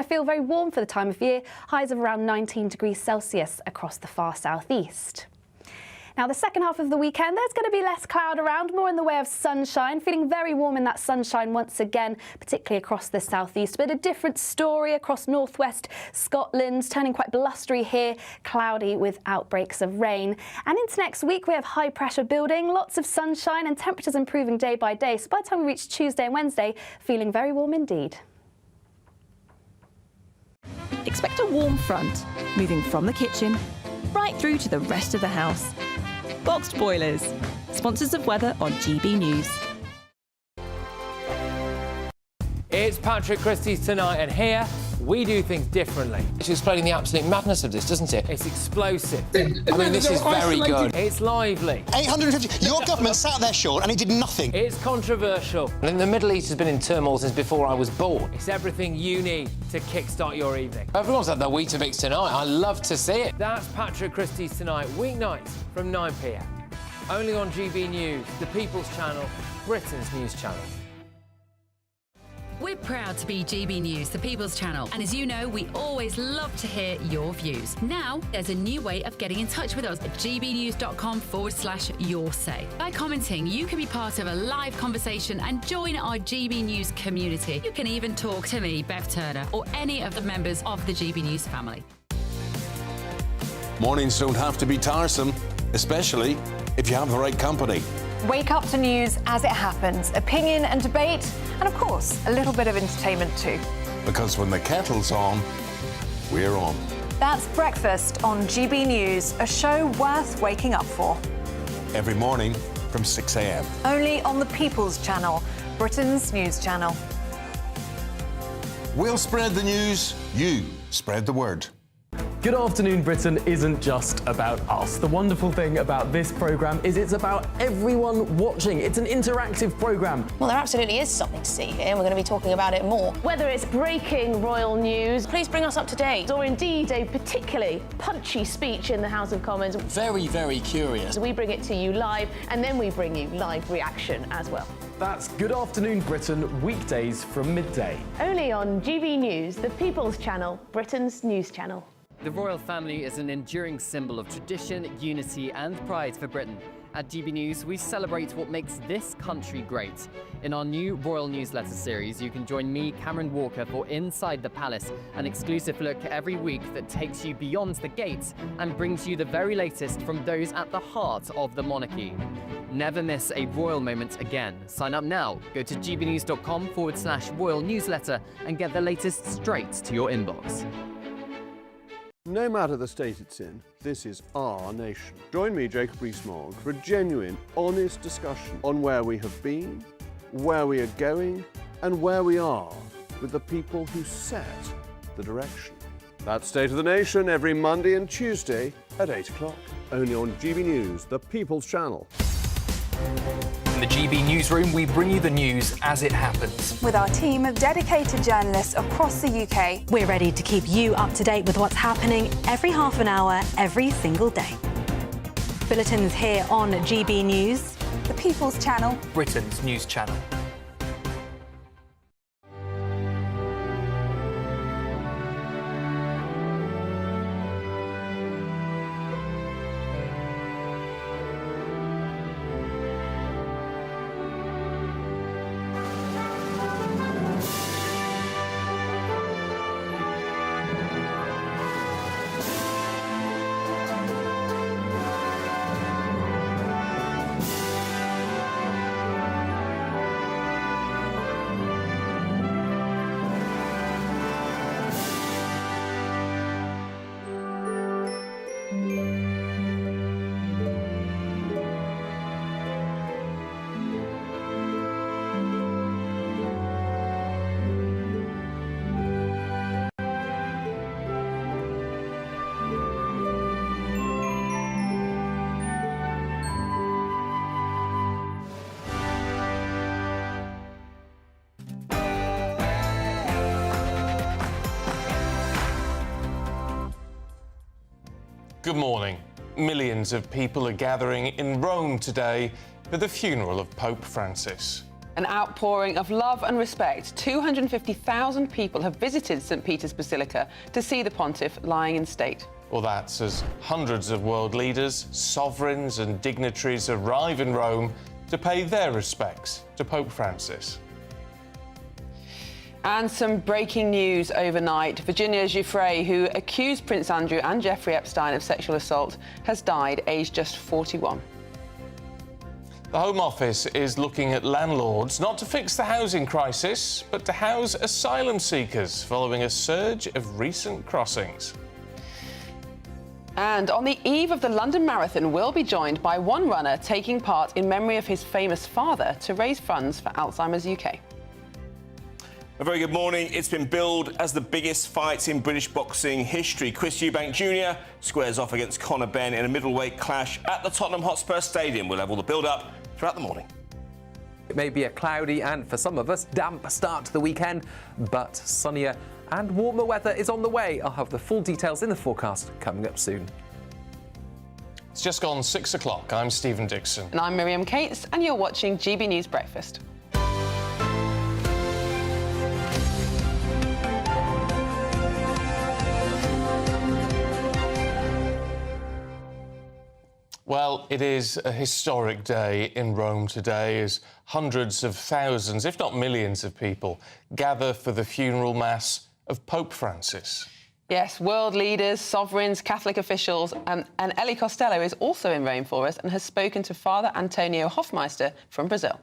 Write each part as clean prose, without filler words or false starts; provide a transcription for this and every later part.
to feel very warm for the time of year, highs of around 19 degrees Celsius across the far southeast. Now, the second half of the weekend, there's going to be less cloud around, more in the way of sunshine, feeling very warm in that sunshine once again, particularly across the southeast. But a different story across northwest Scotland, turning quite blustery here, cloudy with outbreaks of rain. And into next week, we have high pressure building, lots of sunshine and temperatures improving day by day. So by the time we reach Tuesday and Wednesday, feeling very warm indeed. Expect a warm front, moving from the kitchen right through to the rest of the house. Boxed Boilers, sponsors of weather on GB News. It's Patrick Christie's Tonight, and here we do things differently. It's explaining the absolute madness of this, doesn't it? It's explosive. I mean, this is very good. It's lively. 850. Your government sat there, Sean, and it did nothing. It's controversial. And the Middle East has been in turmoil since before I was born. It's everything you need to kickstart your evening. Everyone's had their Weetabix tonight. I love to see it. That's Patrick Christie's Tonight, weeknights from 9 p.m. Only on GB News, the People's Channel, Britain's news channel. We're proud to be GB News, the People's Channel, and as you know, we always love to hear your views. Now, there's a new way of getting in touch with us at gbnews.com/yoursay. By commenting, you can be part of a live conversation and join our GB News community. You can even talk to me, Bev Turner, or any of the members of the GB News family. Mornings don't have to be tiresome, especially if you have the right company. Wake up to news as it happens, opinion and debate, and of course, a little bit of entertainment too. Because when the kettle's on, we're on. That's Breakfast on GB News, a show worth waking up for. Every morning from 6 a.m. Only on the People's Channel, Britain's news channel. We'll spread the news, you spread the word. Good Afternoon Britain isn't just about us. The wonderful thing about this programme is it's about everyone watching. It's an interactive programme. Well, there absolutely is something to see here, and we're going to be talking about it more. Whether it's breaking royal news, please bring us up to date. Or indeed a particularly punchy speech in the House of Commons. Very, very curious. We bring it to you live, and then we bring you live reaction as well. That's Good Afternoon Britain, weekdays from midday. Only on GB News, the People's Channel, Britain's news channel. The royal family is an enduring symbol of tradition, unity and pride for Britain. At GB News, we celebrate what makes this country great. In our new royal newsletter series, you can join me, Cameron Walker, for Inside the Palace, an exclusive look every week that takes you beyond the gates and brings you the very latest from those at the heart of the monarchy. Never miss a royal moment again. Sign up now. Go to gbnews.com/royal newsletter and get the latest straight to your inbox. No matter the state it's in, this is our nation. Join me, Jacob Rees-Mogg, for a genuine, honest discussion on where we have been, where we are going, and where we are with the people who set the direction. That's State of the Nation every Monday and Tuesday at 8 o'clock. Only on GB News, the People's Channel. In the GB Newsroom, we bring you the news as it happens. With our team of dedicated journalists across the UK, we're ready to keep you up to date with what's happening every half an hour, every single day. Bulletins here on GB News, the People's Channel, Britain's news channel. Good morning. Millions of people are gathering in Rome today for the funeral of Pope Francis. An outpouring of love and respect. 250,000 people have visited St. Peter's Basilica to see the pontiff lying in state. Well, that's as hundreds of world leaders, sovereigns and dignitaries arrive in Rome to pay their respects to Pope Francis. And some breaking news overnight. Virginia Giuffre, who accused Prince Andrew and Jeffrey Epstein of sexual assault, has died, aged just 41. The Home Office is looking at landlords not to fix the housing crisis, but to house asylum seekers following a surge of recent crossings. And on the eve of the London Marathon, we'll be joined by one runner taking part in memory of his famous father to raise funds for Alzheimer's UK. A very good morning. It's been billed as the biggest fight in British boxing history. Chris Eubank Jr. squares off against Conor Benn in a middleweight clash at the Tottenham Hotspur Stadium. We'll have all the build-up throughout the morning. It may be a cloudy and, for some of us, damp start to the weekend, but sunnier and warmer weather is on the way. I'll have the full details in the forecast coming up soon. It's just gone 6 o'clock. I'm Stephen Dixon. And I'm Miriam Cates, and you're watching GB News Breakfast. Well, it is a historic day in Rome today as hundreds of thousands, if not millions of people, gather for the funeral mass of Pope Francis. Yes, world leaders, sovereigns, Catholic officials, and Ellie Costello is also in Rome for us and has spoken to Father Antonio Hofmeister from Brazil.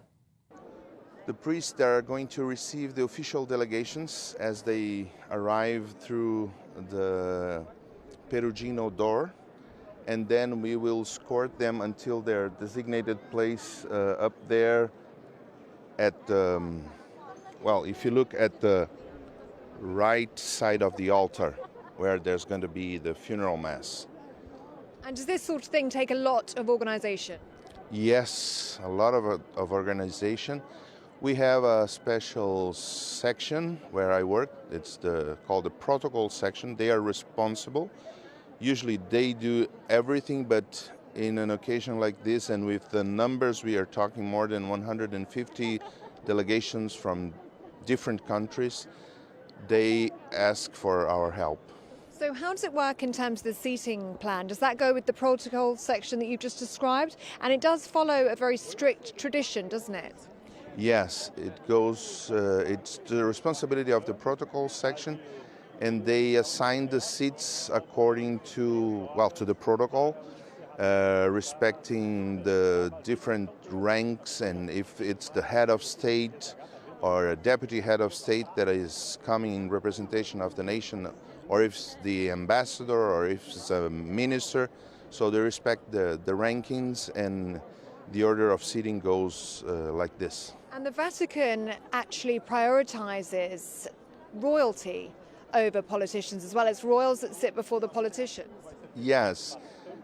The priests are going to receive the official delegations as they arrive through the Perugino door, and then we will escort them until their designated place up there at, well, if you look at the right side of the altar, where there's going to be the funeral mass. And does this sort of thing take a lot of organisation? Yes, a lot of organization. We have a special section where I work. It's called the protocol section. They are responsible. Usually they do everything, but in an occasion like this and with the numbers, we are talking more than 150 delegations from different countries. They ask for our help. So how does it work in terms of the seating plan? Does that go with the protocol section that you've just described? And it does follow a very strict tradition, doesn't it? Yes, it goes, it's the responsibility of the protocol section, and they assign the seats according to, well, to the protocol, respecting the different ranks, and if it's the head of state or a deputy head of state that is coming in representation of the nation, or if it's the ambassador, or if it's a minister. So they respect the rankings, and the order of seating goes like this. And the Vatican actually prioritises royalty over politicians as well. It's royals that sit before the politicians. Yes,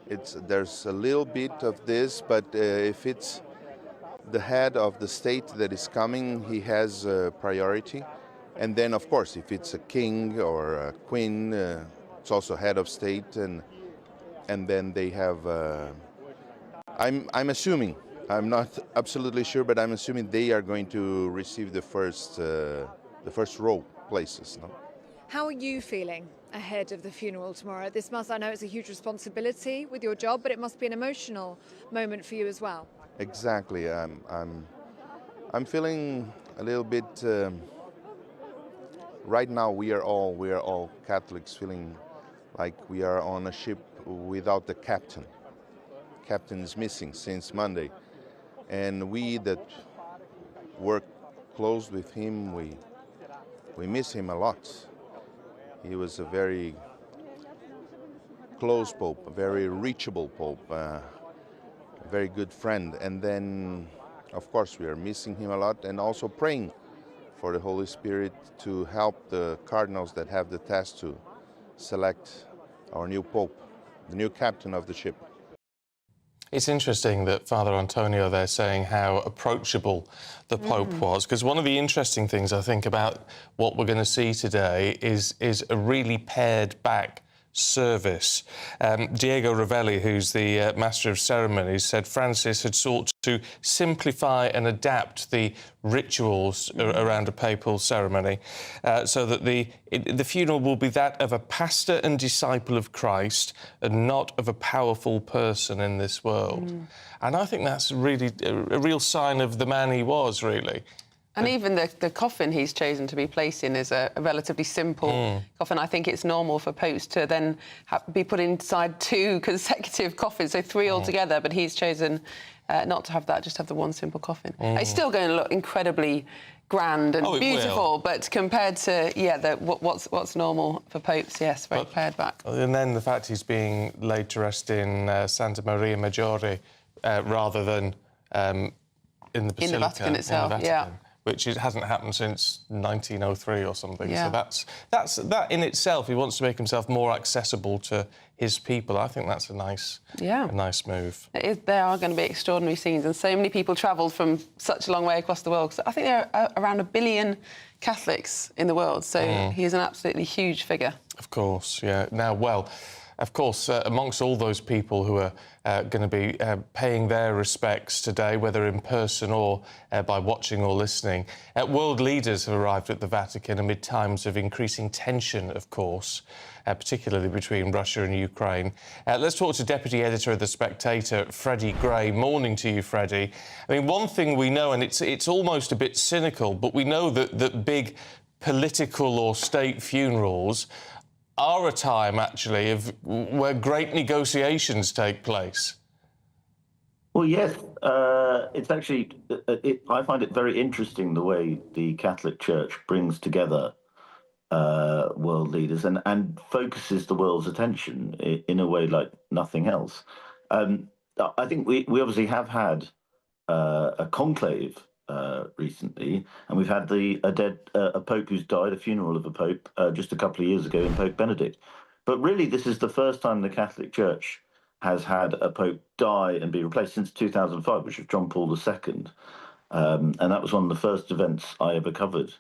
there's a little bit of this, but if it's the head of the state that is coming, he has priority. And then, of course, if it's a king or a queen, it's also head of state, and then they have. I'm assuming. I'm not absolutely sure, but I'm assuming they are going to receive the first row places. No? How are you feeling ahead of the funeral tomorrow? This must, I know it's a huge responsibility with your job, but it must be an emotional moment for you as well. Exactly. I'm feeling a little bit. Right now, we are all Catholics feeling like we are on a ship without the captain. Captain is missing since Monday, and we that work close with him, we miss him a lot. He was a very close pope, a very reachable pope, a very good friend. And then, of course, we are missing him a lot, and also praying for the Holy Spirit to help the cardinals that have the task to select our new pope, the new captain of the ship. It's interesting that Father Antonio there saying how approachable the Pope was, because one of the interesting things I think about what we're going to see today is a really pared back service. Diego Ravelli, who's the Master of Ceremonies, said Francis had sought to simplify and adapt the rituals around a papal ceremony so that the funeral will be that of a pastor and disciple of Christ and not of a powerful person in this world. And I think that's really a real sign of the man he was, really. And even the coffin he's chosen to be placed in is a relatively simple coffin. I think it's normal for popes to then be put inside 2 consecutive coffins, so 3 altogether, but he's chosen not to have that, just have the one simple coffin. It's still going to look incredibly grand and beautiful, but compared to, what's normal for popes, yes, very pared back. And then the fact he's being laid to rest in Santa Maria Maggiore rather than in the Basilica. In the Vatican itself, yeah. Which it hasn't happened since 1903 or something. Yeah. So that in itself, he wants to make himself more accessible to his people. I think that's a nice move. There are going to be extraordinary scenes, and so many people travelled from such a long way across the world. So I think there are around 1 billion Catholics in the world, so he is an absolutely huge figure. Of course, yeah. Now, well, of course, amongst all those people who are going to be paying their respects today, whether in person or by watching or listening, world leaders have arrived at the Vatican amid times of increasing tension, of course, particularly between Russia and Ukraine. Let's talk to Deputy Editor of The Spectator, Freddie Gray. Morning to you, Freddie. I mean, one thing we know, and it's almost a bit cynical, but we know that big political or state funerals are a time, actually, where great negotiations take place. Well, yes. It's actually... I find it very interesting the way the Catholic Church brings together world leaders and focuses the world's attention in a way like nothing else. I think we obviously have had a conclave recently, and we've had a pope who's died, a funeral of a pope just a couple of years ago in Pope Benedict. But really, this is the first time the Catholic Church has had a pope die and be replaced since 2005, which was John Paul II, and that was one of the first events I ever covered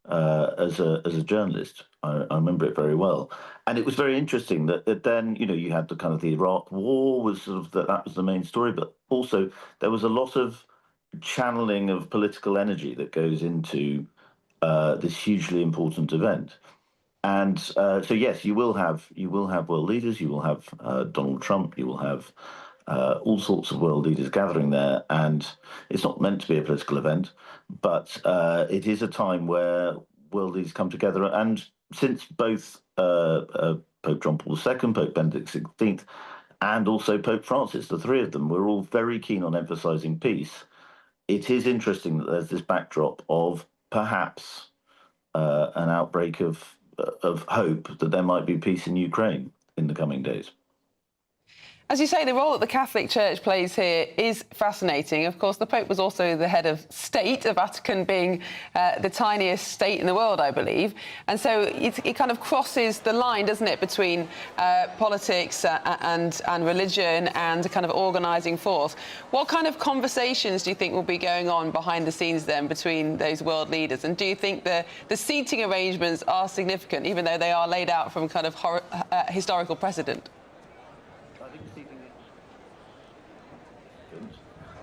as a journalist. I remember it very well, and it was very interesting that then you had the kind of the Iraq War was sort of that was the main story, but also there was a lot of channeling of political energy that goes into this hugely important event. And so yes, you will have world leaders, you will have Donald Trump, you will have all sorts of world leaders gathering there, and it's not meant to be a political event, but it is a time where world leaders come together. And since both Pope John Paul II, Pope Benedict XVI, and also Pope Francis, the 3 of them, were all very keen on emphasising peace. It is interesting that there's this backdrop of perhaps an outbreak of hope that there might be peace in Ukraine in the coming days. As you say, the role that the Catholic Church plays here is fascinating. Of course, the Pope was also the head of state, the Vatican being the tiniest state in the world, I believe. And so it kind of crosses the line, doesn't it, between politics and religion and a kind of organising force. What kind of conversations do you think will be going on behind the scenes then between those world leaders? And do you think the seating arrangements are significant, even though they are laid out from kind of historical precedent?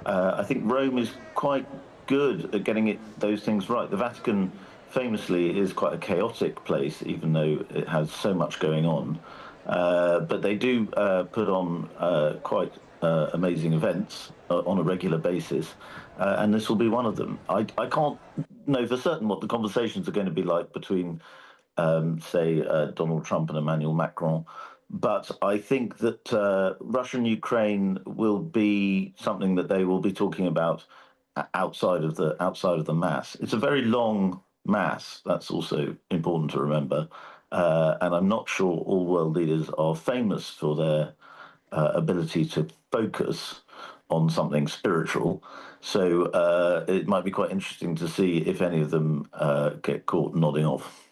I think Rome is quite good at getting those things right. The Vatican, famously, is quite a chaotic place, even though it has so much going on. But they do put on quite amazing events on a regular basis, and this will be one of them. I can't know for certain what the conversations are going to be like between, say, Donald Trump and Emmanuel Macron. But I think that Russia and Ukraine will be something that they will be talking about outside of the Mass. It's a very long Mass. That's also important to remember. And I'm not sure all world leaders are famous for their ability to focus on something spiritual. So it might be quite interesting to see if any of them get caught nodding off.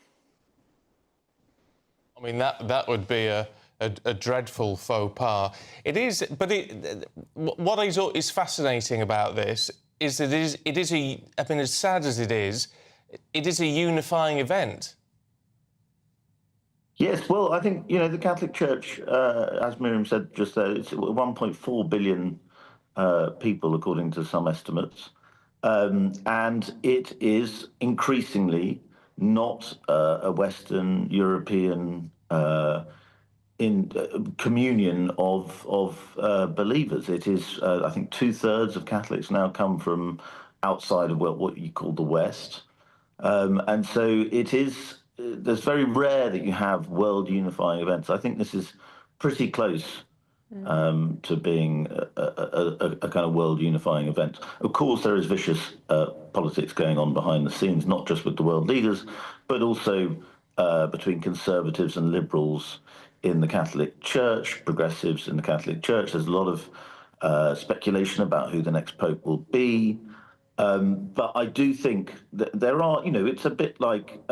I mean, that would be a dreadful faux pas. It is, but what is fascinating about this is that it is a, I mean, as sad as it is a unifying event. Yes, well, I think, the Catholic Church, as Miriam said just there, it's 1.4 billion people, according to some estimates. And it is increasingly not a Western European communion of believers. It is, I think, 2/3 of Catholics now come from outside of what you call the West. And so it is, there's very rare that you have world unifying events. I think this is pretty close to being a kind of world unifying event. Of course, there is vicious politics going on behind the scenes, not just with the world leaders, but also between conservatives and liberals in the Catholic Church, progressives in the Catholic Church. There's a lot of speculation about who the next pope will be. But I do think that there are, it's a bit like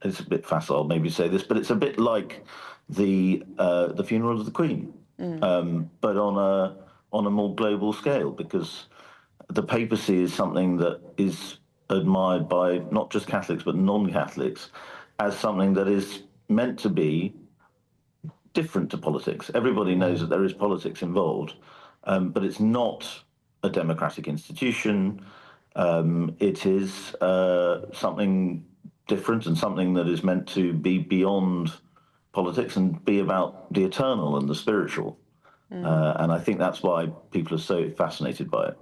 it's a bit facile maybe to say this, but it's a bit like the funeral of the Queen, but on a more global scale, because the papacy is something that is admired by not just Catholics but non-Catholics as something that is meant to be different to politics. Everybody knows that there is politics involved, but it's not a democratic institution. It is something different and something that is meant to be beyond politics and be about the eternal and the spiritual. And I think that's why people are so fascinated by it.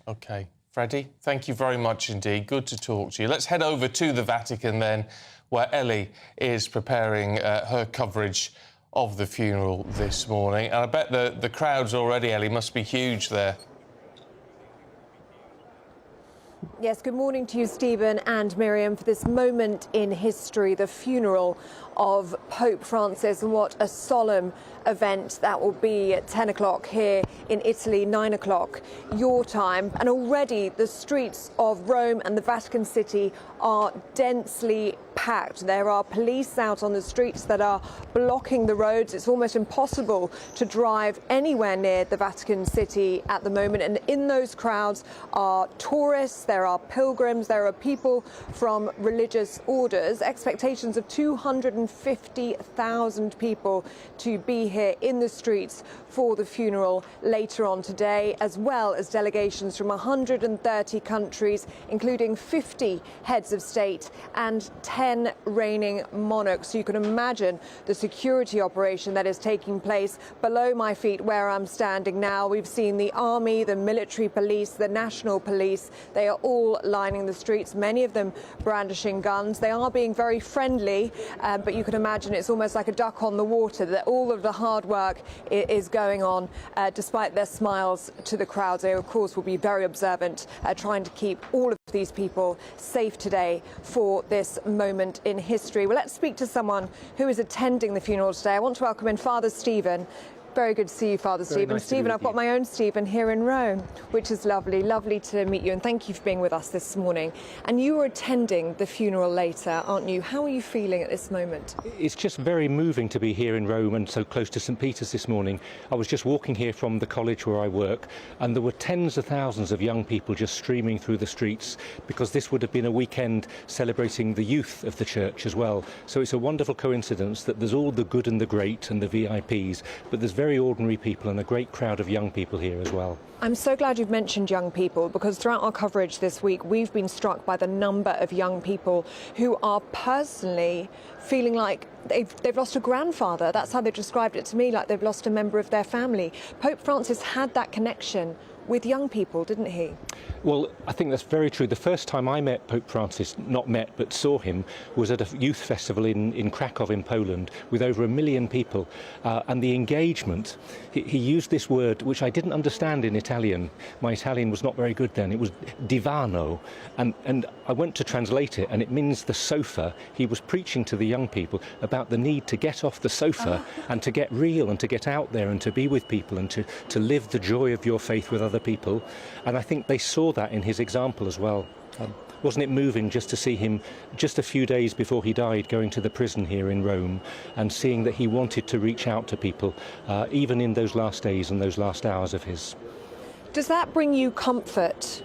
OK. Freddie, thank you very much indeed. Good to talk to you. Let's head over to the Vatican then, where Ellie is preparing her coverage of the funeral this morning. And I bet the crowds already, Ellie, must be huge there. Yes, good morning to you, Stephen and Miriam, for this moment in history, the funeral of Pope Francis, and what a solemn event that will be at 10 o'clock here in Italy, 9 o'clock your time. And already the streets of Rome and the Vatican City are densely packed. There are police out on the streets that are blocking the roads. It's almost impossible to drive anywhere near the Vatican City at the moment. And in those crowds are tourists, there are pilgrims, there are people from religious orders. Expectations of 250,000 people to be here in the streets for the funeral later on today, as well as delegations from 130 countries, including 50 heads of state and 10 reigning monarchs. So you can imagine the security operation that is taking place below my feet where I'm standing now. We've seen the army, the military police, the national police. They are all lining the streets, many of them brandishing guns. They are being very friendly, but you can imagine it's almost like a duck on the water, that all of the hard work is going on despite their smiles to the crowds. They, of course, will be very observant, trying to keep all of these people safe today for this moment in history. Well, let's speak to someone who is attending the funeral today. I want to welcome in Father Stephen. Very good to see you, Father Stephen. Nice Stephen, I've got my own Stephen here in Rome, which is lovely. Lovely to meet you, and thank you for being with us this morning. And you are attending the funeral later, aren't you? How are you feeling at this moment? It's just very moving to be here in Rome and so close to St. Peter's this morning. I was just walking here from the college where I work, and there were tens of thousands of young people just streaming through the streets, because this would have been a weekend celebrating the youth of the church as well. So it's a wonderful coincidence that there's all the good and the great and the VIPs, but there's very ordinary people and a great crowd of young people here as well. I'm so glad you've mentioned young people, because throughout our coverage this week, we've been struck by the number of young people who are personally feeling like they've lost a grandfather. That's how they described it to me, like they've lost a member of their family. Pope Francis had that connection with young people, didn't he? Well, I think that's very true. The first time I met Pope Francis, not met, but saw him, was at a youth festival in Krakow in Poland with over 1 million people. And the engagement, he used this word, which I didn't understand in Italian. My Italian was not very good then. It was divano. And I went to translate it, and it means the sofa. He was preaching to the young people about the need to get off the sofa and to get real and to get out there and to be with people and to live the joy of your faith with other people. And I think they saw that in his example as well. Wasn't it moving just to see him just a few days before he died going to the prison here in Rome and seeing that he wanted to reach out to people even in those last days and those last hours of his? Does that bring you comfort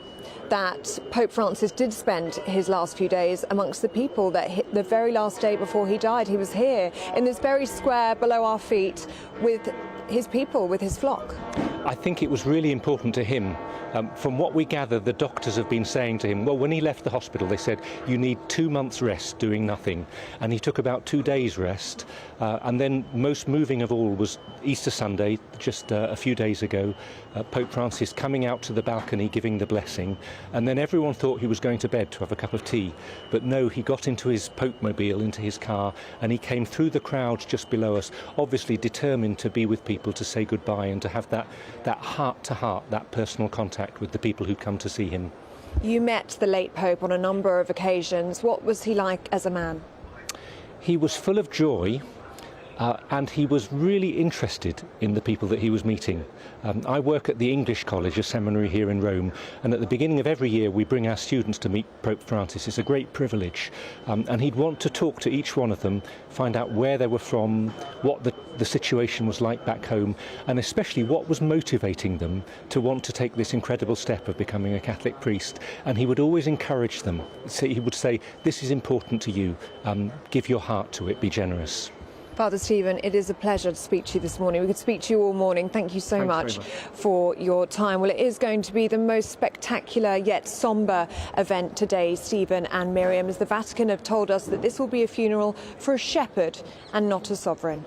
that Pope Francis did spend his last few days amongst the people. That the very last day before he died, he was here in this very square below our feet with his people, with his flock. I think it was really important to him. From what we gather, the doctors have been saying to him, well, when he left the hospital, they said, you need 2 months rest doing nothing. And he took about 2 days rest. And then most moving of all was Easter Sunday, just a few days ago, Pope Francis coming out to the balcony, giving the blessing. And then everyone thought he was going to bed to have a cup of tea. But no, he got into his Pope-mobile, into his car, and he came through the crowds just below us, obviously determined to be with people, to say goodbye and to have that heart-to-heart, that personal contact with the people who come to see him. You met the late Pope on a number of occasions. What was he like as a man? He was full of joy. And he was really interested in the people that he was meeting. I work at the English College, a seminary here in Rome, and at the beginning of every year we bring our students to meet Pope Francis. It's a great privilege. And he'd want to talk to each one of them, find out where they were from, what the situation was like back home, and especially what was motivating them to want to take this incredible step of becoming a Catholic priest. And he would always encourage them. He would say, this is important to you, give your heart to it, be generous. Father Stephen, it is a pleasure to speak to you this morning. We could speak to you all morning. Thank you so much for your time. Well, it is going to be the most spectacular yet sombre event today, Stephen and Miriam, as the Vatican have told us that this will be a funeral for a shepherd and not a sovereign.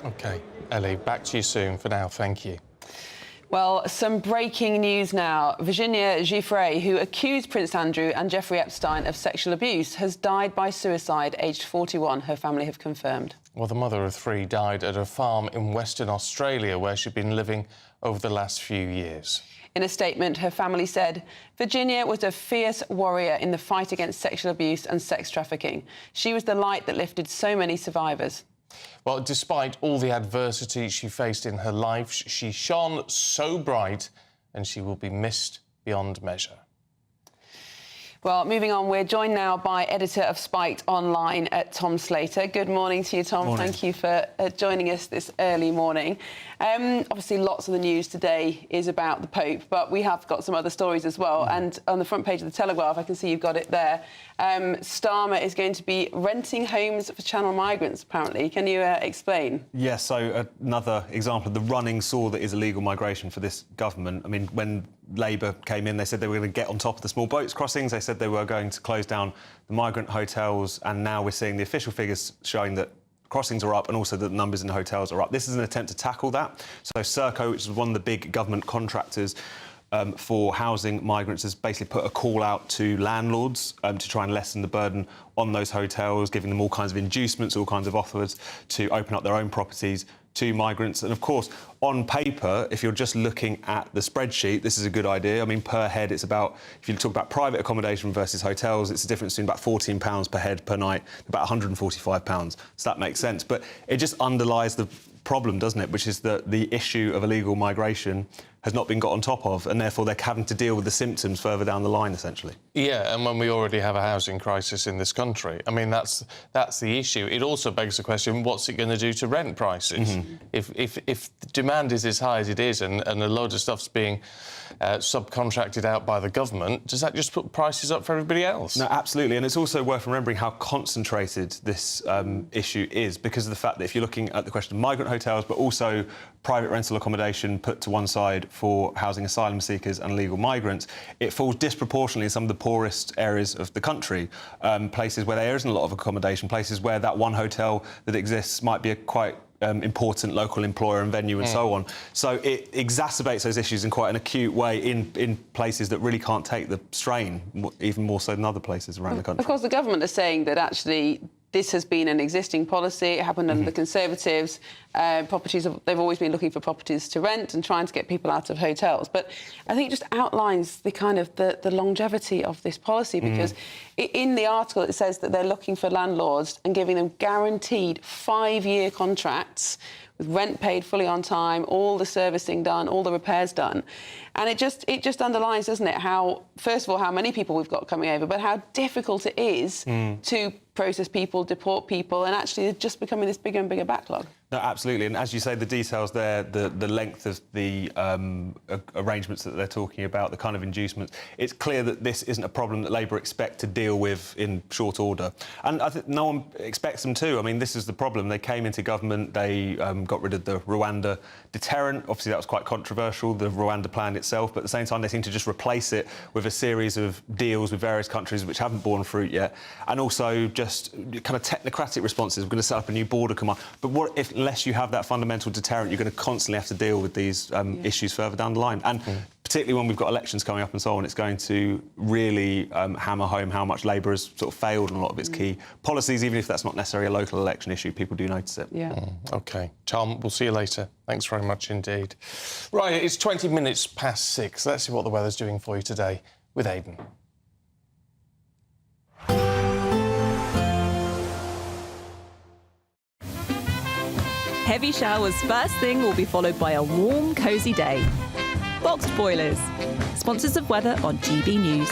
OK, Ellie, back to you soon. For now, thank you. Well, some breaking news now. Virginia Giuffre, who accused Prince Andrew and Jeffrey Epstein of sexual abuse, has died by suicide, aged 41, her family have confirmed. Well, the mother of 3 died at a farm in Western Australia, where she'd been living over the last few years. In a statement, her family said, Virginia was a fierce warrior in the fight against sexual abuse and sex trafficking. She was the light that lifted so many survivors. Well, despite all the adversity she faced in her life, she shone so bright, and she will be missed beyond measure. Well, moving on, we're joined now by editor of Spiked Online, Tom Slater. Good morning to you, Tom. Morning. Thank you for joining us this early morning. Obviously, lots of the news today is about the Pope, but we have got some other stories as well. And on the front page of the Telegraph, I can see you've got it there. Starmer is going to be renting homes for Channel migrants, apparently. Can you explain? Yes, so another example of the running saw that is illegal migration for this government. I mean, when Labour came in, they said they were going to get on top of the small boats crossings. They said they were going to close down the migrant hotels, and now we're seeing the official figures showing that crossings are up and also that the numbers in the hotels are up. This is an attempt to tackle that. So Serco, which is one of the big government contractors for housing migrants, has basically put a call out to landlords to try and lessen the burden on those hotels, giving them all kinds of inducements, all kinds of offers to open up their own properties to migrants. And of course, on paper, if you're just looking at the spreadsheet, this is a good idea. I mean, per head, it's about, if you talk about private accommodation versus hotels, it's a difference between about £14 per head per night, about £145. So that makes sense. But it just underlies the problem, doesn't it, which is that the issue of illegal migration has not been got on top of, and therefore they're having to deal with the symptoms further down the line, essentially. Yeah, and when we already have a housing crisis in this country, I mean, that's the issue. It also begs the question, what's it going to do to rent prices? Mm-hmm. If demand is as high as it is and a load of stuff's being subcontracted out by the government, does that just put prices up for everybody else? No, absolutely, and it's also worth remembering how concentrated this issue is, because of the fact that if you're looking at the question of migrant hotels, but also private rental accommodation put to one side for housing asylum seekers and illegal migrants, it falls disproportionately in some of the poorest areas of the country, places where there isn't a lot of accommodation, places where that one hotel that exists might be a quite important local employer and venue and so on. So it exacerbates those issues in quite an acute way in places that really can't take the strain, even more so than other places around the country. Of course, the government is saying that actually this has been an existing policy. It happened under the Conservatives. Properties, they've always been looking for properties to rent and trying to get people out of hotels. But I think it just outlines the kind of the longevity of this policy, because in the article it says that they're looking for landlords and giving them guaranteed 5-year contracts with rent paid fully on time, all the servicing done, all the repairs done. And it just underlines, doesn't it, how, first of all, how many people we've got coming over, but how difficult it is to process people, deport people, and actually it's just becoming this bigger and bigger backlog. No, absolutely, and as you say, the details there, the length of the arrangements that they're talking about, the kind of inducements, it's clear that this isn't a problem that Labour expect to deal with in short order. And I think no one expects them to. I mean, this is the problem. They came into government, they got rid of the Rwanda deterrent. Obviously, that was quite controversial, the Rwanda plan itself, but at the same time, they seem to just replace it with a series of deals with various countries which haven't borne fruit yet, and also just kind of technocratic responses. We're going to set up a new border command. But what if, unless you have that fundamental deterrent, you're going to constantly have to deal with these issues further down the line. And particularly when we've got elections coming up and so on, it's going to really hammer home how much Labour has sort of failed on a lot of its key policies, even if that's not necessarily a local election issue. People do notice it. Yeah. OK. Tom, we'll see you later. Thanks very much indeed. Right, it's 20 minutes past 6. Let's see what the weather's doing for you today with Aidan. Heavy showers first thing will be followed by a warm, cosy day. Boxed Boilers, sponsors of weather on GB News.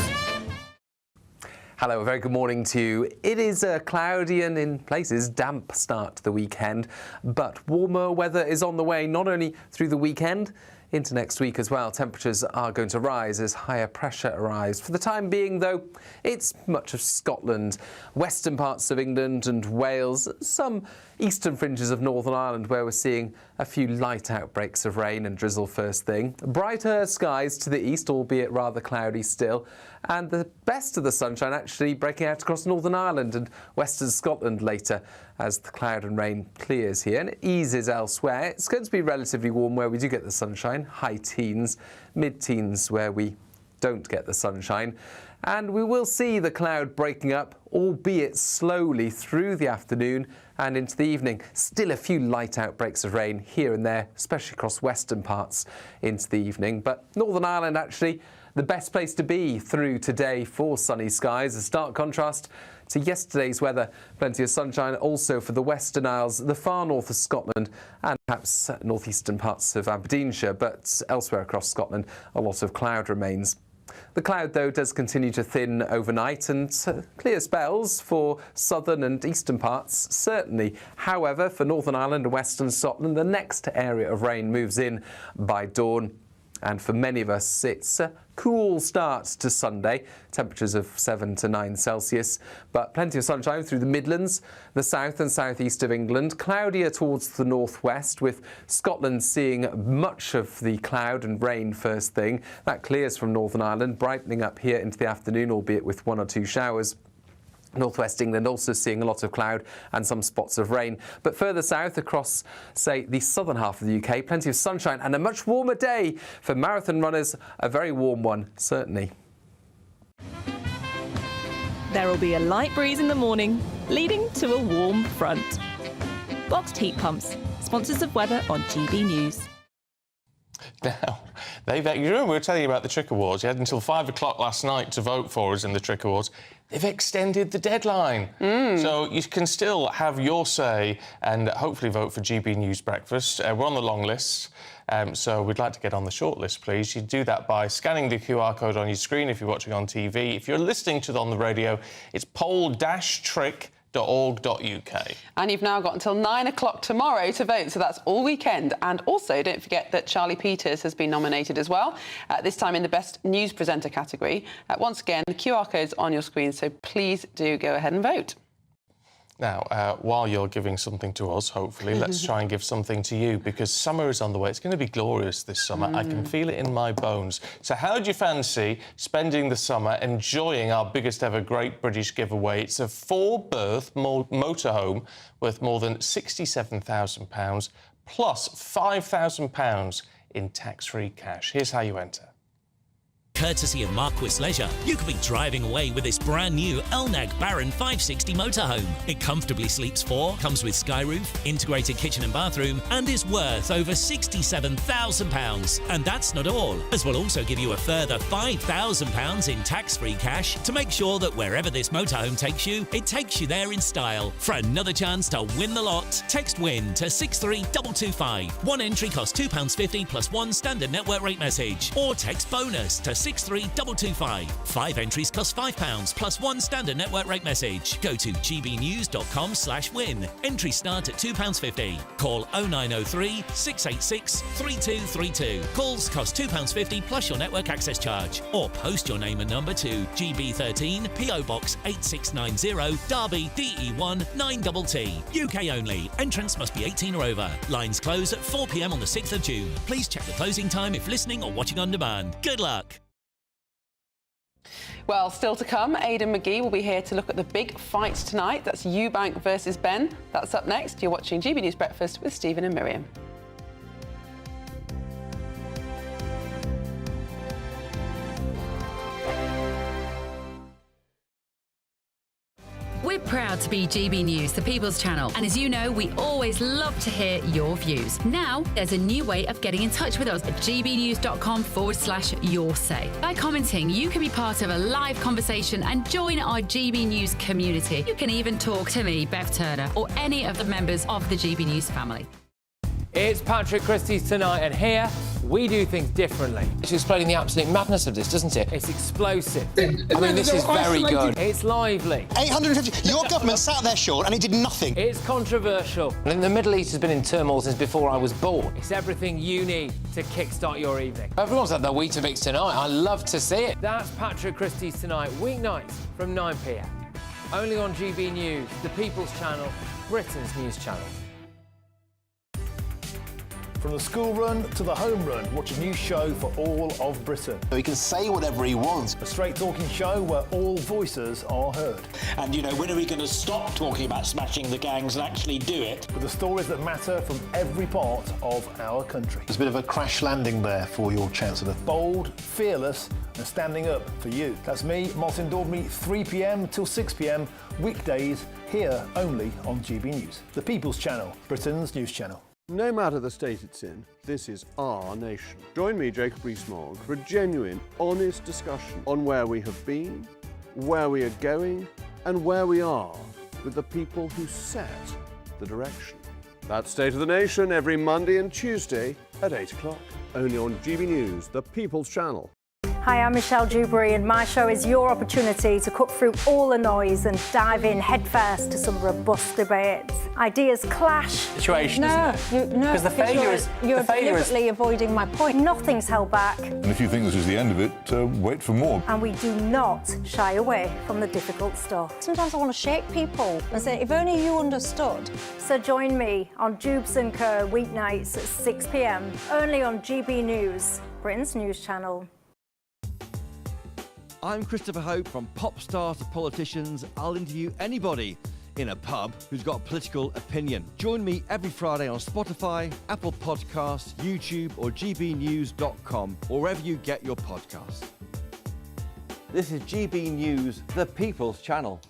Hello, a very good morning to you. It is a cloudy and, in places, damp start to the weekend, but warmer weather is on the way, not only through the weekend, into next week as well. Temperatures are going to rise as higher pressure arrives. For the time being, though, it's much of Scotland, western parts of England and Wales, some eastern fringes of Northern Ireland where we're seeing a few light outbreaks of rain and drizzle first thing. Brighter skies to the east, albeit rather cloudy still, and the best of the sunshine actually breaking out across Northern Ireland and western Scotland later as the cloud and rain clears here and it eases elsewhere. It's going to be relatively warm where we do get the sunshine, high teens, mid-teens where we don't get the sunshine. And we will see the cloud breaking up, albeit slowly, through the afternoon and into the evening. Still a few light outbreaks of rain here and there, especially across western parts into the evening. But Northern Ireland, actually, the best place to be through today for sunny skies. A stark contrast to yesterday's weather. Plenty of sunshine also for the Western Isles, the far north of Scotland and perhaps northeastern parts of Aberdeenshire. But elsewhere across Scotland, a lot of cloud remains. The cloud, though, does continue to thin overnight and clear spells for southern and eastern parts, certainly. However, for Northern Ireland and Western Scotland, the next area of rain moves in by dawn. And for many of us, it's a cool start to Sunday, temperatures of 7 to 9 Celsius, but plenty of sunshine through the Midlands, the south and southeast of England, cloudier towards the northwest, with Scotland seeing much of the cloud and rain first thing. That clears from Northern Ireland, brightening up here into the afternoon, albeit with 1 or 2 showers. Northwest England also seeing a lot of cloud and some spots of rain. But further south across, say, the southern half of the UK, plenty of sunshine and a much warmer day for marathon runners. A very warm one, certainly. There will be a light breeze in the morning, leading to a warm front. Boxed heat pumps, sponsors of weather on GB News. Now, you remember we were telling you about the Trick Awards. You had until 5 o'clock last night to vote for us in the Trick Awards. They've extended the deadline. So you can still have your say and hopefully vote for GB News Breakfast. We're on the long list, so we'd like to get on the short list, please. You do that by scanning the QR code on your screen if you're watching on TV. If you're listening to it on the radio, it's poll-trick.org.uk. And you've now got until 9 o'clock tomorrow to vote, so that's all weekend. And also, don't forget that Charlie Peters has been nominated as well, this time in the Best News Presenter category. Once again, the QR code's on your screen, so please do go ahead and vote. Now, while you're giving something to us, hopefully, let's try and give something to you, because summer is on the way. It's going to be glorious this summer. I can feel it in my bones. So how do you fancy spending the summer enjoying our biggest ever Great British giveaway? It's a 4-berth motorhome worth more than £67,000 plus £5,000 in tax-free cash. Here's how you enter. Courtesy of Marquis Leisure, you could be driving away with this brand new Elnag Baron 560 motorhome. It comfortably sleeps 4, comes with sky roof, integrated kitchen and bathroom, and is worth over £67,000. And that's not all, as we'll also give you a further £5,000 in tax-free cash to make sure that wherever this motorhome takes you, it takes you there in style. For another chance to win the lot, text WIN to 63225. One entry costs £2.50 plus 1 standard network rate message, or text BONUS to 63225. 5 entries cost £5 plus 1 standard network rate message. Go to gbnews.com/win. Entries start at £2.50. Call 0903 686 3232. Calls cost £2.50 plus your network access charge. Or post your name and number to GB13 PO Box 8690 Derby DE1 9TT. UK only. Entrance must be 18 or over. Lines close at 4 p.m. on the 6th of June. Please check the closing time if listening or watching on demand. Good luck. Well, still to come, Aidan McGee will be here to look at the big fight tonight. That's Eubank versus Ben. That's up next. You're watching GB News Breakfast with Stephen and Miriam. We're proud to be GB News, the People's Channel. And as you know, we always love to hear your views. Now, there's a new way of getting in touch with us at gbnews.com/yoursay. By commenting, you can be part of a live conversation and join our GB News community. You can even talk to me, Bev Turner, or any of the members of the GB News family. It's Patrick Christie's Tonight, and here we do things differently. It's explaining the absolute madness of this, doesn't it? It's explosive. I mean, this is very good. It's lively. 850. Your government sat there, Sean, and it did nothing. It's controversial. And the Middle East has been in turmoil since before I was born. It's everything you need to kickstart your evening. Everyone's had their Weetabix tonight. I love to see it. That's Patrick Christie's Tonight, weeknights from 9 p.m. Only on GB News, the People's Channel, Britain's news channel. From the school run to the home run, watch a new show for all of Britain. He can say whatever he wants. A straight-talking show where all voices are heard. And, you know, when are we going to stop talking about smashing the gangs and actually do it? With the stories that matter from every part of our country. There's a bit of a crash landing there for your Chancellor. Bold, fearless and standing up for you. That's me, Martin Dordme, 3 p.m. till 6 p.m, weekdays, here only on GB News. The People's Channel, Britain's news channel. No matter the state it's in, this is our nation. Join me, Jacob Rees-Mogg, for a genuine, honest discussion on where we have been, where we are going, and where we are with the people who set the direction. That's State of the Nation every Monday and Tuesday at 8 o'clock. Only on GB News, the People's Channel. Hi, I'm Michelle Dewberry, and my show is your opportunity to cut through all the noise and dive in headfirst to some robust debates. Ideas clash. Situation, isn't it? Because the failure is... You're deliberately avoiding my point. Nothing's held back. And if you think this is the end of it, wait for more. And we do not shy away from the difficult stuff. Sometimes I want to shake people and say, if only you understood. So join me on Jubes & Co. weeknights at 6 p.m, only on GB News, Britain's news channel. I'm Christopher Hope. From pop stars to politicians, I'll interview anybody in a pub who's got a political opinion. Join me every Friday on Spotify, Apple Podcasts, YouTube or gbnews.com, or wherever you get your podcasts. This is GB News, the People's Channel.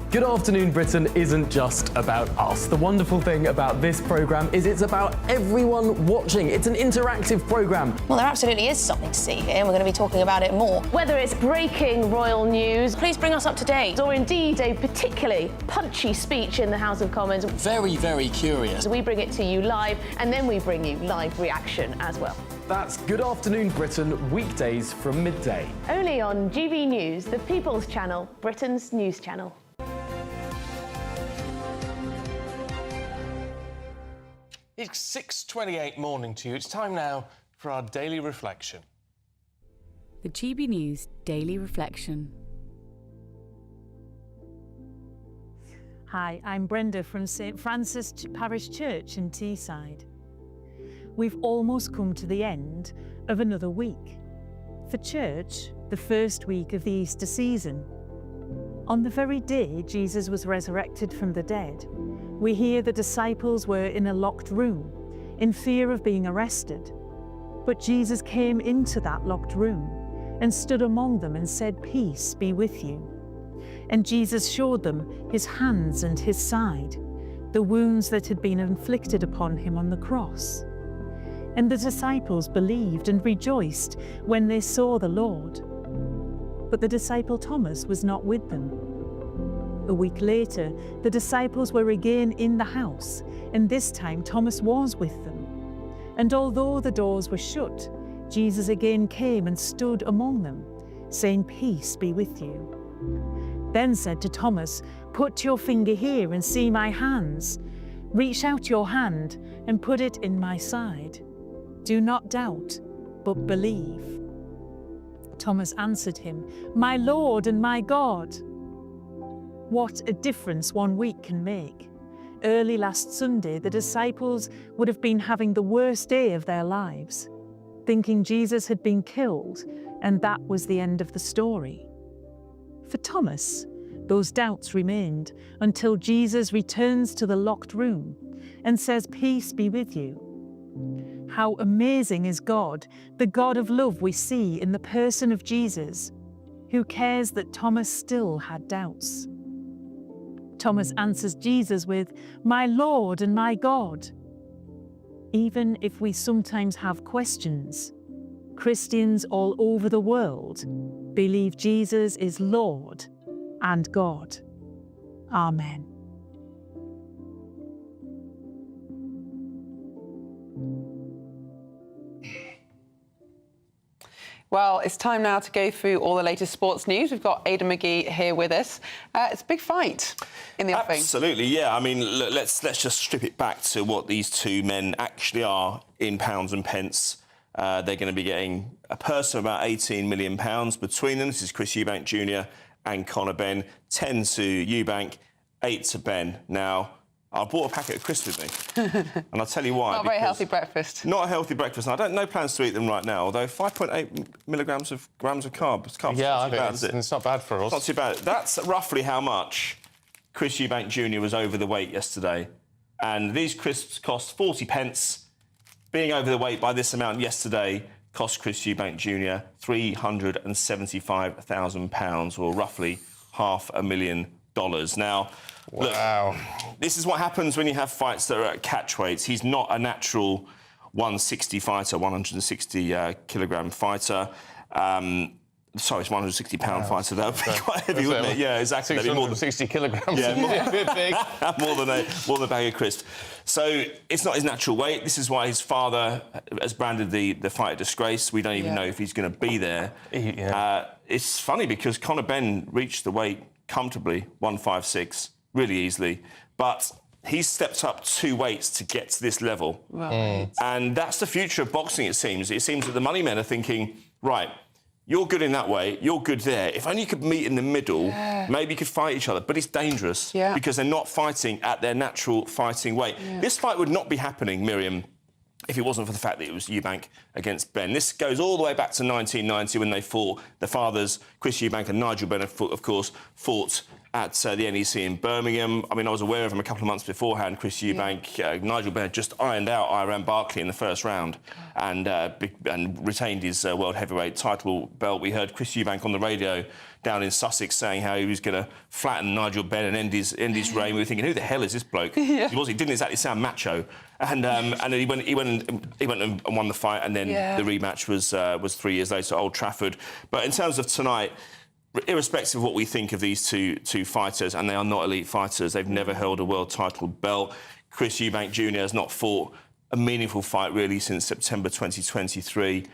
Good Afternoon Britain isn't just about us. The wonderful thing about this programme is it's about everyone watching. It's an interactive programme. Well, there absolutely is something to see here, and we're going to be talking about it more. Whether it's breaking royal news, please bring us up to date, or indeed a particularly punchy speech in the House of Commons. Very, very curious. We bring it to you live, and then we bring you live reaction as well. That's Good Afternoon Britain, weekdays from midday. Only on GB News, the People's Channel, Britain's news channel. It's 6:28 morning to you. It's time now for our daily reflection. The GB News Daily Reflection. Hi, I'm Brenda from St Francis Parish Church in Teesside. We've almost come to the end of another week. For church, the first week of the Easter season. On the very day Jesus was resurrected from the dead, we hear the disciples were in a locked room, in fear of being arrested. But Jesus came into that locked room and stood among them and said, "Peace be with you." And Jesus showed them his hands and his side, the wounds that had been inflicted upon him on the cross. And the disciples believed and rejoiced when they saw the Lord. But the disciple Thomas was not with them. A week later, the disciples were again in the house, and this time Thomas was with them. And although the doors were shut, Jesus again came and stood among them, saying, "Peace be with you." Then said to Thomas, "Put your finger here and see my hands. Reach out your hand and put it in my side. Do not doubt, but believe." Thomas answered him, "My Lord and my God." What a difference 1 week can make. Early last Sunday, the disciples would have been having the worst day of their lives, thinking Jesus had been killed, and that was the end of the story. For Thomas, those doubts remained until Jesus returns to the locked room and says, "Peace be with you." How amazing is God, the God of love we see in the person of Jesus, who cares that Thomas still had doubts. Thomas answers Jesus with, "My Lord and my God." Even if we sometimes have questions, Christians all over the world believe Jesus is Lord and God. Amen. Well, it's time now to go through all the latest sports news. We've got Aidan McGee here with us. It's a big fight in the offing. Absolutely, yeah. I mean, look, let's just strip it back to what these two men actually are in pounds and pence. They're going to be getting a purse of about £18 million between them. This is Chris Eubank Jr. and Conor Benn. 10 to Eubank, 8 to Benn. Now, I bought a packet of crisps with me, and I'll tell you why. Not a very healthy breakfast. Not a healthy breakfast. And I don't no plans to eat them right now, although 5.8 milligrams of grams of carbs. Yeah, I think it's not bad for us. Not too bad. That's roughly how much Chris Eubank Jr. was over the weight yesterday. And these crisps cost 40p. Being over the weight by this amount yesterday cost Chris Eubank Jr. £375,000, or roughly $500,000. Now, wow. Look, this is what happens when you have fights that are at catch weights. He's not a natural 160 fighter, 160 kilogram fighter. Sorry, it's 160 pound fighter. That would be quite heavy, wouldn't it? Yeah, exactly. 660 kilograms. Yeah, a bit big. more than a bag of crisps. So it's not his natural weight. This is why his father has branded the fight a disgrace. We don't even know if he's going to be there. It's funny because Conor Benn reached the weight comfortably, 156, really easily, but he's stepped up 2 weights to get to this level. Right. And that's the future of boxing, it seems. It seems that the money men are thinking, right, you're good in that way, you're good there. If only you could meet in the middle, maybe you could fight each other. But it's dangerous because they're not fighting at their natural fighting weight. This fight would not be happening, Miriam, if it wasn't for the fact that it was Eubank against Benn. This goes all the way back to 1990 when they fought. The fathers, Chris Eubank and Nigel Benn, of course, fought at the NEC in Birmingham. I mean, I was aware of him a couple of months beforehand. Chris Eubank, Nigel Benn had just ironed out Iran Barkley in the first round and retained his world heavyweight title belt. We heard Chris Eubank on the radio down in Sussex saying how he was going to flatten Nigel Benn and end his reign. We were thinking, who the hell is this bloke? He didn't exactly sound macho. And then he went and won the fight, and then the rematch was 3 years later at Old Trafford. But in terms of tonight, irrespective of what we think of these two fighters, and they are not elite fighters, they've never held a world title belt. Chris Eubank Jr. has not fought a meaningful fight really since September 2023.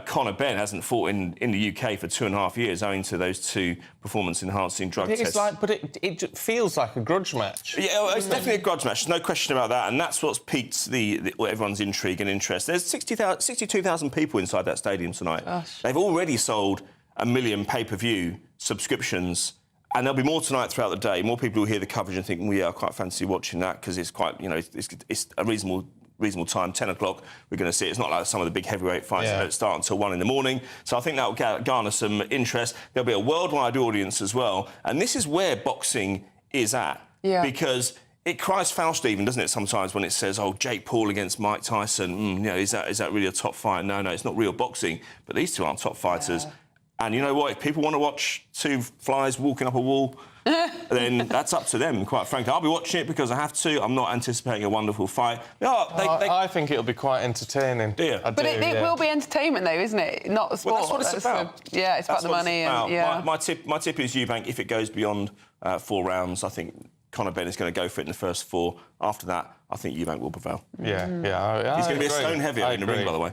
Conor Benn hasn't fought in the UK for 2.5 years owing to those 2 performance-enhancing drug tests. But it feels like a grudge match. Yeah, it's definitely a grudge match. There's no question about that, and that's what's piqued everyone's intrigue and interest. There's 62,000 people inside that stadium tonight. Gosh. They've already sold 1 million pay-per-view subscriptions, and there'll be more tonight throughout the day. More people will hear the coverage and think, well, yeah, I quite fancy watching that because it's quite, it's a reasonable time, 10 o'clock, we're going to see it. It's not like some of the big heavyweight fights that don't start until 1 in the morning. So I think that will garner some interest. There'll be a worldwide audience as well. And this is where boxing is at. Yeah. Because it cries foul, Stephen, doesn't it, sometimes when it says, oh, Jake Paul against Mike Tyson, is that really a top fight? No, it's not real boxing. But these two aren't top fighters. Yeah. And you know what? If people want to watch 2 flies walking up a wall, then that's up to them, quite frankly. I'll be watching it because I have to. I'm not anticipating a wonderful fight. I think it'll be quite entertaining. But it will be entertainment, though, isn't it? Not the sport. Well, that's what it's about. It's about the money. My tip is Eubank. If it goes beyond 4 rounds, I think Conor Benn is going to go for it in the first 4. After that, I think Eubank will prevail. Yeah. He's going to be a stone heavier in the ring, by the way.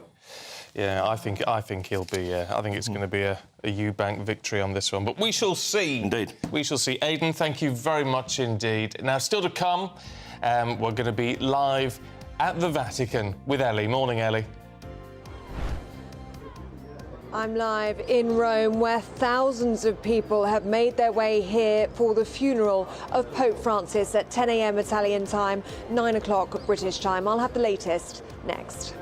Yeah, I think he'll be. I think it's going to be a Eubank victory on this one, but we shall see. Indeed, we shall see. Aidan, thank you very much indeed. Now, still to come, we're going to be live at the Vatican with Ellie. Morning, Ellie. I'm live in Rome, where thousands of people have made their way here for the funeral of Pope Francis at 10 a.m. Italian time, 9 o'clock British time. I'll have the latest next.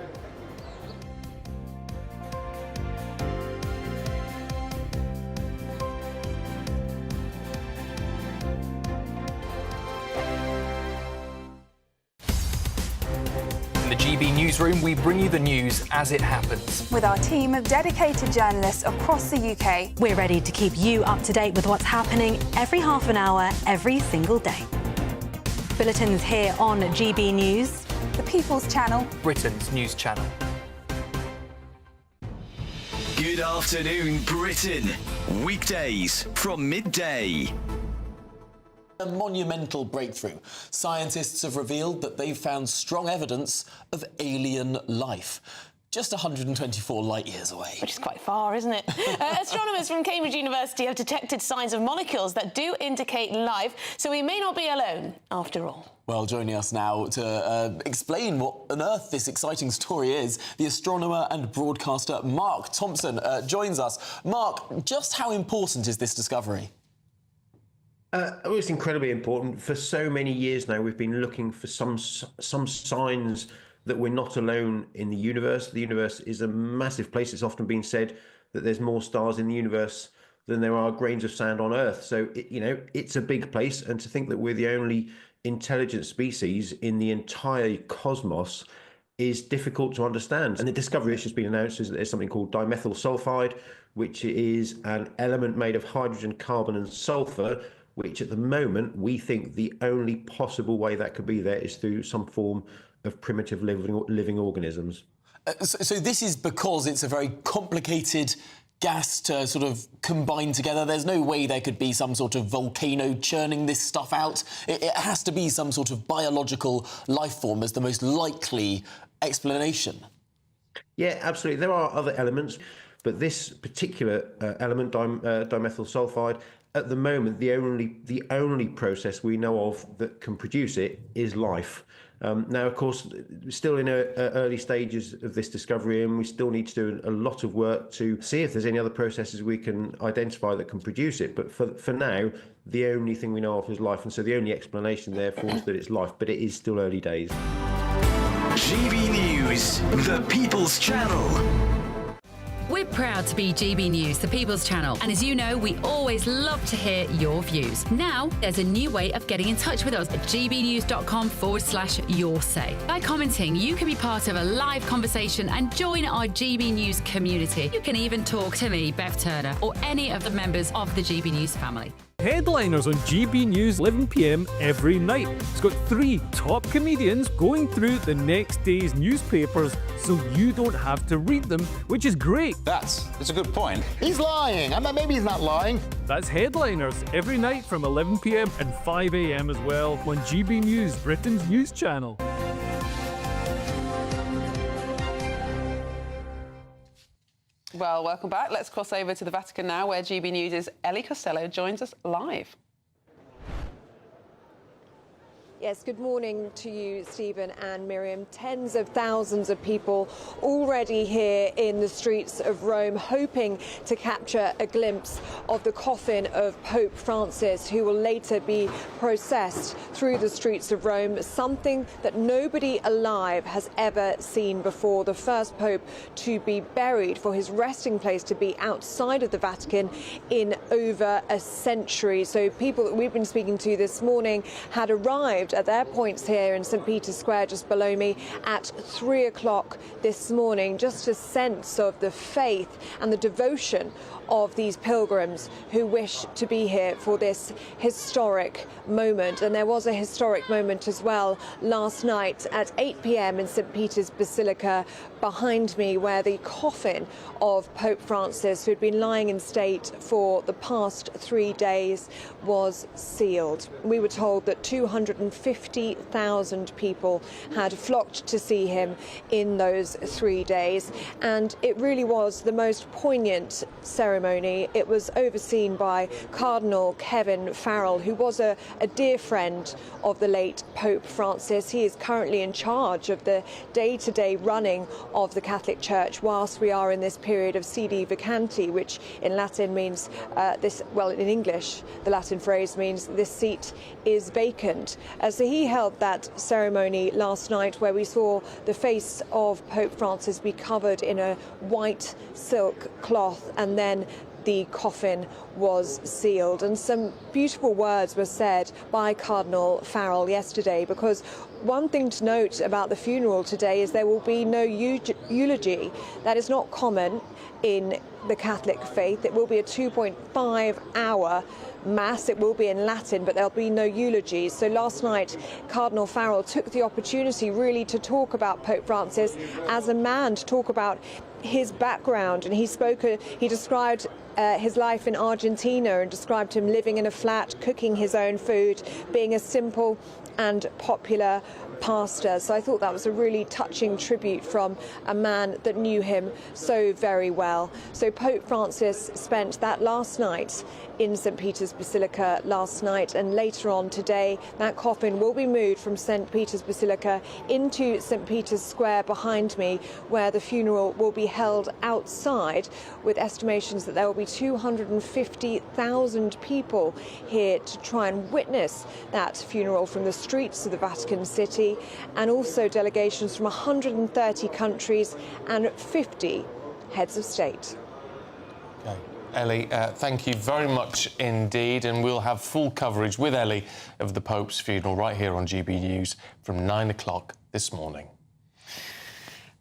In the GB Newsroom, we bring you the news as it happens. With our team of dedicated journalists across the UK, we're ready to keep you up to date with what's happening every half an hour, every single day. Bulletins here on GB News, the People's Channel, Britain's news channel. Good afternoon, Britain. Weekdays from midday. A monumental breakthrough. Scientists have revealed that they've found strong evidence of alien life. Just 124 light years away. Which is quite far, isn't it? Astronomers from Cambridge University have detected signs of molecules that do indicate life, so we may not be alone after all. Well, joining us now to explain what on earth this exciting story is, the astronomer and broadcaster Mark Thompson joins us. Mark, just how important is this discovery? Well, it's incredibly important. For so many years now, we've been looking for some signs that we're not alone in the universe. The universe is a massive place. It's often been said that there's more stars in the universe than there are grains of sand on Earth. So, it's a big place. And to think that we're the only intelligent species in the entire cosmos is difficult to understand. And the discovery that's just been announced is that there's something called dimethyl sulfide, which is an element made of hydrogen, carbon and sulfur, which at the moment we think the only possible way that could be there is through some form of primitive living organisms. So this is because it's a very complicated gas to sort of combine together. There's no way there could be some sort of volcano churning this stuff out. It has to be some sort of biological life form as the most likely explanation. Yeah, absolutely. There are other elements, but this particular element, dimethyl sulfide, at the moment, the only process we know of that can produce it is life. Now, of course, still in early stages of this discovery, and we still need to do a lot of work to see if there's any other processes we can identify that can produce it. But for now, the only thing we know of is life, and so the only explanation therefore is that it's life, but it is still early days. GB News, the People's Channel. We're proud to be GB News, the People's Channel, and as you know, we always love to hear your views. Now, there's a new way of getting in touch with us at gbnews.com/yoursay. By commenting, you can be part of a live conversation and join our GB News community. You can even talk to me, Bev Turner, or any of the members of the GB News family. Headliners on GB News 11 p.m. every night. It's got 3 top comedians going through the next day's newspapers so you don't have to read them, which is great. That's a good point. He's lying. Maybe he's not lying. That's Headliners every night from 11 p.m. and 5 a.m. as well on GB News, Britain's news channel. Well, welcome back. Let's cross over to the Vatican now, where GB News' Ellie Costello joins us live. Yes, good morning to you, Stephen and Miriam. Tens of thousands of people already here in the streets of Rome, hoping to capture a glimpse of the coffin of Pope Francis, who will later be processed through the streets of Rome, something that nobody alive has ever seen before. The first pope to be buried, for his resting place to be outside of the Vatican in over a century. So people that we've been speaking to this morning had arrived at their points here in St. Peter's Square, just below me, at 3 o'clock this morning. Just a sense of the faith and the devotion of these pilgrims who wish to be here for this historic moment. And there was a historic moment as well last night at 8 p.m. in St. Peter's Basilica behind me, where the coffin of Pope Francis, who had been lying in state for the past 3 days, was sealed. We were told that 250,000 people had flocked to see him in those 3 days, and it really was the most poignant ceremony. It was overseen by Cardinal Kevin Farrell, who was a dear friend of the late Pope Francis. He is currently in charge of the day-to-day running of the Catholic Church whilst we are in this period of sede vacanti, which in Latin means in English, the Latin phrase means this seat is vacant. So he held that ceremony last night, where we saw the face of Pope Francis be covered in a white silk cloth, and then the coffin was sealed. And some beautiful words were said by Cardinal Farrell yesterday, because one thing to note about the funeral today is there will be no eulogy. That is not common in the Catholic faith. It will be a 2.5-hour Mass. It will be in Latin, but there'll be no eulogies. So last night, Cardinal Farrell took the opportunity really to talk about Pope Francis as a man, to talk about his background, and he described his life in Argentina, and described him living in a flat, cooking his own food, being a simple and popular pastor. So I thought that was a really touching tribute from a man that knew him so very well. So Pope Francis spent that last night in St. Peter's Basilica last night, and later on today that coffin will be moved from St. Peter's Basilica into St. Peter's Square behind me, where the funeral will be held outside, with estimations that there will be 250,000 people here to try and witness that funeral from the streets of the Vatican City, and also delegations from 130 countries and 50 heads of state. Okay. Ellie, thank you very much indeed, and we'll have full coverage with Ellie of the Pope's funeral right here on GB News from 9 o'clock this morning.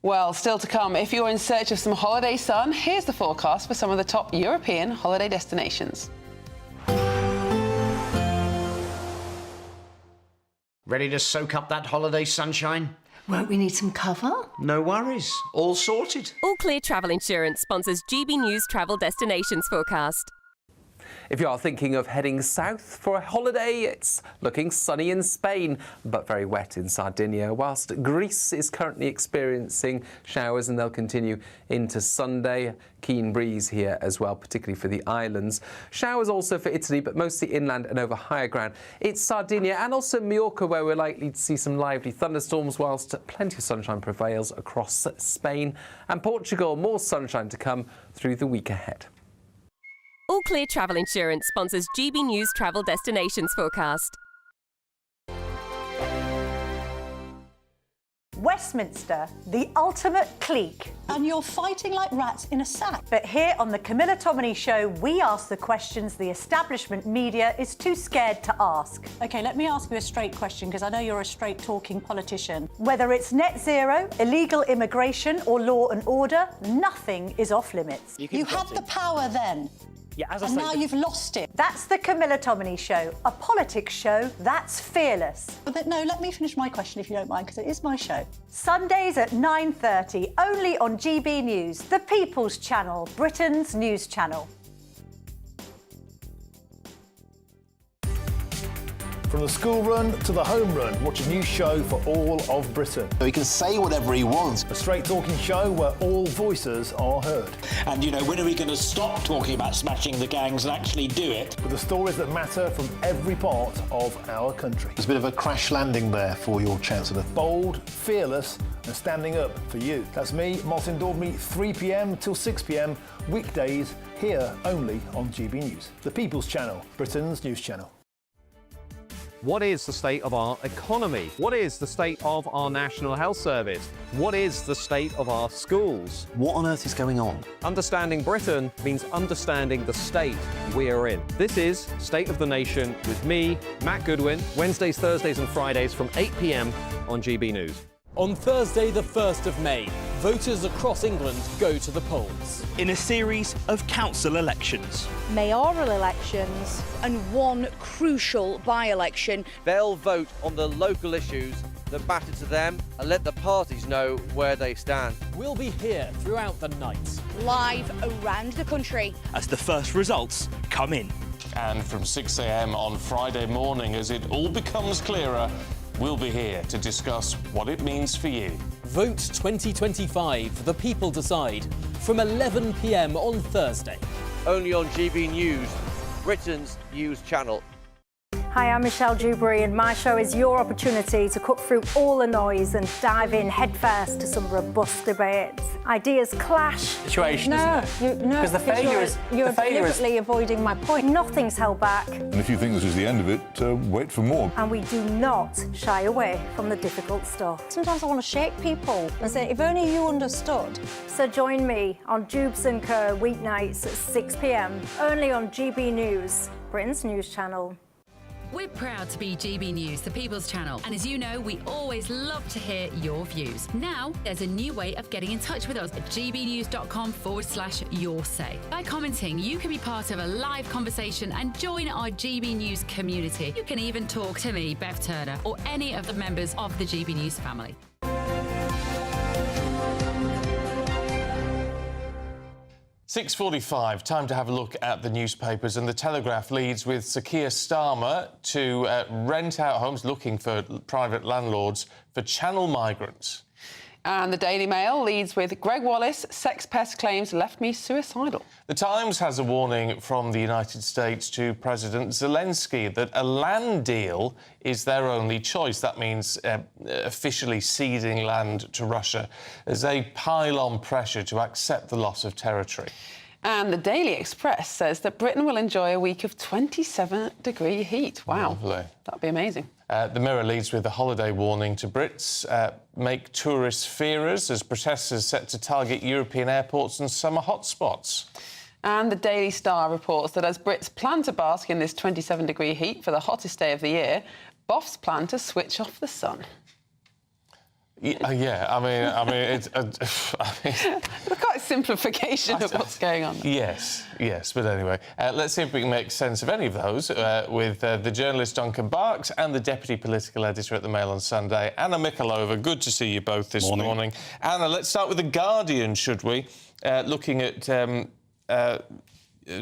Well, still to come, if you're in search of some holiday sun, here's the forecast for some of the top European holiday destinations. Ready to soak up that holiday sunshine? Won't we need some cover? No worries. All sorted. All Clear Travel Insurance sponsors GB News Travel Destinations Forecast. If you are thinking of heading south for a holiday, it's looking sunny in Spain, but very wet in Sardinia, whilst Greece is currently experiencing showers, and they'll continue into Sunday. Keen breeze here as well, particularly for the islands. Showers also for Italy, but mostly inland and over higher ground. It's Sardinia and also Majorca where we're likely to see some lively thunderstorms, whilst plenty of sunshine prevails across Spain and Portugal. More sunshine to come through the week ahead. All Clear Travel Insurance sponsors GB News Travel Destinations Forecast. Westminster, the ultimate clique. And you're fighting like rats in a sack. But here on the Committal Show, we ask the questions the establishment media is too scared to ask. OK, let me ask you a straight question, because I know you're a straight-talking politician. Whether it's net zero, illegal immigration or law and order, nothing is off limits. You had the power then. Yeah, as I and say, now you've lost it. That's the Committal Show, a politics show that's fearless. But no, let me finish my question if you don't mind, because it is my show. Sundays at 9:30, only on GB News, the People's Channel, Britain's news channel. From the school run to the home run, watch a new show for all of Britain. He can say whatever he wants. A straight-talking show where all voices are heard. And, you know, when are we going to stop talking about smashing the gangs and actually do it? With the stories that matter from every part of our country. There's a bit of a crash landing there for your Chancellor. Bold, fearless and standing up for you. That's me, Martin Dordme, 3 p.m. till 6 p.m, weekdays, here only on GB News. The People's Channel, Britain's news channel. What is the state of our economy? What is the state of our National Health Service? What is the state of our schools? What on earth is going on? Understanding Britain means understanding the state we are in. This is State of the Nation with me, Matt Goodwin, Wednesdays, Thursdays and Fridays from 8 p.m. on GB News. On Thursday, the 1st of May, voters across England go to the polls. In a series of council elections. Mayoral elections. And one crucial by-election. They'll vote on the local issues that matter to them and let the parties know where they stand. We'll be here throughout the night. Live around the country. As the first results come in. And from 6 a.m. on Friday morning, as it all becomes clearer, we'll be here to discuss what it means for you. Vote 2025, the people decide, from 11 p.m. on Thursday. Only on GB News, Britain's news channel. Hi, I'm Michelle Dewberry, and my show is your opportunity to cut through all the noise and dive in headfirst to some robust debates. Ideas clash. Situation, No, Because the failure is... You're deliberately avoiding my point. Nothing's held back. And if you think this is the end of it, wait for more. And we do not shy away from the difficult stuff. Sometimes I want to shake people and say, if only you understood. So join me on Jubes & Co. weeknights at 6 p.m, only on GB News, Britain's news channel. We're proud to be GB News, the People's Channel. And as you know, we always love to hear your views. Now, there's a new way of getting in touch with us at gbnews.com/your say. By commenting, you can be part of a live conversation and join our GB News community. You can even talk to me, Bev Turner, or any of the members of the GB News family. 6:45, time to have a look at the newspapers, and the Telegraph leads with Sir Keir Starmer to rent out homes, looking for private landlords for Channel migrants. And the Daily Mail leads with Greg Wallace, sex pest claims left me suicidal. The Times has a warning from the United States to President Zelensky that a land deal is their only choice. That means officially ceding land to Russia as they pile on pressure to accept the loss of territory. And the Daily Express says that Britain will enjoy a week of 27-degree heat. Wow. Lovely. That'd be amazing. The Mirror leads with a holiday warning to Brits. Make tourists fearers as protesters set to target European airports and summer hotspots. And the Daily Star reports that as Brits plan to bask in this 27-degree heat for the hottest day of the year, Boffs plan to switch off the sun. Yeah, I mean, it's quite a simplification of what's going on. Yes, but anyway, let's see if we can make sense of any of those with the journalist Duncan Barks and the deputy political editor at the Mail on Sunday, Anna Mikalova. Good to see you both this morning. Anna, let's start with The Guardian, should we? Looking at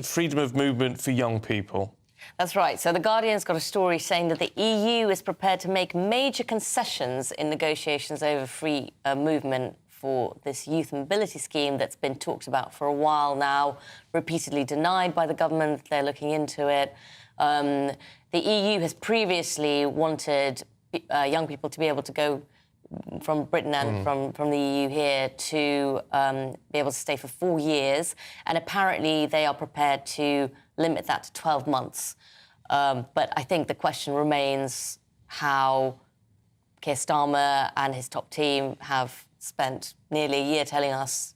freedom of movement for young people. That's right. So The Guardian's got a story saying that the EU is prepared to make major concessions in negotiations over free movement for this youth mobility scheme that's been talked about for a while now, repeatedly denied by the government. They're looking into it. The EU has previously wanted young people to be able to go from Britain and from the EU here to be able to stay for 4 years. And apparently they are prepared to limit that to 12 months. But I think the question remains how Keir Starmer and his top team have spent nearly a year telling us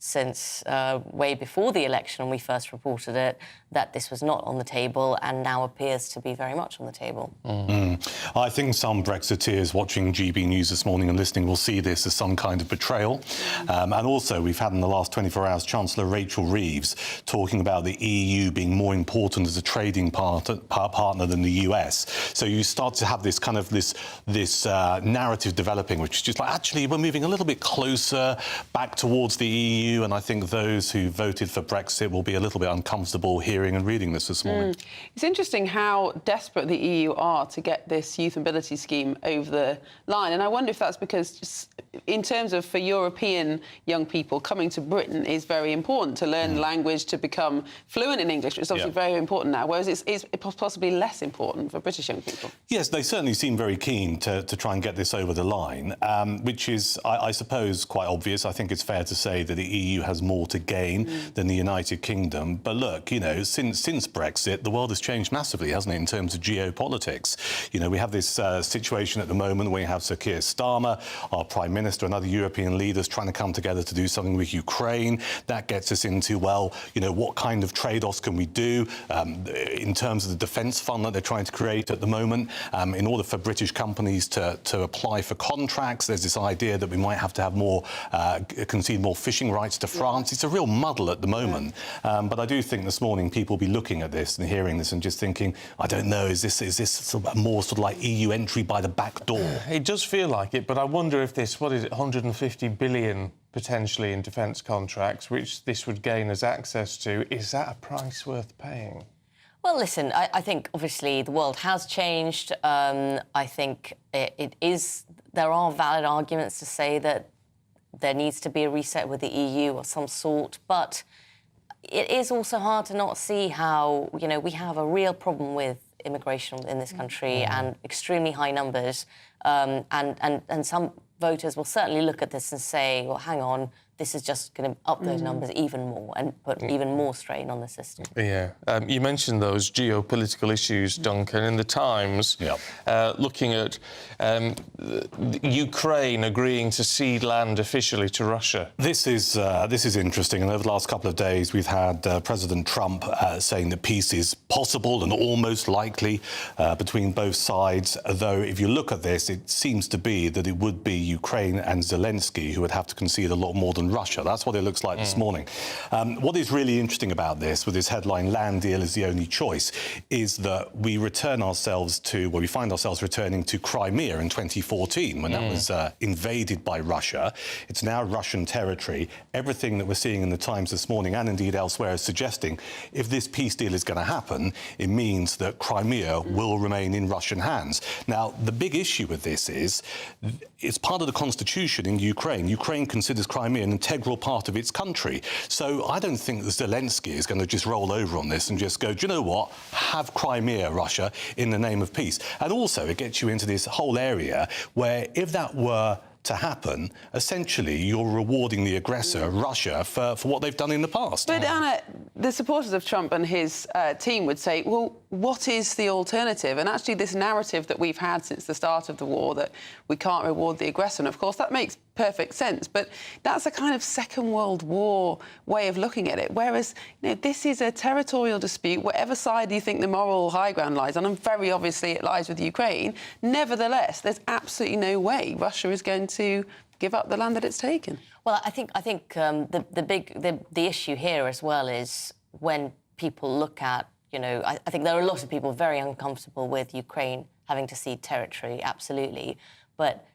since way before the election when we first reported it, that this was not on the table and now appears to be very much on the table. I think some Brexiteers watching GB News this morning and listening will see this as some kind of betrayal. And also, we've had in the last 24 hours Chancellor Rachel Reeves talking about the EU being more important as a trading partner than the US. So you start to have this kind of this narrative developing, which is just like, actually, we're moving a little bit closer back towards the EU, and I think those who voted for Brexit will be a little bit uncomfortable hearing and reading this morning. It's interesting how desperate the EU are to get this youth mobility scheme over the line, and I wonder if that's because, just in terms of for European young people, coming to Britain is very important to learn the language, to become fluent in English, which is obviously very important now, whereas it's possibly less important for British young people. Yes, they certainly seem very keen to try and get this over the line, which is, I suppose, quite obvious. I think it's fair to say that the EU has more to gain than the United Kingdom. But look, you know, since Brexit, the world has changed massively, hasn't it, in terms of geopolitics? You know, we have this situation at the moment where we have Sir Keir Starmer, our Prime Minister and other European leaders trying to come together to do something with Ukraine. That gets us into, well, you know, what kind of trade-offs can we do in terms of the defence fund that they're trying to create at the moment in order for British companies to apply for contracts. There's this idea that we might have to have more, concede more fishing rights to France. It's a real muddle at the moment. But I do think this morning people will be looking at this and hearing this and just thinking, I don't know, is this sort of more sort of like EU entry by the back door? It does feel like it, but I wonder if this, what is it, 150 billion potentially in defence contracts, which this would gain us access to, is that a price worth paying? Well, listen, I think obviously the world has changed. I think it is. There are valid arguments to say that there needs to be a reset with the EU of some sort, but it is also hard to not see how, you know, we have a real problem with immigration in this country and extremely high numbers, and some voters will certainly look at this and say, well, hang on, this is just going to up those numbers even more and put even more strain on the system. Yeah. You mentioned those geopolitical issues, Duncan. In the Times, looking at Ukraine agreeing to cede land officially to Russia. This is interesting, and over the last couple of days we've had President Trump saying that peace is possible and almost likely between both sides, though if you look at this, it seems to be that it would be Ukraine and Zelensky who would have to concede a lot more than Russia. That's what it looks like this morning. What is really interesting about this, with this headline, land deal is the only choice, is that we return ourselves to, well, we find ourselves returning to Crimea in 2014 when that was invaded by Russia. It's now Russian territory. Everything that we're seeing in the Times this morning and indeed elsewhere is suggesting if this peace deal is going to happen, it means that Crimea will remain in Russian hands. Now, the big issue with this is it's part of the constitution in Ukraine. Ukraine considers Crimea an integral part of its country. So I don't think that Zelensky is going to just roll over on this and just go, do you know what, have Crimea, Russia, in the name of peace. And also it gets you into this whole area where if that were to happen, essentially you're rewarding the aggressor, Russia, for what they've done in the past. But Anna, the supporters of Trump and his team would say, well, what is the alternative? And actually this narrative that we've had since the start of the war, that we can't reward the aggressor, and of course that makes perfect sense, but that's a kind of Second World War way of looking at it, whereas, you know, this is a territorial dispute, whatever side you think the moral high ground lies on, and very obviously it lies with Ukraine. Nevertheless, there's absolutely no way Russia is going to give up the land that it's taken. Well, I think the issue here as well is when people look at, you know, I think there are a lot of people very uncomfortable with Ukraine having to cede territory, absolutely, but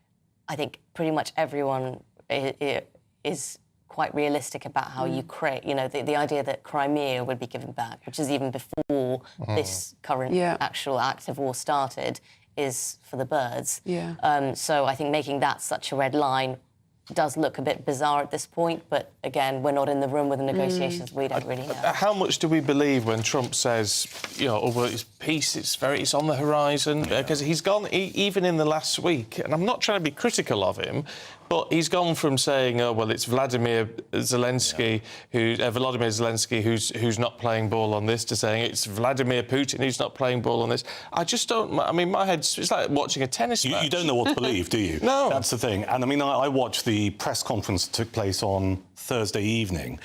I think pretty much everyone is quite realistic about how Ukraine, you know, the idea that Crimea would be given back, which is even before this current actual active war started, is for the birds. So I think making that such a red line does look a bit bizarre at this point, but again, we're not in the room with the negotiations. We don't really know. How much do we believe when Trump says, you know, oh, well, it's peace, it's on the horizon? Because he's gone, even in the last week, and I'm not trying to be critical of him, but he's gone from saying, oh, well, it's Volodymyr Zelensky who's not playing ball on this, to saying it's Vladimir Putin who's not playing ball on this. I just don't... I mean, my head's... It's like watching a tennis match. You don't know what to believe, do you? No. That's the thing. And, I mean, I watched the press conference that took place on Thursday evening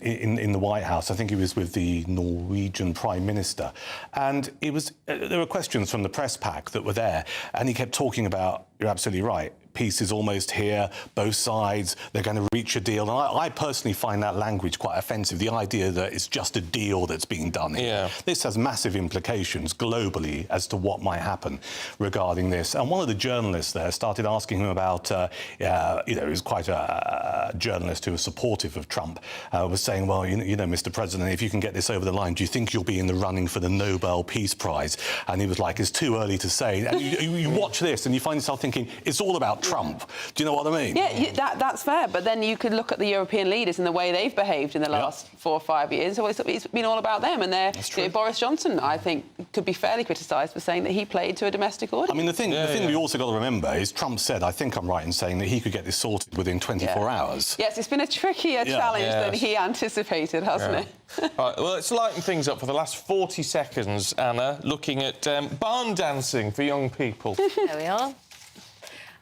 in the White House. I think it was with the Norwegian Prime Minister. And it was... there were questions from the press pack that were there, and he kept talking about, you're absolutely right, peace is almost here, both sides, they're going to reach a deal. And I personally find that language quite offensive, the idea that it's just a deal that's being done here. This has massive implications globally as to what might happen regarding this. And one of the journalists there started asking him about, you know, he was quite a journalist who was supportive of Trump, was saying, well, you know, Mr. President, if you can get this over the line, do you think you'll be in the running for the Nobel Peace Prize? And he was like, it's too early to say. And you watch this and you find yourself thinking, it's all about Trump. Do you know what I mean? Yeah, that's fair. But then you could look at the European leaders and the way they've behaved in the last 4 or 5 years. So it's been all about them. And you know, Boris Johnson, I think, could be fairly criticised for saying that he played to a domestic audience. I mean, the thing we also got to remember is Trump said, I think I'm right in saying that he could get this sorted within 24 hours. Yes, it's been a trickier challenge than he anticipated, hasn't it? Right, well, let's lighten things up for the last 40 seconds, Anna, looking at barn dancing for young people. There we are.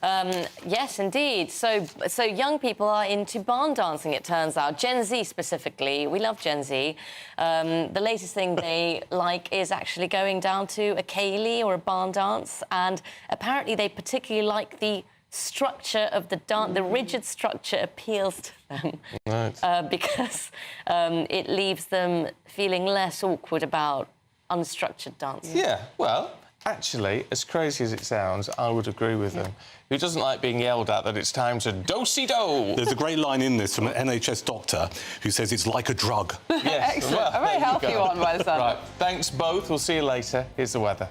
Yes, indeed. So young people are into barn dancing, it turns out. Gen Z specifically. We love Gen Z. The latest thing they like is actually going down to a ceilidh or a barn dance, and apparently they particularly like the structure of the dance. The rigid structure appeals to them, right. Because it leaves them feeling less awkward about unstructured dancing. Yeah, well, actually, as crazy as it sounds, I would agree with them. Who doesn't like being yelled at that it's time to do-si-do? There's a great line in this from an NHS doctor who says it's like a drug. Yes. Excellent. Well, a very healthy one, by the sound. Right, thanks both. We'll see you later. Here's the weather.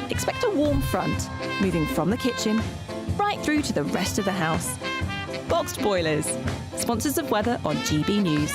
Expect a warm front, moving from the kitchen right through to the rest of the house. Boxed Boilers, sponsors of weather on GB News.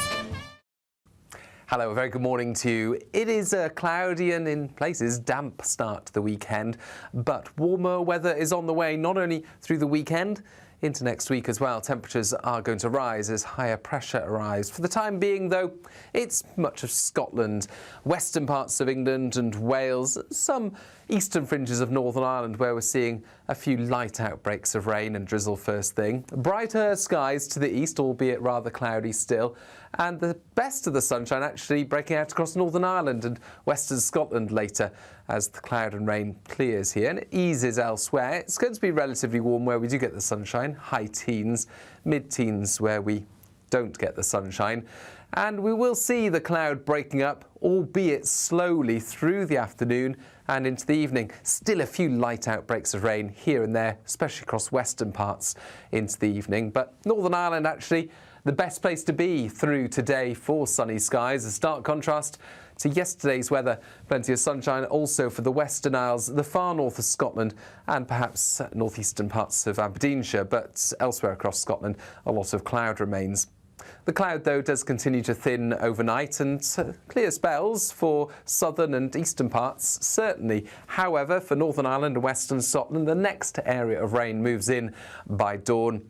Hello, a very good morning to you. It is a cloudy and in places damp start to the weekend, but warmer weather is on the way, not only through the weekend, into next week as well. Temperatures are going to rise as higher pressure arrives. For the time being, though, it's much of Scotland, western parts of England and Wales, some eastern fringes of Northern Ireland where we're seeing a few light outbreaks of rain and drizzle first thing. Brighter skies to the east, albeit rather cloudy still, and the best of the sunshine actually breaking out across Northern Ireland and western Scotland later as the cloud and rain clears here and it eases elsewhere. It's going to be relatively warm where we do get the sunshine, high teens, mid-teens where we don't get the sunshine. And we will see the cloud breaking up, albeit slowly, through the afternoon and into the evening. Still a few light outbreaks of rain here and there, especially across western parts into the evening. But Northern Ireland actually the best place to be through today for sunny skies. A stark contrast to yesterday's weather. Plenty of sunshine also for the Western Isles, the far north of Scotland and perhaps northeastern parts of Aberdeenshire, but elsewhere across Scotland a lot of cloud remains. The cloud, though, does continue to thin overnight and clear spells for southern and eastern parts, certainly. However, for Northern Ireland and Western Scotland, the next area of rain moves in by dawn.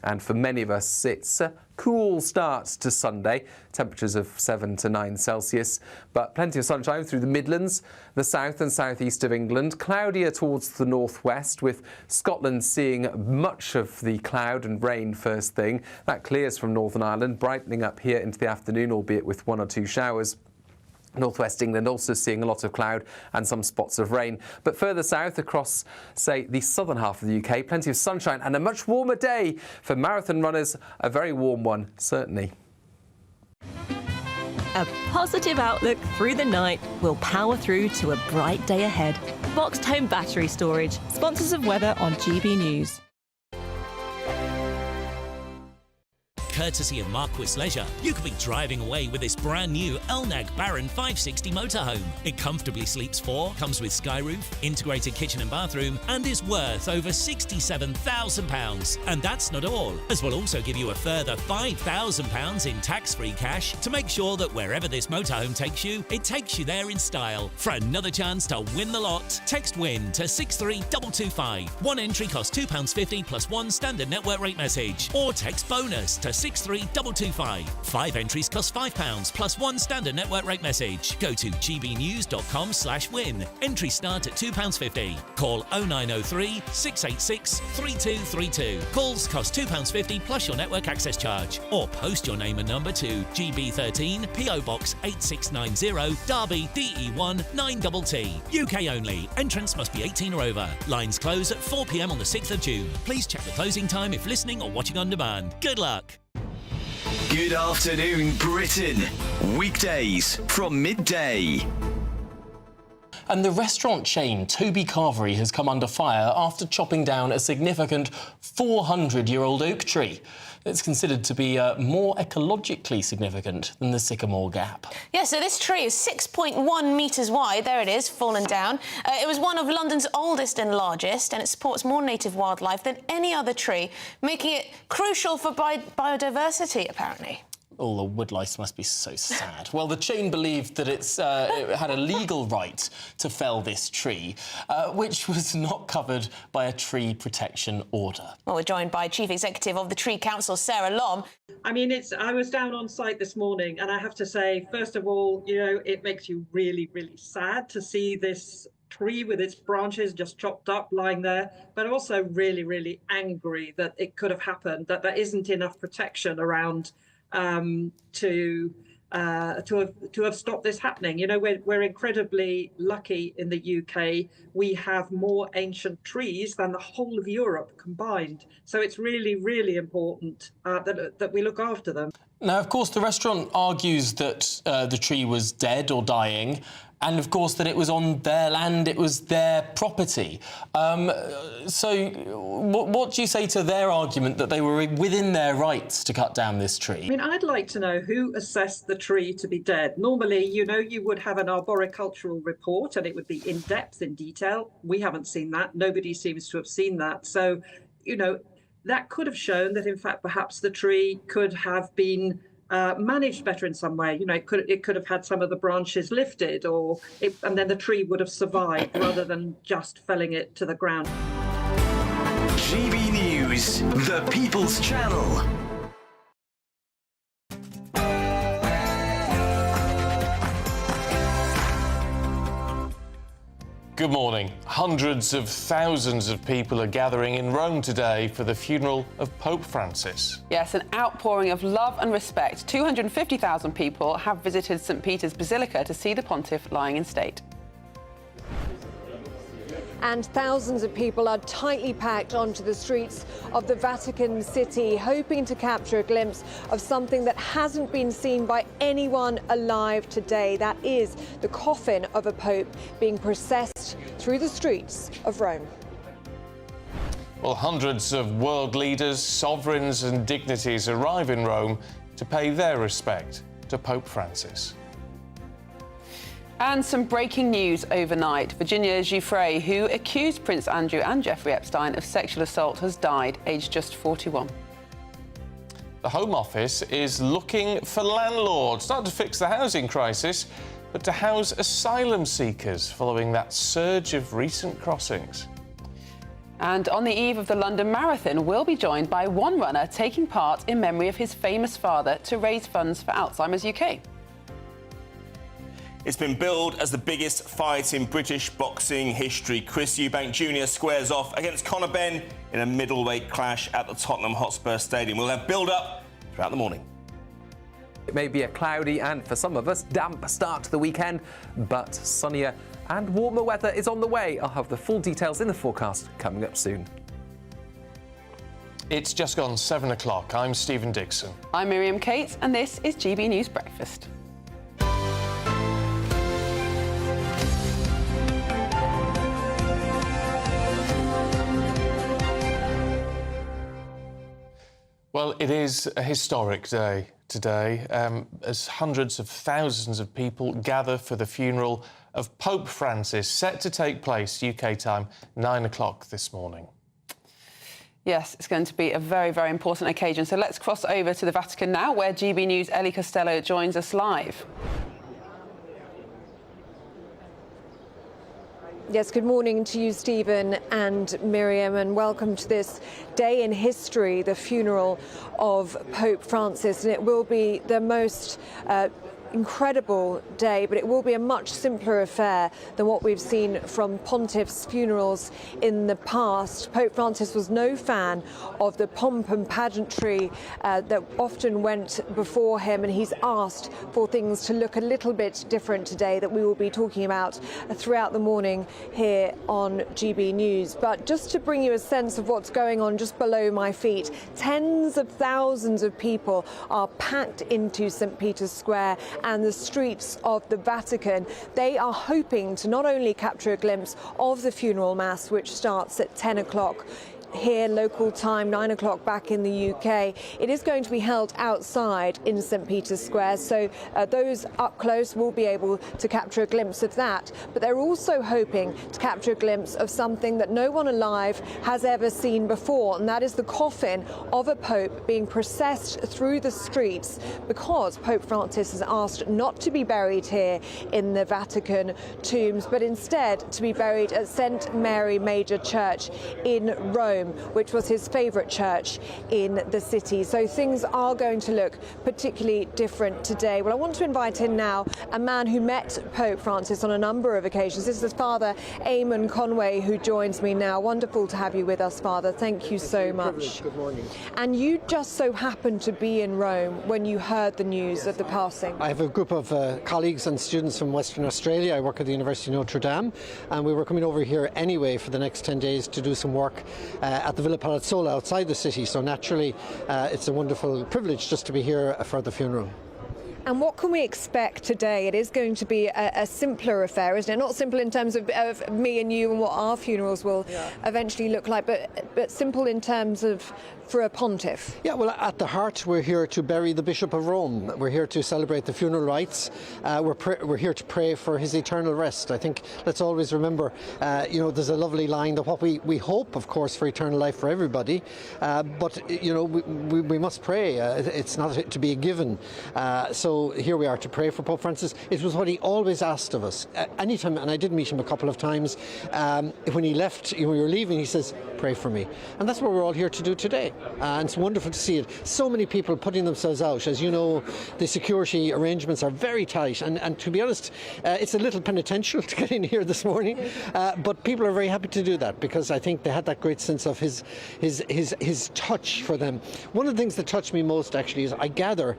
And for many of us, it's a cool start to Sunday, temperatures of 7 to 9 Celsius, but plenty of sunshine through the Midlands, the south and southeast of England, cloudier towards the northwest, with Scotland seeing much of the cloud and rain first thing. That clears from Northern Ireland, brightening up here into the afternoon, albeit with 1 or 2 showers. Northwest England also seeing a lot of cloud and some spots of rain. But further south across, say, the southern half of the UK, plenty of sunshine and a much warmer day. For marathon runners, a very warm one, certainly. A positive outlook through the night will power through to a bright day ahead. Boxed Home Battery Storage, sponsors of weather on GB News. Courtesy of Marquis Leisure, you could be driving away with this brand new Elnag Baron 560 motorhome. It comfortably sleeps 4, comes with sky roof, integrated kitchen and bathroom, and is worth over £67,000. And that's not all, as we'll also give you a further £5,000 in tax-free cash to make sure that wherever this motorhome takes you, it takes you there in style. For another chance to win the lot, text WIN to 63225. One entry costs £2.50 plus 1 standard network rate message, or text BONUS to 63225. 5 entries cost £5 plus 1 standard network rate message. Go to gbnews.com/win. Entries start at £2.50. Call 0903 686 3232. Calls cost £2.50 plus your network access charge. Or post your name and number to GB13 PO Box 8690 Derby DE1 9TT. UK only. Entrance must be 18 or over. Lines close at 4 p.m. on the 6th of June. Please check the closing time if listening or watching on demand. Good luck. Good afternoon, Britain. Weekdays from midday. And the restaurant chain Toby Carvery has come under fire after chopping down a significant 400-year-old oak tree. It's considered to be more ecologically significant than the Sycamore Gap. Yeah, so this tree is 6.1 metres wide. There it is, fallen down. It was one of London's oldest and largest, and it supports more native wildlife than any other tree, making it crucial for biodiversity, apparently. all the woodlice must be so sad. Well, the chain believed that it had a legal right to fell this tree, which was not covered by a tree protection order. Well, we're joined by Chief Executive of the Tree Council, Sarah Lom. I mean, I was down on site this morning, and I have to say, first of all, you know, it makes you really, really sad to see this tree with its branches just chopped up lying there, but also really, really angry that it could have happened, that there isn't enough protection around to have stopped this happening. You know, we're incredibly lucky in the UK. We have more ancient trees than the whole of Europe combined. So it's really, really important that we look after them. Now, of course, the restaurant argues that the tree was dead or dying, and of course that it was on their land, it was their property. So what do you say to their argument that they were within their rights to cut down this tree? I mean, I'd like to know who assessed the tree to be dead. Normally, you know, you would have an arboricultural report and it would be in depth, in detail. We haven't seen that. Nobody seems to have seen that. So, you know, that could have shown that, in fact, perhaps the tree could have been managed better in some way. You know, it could have had some of the branches lifted, and then the tree would have survived rather than just felling it to the ground. GB News, the People's Channel. Good morning. Hundreds of thousands of people are gathering in Rome today for the funeral of Pope Francis. Yes, an outpouring of love and respect. 250,000 people have visited St. Peter's Basilica to see the pontiff lying in state. And thousands of people are tightly packed onto the streets of the Vatican City, hoping to capture a glimpse of something that hasn't been seen by anyone alive today. That is the coffin of a pope being processed through the streets of Rome. Well, hundreds of world leaders, sovereigns and dignitaries arrive in Rome to pay their respect to Pope Francis. And some breaking news overnight. Virginia Giuffre, who accused Prince Andrew and Jeffrey Epstein of sexual assault, has died, aged just 41. The Home Office is looking for landlords, not to fix the housing crisis, but to house asylum seekers following that surge of recent crossings. And on the eve of the London Marathon, we'll be joined by one runner taking part in memory of his famous father to raise funds for Alzheimer's UK. It's been billed as the biggest fight in British boxing history. Chris Eubank Jr. squares off against Conor Benn in a middleweight clash at the Tottenham Hotspur Stadium. We'll have build-up throughout the morning. It may be a cloudy and, for some of us, damp start to the weekend, but sunnier and warmer weather is on the way. I'll have the full details in the forecast coming up soon. It's just gone 7 o'clock. I'm Stephen Dixon. I'm Miriam Cates, and this is GB News Breakfast. Well, it is a historic day today, as hundreds of thousands of people gather for the funeral of Pope Francis, set to take place UK time 9 o'clock this morning. Yes, it's going to be a very, very important occasion. So let's cross over to the Vatican now, where GB News' Ellie Costello joins us live. Yes, good morning to you, Stephen and Miriam, and welcome to this day in history, the funeral of Pope Francis. And it will be the most incredible day, but it will be a much simpler affair than what we've seen from pontiffs' funerals in the past. Pope Francis was no fan of the pomp and pageantry that often went before him, and he's asked for things to look a little bit different today, that we will be talking about throughout the morning here on GB News. But just to bring you a sense of what's going on just below my feet, tens of thousands of people are packed into St. Peter's Square and the streets of the Vatican. They are hoping to not only capture a glimpse of the funeral mass, which starts at 10 o'clock here, local time, 9 o'clock back in the UK. It is going to be held outside in St. Peter's Square, so those up close will be able to capture a glimpse of that. But they're also hoping to capture a glimpse of something that no one alive has ever seen before, and that is the coffin of a pope being processed through the streets, because Pope Francis has asked not to be buried here in the Vatican tombs, but instead to be buried at St. Mary Major Church in Rome, which was his favourite church in the city. So things are going to look particularly different today. Well, I want to invite in now a man who met Pope Francis on a number of occasions. This is Father Eamon Conway, who joins me now. Wonderful to have you with us, Father. Thank you so much. Good morning. And you just so happened to be in Rome when you heard the news of the passing. I have a group of colleagues and students from Western Australia. I work at the University of Notre Dame, and we were coming over here anyway for the next 10 days to do some work at the Villa Palazzola outside the city. So naturally, it's a wonderful privilege just to be here for the funeral. And what can we expect today? It is going to be a simpler affair, isn't it? Not simple in terms of me and you and what our funerals will eventually look like, but simple in terms of for a pontiff. Yeah, well, at the heart, we're here to bury the Bishop of Rome. We're here to celebrate the funeral rites. We're here to pray for his eternal rest. I think let's always remember, there's a lovely line that what we hope, of course, for eternal life for everybody, but, we must pray. It's not to be a given. So here we are to pray for Pope Francis. It was what he always asked of us. Anytime, and I did meet him a couple of times, when he left, when we were leaving, he says, pray for me. And that's what we're all here to do today. And it's wonderful to see it. So many people putting themselves out. As you know, the security arrangements are very tight. And to be honest, it's a little penitential to get in here this morning. But people are very happy to do that because I think they had that great sense of his touch for them. One of the things that touched me most, actually, is I gather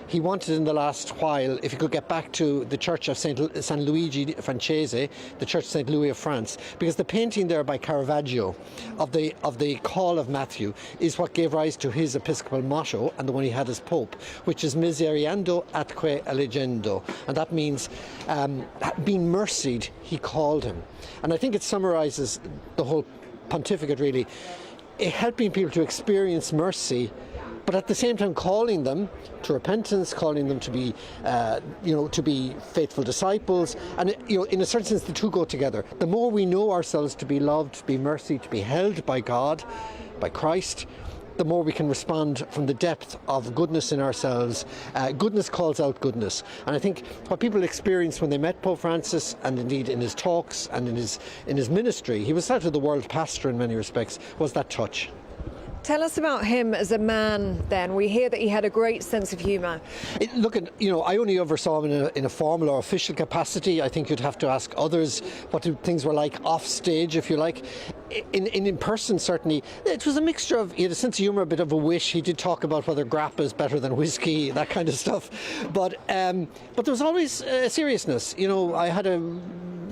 he wanted in the last while, if he could get back to the church of San Luigi Francese, the church of St. Louis of France, because the painting there by Caravaggio of the Call of Matthew is what gave rise to his episcopal motto and the one he had as Pope, which is Miserando atque allegendo, and that means being mercied, he called him. And I think it summarises the whole pontificate, really, helping people to experience mercy, but at the same time calling them to repentance, calling them to be, to be faithful disciples. And, in a certain sense, the two go together. The more we know ourselves to be loved, to be mercy, to be held by God, by Christ, the more we can respond from the depth of goodness in ourselves. Goodness calls out goodness. And I think what people experienced when they met Pope Francis, and indeed in his talks and in his ministry, he was sort of the world pastor in many respects, was that touch. Tell us about him as a man, then. We hear that he had a great sense of humour. I only ever saw him in a formal or official capacity. I think you'd have to ask others what things were like off stage, if you like. In person, certainly, it was a mixture of, he had a sense of humour, a bit of a wish. He did talk about whether grappa is better than whiskey, that kind of stuff. But there was always seriousness. I had a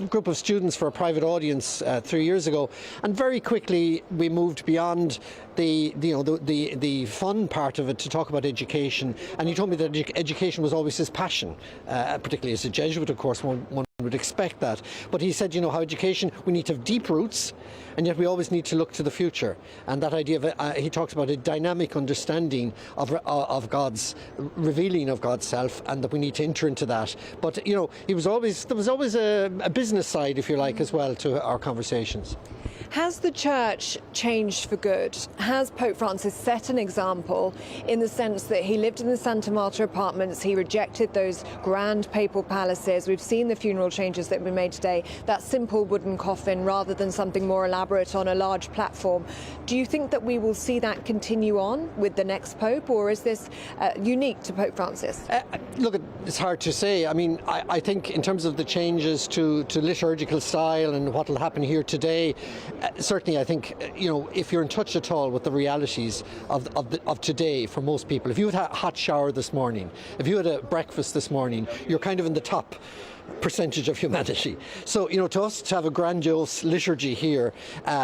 group of students for a private audience 3 years ago, and very quickly we moved beyond the fun part of it to talk about education. And he told me that education was always his passion, particularly as a Jesuit, of course. One would expect that. But he said, how education, we need to have deep roots, and yet we always need to look to the future. And that idea of, he talks about a dynamic understanding of God's, revealing of God's self, and that we need to enter into that. But, there was always a business side, if you like, as well to our conversations. Has the church changed for good? Has Pope Francis set an example in the sense that he lived in the Santa Marta apartments, he rejected those grand papal palaces? We've seen the funeral changes that have been made today, that simple wooden coffin rather than something more elaborate on a large platform. Do you think that we will see that continue on with the next Pope, or is this unique to Pope Francis? Look, it's hard to say. I mean, I think in terms of the changes to liturgical style and what will happen here today, certainly I think, if you're in touch at all with the realities of today for most people, if you had a hot shower this morning, if you had a breakfast this morning, you're kind of in the top percentage of humanity. So, you know, to us to have a grandiose liturgy here,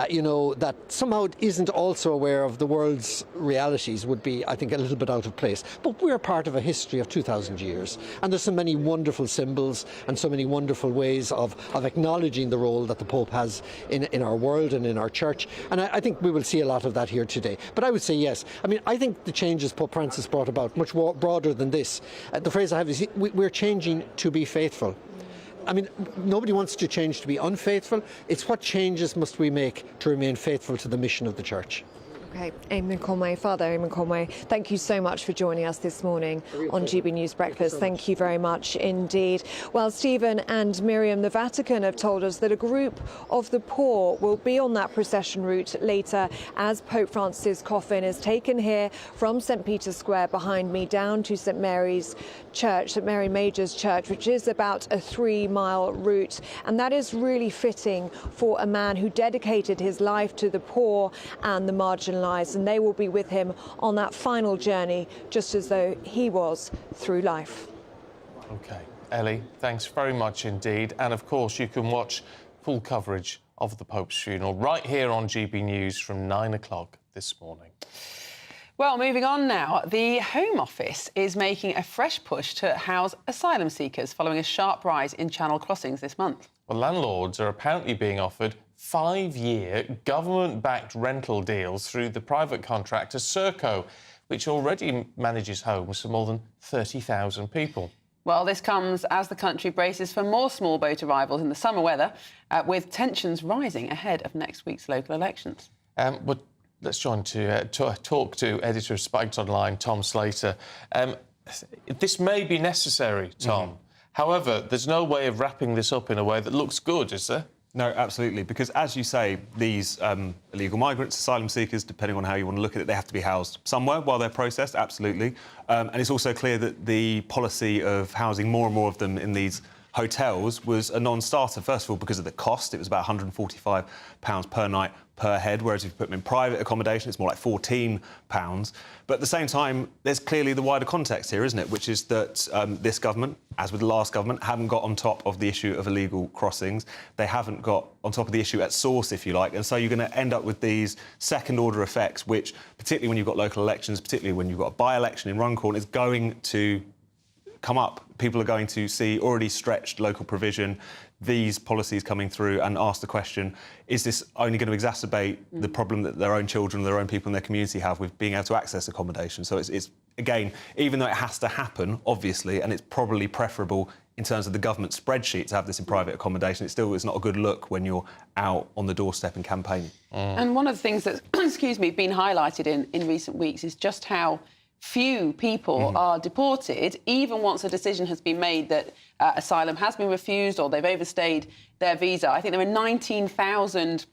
you know, that somehow isn't also aware of the world's realities would be, I think, a little bit out of place. But we're part of a history of 2,000 years, and there's so many wonderful symbols and so many wonderful ways of acknowledging the role that the Pope has in our world and in our church, and I think we will see a lot of that here today. But I would say yes. I mean, I think the changes Pope Francis brought about, much more broader than this. The phrase I have is, we're changing to be faithful. I mean, nobody wants to change to be unfaithful. It's what changes must we make to remain faithful to the mission of the Church. Okay, Eamon Conway, Father Eamon Conway, thank you so much for joining us this morning on GB News Breakfast. Thank you very much indeed. Well, Stephen and Miriam, the Vatican have told us that a group of the poor will be on that procession route later as Pope Francis' coffin is taken here from St. Peter's Square behind me down to St. Mary's Church, St. Mary Major's Church, which is about a 3-mile route. And that is really fitting for a man who dedicated his life to the poor and the marginalised. And they will be with him on that final journey, just as though he was through life. OK. Ellie, thanks very much indeed. And, of course, you can watch full coverage of the Pope's funeral right here on GB News from 9 o'clock this morning. Well, moving on now, the Home Office is making a fresh push to house asylum seekers following a sharp rise in channel crossings this month. Well, landlords are apparently being offered 5-year government-backed rental deals through the private contractor Serco, which already manages homes for more than 30,000 people. Well, this comes as the country braces for more small boat arrivals in the summer weather, with tensions rising ahead of next week's local elections. But let's join to talk to editor of Spiked Online, Tom Slater. This may be necessary, Tom. However, there's no way of wrapping this up in a way that looks good, is there? No, absolutely, because as you say, these illegal migrants, asylum seekers, depending on how you want to look at it, they have to be housed somewhere while they're processed, absolutely. And it's also clear that the policy of housing more and more of them in these hotels was a non-starter, first of all, because of the cost. It was about £145 per night per head, whereas if you put them in private accommodation, it's more like £14. But at the same time, there's clearly the wider context here, isn't it, which is that this government, as with the last government, haven't got on top of the issue of illegal crossings. They haven't got on top of the issue at source, if you like, and so you're going to end up with these second-order effects, which, particularly when you've got local elections, particularly when you've got a by-election in Runcorn, is going to come up. People are going to see already stretched local provision, these policies coming through, and ask the question, is this only going to exacerbate the problem that their own children, their own people in their community have with being able to access accommodation? So it's again, even though it has to happen, obviously, and it's probably preferable in terms of the government spreadsheet to have this in private accommodation, it's not a good look when you're out on the doorstep and campaigning. And one of the things that's, excuse me, been highlighted in recent weeks is just how few people are deported, even once a decision has been made that asylum has been refused or they've overstayed their visa. I think there are 19,000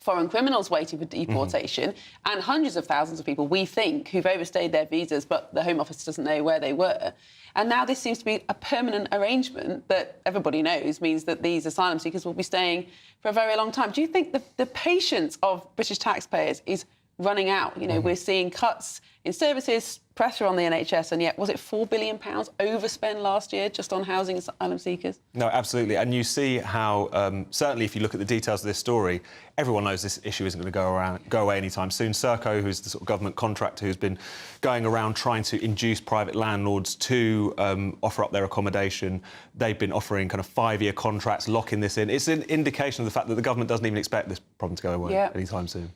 foreign criminals waiting for deportation and hundreds of thousands of people, we think, who've overstayed their visas, but the Home Office doesn't know where they were. And now this seems to be a permanent arrangement that everybody knows means that these asylum seekers will be staying for a very long time. Do you think the patience of British taxpayers is running out? You know, we're seeing cuts in services, pressure on the NHS, and yet, was it £4 billion overspent last year just on housing asylum seekers? No, absolutely. And you see how, certainly if you look at the details of this story, everyone knows this issue isn't going to go away anytime soon. Serco, who's the sort of government contractor who's been going around trying to induce private landlords to offer up their accommodation, they've been offering kind of 5-year contracts, locking this in. It's an indication of the fact that the government doesn't even expect this problem to go away anytime soon.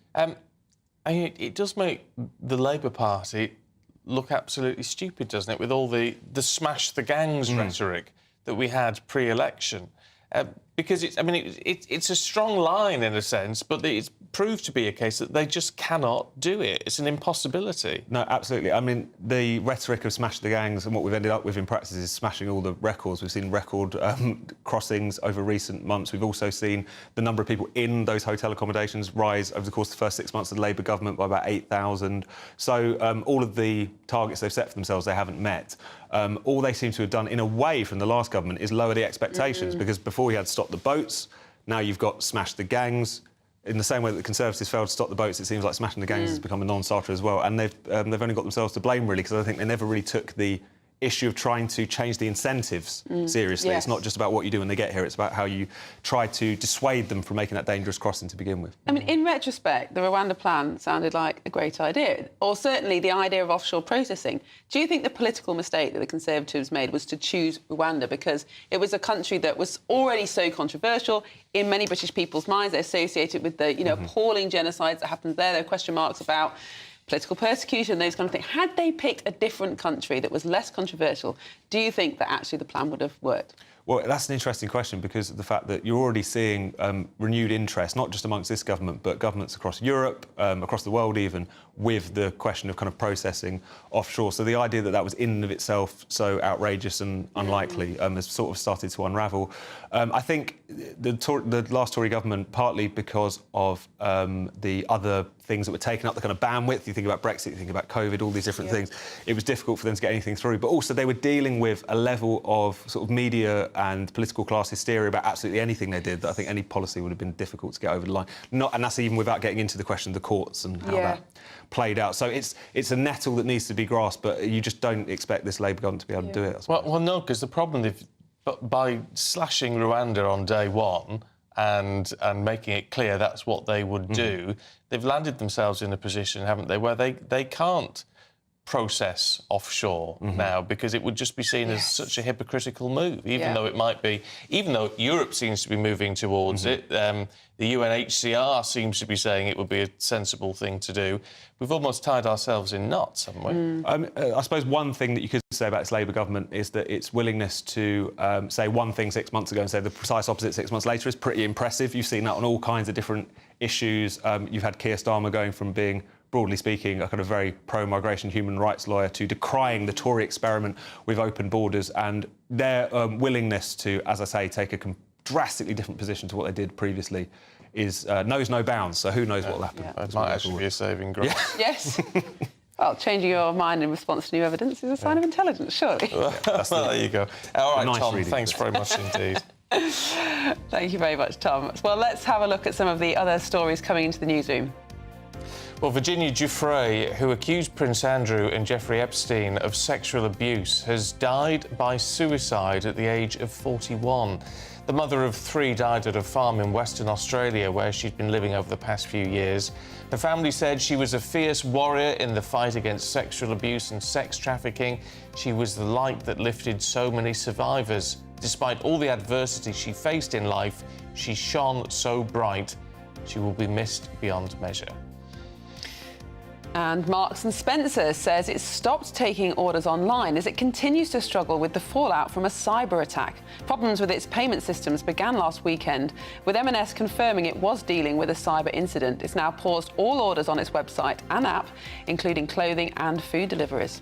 I mean, it does make the Labour Party look absolutely stupid, doesn't it, with all the smash the gangs rhetoric that we had pre-election. Because it's a strong line in a sense, but it's proved to be a case that they just cannot do it. It's an impossibility. No, absolutely. I mean, the rhetoric of smash the gangs and what we've ended up with in practice is smashing all the records. We've seen record crossings over recent months. We've also seen the number of people in those hotel accommodations rise over the course of the first 6 months of the Labour government by about 8,000. So all of the targets they've set for themselves, they haven't met. All they seem to have done, in a way, from the last government is lower the expectations, because before we had Stop the Boats, now you've got Smash the Gangs. In the same way that the Conservatives failed to stop the boats, it seems like smashing the gangs has become a non-starter as well. And they've only got themselves to blame, really, because I think they never really took the issue of trying to change the incentives seriously. Yes. It's not just about what you do when they get here, it's about how you try to dissuade them from making that dangerous crossing to begin with. I mean, in retrospect, the Rwanda plan sounded like a great idea, or certainly the idea of offshore processing. Do you think the political mistake that the Conservatives made was to choose Rwanda because it was a country that was already so controversial in many British people's minds? They're associated with the, appalling genocides that happened there. There are question marks about political persecution, those kind of things. Had they picked a different country that was less controversial, do you think that actually the plan would have worked? Well, that's an interesting question because of the fact that you're already seeing renewed interest, not just amongst this government, but governments across Europe, across the world even, with the question of kind of processing offshore. So the idea that that was in and of itself so outrageous and unlikely has sort of started to unravel. I think the last Tory government, partly because of the other things that were taken up, the kind of bandwidth, you think about Brexit, you think about COVID, all these different things, it was difficult for them to get anything through. But also they were dealing with a level of sort of media and political class hysteria about absolutely anything they did that I think any policy would have been difficult to get over the line. And that's even without getting into the question of the courts and how that played out. So it's a nettle that needs to be grasped, but you just don't expect this Labour government to be able to do it. Well, no, because the problem is by slashing Rwanda on day one and making it clear that's what they would do, they've landed themselves in a position, haven't they, where they can't process offshore now because it would just be seen as such a hypocritical move, even though it might be, even though Europe seems to be moving towards it, the UNHCR seems to be saying it would be a sensible thing to do. We've almost tied ourselves in knots, haven't we? I suppose one thing that you could say about its Labour government is that its willingness to say one thing 6 months ago and say the precise opposite 6 months later is pretty impressive. You've seen that on all kinds of different issues. You've had Keir Starmer going from being, broadly speaking, a kind of very pro-migration human rights lawyer to decrying the Tory experiment with open borders, and their willingness to, as I say, take a drastically different position to what they did previously is knows no bounds. So who knows what will happen? It might actually be a saving grace. Yes. Well, changing your mind in response to new evidence is a sign of intelligence, surely. There you go. All right, nice Tom, reading. thanks very much indeed. Thank you very much, Tom. Well, let's have a look at some of the other stories coming into the newsroom. Well, Virginia Giuffre, who accused Prince Andrew and Jeffrey Epstein of sexual abuse, has died by suicide at the age of 41. The mother of three died at a farm in Western Australia where she'd been living over the past few years. Her family said she was a fierce warrior in the fight against sexual abuse and sex trafficking. She was the light that lifted so many survivors. Despite all the adversity she faced in life, she shone so bright. She will be missed beyond measure. And Marks & Spencer says it's stopped taking orders online as it continues to struggle with the fallout from a cyber attack. Problems with its payment systems began last weekend, with M&S confirming it was dealing with a cyber incident. It's now paused all orders on its website and app, including clothing and food deliveries.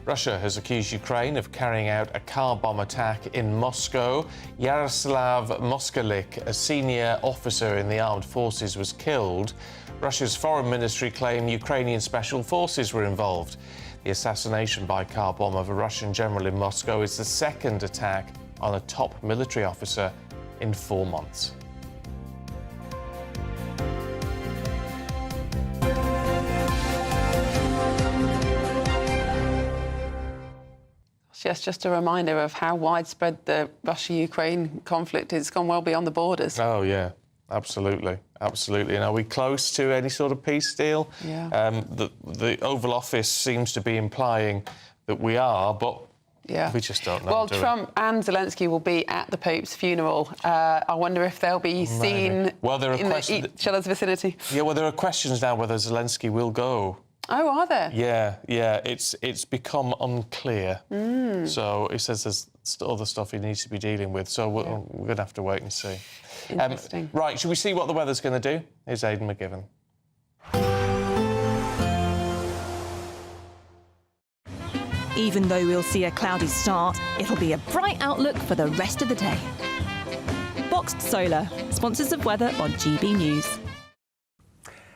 Russia has accused Ukraine of carrying out a car bomb attack in Moscow. Yaroslav Moskalik, a senior officer in the armed forces, was killed. Russia's foreign ministry claimed Ukrainian special forces were involved. The assassination by car bomb of a Russian general in Moscow is the second attack on a top military officer in 4 months. Yes, just a reminder of how widespread the Russia-Ukraine conflict is. It's gone well beyond the borders. Oh, yeah, absolutely. Absolutely. And are we close to any sort of peace deal? Yeah. The Oval Office seems to be implying that we are, but we just don't know. Well, Trump and Zelensky will be at the Pope's funeral. I wonder if they'll be seen in each other's vicinity. Yeah, well, there are questions now whether Zelensky will go. Oh, are there? Yeah. It's become unclear. So he says there's other stuff he needs to be dealing with. So we're going to have to wait and see. Interesting. Right, should we see what the weather's going to do? Here's Aidan McGivern. Even though we'll see a cloudy start, it'll be a bright outlook for the rest of the day. Boxed Solar, sponsors of weather on GB News.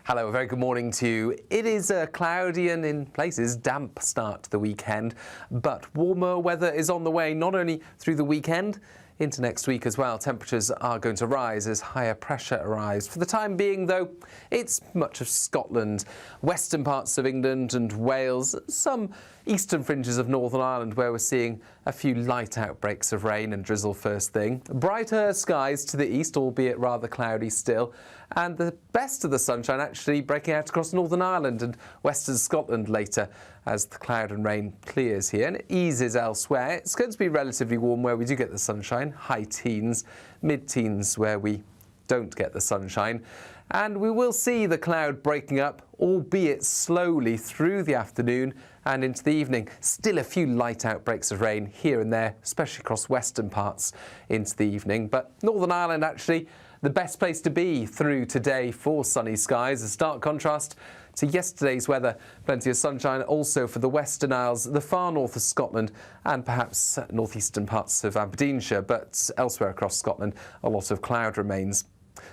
Hello, a very good morning to you. It is a cloudy and in places damp start to the weekend, but warmer weather is on the way not only through the weekend, into next week as well. Temperatures are going to rise as higher pressure arrives. For the time being, though, it's much of Scotland, western parts of England and Wales, some eastern fringes of Northern Ireland where we're seeing a few light outbreaks of rain and drizzle first thing. Brighter skies to the east, albeit rather cloudy still, and the best of the sunshine actually breaking out across Northern Ireland and western Scotland later as the cloud and rain clears here and it eases elsewhere. It's going to be relatively warm where we do get the sunshine, high teens, mid-teens where we don't get the sunshine. And we will see the cloud breaking up, albeit slowly, through the afternoon and into the evening. Still a few light outbreaks of rain here and there, especially across western parts into the evening. But Northern Ireland, actually, the best place to be through today for sunny skies. A stark contrast to yesterday's weather. Plenty of sunshine also for the Western Isles, the far north of Scotland and perhaps northeastern parts of Aberdeenshire. But elsewhere across Scotland, a lot of cloud remains.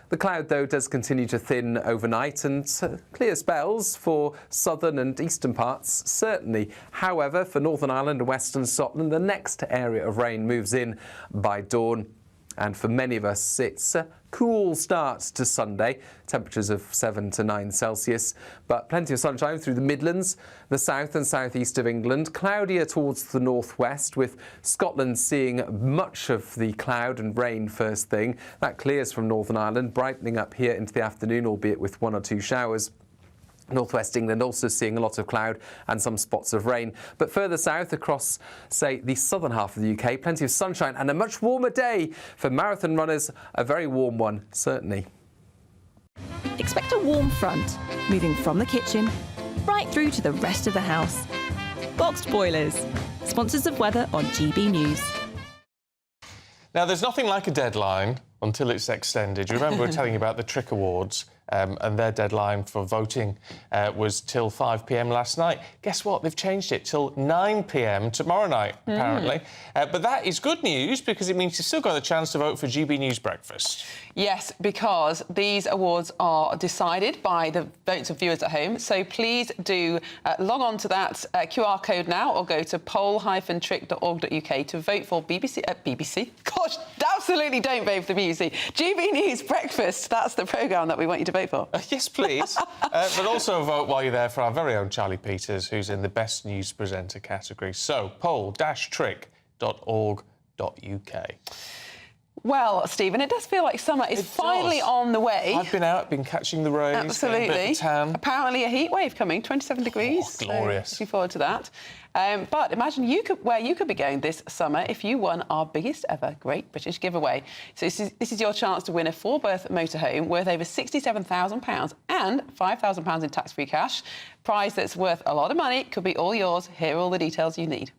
The cloud, though, does continue to thin overnight and clear spells for southern and eastern parts, certainly. However, for Northern Ireland and Western Scotland, the next area of rain moves in by dawn. And for many of us, it's a cool start to Sunday, temperatures of 7 to 9 Celsius, but plenty of sunshine through the Midlands, the south and southeast of England, cloudier towards the northwest, with Scotland seeing much of the cloud and rain first thing. That clears from Northern Ireland, brightening up here into the afternoon, albeit with 1 or 2 showers. Northwest England also seeing a lot of cloud and some spots of rain. But further south across, say, the southern half of the UK, plenty of sunshine and a much warmer day for marathon runners. A very warm one, certainly. Expect a warm front, moving from the kitchen right through to the rest of the house. Boxed Boilers, sponsors of weather on GB News. Now, there's nothing like a deadline until it's extended. You remember we were telling you about the Trick Awards and their deadline for voting was till 5 p.m. last night. Guess what? They've changed it till 9 p.m. tomorrow night, apparently. But that is good news because it means you've still got a chance to vote for GB News Breakfast. Yes, because these awards are decided by the votes of viewers at home. So please do log on to that QR code now or go to poll-trick.org.uk to vote for BBC. Gosh, absolutely don't vote for the BBC. GB News Breakfast, that's the programme that we want you to vote for. Yes, please. But also vote while you're there for our very own Charlie Peters, who's in the Best News Presenter category. So, poll-trick.org.uk. Well, Stephen, it does feel like summer is finally on the way. I've been out, been catching the rays. Absolutely. A bit of tan. Apparently a heat wave coming, 27 degrees. Oh, glorious. So looking forward to that. But imagine where you could be going this summer if you won our biggest ever Great British giveaway. So this is your chance to win a 4-berth motorhome worth over £67,000 and £5,000 in tax-free cash. Prize that's worth a lot of money, could be all yours. Here are all the details you need.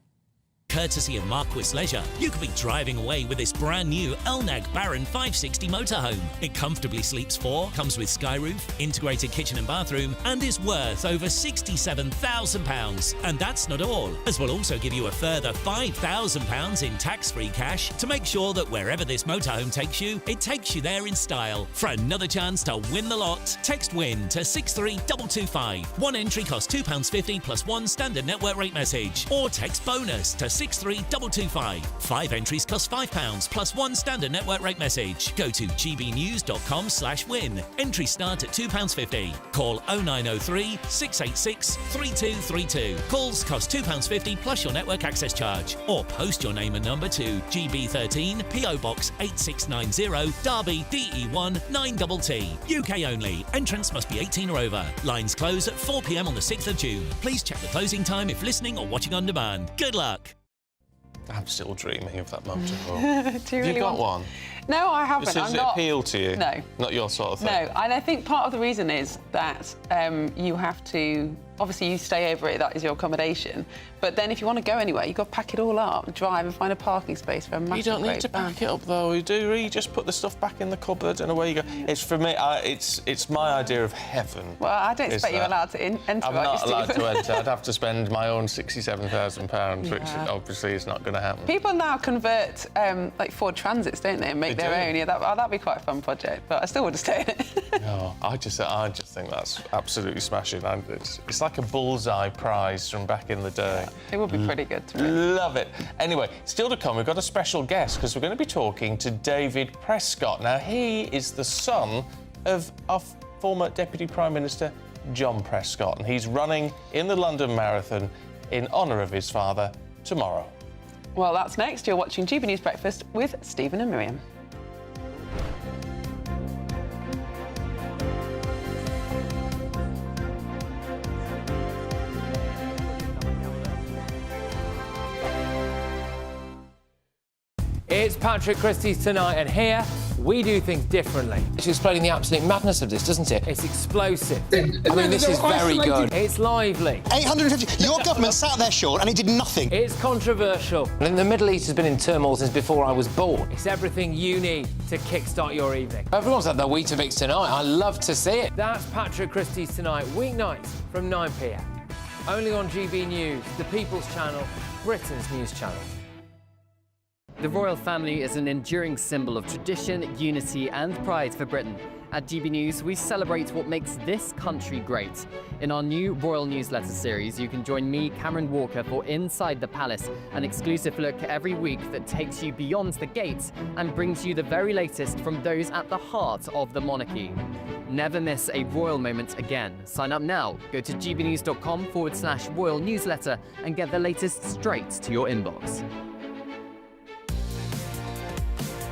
Courtesy of Marquis Leisure, you could be driving away with this brand new Elnag Baron 560 motorhome. It comfortably sleeps 4, comes with sky roof, integrated kitchen and bathroom, and is worth over £67,000. And that's not all, as we'll also give you a further £5,000 in tax-free cash to make sure that wherever this motorhome takes you, it takes you there in style. For another chance to win the lot, text WIN to 63225. One entry costs £2.50 plus 1 standard network rate message, or text BONUS to 63225. 5 entries cost £5 plus 1 standard network rate message. Go to gbnews.com/win. Entries start at £2.50. Call 0903 686 3232. Calls cost £2.50 plus your network access charge. Or post your name and number to GB13 PO Box 8690 Derby DE1 9TT. UK only. Entrance must be 18 or over. Lines close at 4 p.m. on the 6th of June. Please check the closing time if listening or watching on demand. Good luck. I'm still dreaming of that motorhome. Do you really got want... one? No, I haven't. Does it appeal to you? No. Not your sort of thing? No, and I think part of the reason is that you have to... Obviously, you stay over it, that is your accommodation. But then if you want to go anywhere, you've got to pack it all up, drive and find a parking space for a massive... You don't need to pack it up, though, you do. You just put the stuff back in the cupboard and away you go. It's, for me, it's my idea of heaven. Well, I don't expect you're allowed to enter. I'm not allowed to enter. I'd have to spend my own £67,000, which obviously is not going to happen. People now convert, like, Ford Transits, don't they, and make their own? Yeah, that'd be quite a fun project, but I still would have stayed in it. No, I just think that's absolutely smashing. It's like a bullseye prize from back in the day. It would be pretty good to me. Love it. Anyway, still to come, we've got a special guest because we're going to be talking to David Prescott. Now, he is the son of our former Deputy Prime Minister, John Prescott, and he's running in the London Marathon in honour of his father tomorrow. Well, that's next. You're watching GB News Breakfast with Stephen and Miriam. It's Patrick Christie's Tonight, and here we do things differently. It's explaining the absolute madness of this, doesn't it? It's explosive. I mean, this is very good. It's lively. 850. Your government sat there, Sean, and it did nothing. It's controversial. And the Middle East has been in turmoil since before I was born. It's everything you need to kickstart your evening. Everyone's had their Weetabix tonight. I love to see it. That's Patrick Christie's Tonight, weeknights from 9 p.m. Only on GB News, the People's Channel, Britain's news channel. The royal family is an enduring symbol of tradition, unity and pride for Britain. At GB News, we celebrate what makes this country great. In our new royal newsletter series, you can join me, Cameron Walker, for Inside the Palace, an exclusive look every week that takes you beyond the gates and brings you the very latest from those at the heart of the monarchy. Never miss a royal moment again. Sign up now. Go to gbnews.com/royal newsletter and get the latest straight to your inbox.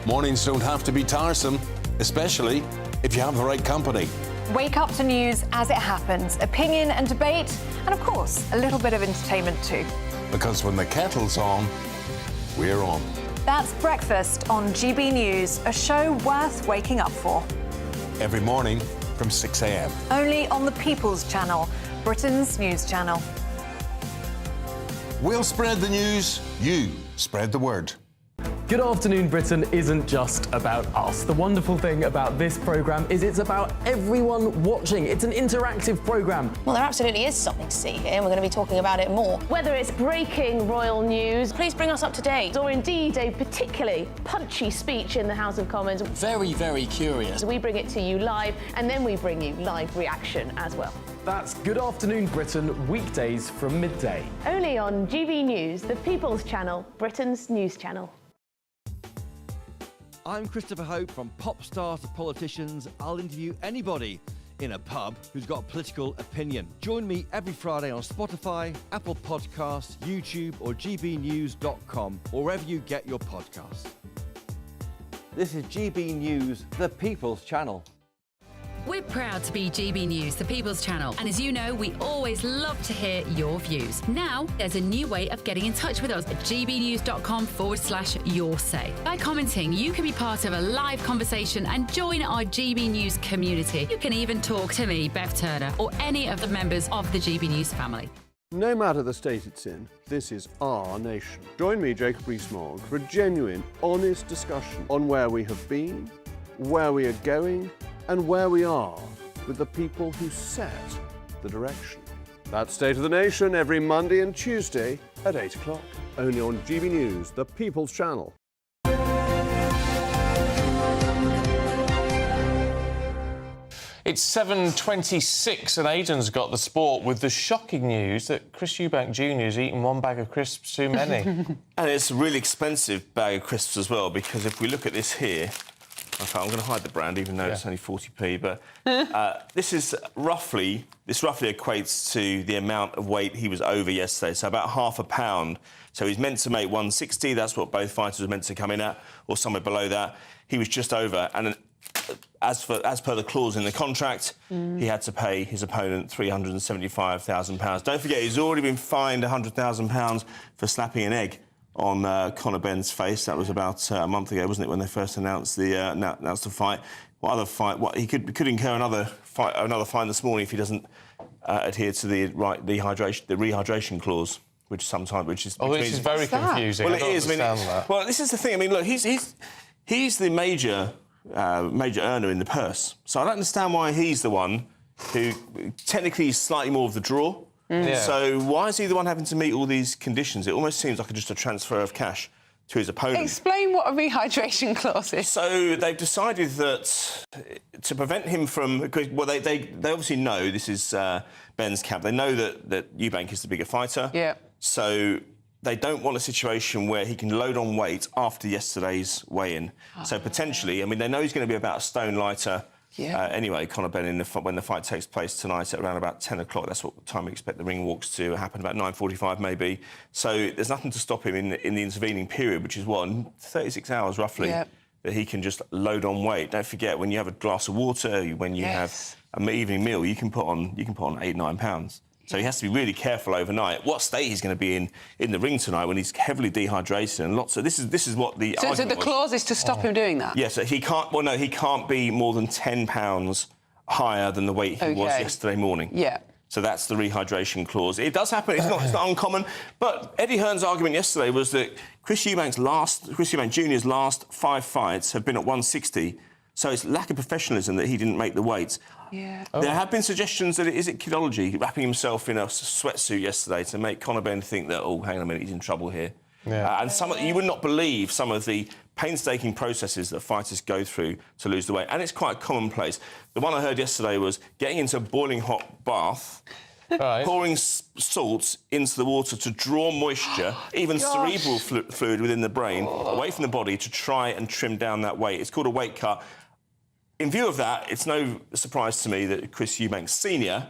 Mornings don't have to be tiresome, especially if you have the right company. Wake up to news as it happens, opinion and debate, and of course, a little bit of entertainment too. Because when the kettle's on, we're on. That's Breakfast on GB News, a show worth waking up for. Every morning from 6 a.m. Only on the People's Channel, Britain's news channel. We'll spread the news, you spread the word. Good Afternoon Britain isn't just about us. The wonderful thing about this programme is it's about everyone watching. It's an interactive programme. Well, there absolutely is something to see here, and we're going to be talking about it more. Whether it's breaking royal news, please bring us up to date, or indeed a particularly punchy speech in the House of Commons. Very, very curious. We bring it to you live, and then we bring you live reaction as well. That's Good Afternoon Britain, weekdays from midday. Only on GB News, the People's Channel, Britain's news channel. I'm Christopher Hope. From pop stars to politicians, I'll interview anybody in a pub who's got a political opinion. Join me every Friday on Spotify, Apple Podcasts, YouTube or gbnews.com, or wherever you get your podcasts. This is GB News, the People's Channel. We're proud to be GB News, the People's Channel. And as you know, we always love to hear your views. Now, there's a new way of getting in touch with us at gbnews.com/your say. By commenting, you can be part of a live conversation and join our GB News community. You can even talk to me, Bev Turner, or any of the members of the GB News family. No matter the state it's in, this is our nation. Join me, Jacob Rees-Mogg, for a genuine, honest discussion on where we have been, where we are going, and where we are with the people who set the direction. That's State of the Nation every Monday and Tuesday at 8 o'clock. Only on GB News, the People's Channel. It's 7:26 and Aidan's got the sport with the shocking news that Chris Eubank Jr. has eaten one bag of crisps too many. And it's a really expensive bag of crisps as well, because if we look at this here, okay, I'm going to hide the brand, even though it's only 40p, but this roughly equates to the amount of weight he was over yesterday, so about half a pound. So he's meant to make 160, that's what both fighters were meant to come in at, or somewhere below that. He was just over, and as per the clause in the contract, he had to pay his opponent £375,000. Don't forget, he's already been fined £100,000 for slapping an egg on Conor Benn's face. That was about a month ago, wasn't it, when they first announced the fight? What other fight? He could incur another fine this morning if he doesn't adhere to the rehydration clause, which is very confusing. Well, it is. Well, this is the thing. I mean, look, he's the major earner in the purse, so I don't understand why he's the one who technically is slightly more of the draw. Yeah. So why is he the one having to meet all these conditions? It almost seems like just a transfer of cash to his opponent. Explain what a rehydration clause is. So they've decided that to prevent him from... Well, they obviously know this is Ben's camp. They know that Eubank is the bigger fighter. Yeah. So they don't want a situation where he can load on weight after yesterday's weigh-in. So potentially, I mean, they know he's going to be about a stone lighter anyway, Conor Benn, when the fight takes place tonight at around about 10 o'clock. That's what time we expect the ring walks to happen, about 9:45 maybe. So there's nothing to stop him in the intervening period, which is, 36 hours roughly, that he can just load on weight. Don't forget, when you have a glass of water, when you have an evening meal, you can put on 8-9 pounds. So he has to be really careful overnight. What state he's going to be in the ring tonight when he's heavily dehydrated and lots of... This is what the So the clause is to stop him doing that? Yeah, so he can't... Well, no, he can't be more than 10 pounds higher than the weight he was yesterday morning. Yeah. So that's the rehydration clause. It does happen. It's not uncommon. But Eddie Hearn's argument yesterday was that Chris Eubank Jr.'s last 5 fights have been at 160. So it's lack of professionalism that he didn't make the weight. Yeah. There have been suggestions that is it kidology, wrapping himself in a sweatsuit yesterday to make Conor Benn think that, oh, hang on a minute, he's in trouble here. Yeah. And you would not believe some of the painstaking processes that fighters go through to lose the weight. And it's quite commonplace. The one I heard yesterday was getting into a boiling hot bath, pouring salts into the water to draw moisture, even cerebral fluid within the brain, away from the body to try and trim down that weight. It's called a weight cut. In view of that, it's no surprise to me that Chris Eubank Sr.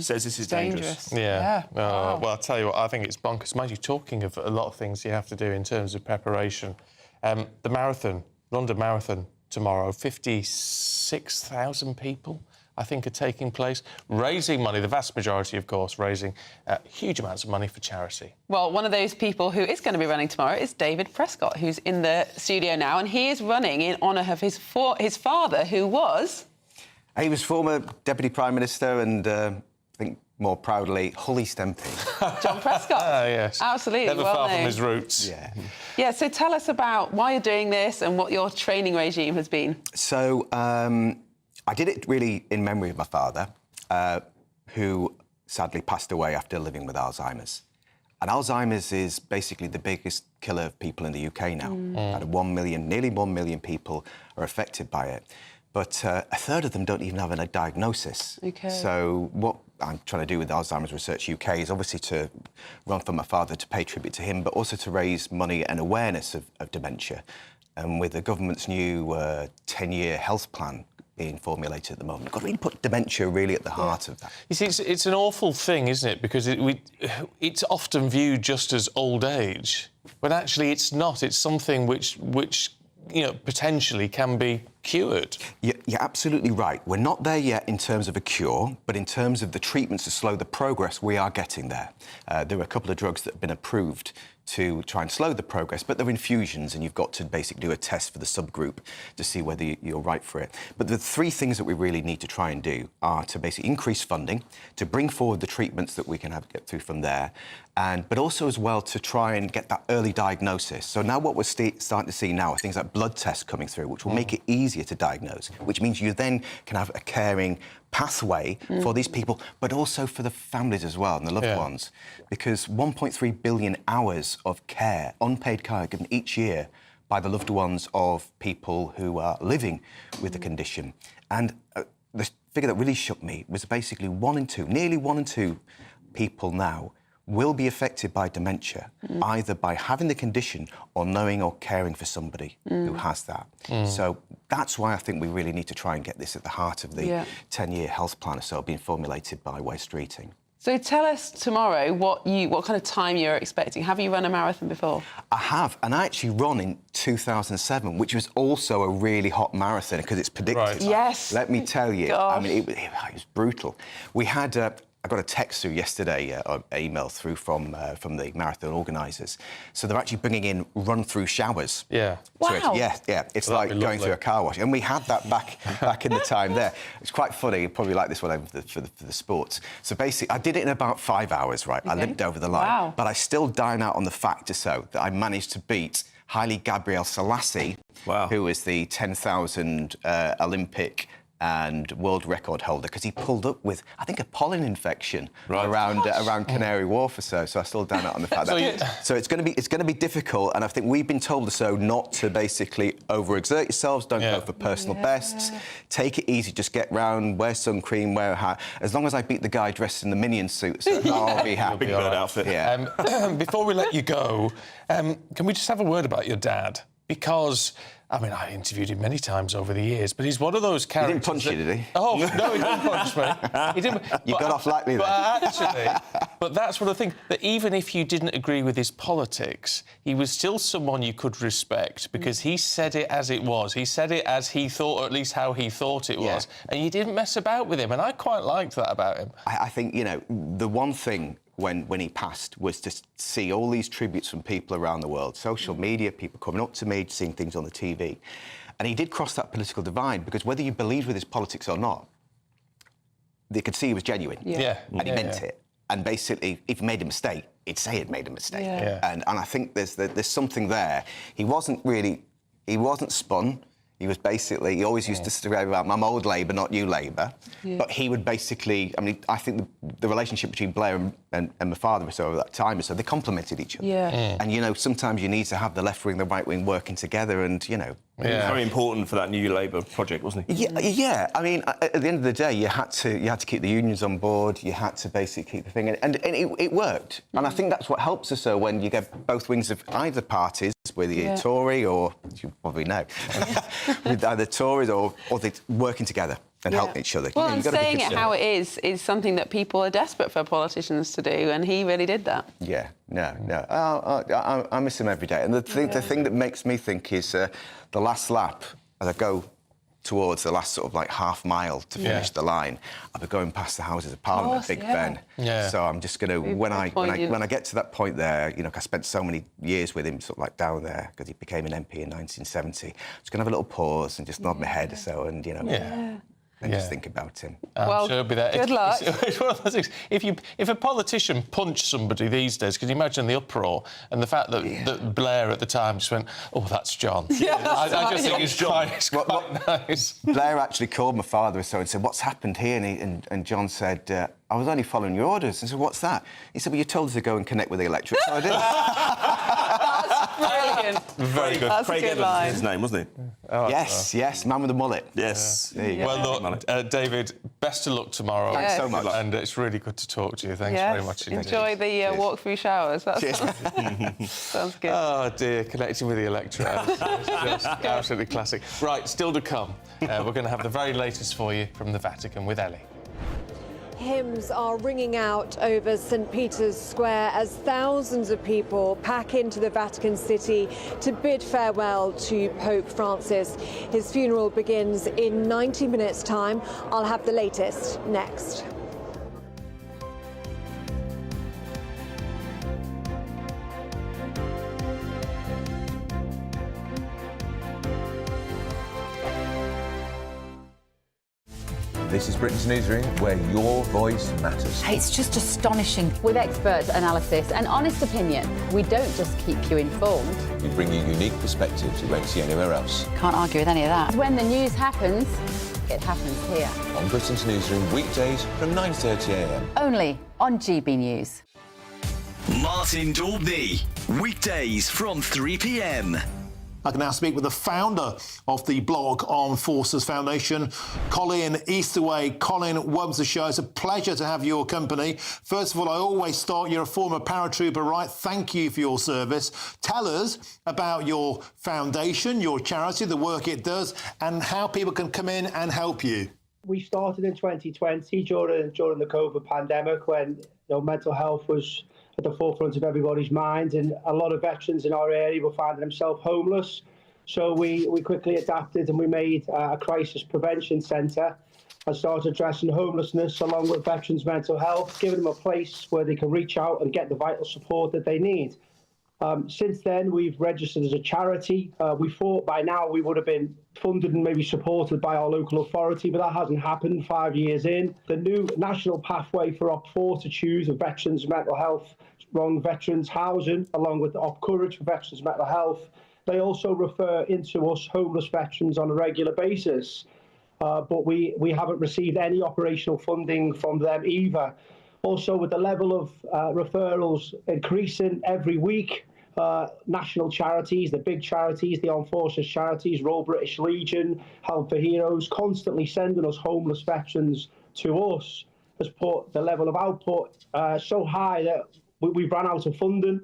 says this is dangerous. Yeah. Well, I'll tell you what, I think it's bonkers. Mind you, talking of a lot of things you have to do in terms of preparation. The marathon, London Marathon tomorrow, 56,000 people, I think, are taking place, raising money, the vast majority, of course, raising huge amounts of money for charity. Well, one of those people who is going to be running tomorrow is David Prescott, who's in the studio now, and he is running in honour of his father, who was... He was former Deputy Prime Minister and, I think, more proudly, Hully Stempy. John Prescott. Yes. Absolutely. Never well far known. from his roots. Yeah. Yeah, so tell us about why you're doing this and what your training regime has been. So, I did it really in memory of my father, who sadly passed away after living with Alzheimer's. And Alzheimer's is basically the biggest killer of people in the UK now. Nearly 1 million people are affected by it. But a third of them don't even have a diagnosis. Okay. So what I'm trying to do with Alzheimer's Research UK is obviously to run for my father, to pay tribute to him, but also to raise money and awareness of dementia. And with the government's new 10-year health plan being formulated at the moment, we've got to really put dementia really at the heart of that. You see, it's an awful thing, isn't it? Because it's often viewed just as old age, but actually it's not. It's something which potentially can be cured. You're absolutely right. We're not there yet in terms of a cure, but in terms of the treatments to slow the progress, we are getting there. There are a couple of drugs that have been approved to try and slow the progress, but they're infusions, and you've got to basically do a test for the subgroup to see whether you're right for it. But the 3 things that we really need to try and do are to basically increase funding, to bring forward the treatments that we can get through from there, but also as well to try and get that early diagnosis. So now what we're starting to see now are things like blood tests coming through, which will make it easier to diagnose, which means you then can have a caring pathway for these people, but also for the families as well and the loved ones, because 1.3 billion hours of care, unpaid care, given each year by the loved ones of people who are living with the condition. And the figure that really shook me was basically nearly 1 in 2 people now will be affected by dementia, either by having the condition or knowing or caring for somebody who has that. So that's why I think we really need to try and get this at the heart of the 10-year health plan or so being formulated by Waste Streeting. So tell us tomorrow what kind of time you're expecting. Have you run a marathon before? I have, and I actually run in 2007, which was also a really hot marathon because it's predicted. Right. Yes. Let me tell you, Gosh. I mean, it was brutal. We had... I got a text through yesterday, an email through from the marathon organisers. So they're actually bringing in run-through showers. Yeah. Wow. So it's like going through a car wash. And we had that back in the time there. It's quite funny. You probably like this one for the sports. So basically, I did it in about 5 hours, right? Okay. I limped over the line. Wow. But I still dine out on the fact that I managed to beat Haile Gabriel Selassie, who is the 10,000 Olympic and world record holder, because he pulled up with, I think, a pollen infection around Canary Wharf or so. So I still down it on the fact that. So it's going to be difficult, and I think we've been told so not to basically overexert yourselves. Don't go for personal bests. Take it easy. Just get round. Wear sun cream. Wear a hat. As long as I beat the guy dressed in the Minion suit, so I'll be happy. Big Bird outfit. Yeah. Before we let you go, can we just have a word about your dad? Because, I mean, I interviewed him many times over the years, but he's one of those characters... He didn't punch you, did he? Oh, no, he didn't punch me. He didn't... You got off lightly there. But actually, but that's what I think, that even if you didn't agree with his politics, he was still someone you could respect, because he said it as it was. He said it as he thought, or at least how he thought it was. And you didn't mess about with him, and I quite liked that about him. I think, you know, the one thing when he passed was to see all these tributes from people around the world, social media, people coming up to me, seeing things on the TV. And he did cross that political divide, because whether you believed with his politics or not, they could see he was genuine. And he meant it. And basically, if he made a mistake, he'd say he'd made a mistake. And I think there's something there. He wasn't spun. He was basically, he always used to say about, I'm old Labour, not new Labour. But he would basically, I mean, I think the relationship between Blair and my father was over that time, so they complemented each other. And, you know, sometimes you need to have the left wing, the right wing working together, and, you know... Very important for that new Labour project, wasn't he? Yeah. I mean, at the end of the day, you had to keep the unions on board. You had to basically keep the thing, and it worked. And I think that's what helps us. So when you get both wings of either parties, whether you're Tory or you probably know, with either Tories or they working together and helping each other. Well, you know, and saying it how it is something that people are desperate for politicians to do, and he really did that. I miss him every day. And the thing that makes me think is the last lap, as I go towards the last sort of like half mile to finish the line, I'll be going past the Houses of Parliament, Big Ben. So I'm just going to, when I get to that point there, you know, I spent so many years with him sort of like down there, because he became an MP in 1970. Just going to have a little pause and just nod my head or so, and, you know... And just think about him. Well, sure, be there. Good luck. It's one of those things. If a politician punched somebody these days, can you imagine the uproar and the fact that Blair at the time just went, "Oh, that's John." I just think it's quite nice. Blair actually called my father and said, "What's happened here?" And John said, "I was only following your orders." I said, "What's that?" He said, "Well, you told us to go and connect with the electorate, so I did." Brilliant. Very good. That's Craig a good Evans line. is his name, wasn't he? Yes, man with the mullet. Yes. Well, look, David, best of luck tomorrow. Thanks so much. And it's really good to talk to you. Thanks very much indeed. Enjoy the walk through showers. Sounds good. Oh, dear, connecting with the electorate. It's just absolutely classic. Right, still to come. We're going to have the very latest for you from the Vatican with Ellie. Hymns are ringing out over St. Peter's Square as thousands of people pack into the Vatican City to bid farewell to Pope Francis. His funeral begins in 90 minutes' time. I'll have the latest next. This is Britain's Newsroom, where your voice matters. It's just astonishing. With expert analysis and honest opinion, we don't just keep you informed. We bring you unique perspectives you won't see anywhere else. Can't argue with any of that. When the news happens, it happens here. On Britain's Newsroom, weekdays from 9:30 a.m. Only on GB News. Martin Daubney, weekdays from 3 p.m. I can now speak with the founder of the blog Armed Forces Foundation, Colin Easterway. Colin, welcome to the show. It's a pleasure to have your company. First of all, I always start, you're a former paratrooper, right? Thank you for your service. Tell us about your foundation, your charity, the work it does, and how people can come in and help you. We started in 2020 during the COVID pandemic, when mental health was at the forefront of everybody's minds, and a lot of veterans in our area were finding themselves homeless. So we quickly adapted, and we made a crisis prevention centre and started addressing homelessness along with veterans' mental health, giving them a place where they can reach out and get the vital support that they need. Since then, we've registered as a charity. We thought by now we would have been funded and maybe supported by our local authority, but that hasn't happened 5 years in. The new national pathway for Op4 to choose of veterans' mental health, wrong veterans housing, along with the Op Courage for veterans' mental health. They also refer into us homeless veterans on a regular basis. but we haven't received any operational funding from them either. Also, with the level of referrals increasing every week, national charities, the big charities, the Armed Forces charities, Royal British Legion, Help for Heroes, constantly sending us homeless veterans to us, has put the level of output so high that we've run out of funding.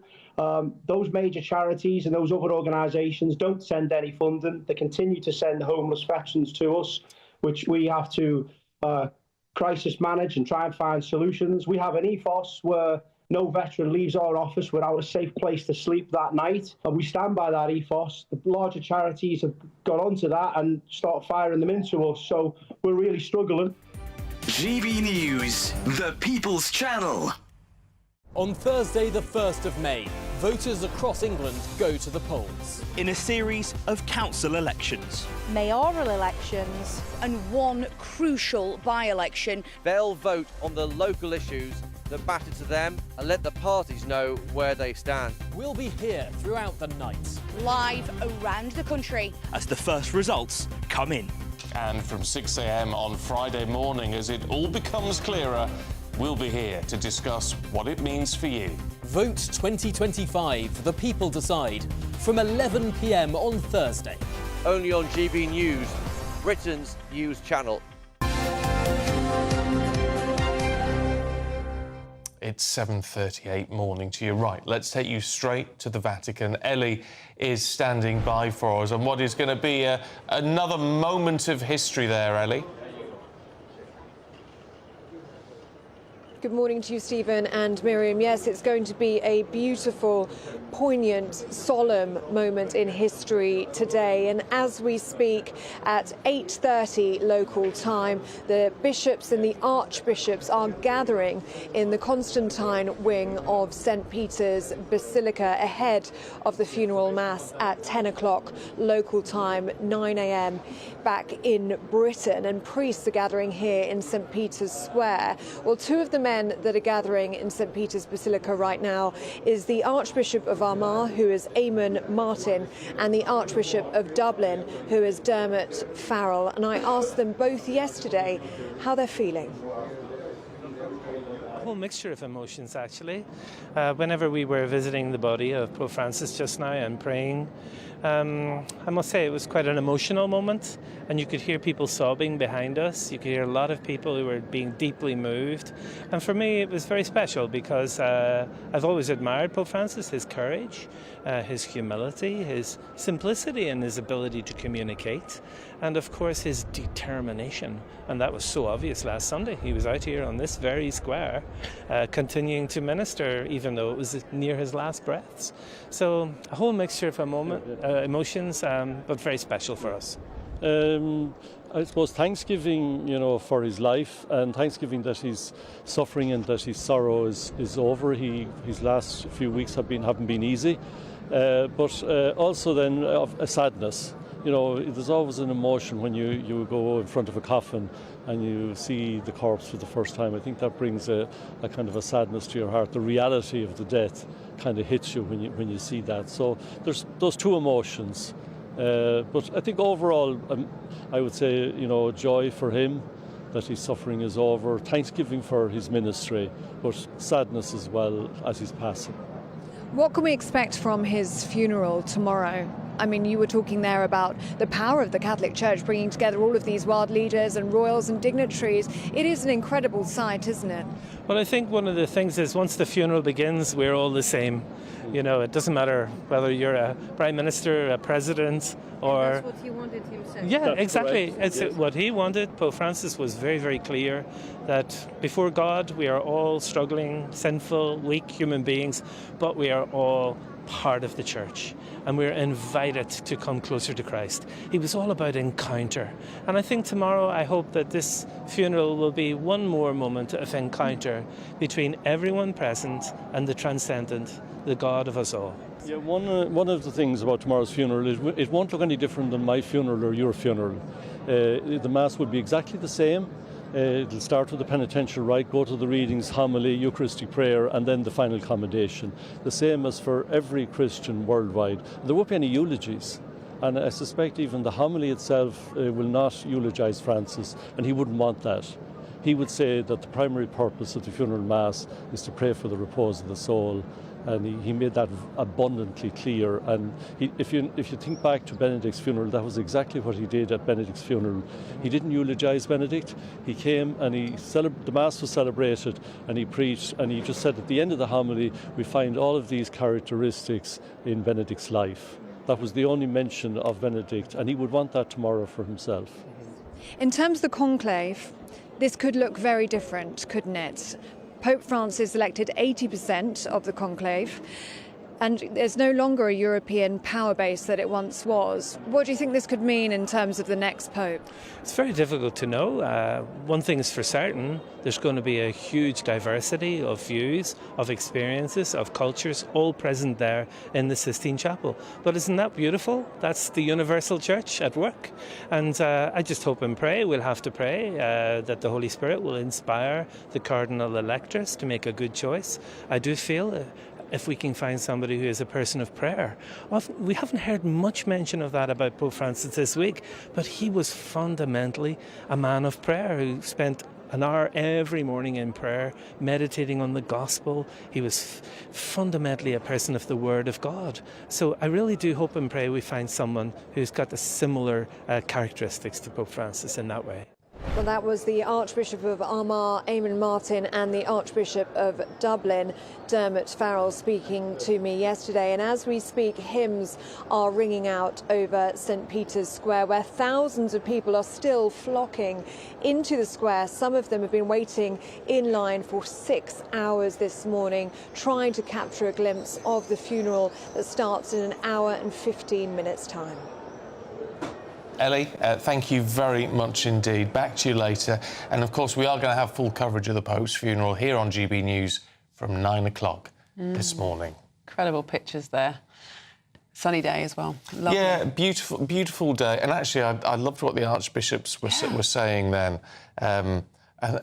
Those major charities and those other organisations don't send any funding. They continue to send homeless veterans to us, which we have to crisis manage and try and find solutions. We have an ethos where no veteran leaves our office without a safe place to sleep that night, and we stand by that ethos. The larger charities have got onto that and start firing them into us, so we're really struggling. GB News, the People's Channel. On Thursday, the 1st of May, voters across England go to the polls. In a series of council elections, mayoral elections, and one crucial by-election. They'll vote on the local issues that matter to them and let the parties know where they stand. We'll be here throughout the night, live around the country, as the first results come in. And from 6 a.m. on Friday morning, as it all becomes clearer, we'll be here to discuss what it means for you. Vote 2025, the people decide, from 11 p.m. on Thursday. Only on GB News, Britain's news channel. It's 7:38 morning to your right. Let's take you straight to the Vatican. Ellie is standing by for us, and what is going to be another moment of history there, Ellie? Good morning to you, Stephen and Miriam. Yes, it's going to be a beautiful, poignant, solemn moment in history today. And as we speak, at 8:30 local time, the bishops and the archbishops are gathering in the Constantine wing of St. Peter's Basilica ahead of the funeral mass at 10 o'clock local time, 9 a.m. back in Britain. And priests are gathering here in St. Peter's Square. Well, two of the men that are gathering in St. Peter's Basilica right now is the Archbishop of Armagh, who is Eamon Martin, and the Archbishop of Dublin, who is Dermot Farrell. And I asked them both yesterday how they're feeling. A whole mixture of emotions, actually. Whenever we were visiting the body of Pope Francis just now and praying, I must say it was quite an emotional moment, and you could hear people sobbing behind us. You could hear a lot of people who were being deeply moved. And for me, it was very special because I've always admired Pope Francis, his courage, his humility, his simplicity and his ability to communicate, and of course his determination. And that was so obvious last Sunday. He was out here on this very square continuing to minister, even though it was near his last breaths. So a whole mixture of emotions, but very special for us. I suppose thanksgiving, for his life, and thanksgiving that his suffering and that his sorrow is over. His last few weeks haven't been easy, but also then a sadness. There's always an emotion when you go in front of a coffin and you see the corpse for the first time. I think that brings a kind of a sadness to your heart. The reality of the death kind of hits you when you see that. So there's those two emotions. But I think overall, I would say, joy for him that his suffering is over, thanksgiving for his ministry, but sadness as well as his passing. What can we expect from his funeral tomorrow? I mean, you were talking there about the power of the Catholic Church bringing together all of these world leaders and royals and dignitaries. It is an incredible sight, isn't it? Well, I think one of the things is once the funeral begins, we're all the same. It doesn't matter whether you're a prime minister, a president, or... And that's what he wanted himself. Yeah, That's exactly. correct. It's Yes. what he wanted. Pope Francis was very, very clear that before God, we are all struggling, sinful, weak human beings, but we are all part of the church, and we're invited to come closer to Christ. He was all about encounter, and I think tomorrow I hope that this funeral will be one more moment of encounter between everyone present and the transcendent, the God of us all. Yeah, one of the things about tomorrow's funeral is it won't look any different than my funeral or your funeral. The Mass will be exactly the same. It'll start with the penitential rite, go to the readings, homily, Eucharistic prayer, and then the final commendation. The same as for every Christian worldwide. There won't be any eulogies. And I suspect even the homily itself will not eulogise Francis, and he wouldn't want that. He would say that the primary purpose of the funeral mass is to pray for the repose of the soul, and he made that abundantly clear. And if you think back to Benedict's funeral, that was exactly what he did at Benedict's funeral. He didn't eulogise Benedict. He came and the mass was celebrated, and he preached, and he just said at the end of the homily, we find all of these characteristics in Benedict's life. That was the only mention of Benedict, and he would want that tomorrow for himself. In terms of the conclave, this could look very different, couldn't it? Pope Francis elected 80% of the conclave, and there's no longer a European power base that it once was. What do you think this could mean in terms of the next Pope? It's very difficult to know. One thing is for certain, there's going to be a huge diversity of views, of experiences, of cultures, all present there in the Sistine Chapel. But isn't that beautiful? That's the universal church at work. And I just hope and pray, we'll have to pray, that the Holy Spirit will inspire the cardinal electors to make a good choice. I do feel if we can find somebody who is a person of prayer. We haven't heard much mention of that about Pope Francis this week, but he was fundamentally a man of prayer who spent an hour every morning in prayer, meditating on the gospel. He was fundamentally a person of the Word of God. So I really do hope and pray we find someone who's got the similar characteristics to Pope Francis in that way. Well, that was the Archbishop of Armagh, Eamon Martin, and the Archbishop of Dublin, Dermot Farrell, speaking to me yesterday. And as we speak, hymns are ringing out over St. Peter's Square, where thousands of people are still flocking into the square. Some of them have been waiting in line for 6 hours this morning, trying to capture a glimpse of the funeral that starts in an hour and 15 minutes' time. Ellie, thank you very much indeed. Back to you later. And of course, we are going to have full coverage of the Pope's funeral here on GB News from 9 o'clock this morning. Incredible pictures there. Sunny day as well. Lovely. Yeah, beautiful day. And actually, I loved what the archbishops were saying then, and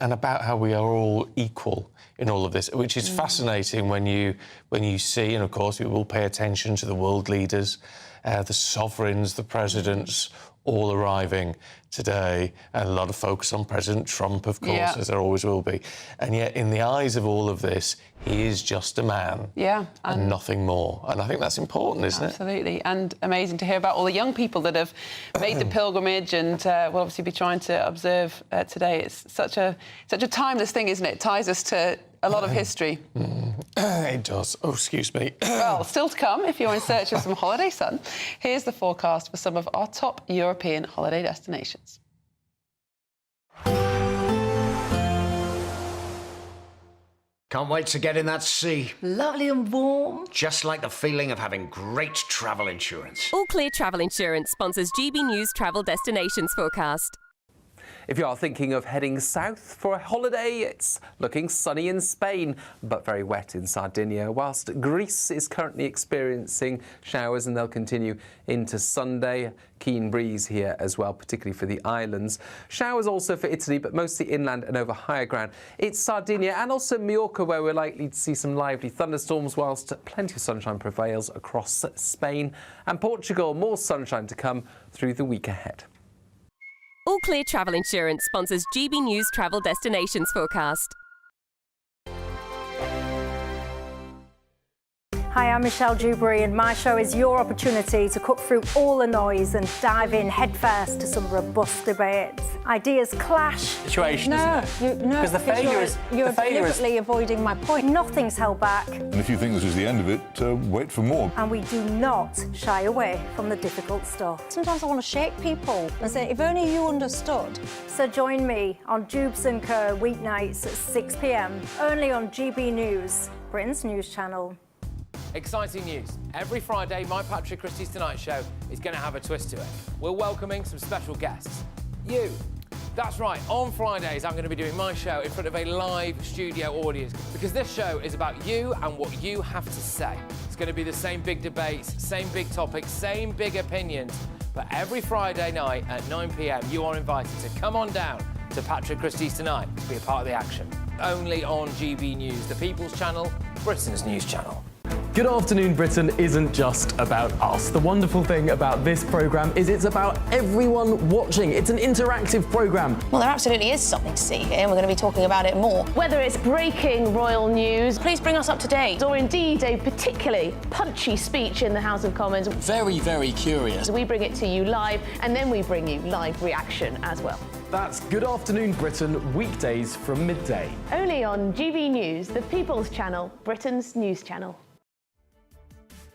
about how we are all equal in all of this, which is fascinating when you see, and of course, we will pay attention to the world leaders, the sovereigns, the presidents, all arriving today, and a lot of focus on President Trump, of course, as there always will be. And yet, in the eyes of all of this, he is just a man. Yeah. And nothing more. And I think that's important, isn't it? Absolutely. And amazing to hear about all the young people that have made the pilgrimage and will obviously be trying to observe today. It's such a timeless thing, isn't it? It ties us to a lot of history. It does. Oh, excuse me. Well, still to come, if you're in search of some holiday sun, here's the forecast for some of our top European holiday destinations. Can't wait to get in that sea. Lovely and warm. Just like the feeling of having great travel insurance. All Clear Travel Insurance sponsors GB News Travel Destinations Forecast. If you are thinking of heading south for a holiday, it's looking sunny in Spain, but very wet in Sardinia, whilst Greece is currently experiencing showers and they'll continue into Sunday. Keen breeze here as well, particularly for the islands. Showers also for Italy, but mostly inland and over higher ground. It's Sardinia and also Majorca where we're likely to see some lively thunderstorms, whilst plenty of sunshine prevails across Spain. And Portugal, more sunshine to come through the week ahead. All Clear Travel Insurance sponsors GB News Travel Destinations Forecast. Hi, I'm Michelle Dewberry and my show is your opportunity to cut through all the noise and dive in headfirst to some robust debates. Ideas clash. Situation, you're deliberately avoiding my point. Nothing's held back. And if you think this is the end of it, wait for more. And we do not shy away from the difficult stuff. Sometimes I want to shake people and say, if only you understood. So join me on Jubes & Co weeknights at 6 p.m, only on GB News, Britain's news channel. Exciting news. Every Friday, my Patrick Christie's Tonight Show is going to have a twist to it. We're welcoming some special guests. You. That's right, on Fridays I'm going to be doing my show in front of a live studio audience because this show is about you and what you have to say. It's going to be the same big debates, same big topics, same big opinions. But every Friday night at 9 p.m, you are invited to come on down to Patrick Christie's Tonight to be a part of the action. Only on GB News, the People's Channel, Britain's news channel. Good Afternoon Britain isn't just about us. The wonderful thing about this programme is it's about everyone watching. It's an interactive programme. Well, there absolutely is something to see here, and we're going to be talking about it more. Whether it's breaking royal news, please bring us up to date, or indeed a particularly punchy speech in the House of Commons. Very, very curious. We bring it to you live, and then we bring you live reaction as well. That's Good Afternoon Britain, weekdays from midday. Only on GB News, the People's Channel, Britain's news channel.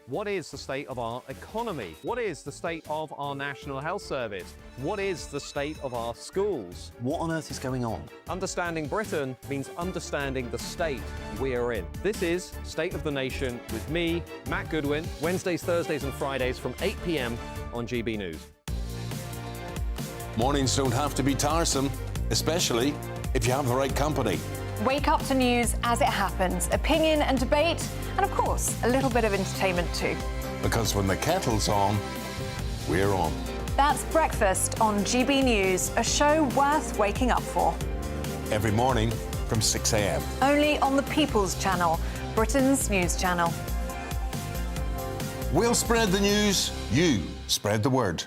What is the state of our economy? What is the state of our National Health Service? What is the state of our schools? What on earth is going on? Understanding Britain means understanding the state we are in. This is State of the Nation with me, Matt Goodwin, Wednesdays, Thursdays and Fridays from 8 p.m. on GB News. Mornings don't have to be tiresome, especially if you have the right company. Wake up to news as it happens, opinion and debate, and of course, a little bit of entertainment too. Because when the kettle's on, we're on. That's Breakfast on GB News, a show worth waking up for. Every morning from 6 a.m. Only on the People's Channel, Britain's news channel. We'll spread the news, you spread the word.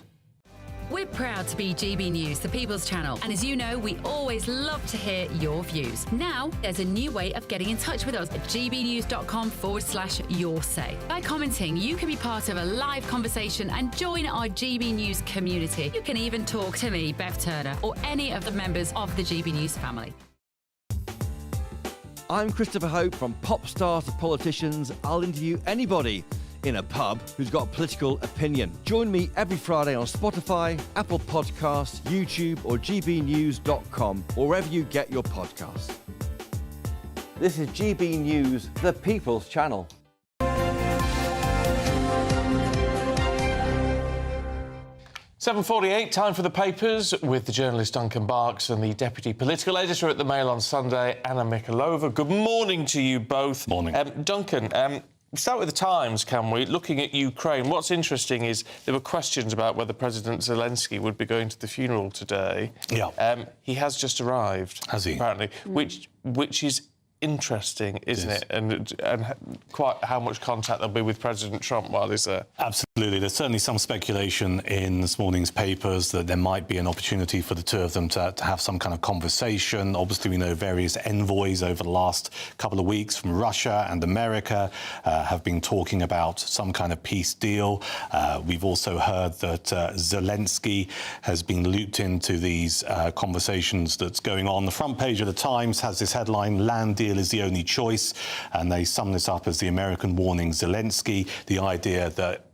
We're proud to be GB News, the People's Channel, and as you know, we always love to hear your views. Now, there's a new way of getting in touch with us at gbnews.com/your-say. By commenting, you can be part of a live conversation and join our GB News community. You can even talk to me, Bev Turner, or any of the members of the GB News family. I'm Christopher Hope. From pop stars to politicians, I'll interview anybody in a pub who's got a political opinion. Join me every Friday on Spotify, Apple Podcasts, YouTube or gbnews.com, or wherever you get your podcasts. This is GB News, the People's Channel. 7:48, time for the papers with the journalist Duncan Barks and the deputy political editor at the Mail on Sunday, Anna Mikalova. Good morning to you both. Morning. Duncan, start with the Times, can we? Looking at Ukraine, what's interesting is there were questions about whether President Zelensky would be going to the funeral today. Yeah. He has just arrived. Has he? Apparently, which is interesting, isn't it? And quite how much contact there'll be with President Trump while he's there. Absolutely. There's certainly some speculation in this morning's papers that there might be an opportunity for the two of them to have some kind of conversation. Obviously, we know various envoys over the last couple of weeks from Russia and America have been talking about some kind of peace deal. We've also heard that Zelensky has been looped into these conversations that's going on. The front page of the Times has this headline, "Land deal is the only choice," and they sum this up as the American warning Zelensky, the idea that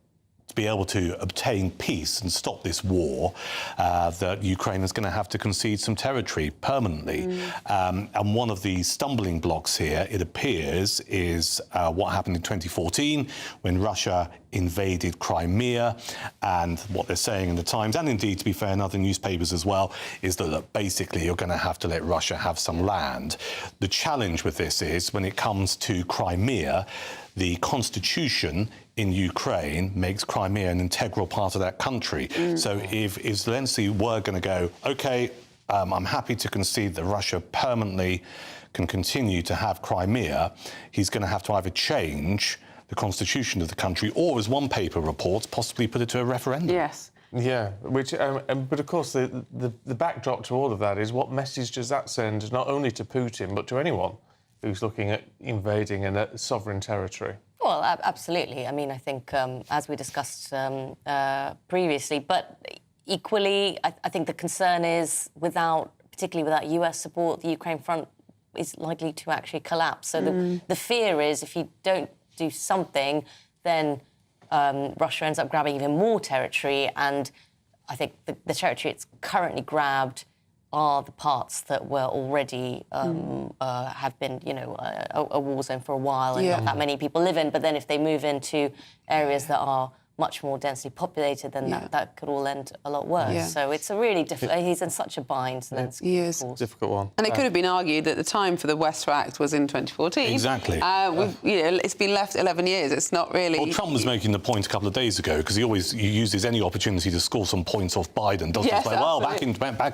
to be able to obtain peace and stop this war, that Ukraine is going to have to concede some territory permanently. And one of the stumbling blocks here, it appears, is what happened in 2014 when Russia invaded Crimea. And what they're saying in the Times, and indeed, to be fair, in other newspapers as well, is that basically you're going to have to let Russia have some land. The challenge with this is, when it comes to Crimea, the constitution in Ukraine makes Crimea an integral part of that country. So if Zelensky were going to go, OK, I'm happy to concede that Russia permanently can continue to have Crimea, he's going to have to either change the constitution of the country or, as one paper reports, possibly put it to a referendum. Yes. Yeah, which, but of course the backdrop to all of that is what message does that send not only to Putin but to anyone who's looking at invading a sovereign territory? Well, absolutely. I mean, I think, as we discussed previously, but equally, I think the concern is particularly without US support, the Ukraine front is likely to actually collapse. So the fear is if you don't do something, then Russia ends up grabbing even more territory. And I think the territory it's currently grabbed are the parts that were already have been, a war zone for a while and not that many people live in. But then if they move into areas that are much more densely populated, then that could all end a lot worse. Yeah. So it's a really difficult... He's in such a bind, Zelensky. He is. Difficult one. And it could have been argued that the time for the West to act was in 2014. Exactly. It's been left 11 years. It's not really... Well, Trump was making the point a couple of days ago, because he uses any opportunity to score some points off Biden, doesn't he? It's like, well, back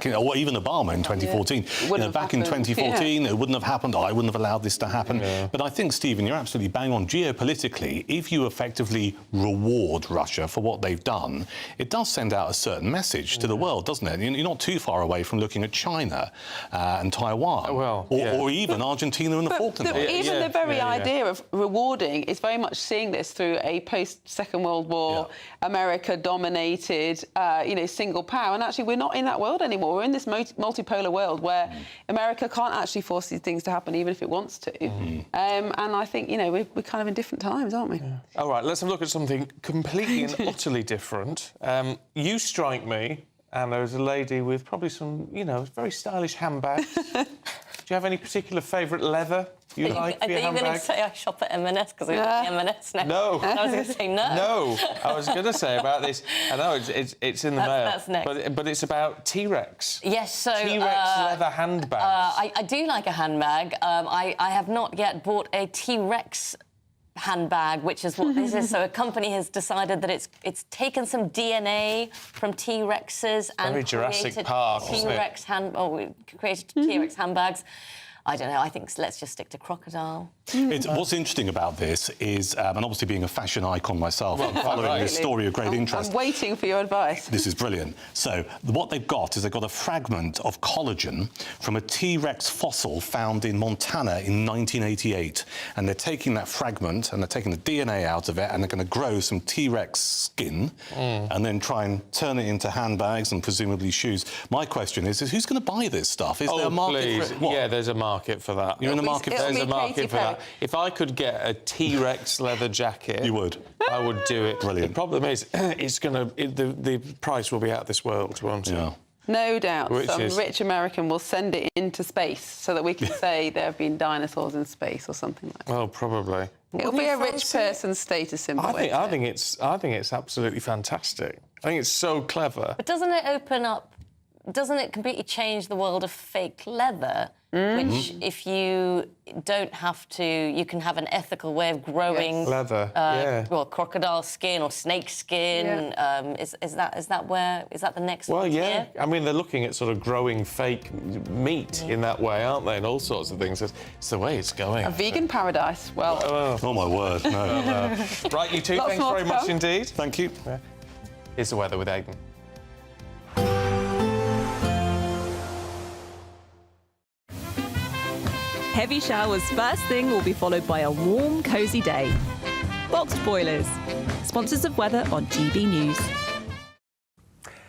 in, or even Obama in 2014. Back in 2014, it wouldn't have happened. I wouldn't have allowed this to happen. Yeah. But I think, Stephen, you're absolutely bang on. Geopolitically, if you effectively reward Russia for what they've done, it does send out a certain message to the world, doesn't it? You're not too far away from looking at China and Taiwan, or even Argentina and the Falkland Islands. Even the very idea of rewarding is very much seeing this through a post-Second World War, America-dominated, single power. And actually, we're not in that world anymore. We're in this multipolar world where America can't actually force these things to happen, even if it wants to. And I think, we're kind of in different times, aren't we? Yeah. All right, let's have a look at something completely and utterly different. You strike me, and there's a lady with probably some, very stylish handbags. Do you have any particular favourite leather you like for your handbag? Are you going to say I shop at M&S because I got M&S now? No. I was going to say no. No, I was going to say about this. I know it's in the mail. That's next. But it's about T-Rex. Yes, so... T-Rex leather handbags. I do like a handbag. I have not yet bought a T-Rex handbag, which is what this is. So a company has decided that it's taken some DNA from T-Rexes and Jurassic Park, T-Rex created T-Rex handbags. I don't know. I think let's just stick to crocodile. What's interesting about this is, and obviously being a fashion icon myself, I'm following this story of great interest. I'm waiting for your advice. This is brilliant. So what they've got is they've got a fragment of collagen from a T-Rex fossil found in Montana in 1988. And they're taking that fragment and they're taking the DNA out of it and they're going to grow some T-Rex skin and then try and turn it into handbags and presumably shoes. My question is who's going to buy this stuff? Is there a market for it? Yeah, there's a market for that. You're in the market. There's a market for that. If I could get a T-Rex leather jacket, you would. I would do it. Brilliant. The problem is, the price will be out of this world, won't it? Yeah. No doubt, rich American will send it into space so that we can say there have been dinosaurs in space or something like that. Well, probably. It'll be a rich person's status symbol. I think it's absolutely fantastic. I think it's so clever. But doesn't it open up? Doesn't it completely change the world of fake leather? Which, if you don't have to, you can have an ethical way of growing leather, well, crocodile skin or snake skin. Is that the next? Well, yeah. I mean, they're looking at sort of growing fake meat in that way, aren't they? And all sorts of things. It's the way it's going. A vegan paradise. Well, oh my word, no. Right, you two. Thanks very much indeed. Thank you. Here's the weather with Aidan. Heavy showers first thing will be followed by a warm, cosy day. Boxed Boilers, sponsors of weather on GB News.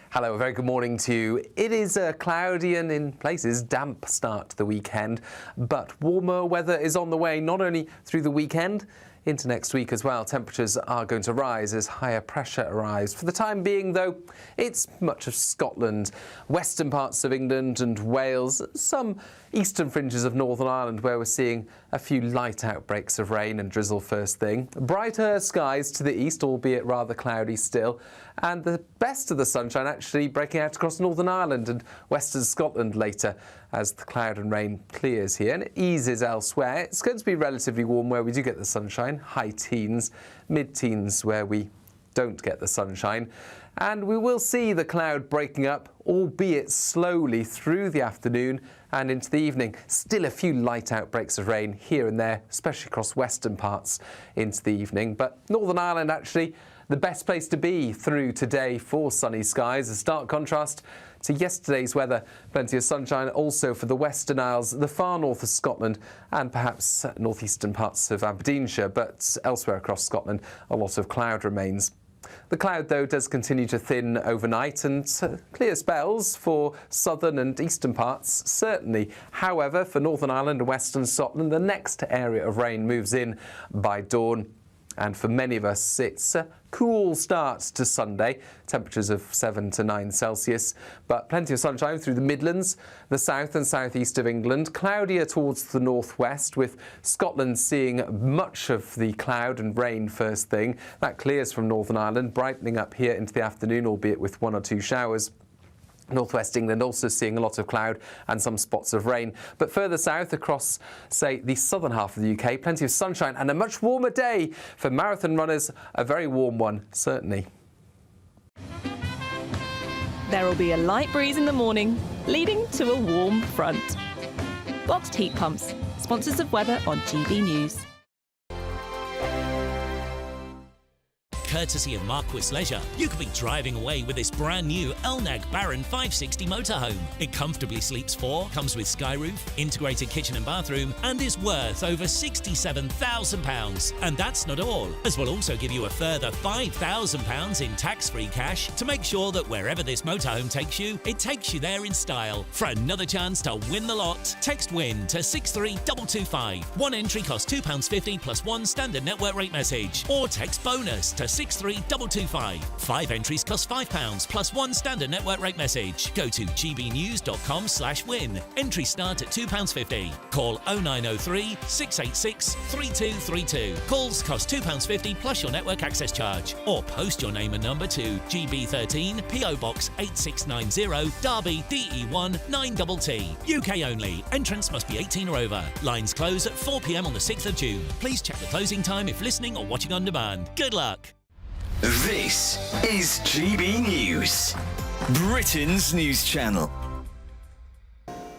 Hello, a very good morning to you. It is a cloudy and in places damp start to the weekend, but warmer weather is on the way, not only through the weekend, into next week as well. Temperatures are going to rise as higher pressure arrives. For the time being, though, it's much of Scotland, western parts of England and Wales, some eastern fringes of Northern Ireland where we're seeing a few light outbreaks of rain and drizzle first thing. Brighter skies to the east, albeit rather cloudy still, and the best of the sunshine actually breaking out across Northern Ireland and western Scotland later as the cloud and rain clears here and it eases elsewhere. It's going to be relatively warm where we do get the sunshine, high teens, mid-teens where we don't get the sunshine. And we will see the cloud breaking up, albeit slowly through the afternoon and into the evening. Still a few light outbreaks of rain here and there, especially across western parts into the evening. But Northern Ireland actually the best place to be through today for sunny skies. A stark contrast to yesterday's weather. Plenty of sunshine also for the Western Isles, the far north of Scotland and perhaps northeastern parts of Aberdeenshire, but elsewhere across Scotland a lot of cloud remains. The cloud, though, does continue to thin overnight and clear spells for southern and eastern parts, certainly. However, for Northern Ireland and western Scotland, the next area of rain moves in by dawn. And for many of us, it's a cool start to Sunday, temperatures of 7 to 9 Celsius, but plenty of sunshine through the Midlands, the south and southeast of England, cloudier towards the northwest, with Scotland seeing much of the cloud and rain first thing. That clears from Northern Ireland, brightening up here into the afternoon, albeit with 1 or 2 showers. Northwest England also seeing a lot of cloud and some spots of rain. But further south across, say, the southern half of the UK, plenty of sunshine and a much warmer day. For marathon runners, a very warm one, certainly. There will be a light breeze in the morning, leading to a warm front. Boxed heat pumps, sponsors of weather on GB News. Courtesy of Marquis Leisure, you could be driving away with this brand new Elnag Baron 560 motorhome. It comfortably sleeps 4, comes with sky roof, integrated kitchen and bathroom, and is worth over £67,000. And that's not all, as we'll also give you a further £5,000 in tax-free cash to make sure that wherever this motorhome takes you, it takes you there in style. For another chance to win the lot, text WIN to 63225. One entry costs £2.50 plus 1 standard network rate message, or text bonus to 63225. 5 entries cost £5 plus 1 standard network rate message. Go to gbnews.com/win. Entries start at £2.50. Call 0903 686 3232. Calls cost £2.50 plus your network access charge. Or post your name and number to GB13 PO Box 8690 Derby DE1 9TT. UK only. Entrance must be 18 or over. Lines close at 4 p.m. on the 6th of June. Please check the closing time if listening or watching on demand. Good luck. This is GB News, Britain's news channel.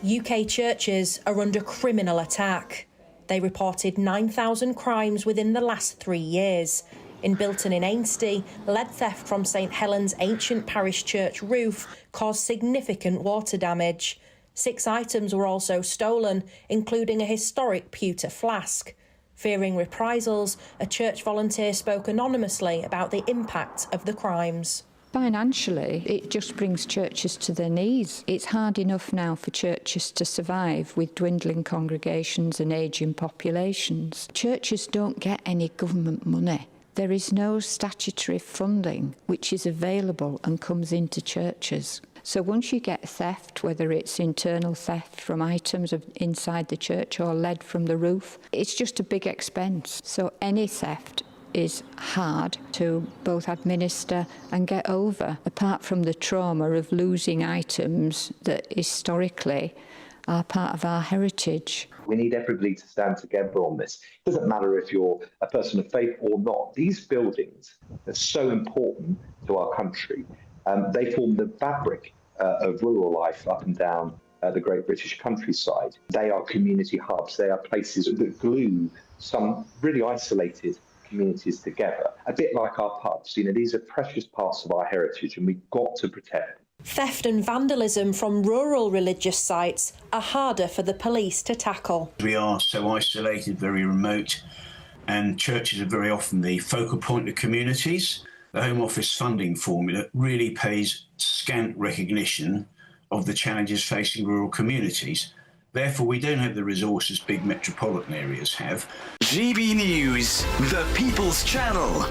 UK churches are under criminal attack. They reported 9,000 crimes within the last 3 years. In Bilton in Ainsty, lead theft from St Helen's ancient parish church roof caused significant water damage. 6 items were also stolen, including a historic pewter flask. Fearing reprisals, a church volunteer spoke anonymously about the impact of the crimes. Financially, it just brings churches to their knees. It's hard enough now for churches to survive with dwindling congregations and ageing populations. Churches don't get any government money. There is no statutory funding which is available and comes into churches. So once you get theft, whether it's internal theft from items inside the church or lead from the roof, it's just a big expense. So any theft is hard to both administer and get over, apart from the trauma of losing items that historically are part of our heritage. We need everybody to stand together on this. It doesn't matter if you're a person of faith or not. These buildings are so important to our country. They form the fabric of rural life up and down the great British countryside. They are community hubs. They are places that glue some really isolated communities together, a bit like our pubs. You know, these are precious parts of our heritage and we've got to protect them. Theft and vandalism from rural religious sites are harder for the police to tackle. We are so isolated, very remote, and churches are very often the focal point of communities. The Home Office funding formula really pays scant recognition of the challenges facing rural communities. Therefore, we don't have the resources big metropolitan areas have. GB News, the People's Channel.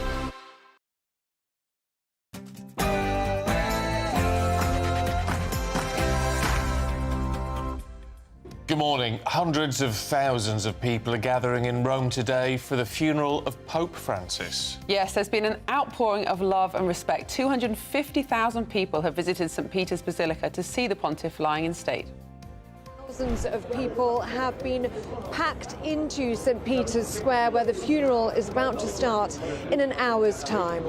Good morning. Hundreds of thousands of people are gathering in Rome today for the funeral of Pope Francis. Yes, there's been an outpouring of love and respect. 250,000 people have visited St Peter's Basilica to see the pontiff lying in state. Thousands of people have been packed into St Peter's Square, where the funeral is about to start in an hour's time.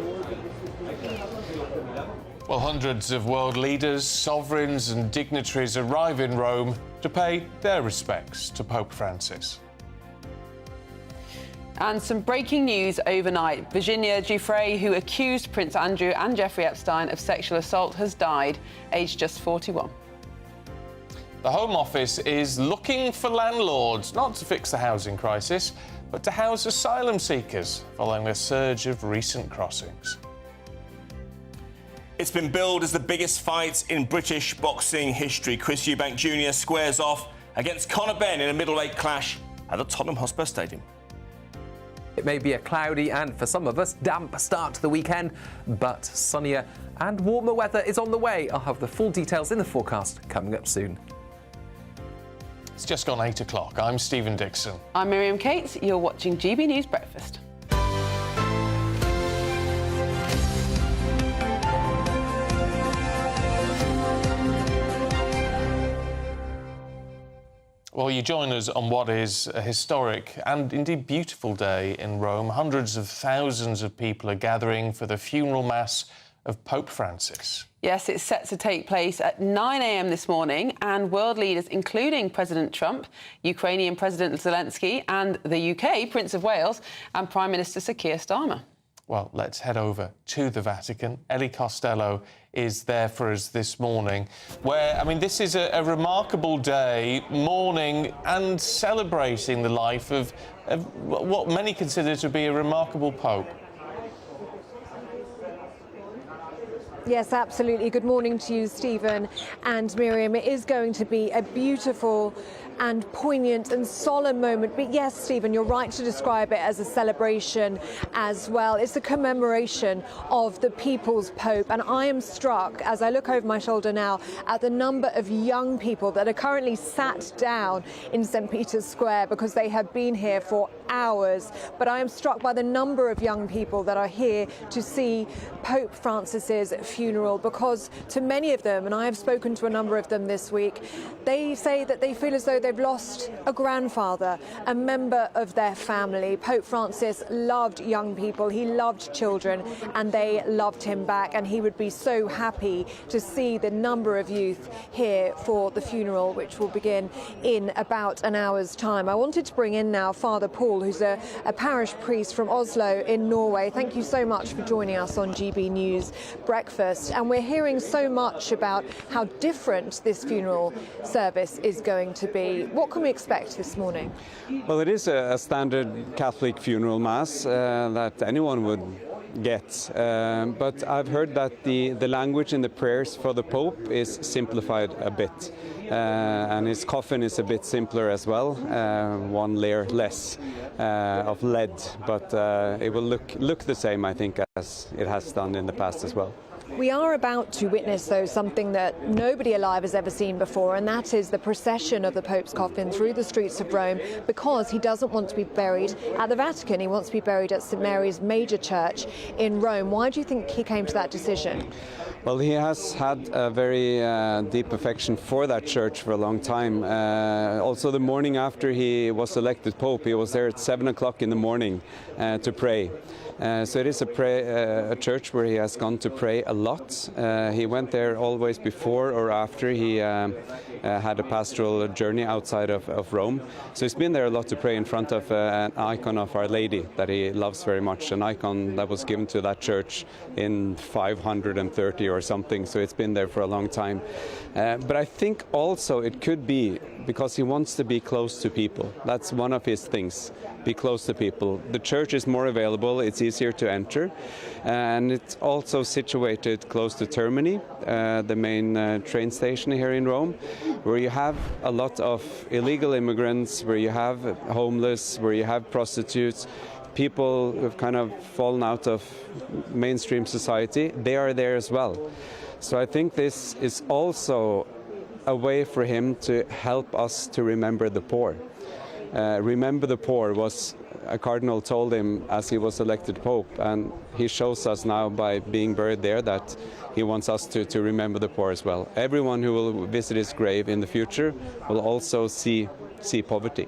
Well, hundreds of world leaders, sovereigns and dignitaries arrive in Rome to pay their respects to Pope Francis. And some breaking news overnight. Virginia Giuffre, who accused Prince Andrew and Jeffrey Epstein of sexual assault, has died, aged just 41. The Home Office is looking for landlords, not to fix the housing crisis, but to house asylum seekers following a surge of recent crossings. It's been billed as the biggest fight in British boxing history. Chris Eubank Jr. squares off against Conor Benn in a middleweight clash at the Tottenham Hotspur Stadium. It may be a cloudy and, for some of us, damp start to the weekend, but sunnier and warmer weather is on the way. I'll have the full details in the forecast coming up soon. It's just gone 8 o'clock. I'm Stephen Dixon. I'm Miriam Cates. You're watching GB News Breakfast. Well, you join us on what is a historic and indeed beautiful day in Rome. Hundreds of thousands of people are gathering for the funeral mass of Pope Francis. Yes, it's set to take place at 9 a.m. this morning, and world leaders, including President Trump, Ukrainian President Zelensky, and the UK, Prince of Wales, and Prime Minister Sir Keir Starmer. Well, let's head over to the Vatican. Ellie Costello is there for us this morning, where, I mean, this is a remarkable day, mourning and celebrating the life of what many consider to be a remarkable Pope. Yes, absolutely. Good morning to you, Stephen and Miriam. It is going to be a beautiful and poignant and solemn moment. But yes, Stephen, you're right to describe it as a celebration as well. It's a commemoration of the people's Pope. And I am struck, as I look over my shoulder now, at the number of young people that are currently sat down in St. Peter's Square because they have been here for hours. But I am struck by the number of young people that are here to see Pope Francis's funeral, because to many of them, and I have spoken to a number of them this week, they say that they feel as though they've lost a grandfather, a member of their family. Pope Francis loved young people, he loved children, and they loved him back, and he would be so happy to see the number of youth here for the funeral, which will begin in about an hour's time. I wanted to bring in now Father Paul, who's a parish priest from Oslo in Norway. Thank you so much for joining us on GB News Breakfast. And we're hearing so much about how different this funeral service is going to be. What can we expect this morning? Well, it is a standard Catholic funeral mass that anyone would get. But I've heard that the language in the prayers for the Pope is simplified a bit. And his coffin is a bit simpler as well, one layer less of lead, but it will look the same, I think, as it has done in the past as well. We are about to witness, though, something that nobody alive has ever seen before, and that is the procession of the Pope's coffin through the streets of Rome, because he doesn't want to be buried at the Vatican. He wants to be buried at St. Mary's Major Church in Rome. Why do you think he came to that decision? Well, he has had a very deep affection for that church for a long time. Also, the morning after he was elected Pope, he was there at 7 o'clock in the morning to pray. So it is a church where he has gone to pray a lot. He went there always before or after he had a pastoral journey outside of Rome. So he's been there a lot to pray in front of an icon of Our Lady that he loves very much, an icon that was given to that church in 530 or something. So it's been there for a long time. But I think also it could be because he wants to be close to people. That's one of his things, be close to people. The church is more available, it's easier to enter, and it's also situated close to Termini, the main train station here in Rome, where you have a lot of illegal immigrants, where you have homeless, where you have prostitutes, people who've kind of fallen out of mainstream society. They are there as well. So I think this is also a way for him to help us to remember the poor. Remember the poor was a cardinal told him as he was elected Pope, and he shows us now by being buried there that he wants us to remember the poor as well. Everyone who will visit his grave in the future will also see poverty.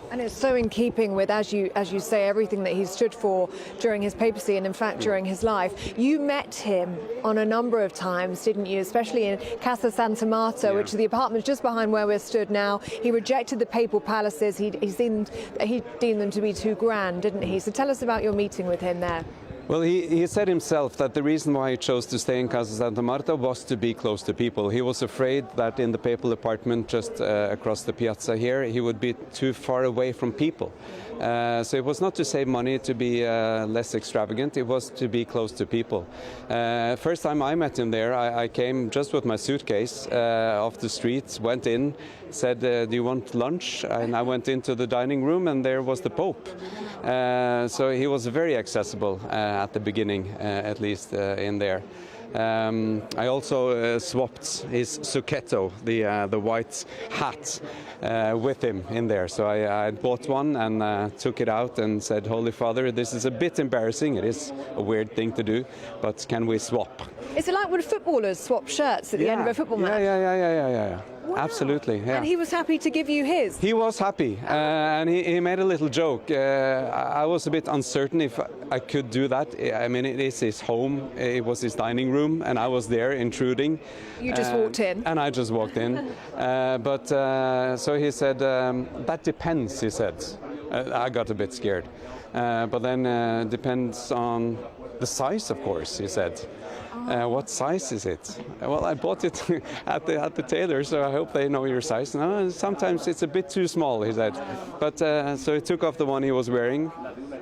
And it's so in keeping with, as you say, everything that he stood for during his papacy and, in fact, during his life. You met him on a number of times, didn't you? Especially in Casa Santa Marta, which are the apartments just behind where we're stood now. He rejected the papal palaces. He deemed them to be too grand, didn't he? So tell us about your meeting with him there. Well, he said himself that the reason why he chose to stay in Casa Santa Marta was to be close to people. He was afraid that in the papal apartment just across the piazza here, he would be too far away from people. So it was not to save money, to be less extravagant, it was to be close to people. First time I met him there, I came just with my suitcase off the street, went in, said, do you want lunch? And I went into the dining room and there was the Pope. So he was very accessible at the beginning, at least in there. I also swapped his succhetto, the white hat, with him in there. So I bought one and took it out and said, Holy Father, this is a bit embarrassing. It is a weird thing to do, but can we swap? Is it like when footballers swap shirts at the end of a football match? Yeah. Wow. Absolutely, yeah. And he was happy to give you his? He was happy, and he made a little joke. I was a bit uncertain if I could do that. I mean, it is his home, it was his dining room, and I was there intruding. You just walked in? And I just walked in. So he said, that depends, he said. I got a bit scared. But then depends on the size, of course, he said. What size is it? Well, I bought it at the tailor, so I hope they know your size. No, sometimes it's a bit too small, he said. But so he took off the one he was wearing,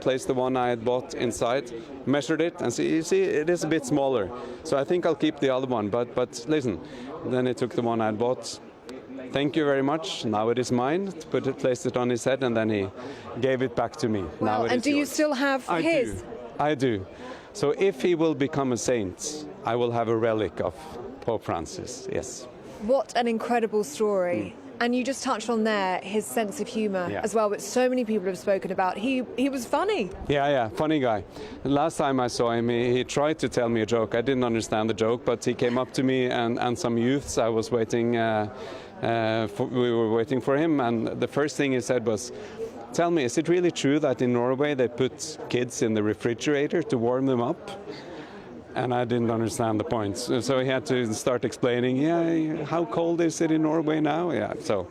placed the one I had bought inside, measured it, and you see, it is a bit smaller. So I think I'll keep the other one. But listen, then he took the one I had bought. Thank you very much. Now it is mine. Placed it on his head, and then he gave it back to me. Well, now it and is do you yours. still have his? I do. So if he will become a saint, I will have a relic of Pope Francis, yes. What an incredible story. And you just touched on there his sense of humour as well, which so many people have spoken about. He was funny. Yeah, funny guy. Last time I saw him, he tried to tell me a joke. I didn't understand the joke, but he came up to me and some youths. I was waiting, we were waiting for him, and the first thing he said was, tell me, is it really true that in Norway they put kids in the refrigerator to warm them up? And I didn't understand the point. So he had to start explaining, how cold is it in Norway now? Yeah, so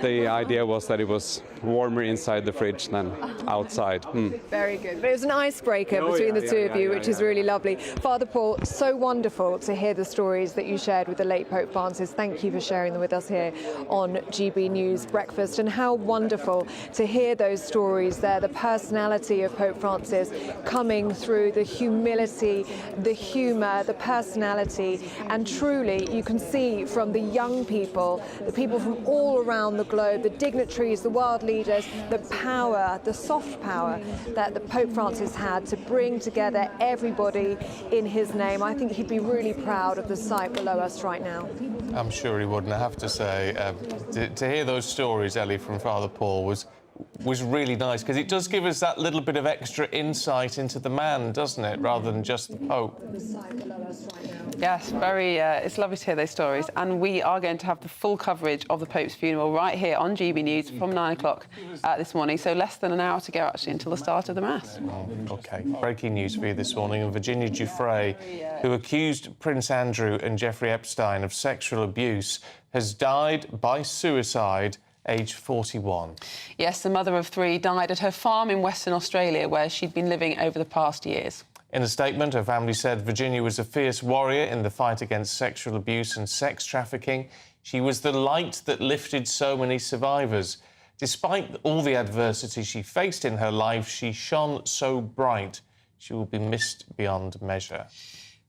the idea was that it was warmer inside the fridge than outside. Very good. But it was an icebreaker between the two of you, which is really lovely. Father Paul, so wonderful to hear the stories that you shared with the late Pope Francis. Thank you for sharing them with us here on GB News Breakfast. And how wonderful to hear those stories there, the personality of Pope Francis coming through, the humility, the humour, the personality, and truly you can see from the young people, the people from all around the globe, the dignitaries, the world leaders, the power, the soft power that the Pope Francis had to bring together everybody in his name. I think he'd be really proud of the sight below us right now. I'm sure he would, and I have to say, to hear those stories, Ellie, from Father Paul was really nice, because it does give us that little bit of extra insight into the man, doesn't it, rather than just the Pope. Yes, very. It's lovely to hear those stories, and we are going to have the full coverage of the Pope's funeral right here on GB News from 9 o'clock this morning, so less than an hour to go, actually, until the start of the Mass. OK, breaking news for you this morning, and Virginia Giuffre, who accused Prince Andrew and Jeffrey Epstein of sexual abuse, has died by suicide, aged 41. Yes, the mother of three died at her farm in Western Australia, where she'd been living over the past years. In a statement, her family said Virginia was a fierce warrior in the fight against sexual abuse and sex trafficking. She was the light that lifted so many survivors. Despite all the adversity she faced in her life, she shone so bright. She will be missed beyond measure.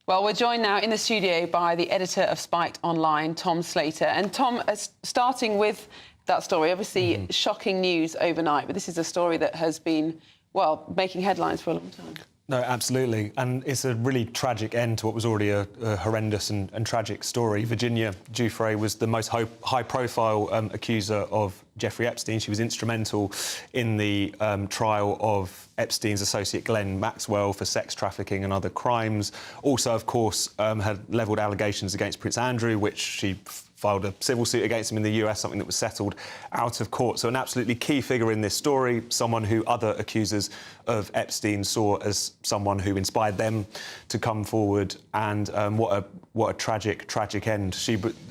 Well, we're joined now in the studio by the editor of Spiked Online, Tom Slater. And Tom, starting with that story, obviously shocking news overnight, but this is a story that has been, well, making headlines for a long time. No, absolutely. And it's a really tragic end to what was already a horrendous and tragic story. Virginia Giuffre was the most high-profile accuser of Jeffrey Epstein. She was instrumental in the trial of Epstein's associate Glenn Maxwell for sex trafficking and other crimes. Also, of course, had levelled allegations against Prince Andrew, which she filed a civil suit against him in the US, something that was settled out of court. So an absolutely key figure in this story, someone who other accusers of Epstein saw as someone who inspired them to come forward. And what a tragic end.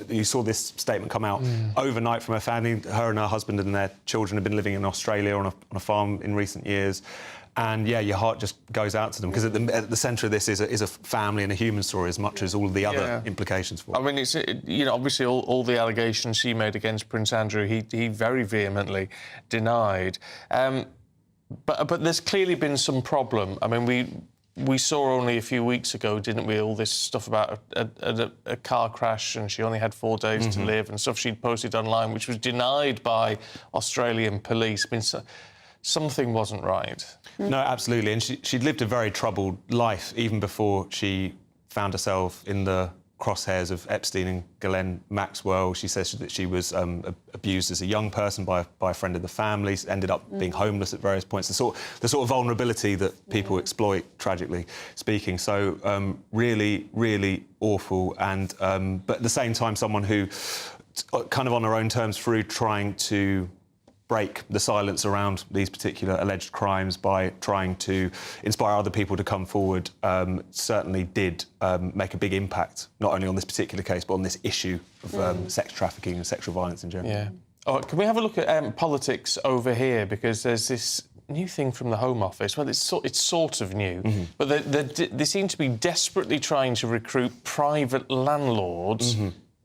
You saw this statement come out overnight from her family. Her and her husband and their children have been living in Australia on a farm in recent years. And yeah, your heart just goes out to them, because at the centre of this is a family and a human story as much as all the other implications for it. I mean, it's obviously all the allegations she made against Prince Andrew, he very vehemently denied. But there's clearly been some problem. I mean, we saw only a few weeks ago, didn't we, all this stuff about a car crash, and she only had 4 days to live, and stuff she'd posted online, which was denied by Australian police. I mean, something wasn't right. No, absolutely. And she'd lived a very troubled life even before she found herself in the crosshairs of Epstein and Ghislaine Maxwell. She says that she was abused as a young person by a friend of the family, ended up being homeless at various points. The sort of vulnerability that people exploit, tragically speaking. So really, really awful. And but at the same time, someone who, kind of on her own terms, through trying to break the silence around these particular alleged crimes by trying to inspire other people to come forward, certainly did make a big impact, not only on this particular case, but on this issue of sex trafficking and sexual violence in general. Yeah. Oh, can we have a look at politics over here? Because there's this new thing from the Home Office. Well, it's sort of new, but they seem to be desperately trying to recruit private landlords,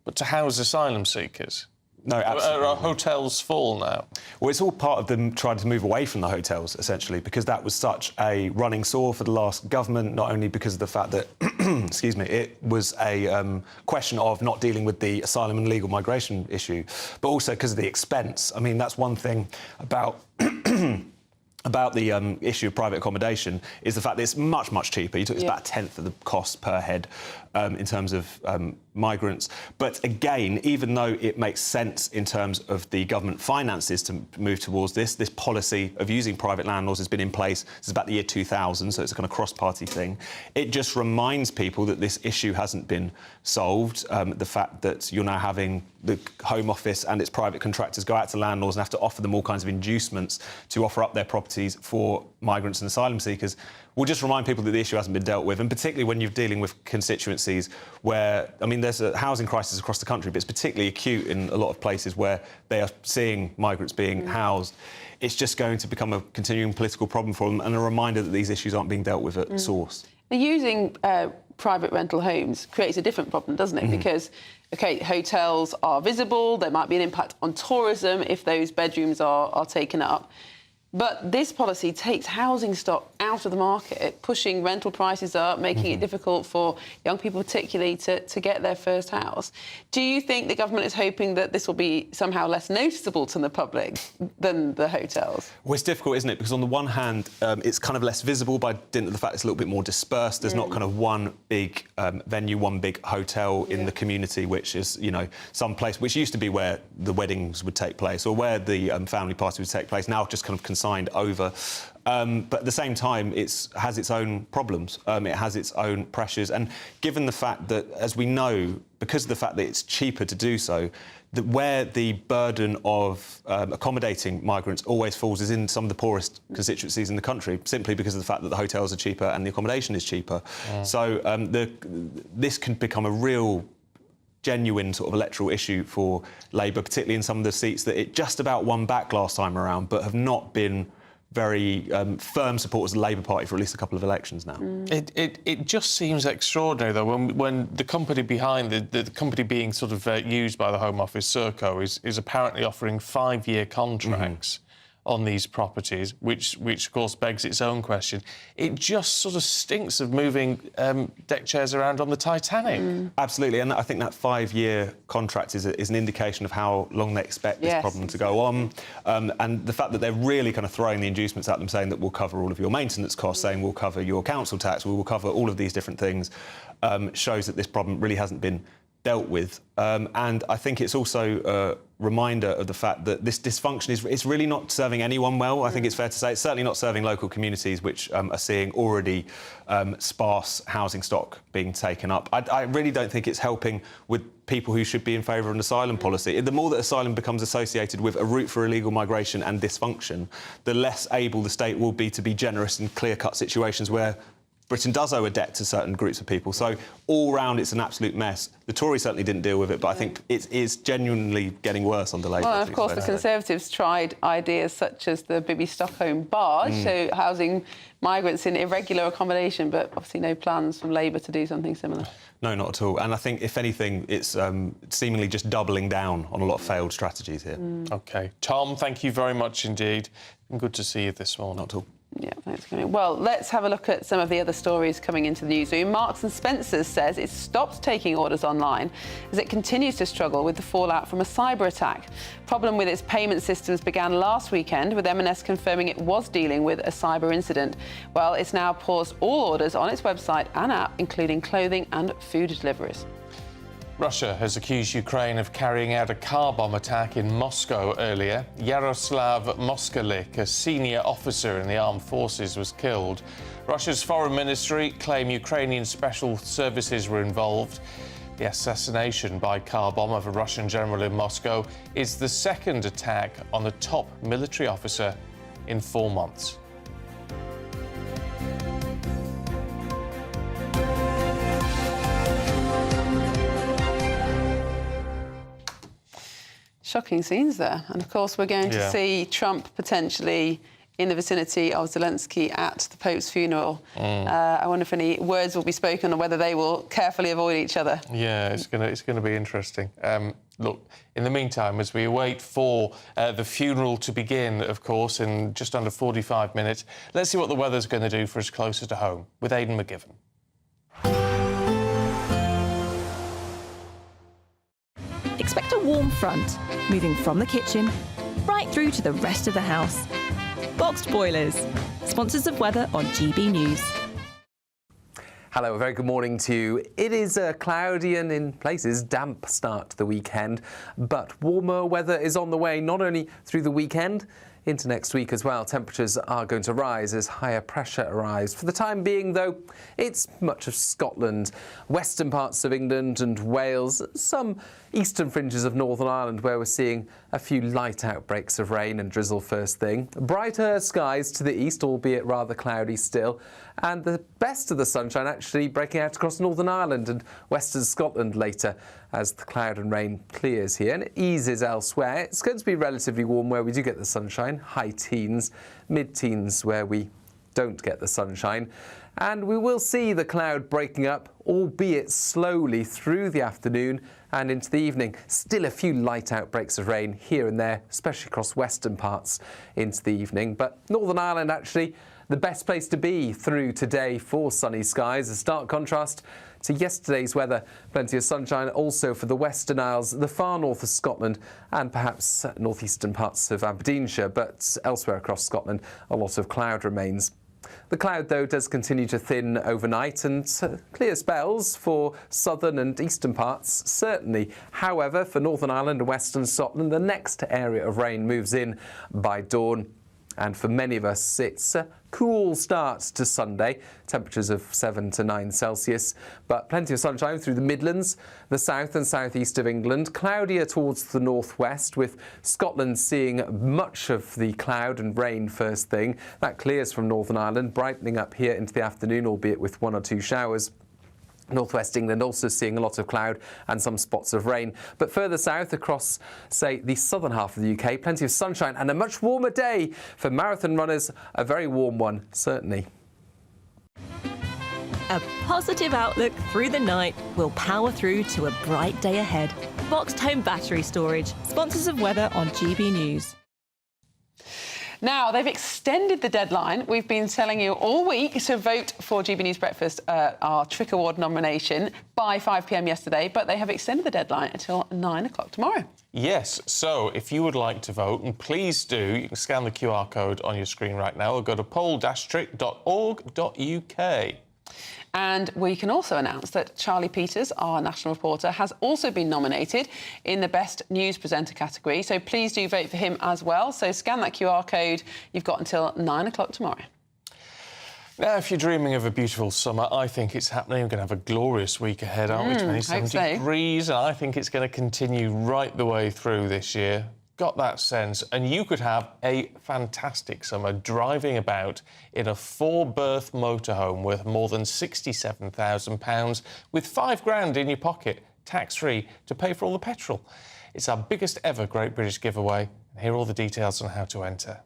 but to house asylum seekers. No, absolutely. Are hotels full now? Well, it's all part of them trying to move away from the hotels, essentially, because that was such a running sore for the last government, not only because of the fact that, excuse me, it was a question of not dealing with the asylum and legal migration issue, but also because of the expense. I mean, that's one thing about about the issue of private accommodation, is the fact that it's much, much cheaper. It's about a tenth of the cost per head in terms of migrants. But again, even though it makes sense in terms of the government finances to move towards this policy of using private landlords has been in place since about the year 2000, so it's a kind of cross-party thing. It just reminds people that this issue hasn't been solved. The fact that you're now having the Home Office and its private contractors go out to landlords and have to offer them all kinds of inducements to offer up their properties for migrants and asylum seekers will just remind people that the issue hasn't been dealt with, and particularly when you're dealing with constituencies where, I mean, there's a housing crisis across the country, but it's particularly acute in a lot of places where they are seeing migrants being housed. It's just going to become a continuing political problem for them, and a reminder that these issues aren't being dealt with at source. Using private rental homes creates a different problem, doesn't it? Because, OK, hotels are visible, there might be an impact on tourism if those bedrooms are taken up. But this policy takes housing stock out of the market, pushing rental prices up, making it difficult for young people particularly to get their first house. Do you think the government is hoping that this will be somehow less noticeable to the public than the hotels? Well, it's difficult, isn't it? Because on the one hand, it's kind of less visible by dint of the fact it's a little bit more dispersed. There's not kind of one big venue, one big hotel in the community, which is, you know, some place which used to be where the weddings would take place or where the family party would take place, now just kind of consigned over. But at the same time, it has its own problems. It has its own pressures. And given the fact that, as we know, because of the fact that it's cheaper to do so, that where the burden of accommodating migrants always falls is in some of the poorest constituencies in the country, simply because of the fact that the hotels are cheaper and the accommodation is cheaper. So this can become a real genuine sort of electoral issue for Labour, particularly in some of the seats that it just about won back last time around, but have not been very firm supporters of the Labour Party for at least a couple of elections now. It just seems extraordinary, though, when the company behind the company being sort of used by the Home Office, Serco, is apparently offering 5-year contracts on these properties, which of course begs its own question. It just sort of stinks of moving deck chairs around on the Titanic. Absolutely, and I think that 5-year contract is an indication of how long they expect this problem to go on. And the fact that they're really kind of throwing the inducements at them, saying that we'll cover all of your maintenance costs, saying we'll cover your council tax, we will cover all of these different things, shows that this problem really hasn't been dealt with. And I think it's also a reminder of the fact that this dysfunction is really not serving anyone well. I think it's fair to say it's certainly not serving local communities which are seeing already sparse housing stock being taken up. I really don't think it's helping with people who should be in favour of an asylum policy. The more that asylum becomes associated with a route for illegal migration and dysfunction, the less able the state will be to be generous in clear-cut situations where Britain does owe a debt to certain groups of people. So all round, it's an absolute mess. The Tories certainly didn't deal with it, but I think it is genuinely getting worse under Labour. Well, and of course, the Conservatives tried ideas such as the Bibi Stockholm barge, so housing migrants in irregular accommodation, but obviously no plans from Labour to do something similar. No, not at all. And I think, if anything, it's seemingly just doubling down on a lot of failed strategies here. OK. Tom, thank you very much indeed. Good to see you this morning. Not at all. Yeah, thanks, Kenny. Well, let's have a look at some of the other stories coming into the newsroom. Marks and Spencer's says it's stopped taking orders online as it continues to struggle with the fallout from a cyber attack. Problem with its payment systems began last weekend, with M&S confirming it was dealing with a cyber incident. Well, it's now paused all orders on its website and app, including clothing and food deliveries. Russia has accused Ukraine of carrying out a car bomb attack in Moscow earlier. Yaroslav Moskalik, a senior officer in the armed forces, was killed. Russia's foreign ministry claim Ukrainian special services were involved. The assassination by car bomb of a Russian general in Moscow is the second attack on the top military officer in 4 months. Shocking scenes there. And, of course, we're going to see Trump potentially in the vicinity of Zelensky at the Pope's funeral. I wonder if any words will be spoken or whether they will carefully avoid each other. Yeah, it's going to be interesting. Look, in the meantime, as we await for the funeral to begin, of course, in just under 45 minutes, let's see what the weather's going to do for us closer to home with Aidan McGiven. Expect a warm front, moving from the kitchen right through to the rest of the house. Boxed Boilers, sponsors of weather on GB News. Hello, a very good morning to you. It is a cloudy and, in places, damp start to the weekend, but warmer weather is on the way, not only through the weekend, into next week as well. Temperatures are going to rise as higher pressure arrives. For the time being, though, it's much of Scotland, western parts of England and Wales, some eastern fringes of Northern Ireland where we're seeing a few light outbreaks of rain and drizzle first thing. Brighter skies to the east, albeit rather cloudy still, and the best of the sunshine actually breaking out across Northern Ireland and western Scotland later as the cloud and rain clears here and it eases elsewhere. It's going to be relatively warm where we do get the sunshine, high teens, mid-teens where we don't get the sunshine. And we will see the cloud breaking up, albeit slowly, through the afternoon and into the evening. Still a few light outbreaks of rain here and there, especially across western parts into the evening. But Northern Ireland, actually, the best place to be through today for sunny skies. A stark contrast to yesterday's weather. Plenty of sunshine also for the Western Isles, the far north of Scotland and perhaps northeastern parts of Aberdeenshire. But elsewhere across Scotland, a lot of cloud remains. The cloud, though, does continue to thin overnight and clear spells for southern and eastern parts, certainly. However, for Northern Ireland and western Scotland, the next area of rain moves in by dawn. And for many of us, it's a cool start to Sunday, temperatures of 7 to 9 Celsius, but plenty of sunshine through the Midlands, the south and southeast of England, cloudier towards the northwest, with Scotland seeing much of the cloud and rain first thing. That clears from Northern Ireland, brightening up here into the afternoon, albeit with 1 or 2 showers. Northwest England also seeing a lot of cloud and some spots of rain. But further south across, say, the southern half of the UK, plenty of sunshine and a much warmer day for marathon runners. A very warm one, certainly. A positive outlook through the night will power through to a bright day ahead. Boxed Home Battery Storage, sponsors of weather on GB News. Now, they've extended the deadline. We've been telling you all week to vote for GB News Breakfast, our Trick Award nomination, by 5 p.m. yesterday, but they have extended the deadline until 9 o'clock tomorrow. Yes, so if you would like to vote, and please do, you can scan the QR code on your screen right now or go to poll-trick.org.uk. And we can also announce that Charlie Peters, our national reporter, has also been nominated in the Best News Presenter category. So please do vote for him as well. So scan that QR code. You've got until 9 o'clock tomorrow. Now, if you're dreaming of a beautiful summer, I think it's happening. We're going to have a glorious week ahead, aren't we? 27 degrees, and I think it's going to continue right the way through this year. got that sense, and you could have a fantastic summer driving about in a 4-berth motorhome worth more than £67,000 with £5,000 in your pocket, tax-free, to pay for all the petrol. It's our biggest ever Great British giveaway. Here are all the details on how to enter.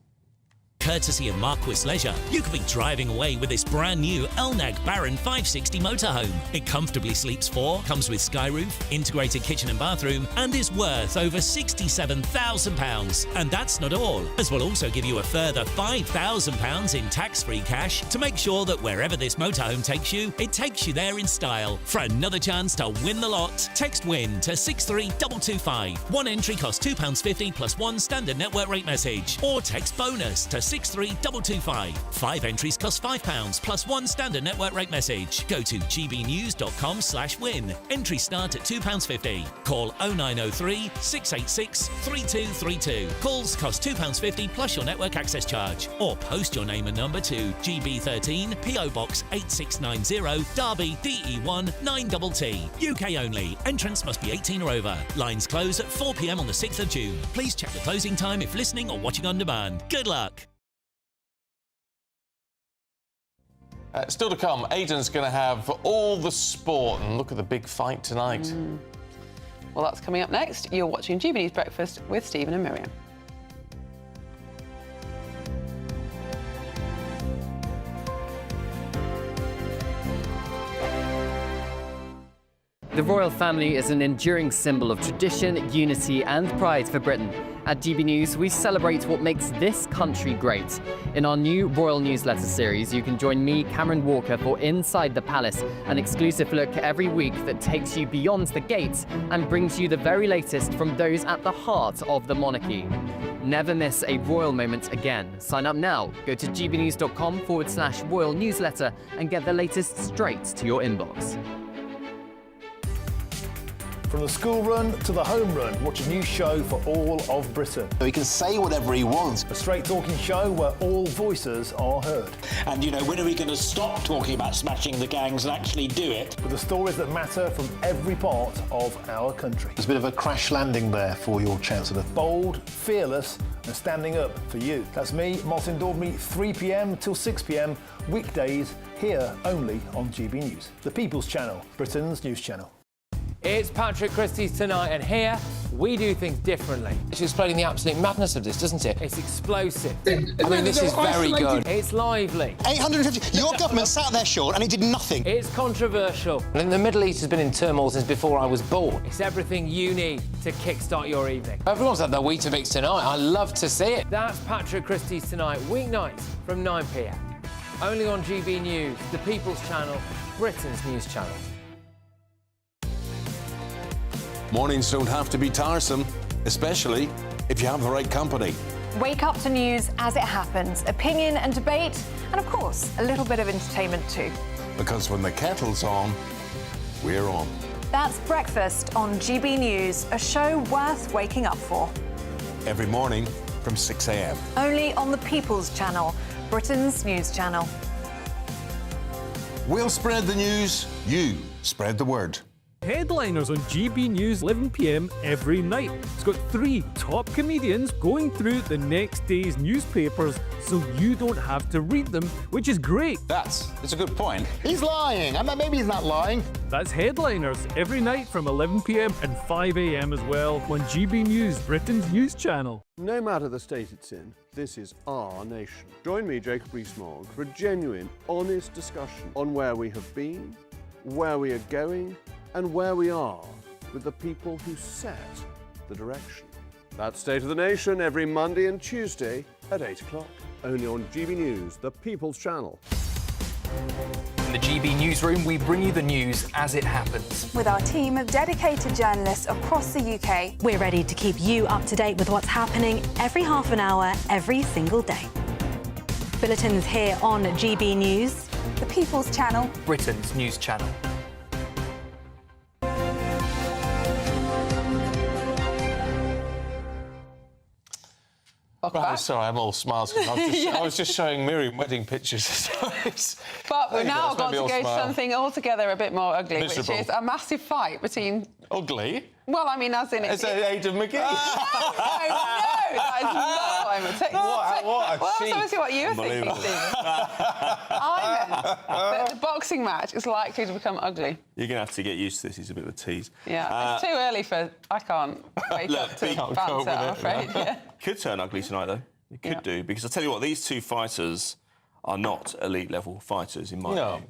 Courtesy of Marquis Leisure, you could be driving away with this brand new Elnag Baron 560 motorhome. It comfortably sleeps 4, comes with sky roof, integrated kitchen and bathroom, and is worth over £67,000. And that's not all, as we'll also give you a further £5,000 in tax-free cash to make sure that wherever this motorhome takes you, it takes you there in style. For another chance to win the lot, text WIN to 63225. One entry costs £2.50 plus one standard network rate message, or text BONUS to 63225. 5 entries cost £5 plus one standard network rate message. Go to gbnews.com/win. Entries start at £2.50. Call 0903 686 3232. Calls cost £2.50 plus your network access charge. Or post your name and number to GB13 PO Box 8690 Derby DE1 9TT. UK only. Entrance must be 18 or over. Lines close at 4 p.m. on the 6th of June. Please check the closing time if listening or watching on demand. Good luck. Still to come, Aidan's going to have all the sport, and look at the big fight tonight. Well, that's coming up next. You're watching GB News Breakfast with Stephen and Miriam. The royal family is an enduring symbol of tradition, unity and pride for Britain. At GB News, we celebrate what makes this country great. In our new royal newsletter series, you can join me, Cameron Walker, for Inside the Palace, an exclusive look every week that takes you beyond the gates and brings you the very latest from those at the heart of the monarchy. Never miss a royal moment again. Sign up now. Go to gbnews.com/royal newsletter and get the latest straight to your inbox. From the school run to the home run, watch a new show for all of Britain. He can say whatever he wants. A straight talking show where all voices are heard. And, you know, when are we going to stop talking about smashing the gangs and actually do it? With the stories that matter from every part of our country. There's a bit of a crash landing there for your Chancellor. Bold, fearless and standing up for you. That's me, Martin Daubney, 3 p.m. till 6 p.m, weekdays, here only on GB News. The People's Channel, Britain's news channel. It's Patrick Christie's Tonight, and here we do things differently. It's explaining the absolute madness of this, doesn't it? It's explosive. I mean, this is very good. It's lively. 850. Your government sat there, Sean, and it did nothing. It's controversial. And the Middle East has been in turmoil since before I was born. It's everything you need to kickstart your evening. Everyone's had their Weetabix tonight. I love to see it. That's Patrick Christie's Tonight, weeknights from 9 p.m. Only on GB News, the People's Channel, Britain's news channel. Mornings don't have to be tiresome, especially if you have the right company. Wake up to news as it happens, opinion and debate, and of course, a little bit of entertainment too. Because when the kettle's on, we're on. That's Breakfast on GB News, a show worth waking up for. Every morning from 6 a.m. Only on the People's Channel, Britain's news channel. We'll spread the news, you spread the word. Headliners on GB News 11 p.m. every night. It's got 3 top comedians going through the next day's newspapers so you don't have to read them, which is great. That's a good point. He's lying. I mean, maybe he's not lying. That's Headliners every night from 11 p.m. and 5 a.m. as well on GB News, Britain's news channel. No matter the state it's in, this is our nation. Join me, Jacob Rees-Mogg, for a genuine, honest discussion on where we have been, where we are going, and where we are with the people who set the direction. That's State of the Nation every Monday and Tuesday at 8 o'clock. Only on GB News, the People's Channel. In the GB Newsroom, we bring you the news as it happens. With our team of dedicated journalists across the UK, we're ready to keep you up to date with what's happening every half an hour, every single day. Bulletins here on GB News, the People's Channel, Britain's news channel. Right, sorry, I'm all smiles because I was just showing Miriam wedding pictures. But we've now got to go to something altogether a bit more ugly, Miserable. which is a massive fight between Ugly? Well, I mean, as in... As Aidan McGee? No, that is not what I'm saying. What a well, cheat. that's obviously what you were thinking, Stephen. I meant that the boxing match is likely to become ugly. You're going to have to get used to this. He's a bit of a tease. Yeah, it's too early for... I can't wake up to banter, I'm afraid. Yeah. Could turn ugly tonight, though. It could do, because I'll tell you what, these two fighters are not elite-level fighters, in my view.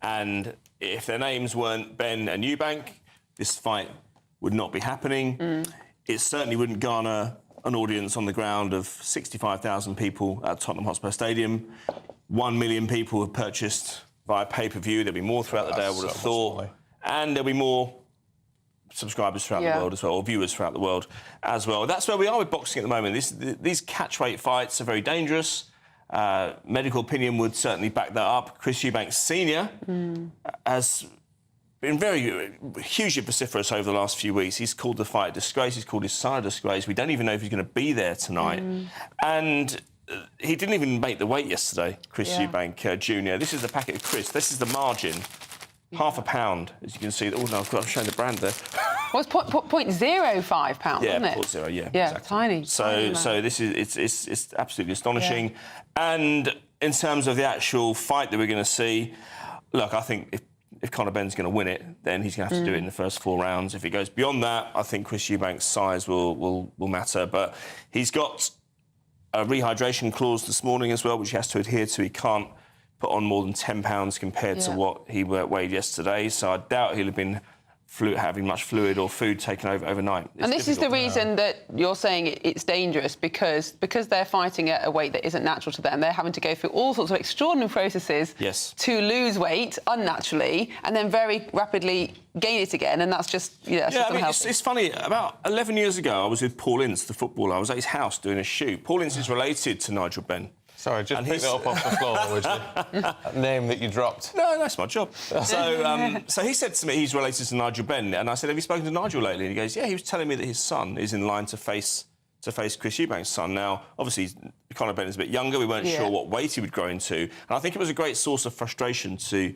And if their names weren't Ben and Eubank, this fight would not be happening. It certainly wouldn't garner an audience on the ground of 65,000 people at Tottenham Hotspur Stadium. 1 million people have purchased via pay-per-view. There'll be more throughout the day, I would have thought. And there'll be more subscribers throughout the world as well, or viewers throughout the world as well. That's where we are with boxing at the moment. These catch-weight fights are very dangerous. Medical opinion would certainly back that up. Chris Eubank Sr. has been hugely vociferous over the last few weeks. He's called the fight a disgrace. He's called his son a disgrace. We don't even know if he's going to be there tonight. And he didn't even make the weight yesterday, Chris Eubank Jr. This is the packet of crisps. This is the margin. Half a pound, as you can see. Oh, no, I'm showing the brand there. Well, it's 0.05 pounds, yeah, wasn't it? 0.0, yeah. Yeah, exactly. tiny. So this is it's absolutely astonishing. And in terms of the actual fight that we're going to see, look, I think if Conor Benn's going to win it, then he's going to have to do it in the first 4 rounds. If it goes beyond that, I think Chris Eubank's size will matter. But he's got a rehydration clause this morning as well, which he has to adhere to. He can't put on more than 10 pounds compared to what he weighed yesterday. So I doubt he'll have been having much fluid or food taken over overnight. And this is the reason that you're saying it's dangerous, because they're fighting at a weight that isn't natural to them. They're having to go through all sorts of extraordinary processes to lose weight unnaturally and then very rapidly gain it again, and that's just, it's funny. About 11 years ago, I was with Paul Ince, the footballer. I was at his house doing a shoot. Paul Ince is related to Nigel Benn. Sorry, just pick that up off the floor, would you? That name that you dropped. No, that's my job. So he said to me he's related to Nigel Benn, and I said, have you spoken to Nigel lately? And he goes, yeah, he was telling me that his son is in line to face Chris Eubank's son. Now, obviously, Conor Benn is a bit younger. We weren't sure what weight he would grow into. And I think it was a great source of frustration to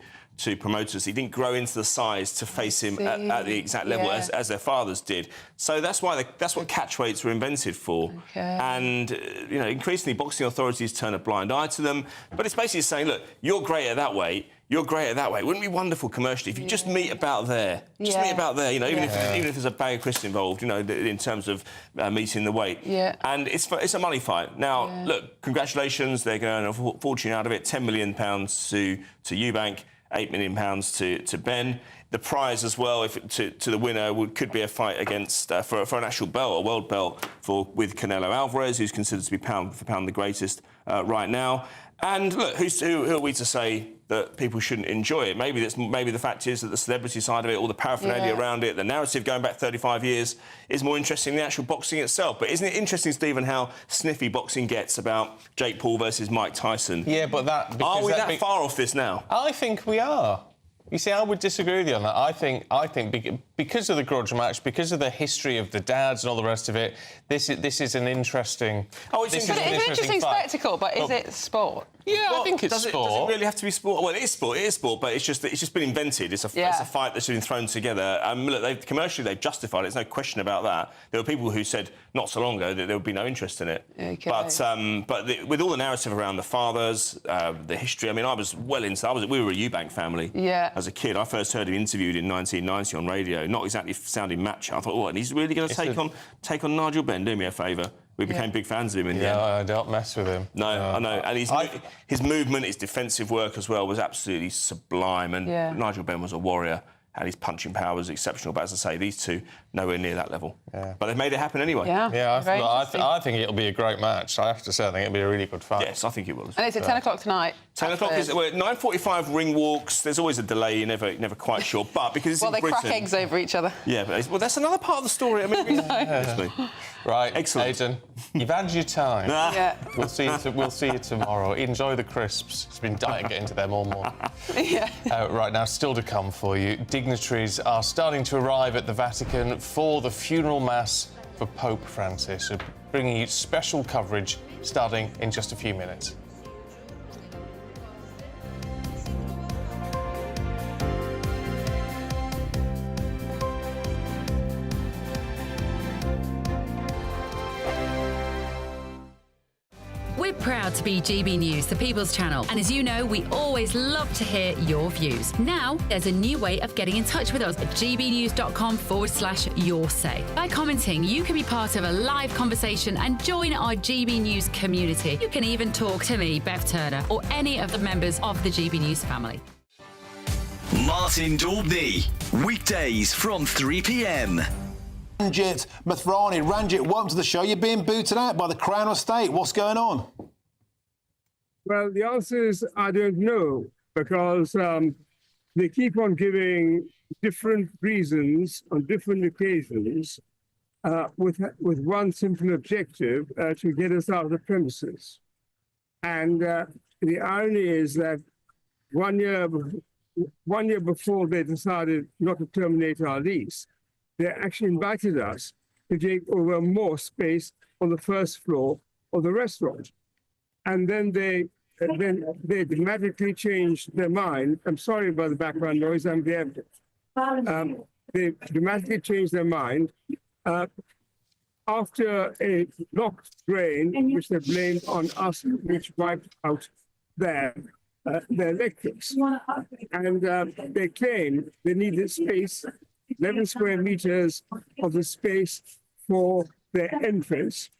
promoters. He didn't grow into the size to face him at the exact level as their fathers did. So that's what catchweights were invented for. And, increasingly boxing authorities turn a blind eye to them. But it's basically saying, look, you're great at that weight. You're great at that weight. Wouldn't it be wonderful commercially if you just meet about there? Just meet about there, even if there's a bag of crisps involved, in terms of meeting the weight. And it's a money fight. Now, look, congratulations. They're going to earn a fortune out of it. £10 million to Eubank, £8 million to Ben. The prize as well, to the winner, could be a fight against for an actual belt, a world belt, with Canelo Alvarez, who's considered to be pound for pound the greatest right now. And look, who are we to say that people shouldn't enjoy it? Maybe the fact is that the celebrity side of it, all the paraphernalia around it, the narrative going back 35 years is more interesting than the actual boxing itself. But isn't it interesting, Stephen, how sniffy boxing gets about Jake Paul versus Mike Tyson? Yeah, but are we that far off this now? I think we are. You see, I would disagree with you on that. I think because of the grudge match, because of the history of the dads and all the rest of it, this is an interesting. It's an interesting spectacle, but is it sport? Yeah, I think it's sport. Does it really have to be sport? Well, it is sport, but it's just been invented. It's a fight that's been thrown together. Look, commercially, they've justified it. There's no question about that. There were people who said not so long ago that there would be no interest in it. But with all the narrative around the fathers, the history. I mean, I was well into. We were a Eubank family. As a kid, I first heard him interviewed in 1990 on radio. Not exactly sounding macho. I thought, oh, and he's really going to take on Nigel Benn. Do me a favour. We became big fans of him in the end. I don't mess with him. No, I know. And his movement, his defensive work as well was absolutely sublime. And Nigel Benn was a warrior. And his punching power was exceptional. But as I say, these two, nowhere near that level. But they've made it happen anyway. I think it'll be a great match. I have to say, I think it'll be a really good fight. Yes, I think it will. And it's at 10 o'clock tonight. 10 o'clock is... We're at 9:45 ring walks. There's always a delay. You're never quite sure. But because it's in Britain... Well, they crack eggs over each other. Yeah, but that's another part of the story. I mean... Right, excellent. Aidan, you've had your time. We'll see you tomorrow. Enjoy the crisps. It's been dying getting to them all morning. Right now, still to come for you. Dignitaries are starting to arrive at the Vatican for the funeral mass for Pope Francis. So bringing you special coverage starting in just a few minutes. proud to be GB News, the People's Channel. And as you know, we always love to hear your views. Now, there's a new way of getting in touch with us at gbnews.com/yoursay. By commenting, you can be part of a live conversation and join our GB News community. You can even talk to me, Bev Turner, or any of the members of the GB News family. Martin Daubney, weekdays from 3 p.m. Ranjit Mathrani. Ranjit, welcome to the show. You're being booted out by the Crown Estate. What's going on? Well, the answer is I don't know, because they keep on giving different reasons on different occasions with one simple objective, to get us out of the premises. And the irony is that 1 year before they decided not to terminate our lease, they actually invited us to take over more space on the first floor of the restaurant. And then they dramatically changed their mind. I'm sorry about the background noise, I'm the evidence. They dramatically changed their mind after a blocked drain, which they blamed on us, which wiped out their electrics. And they claim they needed space, 11 square meters of the space for their entrance.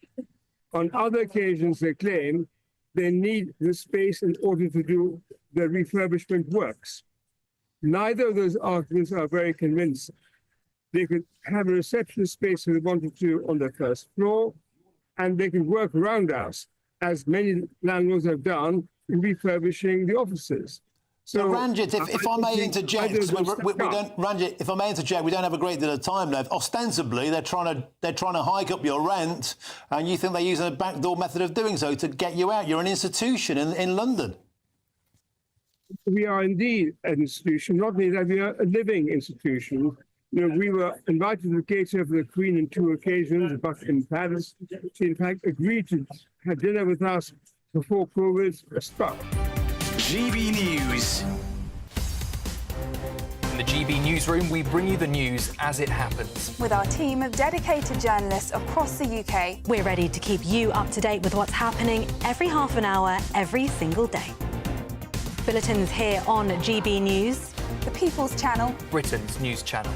On other occasions, they claim they need the space in order to do the refurbishment works. Neither of those arguments are very convincing. They could have a reception space if they wanted to on the first floor, and they could work around us, as many landlords have done in refurbishing the offices. So, Ranjit, if I may interject, Ranjit, if I may interject, we don't have a great deal of time left. Ostensibly, they're trying to hike up your rent, and you think they're using a backdoor method of doing so to get you out. You're an institution in London. We are indeed an institution. Not only that, we are a living institution. You know, we were invited to cater for the Queen on 2 occasions, Buckingham Palace. She, in fact, agreed to have dinner with us before COVID struck. GB News. In the GB Newsroom, we bring you the news as it happens. With our team of dedicated journalists across the UK. We're ready to keep you up to date with what's happening every half an hour, every single day. Bulletins here on GB News, the People's Channel, Britain's news channel.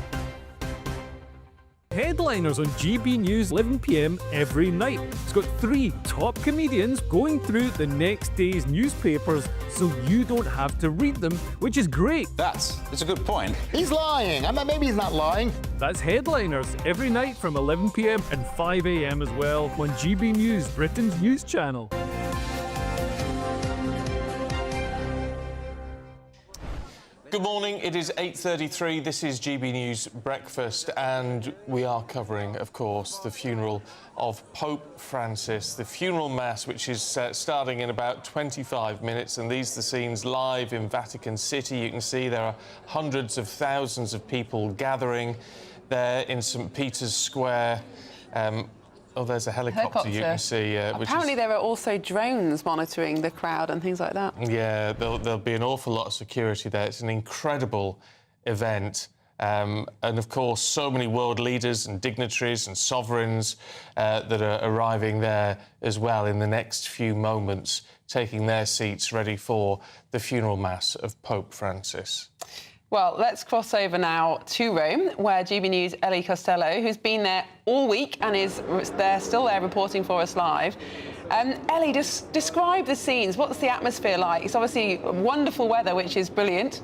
Headliners on GB News 11 p.m. every night. It's got 3 top comedians going through the next day's newspapers so you don't have to read them, which is great. That's a good point. He's lying. I mean, maybe he's not lying. That's Headliners every night from 11 p.m. and 5 a.m. as well on GB News, Britain's news channel. Good morning, it is 8:33, this is GB News Breakfast, and we are covering, of course, the funeral of Pope Francis, the funeral mass, which is starting in about 25 minutes, and these are the scenes live in Vatican City. You can see there are hundreds of thousands of people gathering there in St. Peter's Square. Oh, there's a helicopter. You can see. Apparently there are also drones monitoring the crowd and things like that. Yeah, there'll be an awful lot of security there. It's an incredible event. And, of course, so many world leaders and dignitaries and sovereigns that are arriving there as well in the next few moments, taking their seats ready for the funeral mass of Pope Francis. Well, let's cross over now to Rome, where GB News' Ellie Costello, who's been there all week and is still there reporting for us live. Ellie, just describe the scenes. What's the atmosphere like? It's obviously wonderful weather, which is brilliant.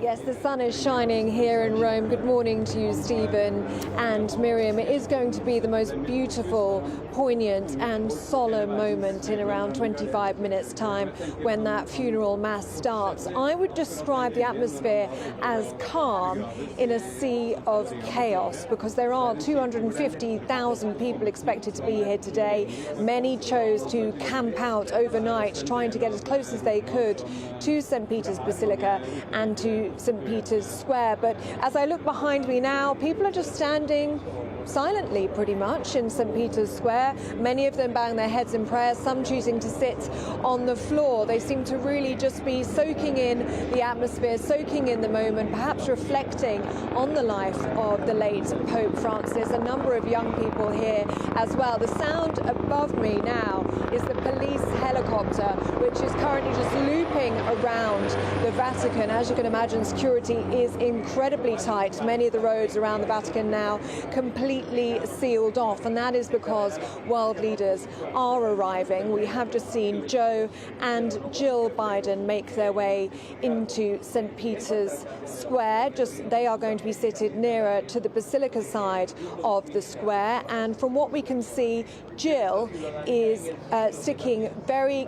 Yes, the sun is shining here in Rome. Good morning to you, Stephen and Miriam. It is going to be the most beautiful, poignant and solemn moment in around 25 minutes' time when that funeral mass starts. I would describe the atmosphere as calm in a sea of chaos, because there are 250,000 people expected to be here today. Many chose to camp out overnight, trying to get as close as they could to St. Peter's Basilica and to St. Peter's Square. But as I look behind me now, people are just standing silently pretty much in St. Peter's Square. Many of them bowing their heads in prayer, some choosing to sit on the floor. They seem to really just be soaking in the atmosphere, soaking in the moment, perhaps reflecting on the life of the late Pope Francis. A number of young people here as well. The sound above me now is the police helicopter, which is currently just looping around the Vatican. As you can imagine, security is incredibly tight. Many of the roads around the Vatican now completely sealed off, and that is because world leaders are arriving. We have just seen Joe and Jill Biden make their way into St. Peter's Square. They are going to be seated nearer to the Basilica side of the square, and from what we can see, Jill is adhering very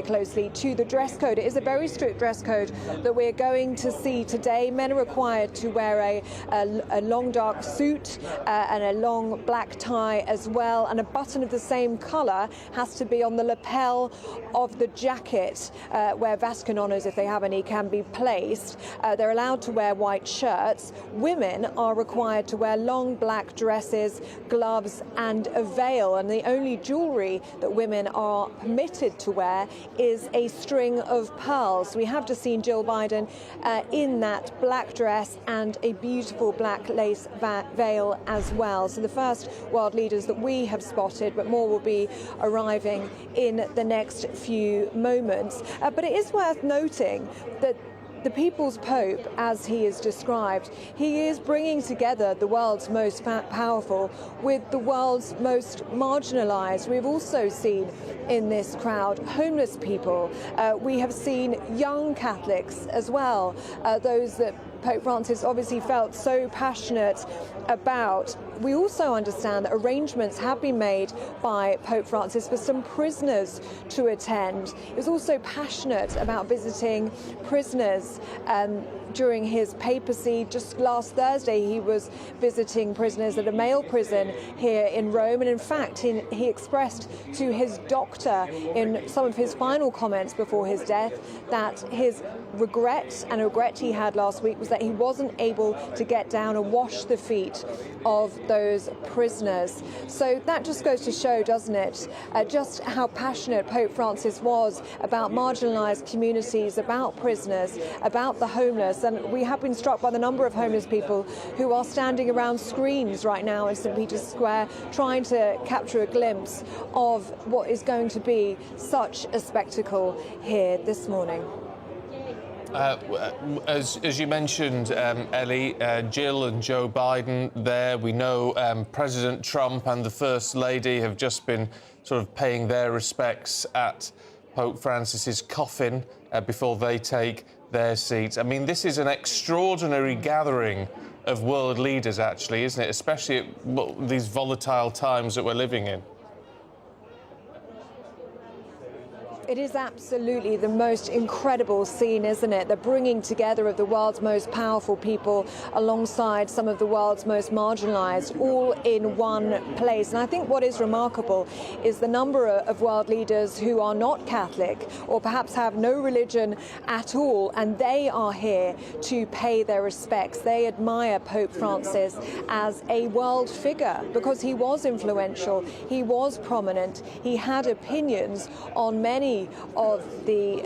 closely to the dress code. It is a very strict dress code that we're going to see today. Men are required to wear a long dark suit and a long black tie as well, and a button of the same colour has to be on the lapel of the jacket where Vatican honours, if they have any, can be placed. They're allowed to wear white shirts. Women are required to wear long black dresses, gloves and a veil, and the only jewellery that women are permitted to wear is a string of pearls. We have just seen Jill Biden in that black dress and a beautiful black lace veil as well. So the first world leaders that we have spotted, but more will be arriving in the next few moments. But it is worth noting that the People's Pope, as he is described, he is bringing together the world's most powerful with the world's most marginalised. We've also seen in this crowd homeless people. We have seen young Catholics as well, those that Pope Francis obviously felt so passionate about. We also understand that arrangements have been made by Pope Francis for some prisoners to attend. He was also passionate about visiting prisoners during his papacy. Just last Thursday, he was visiting prisoners at a male prison here in Rome. And in fact, he expressed to his doctor in some of his final comments before his death that his regret he had last week was that he wasn't able to get down and wash the feet of those prisoners. So that just goes to show, doesn't it, just how passionate Pope Francis was about marginalised communities, about prisoners, about the homeless. And we have been struck by the number of homeless people who are standing around screens right now in St. Peter's Square trying to capture a glimpse of what is going to be such a spectacle here this morning. As you mentioned, Ellie, Jill and Joe Biden there. We know President Trump and the First Lady have just been sort of paying their respects at Pope Francis's coffin before they take their seats. I mean, this is an extraordinary gathering of world leaders, actually, isn't it? Especially at these volatile times that we're living in. It is absolutely the most incredible scene, isn't it? The bringing together of the world's most powerful people alongside some of the world's most marginalised, all in one place. And I think what is remarkable is the number of world leaders who are not Catholic or perhaps have no religion at all, and they are here to pay their respects. They admire Pope Francis as a world figure because he was influential, he was prominent, he had opinions on many of the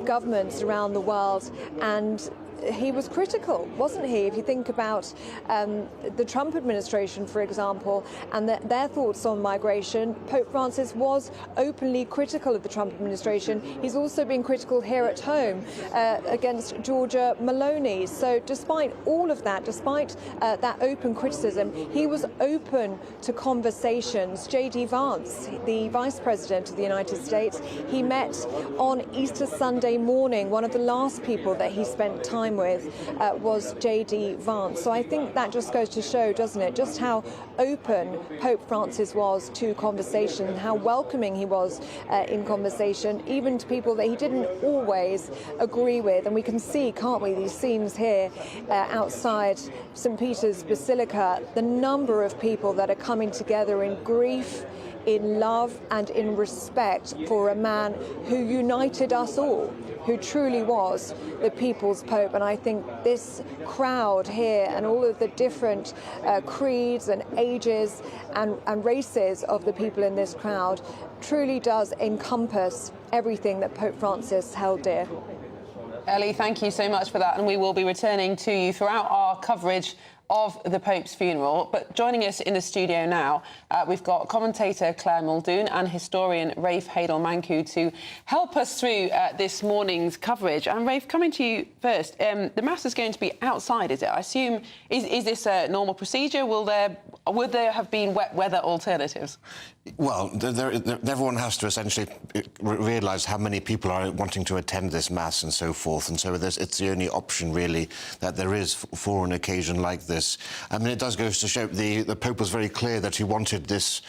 governments around the world, and he was critical, wasn't he? If you think about the Trump administration, for example, and their thoughts on migration, Pope Francis was openly critical of the Trump administration. He's also been critical here at home against Georgia Maloney. So despite all of that, despite that open criticism, he was open to conversations. J.D. Vance, the Vice President of the United States, he met on Easter Sunday morning. One of the last people that he spent time with was J.D. Vance. So I think that just goes to show, doesn't it, just how open Pope Francis was to conversation, how welcoming he was in conversation, even to people that he didn't always agree with. And we can see, can't we, these scenes here outside St. Peter's Basilica, the number of people that are coming together in grief, in love and in respect for a man who united us all, who truly was the people's Pope. And I think this crowd here and all of the different creeds and ages and races of the people in this crowd truly does encompass everything that Pope Francis held dear. Ellie, thank you so much for that, and we will be returning to you throughout our coverage of the Pope's funeral. But joining us in the studio now, we've got commentator Claire Muldoon and historian Rafe Hadel-Manku to help us through this morning's coverage. And Rafe, coming to you first, the Mass is going to be outside, is it? I assume, is this a normal procedure? Would there have been wet weather alternatives? Well, everyone has to essentially realise how many people are wanting to attend this Mass and so forth, and so it's the only option, really, that there is for an occasion like this. I mean, it does go to show the Pope was very clear that he wanted this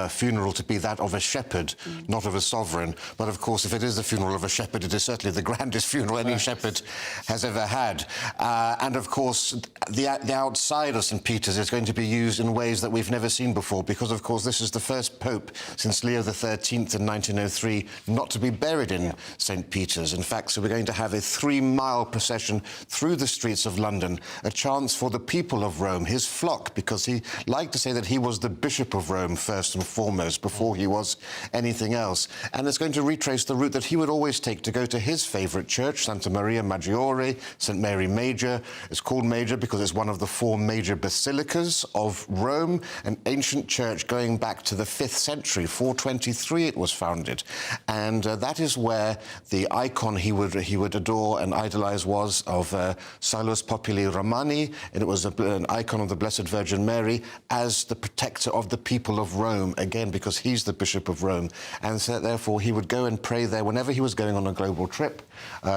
funeral to be that of a shepherd, not of a sovereign. But, of course, if it is the funeral of a shepherd, it is certainly the grandest funeral any shepherd has ever had. And, of course, the outside of St. Peter's is going to be used in ways that we've never seen before, because, of course, this is the first Pope since Leo XIII in 1903 not to be buried in St. Peter's. In fact, so we're going to have a 3-mile procession through the streets of London, a chance for the people of Rome, his flock, because he liked to say that he was the Bishop of Rome first and foremost, before he was anything else. And it's going to retrace the route that he would always take to go to his favourite church, Santa Maria Maggiore, St. Mary Major. It's called Major because it's one of the 4 major basilicas of Rome, an ancient church going back to the 5th century, 423 it was founded, and that is where the icon he would adore and idolise was of Salus Populi Romani, and it was an icon of the Blessed Virgin Mary as the protector of the people of Rome, again because he's the Bishop of Rome, and so therefore he would go and pray there whenever he was going on a global trip.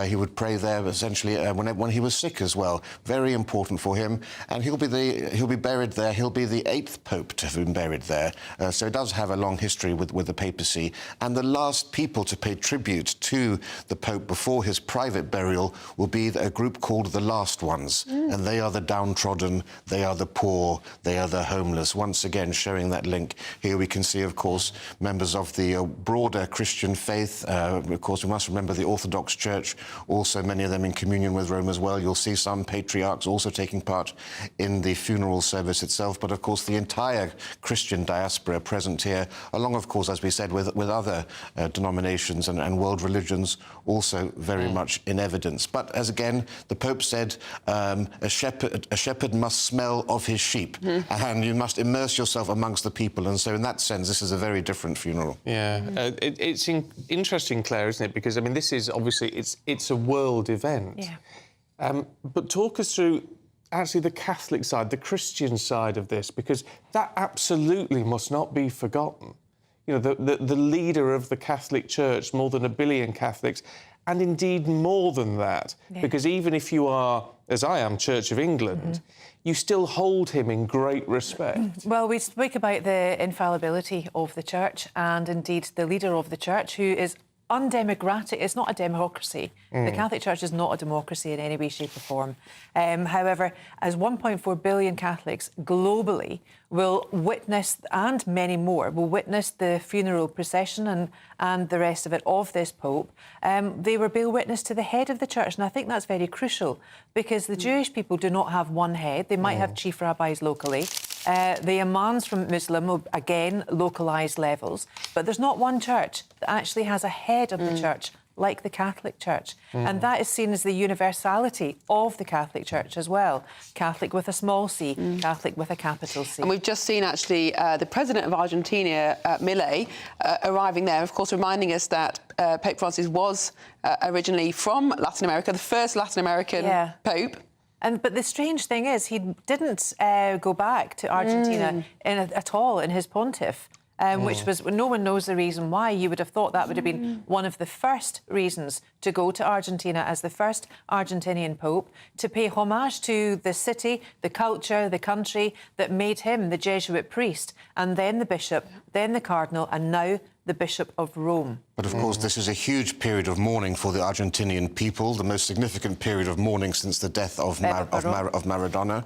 He would pray there essentially when he was sick as well. Very important for him, and he'll be buried there. He'll be the 8th Pope to have been buried there. So it does have a long history with the papacy, and the last people to pay tribute to the Pope before his private burial will be a group called the Last Ones, and they are the downtrodden, they are the poor, they are the homeless. Once again, showing that link. Here we can see, of course, members of the broader Christian faith. Of course, we must remember the Orthodox Church, also many of them in communion with Rome as well. You'll see some patriarchs also taking part in the funeral service itself, but of course the entire Christian diaspora present here, along, of course, as we said, with other denominations and world religions also very much in evidence. But as again, the Pope said, a shepherd must smell of his sheep, and you must immerse yourself amongst the people. And so in that sense, this is a very different funeral. Yeah, it's interesting, Claire, isn't it? Because, I mean, this is obviously, it's a world event. Yeah. But talk us through actually the Catholic side, the Christian side of this, because that absolutely must not be forgotten. You know, the leader of the Catholic Church, more than 1 billion Catholics, and indeed more than that, because even if you are, as I am, Church of England, you still hold him in great respect. Well, we speak about the infallibility of the Church, and indeed the leader of the Church, who is undemocratic. It's not a democracy. The Catholic Church is not a democracy in any way, shape or form. However, as 1.4 billion Catholics globally will witness, and many more, will witness the funeral procession and the rest of it of this Pope, they will bear witness to the head of the Church. And I think that's very crucial, because the Jewish people do not have one head. They might have chief rabbis locally. The imams from Muslim will, again, localised levels. But there's not one church that actually has a head of the Church like the Catholic Church. And that is seen as the universality of the Catholic Church as well. Catholic with a small c, Catholic with a capital C. And we've just seen, actually, the president of Argentina, Milei, arriving there, of course, reminding us that Pope Francis was originally from Latin America, the first Latin American Pope. But the strange thing is, he didn't go back to Argentina at all in his pontiff, which was, no one knows the reason why. You would have thought that would have been one of the first reasons to go to Argentina as the first Argentinian Pope, to pay homage to the city, the culture, the country that made him the Jesuit priest, and then the bishop, then the cardinal, and now the Bishop of Rome. But of course, this is a huge period of mourning for the Argentinian people, the most significant period of mourning since the death of Maradona,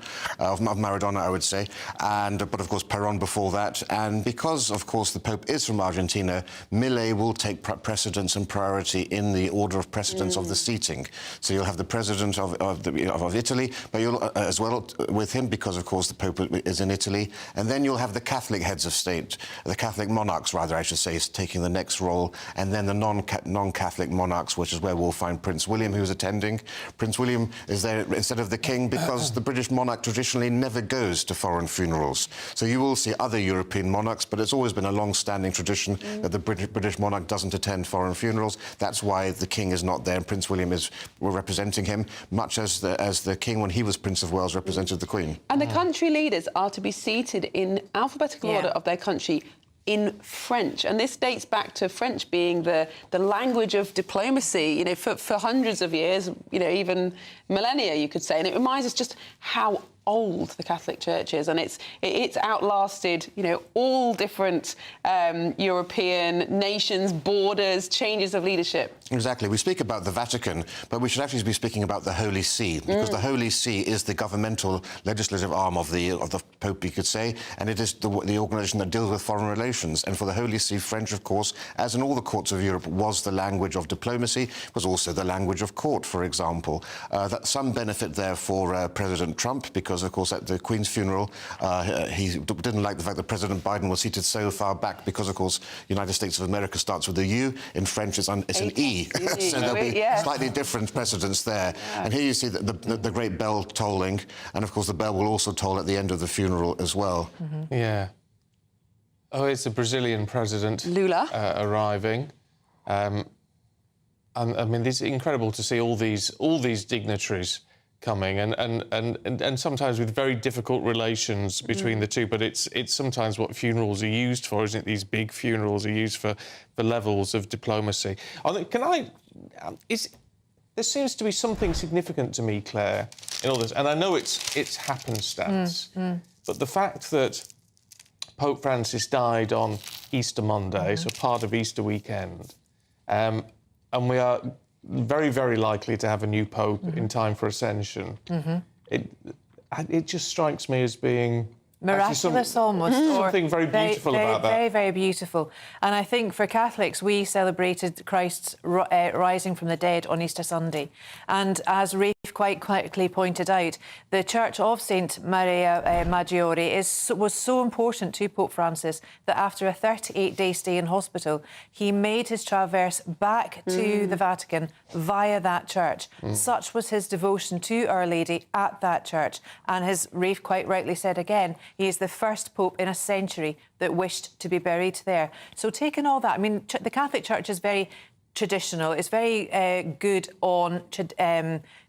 I would say, but of course Perón before that. And because, of course, the Pope is from Argentina, Milei will take precedence and priority in the order of precedence of the seating. So you'll have the President of Italy, but you'll as well with him, because of course the Pope is in Italy, and then you'll have the Catholic heads of state, the Catholic monarchs, rather, I should say, is taking the next role, and then the non-Catholic monarchs, which is where we'll find Prince William, who's attending. Prince William is there instead of the King because the British monarch traditionally never goes to foreign funerals. So you will see other European monarchs, but it's always been a long-standing tradition that the British monarch doesn't attend foreign funerals. That's why the King is not there, and Prince William is representing him, much as the King, when he was Prince of Wales, represented the Queen. And the country leaders are to be seated in alphabetical order of their country in French, and this dates back to French being the language of diplomacy, you know, for hundreds of years, you know, even millennia, you could say. And it reminds us just how old the Catholic Church is, and it's outlasted, you know, all different European nations, borders, changes of leadership. Exactly. We speak about the Vatican, but we should actually be speaking about the Holy See, because the Holy See is the governmental legislative arm of the Pope, you could say, and it is the organisation that deals with foreign relations. And for the Holy See, French, of course, as in all the courts of Europe, was the language of diplomacy, was also the language of court, for example. That some benefit there for President Trump, because, of course, at the Queen's funeral, he didn't like the fact that President Biden was seated so far back, because, of course, United States of America starts with a U. In French, it's an E. So there'll be slightly different precedents there. And here you see the great bell tolling, and, of course, the bell will also toll at the end of the funeral as well. Yeah. Oh, it's the Brazilian president, Lula, arriving. And I mean, it's incredible to see all these dignitaries coming, and sometimes with very difficult relations between the two. But it's sometimes what funerals are used for, isn't it? These big funerals are used for levels of diplomacy. There seems to be something significant to me, Claire, in all this, and I know it's happenstance, but the fact that Pope Francis died on Easter Monday, so part of Easter weekend, and we are very, very likely to have a new Pope in time for Ascension. It just strikes me as being miraculous almost. Something very beautiful about that. Very, very beautiful. And I think for Catholics, we celebrated Christ's rising from the dead on Easter Sunday. And as Rafe quite correctly pointed out, the Church of St Maria Maggiore was so important to Pope Francis that after a 38-day stay in hospital, he made his traverse back to the Vatican via that church. Such was his devotion to Our Lady at that church. And as Rafe quite rightly said again, he is the first Pope in a century that wished to be buried there. So taking all that, I mean, the Catholic Church is very traditional. It's very good on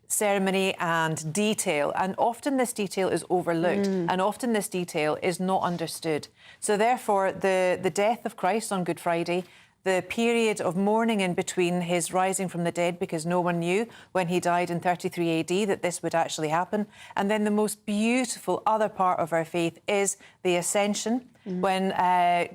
ceremony and detail, and often this detail is overlooked, and often this detail is not understood. So therefore, the death of Christ on Good Friday, the period of mourning in between his rising from the dead, because no one knew when he died in 33 AD that this would actually happen. And then the most beautiful other part of our faith is the Ascension, when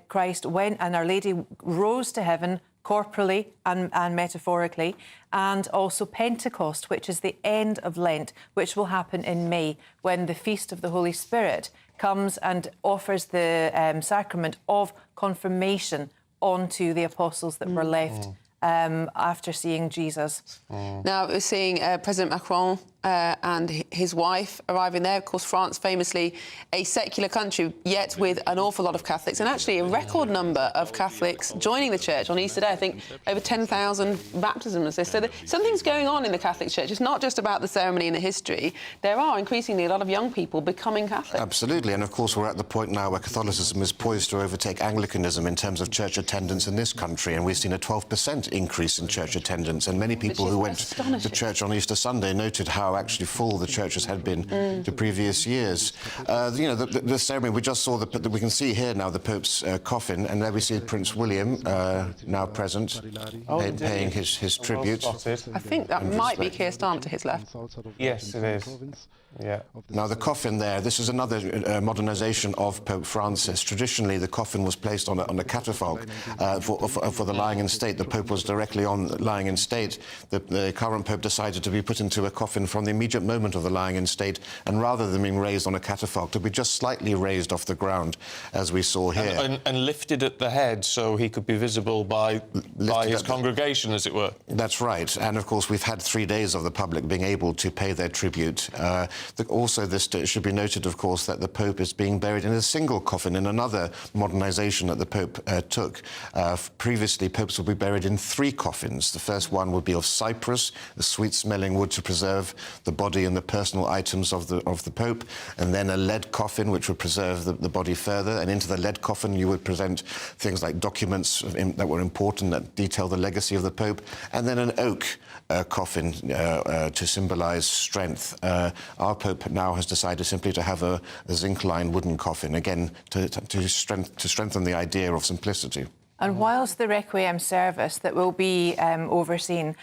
Christ went and Our Lady rose to heaven corporally and metaphorically, and also Pentecost, which is the end of Lent, which will happen in May, when the Feast of the Holy Spirit comes and offers the sacrament of confirmation onto the apostles that were left after seeing Jesus. Now, we're seeing President Macron and his wife arriving there. Of course, France, famously a secular country, yet with an awful lot of Catholics, and actually a record number of Catholics joining the church on Easter Day. I think over 10,000 baptisms. So something's going on in the Catholic Church. It's not just about the ceremony and the history. There are increasingly a lot of young people becoming Catholic. Absolutely, and of course we're at the point now where Catholicism is poised to overtake Anglicanism in terms of church attendance in this country, and we've seen a 12% increase in church attendance, and many people who went to church on Easter Sunday noted how actually full the churches had been to previous years. You know, the ceremony, we just saw we can see here now the Pope's coffin, and there we see Prince William now present, paying his tribute. I think that might be Keir Starmer to his left. Yes, it is. Yeah. Now, the coffin there, this is another modernisation of Pope Francis. Traditionally, the coffin was placed on a catafalque for the lying in state. The Pope was directly on lying in state. The current Pope decided to be put into a coffin from the immediate moment of the lying in state, and rather than being raised on a catafalque, to be just slightly raised off the ground, as we saw here. And lifted at the head so he could be visible by his congregation, as it were. That's right. And, of course, we've had 3 days of the public being able to pay their tribute. Also, this should be noted, of course, that the Pope is being buried in a single coffin in another modernisation that the Pope took. Previously, popes would be buried in 3 coffins. The first one would be of cypress, a sweet-smelling wood to preserve the body and the personal items of the Pope, and then a lead coffin, which would preserve the body further. And into the lead coffin, you would present things like documents that were important, that detail the legacy of the Pope, and then an oak coffin to symbolise strength. Our Pope now has decided simply to have a zinc-lined wooden coffin, again, to strengthen the idea of simplicity. And whilst the Requiem service that will be overseen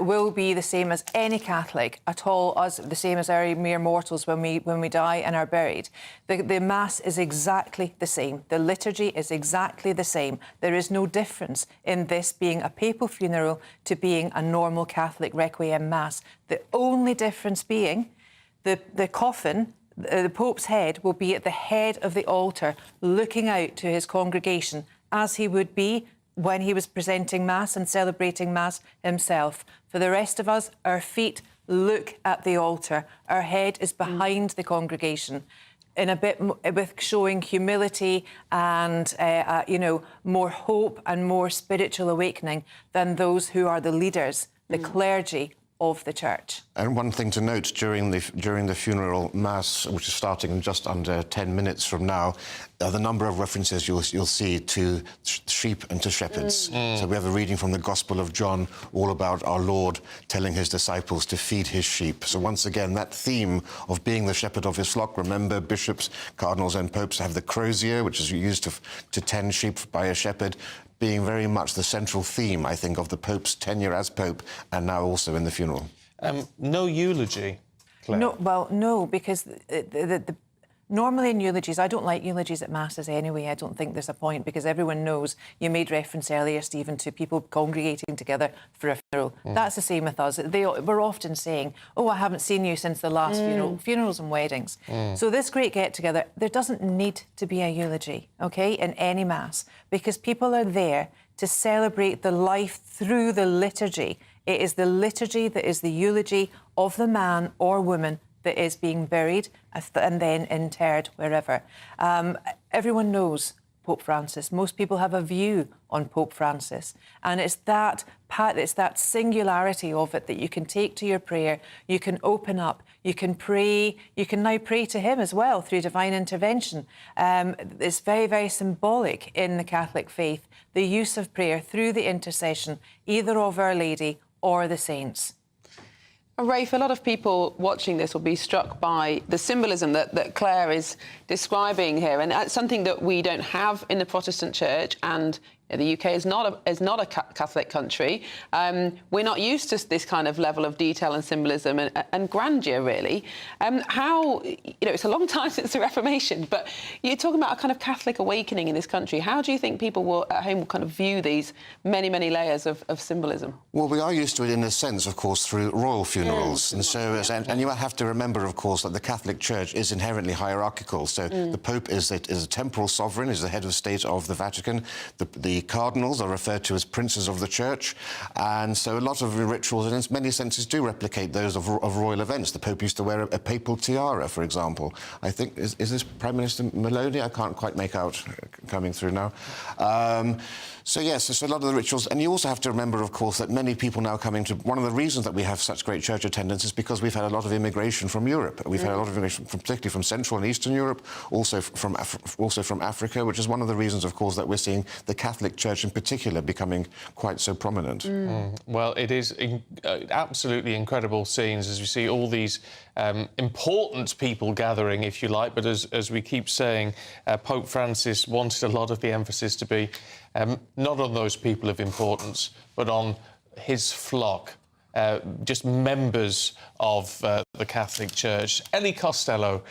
will be the same as any Catholic at all, the same as our mere mortals when we die and are buried, the Mass is exactly the same. The liturgy is exactly the same. There is no difference in this being a papal funeral to being a normal Catholic Requiem Mass. The only difference being the coffin, the Pope's head, will be at the head of the altar, looking out to his congregation, as he would be when he was presenting Mass and celebrating Mass himself. For the rest of us, our feet look at the altar. Our head is behind the congregation, in a bit with showing humility and more hope and more spiritual awakening than those who are the leaders, the clergy of the Church. And one thing to note during the funeral Mass, which is starting in just under 10 minutes from now, the number of references you'll see to sheep and to shepherds. So we have a reading from the Gospel of John all about our Lord telling his disciples to feed his sheep. So once again, that theme of being the shepherd of his flock. Remember, bishops, cardinals and popes have the crozier, which is used to tend sheep by a shepherd, being very much the central theme, I think, of the Pope's tenure as Pope, and now also in the funeral. No eulogy, Claire? No, because normally in eulogies, I don't like eulogies at Masses anyway. I don't think there's a point, because everyone knows. You made reference earlier, Stephen, to people congregating together for a funeral. That's the same with us. We're often saying, oh, I haven't seen you since the last funerals and weddings. So this great get-together, there doesn't need to be a eulogy, OK, in any Mass, because people are there to celebrate the life through the liturgy. It is the liturgy that is the eulogy of the man or woman that is being buried and then interred wherever. Everyone knows Pope Francis. Most people have a view on Pope Francis. And it's that singularity of it that you can take to your prayer, you can open up, you can pray, you can now pray to him as well through divine intervention. It's very, very symbolic in the Catholic faith, the use of prayer through the intercession, either of Our Lady or the saints. Rafe, a lot of people watching this will be struck by the symbolism that Claire is describing here, and it's something that we don't have in the Protestant Church, and the UK is not a Catholic country. We're not used to this kind of level of detail and symbolism and grandeur, really. It's a long time since the Reformation, but you're talking about a kind of Catholic awakening in this country. How do you think people at home will kind of view these many, many layers of symbolism? Well, we are used to it in a sense, of course, through royal funerals. And you have to remember, of course, that the Catholic Church is inherently hierarchical. So the Pope is a temporal sovereign, is the head of state of the Vatican. The cardinals are referred to as princes of the Church, and so a lot of the rituals, in many senses, do replicate those of royal events. The Pope used to wear a papal tiara, for example. I think, is this Prime Minister Maloney? I can't quite make out coming through now. So, yes, so a lot of the rituals. And you also have to remember, of course, that many people now coming to... One of the reasons that we have such great church attendance is because we've had a lot of immigration from Europe. We've had a lot of immigration, particularly from Central and Eastern Europe, also from Africa, which is one of the reasons, of course, that we're seeing the Catholic Church in particular becoming quite so prominent. Well, it is absolutely incredible scenes as we see all these important people gathering, if you like, but as we keep saying, Pope Francis wanted a lot of the emphasis to be not on those people of importance, but on his flock, just members of the Catholic Church. Ellie Costello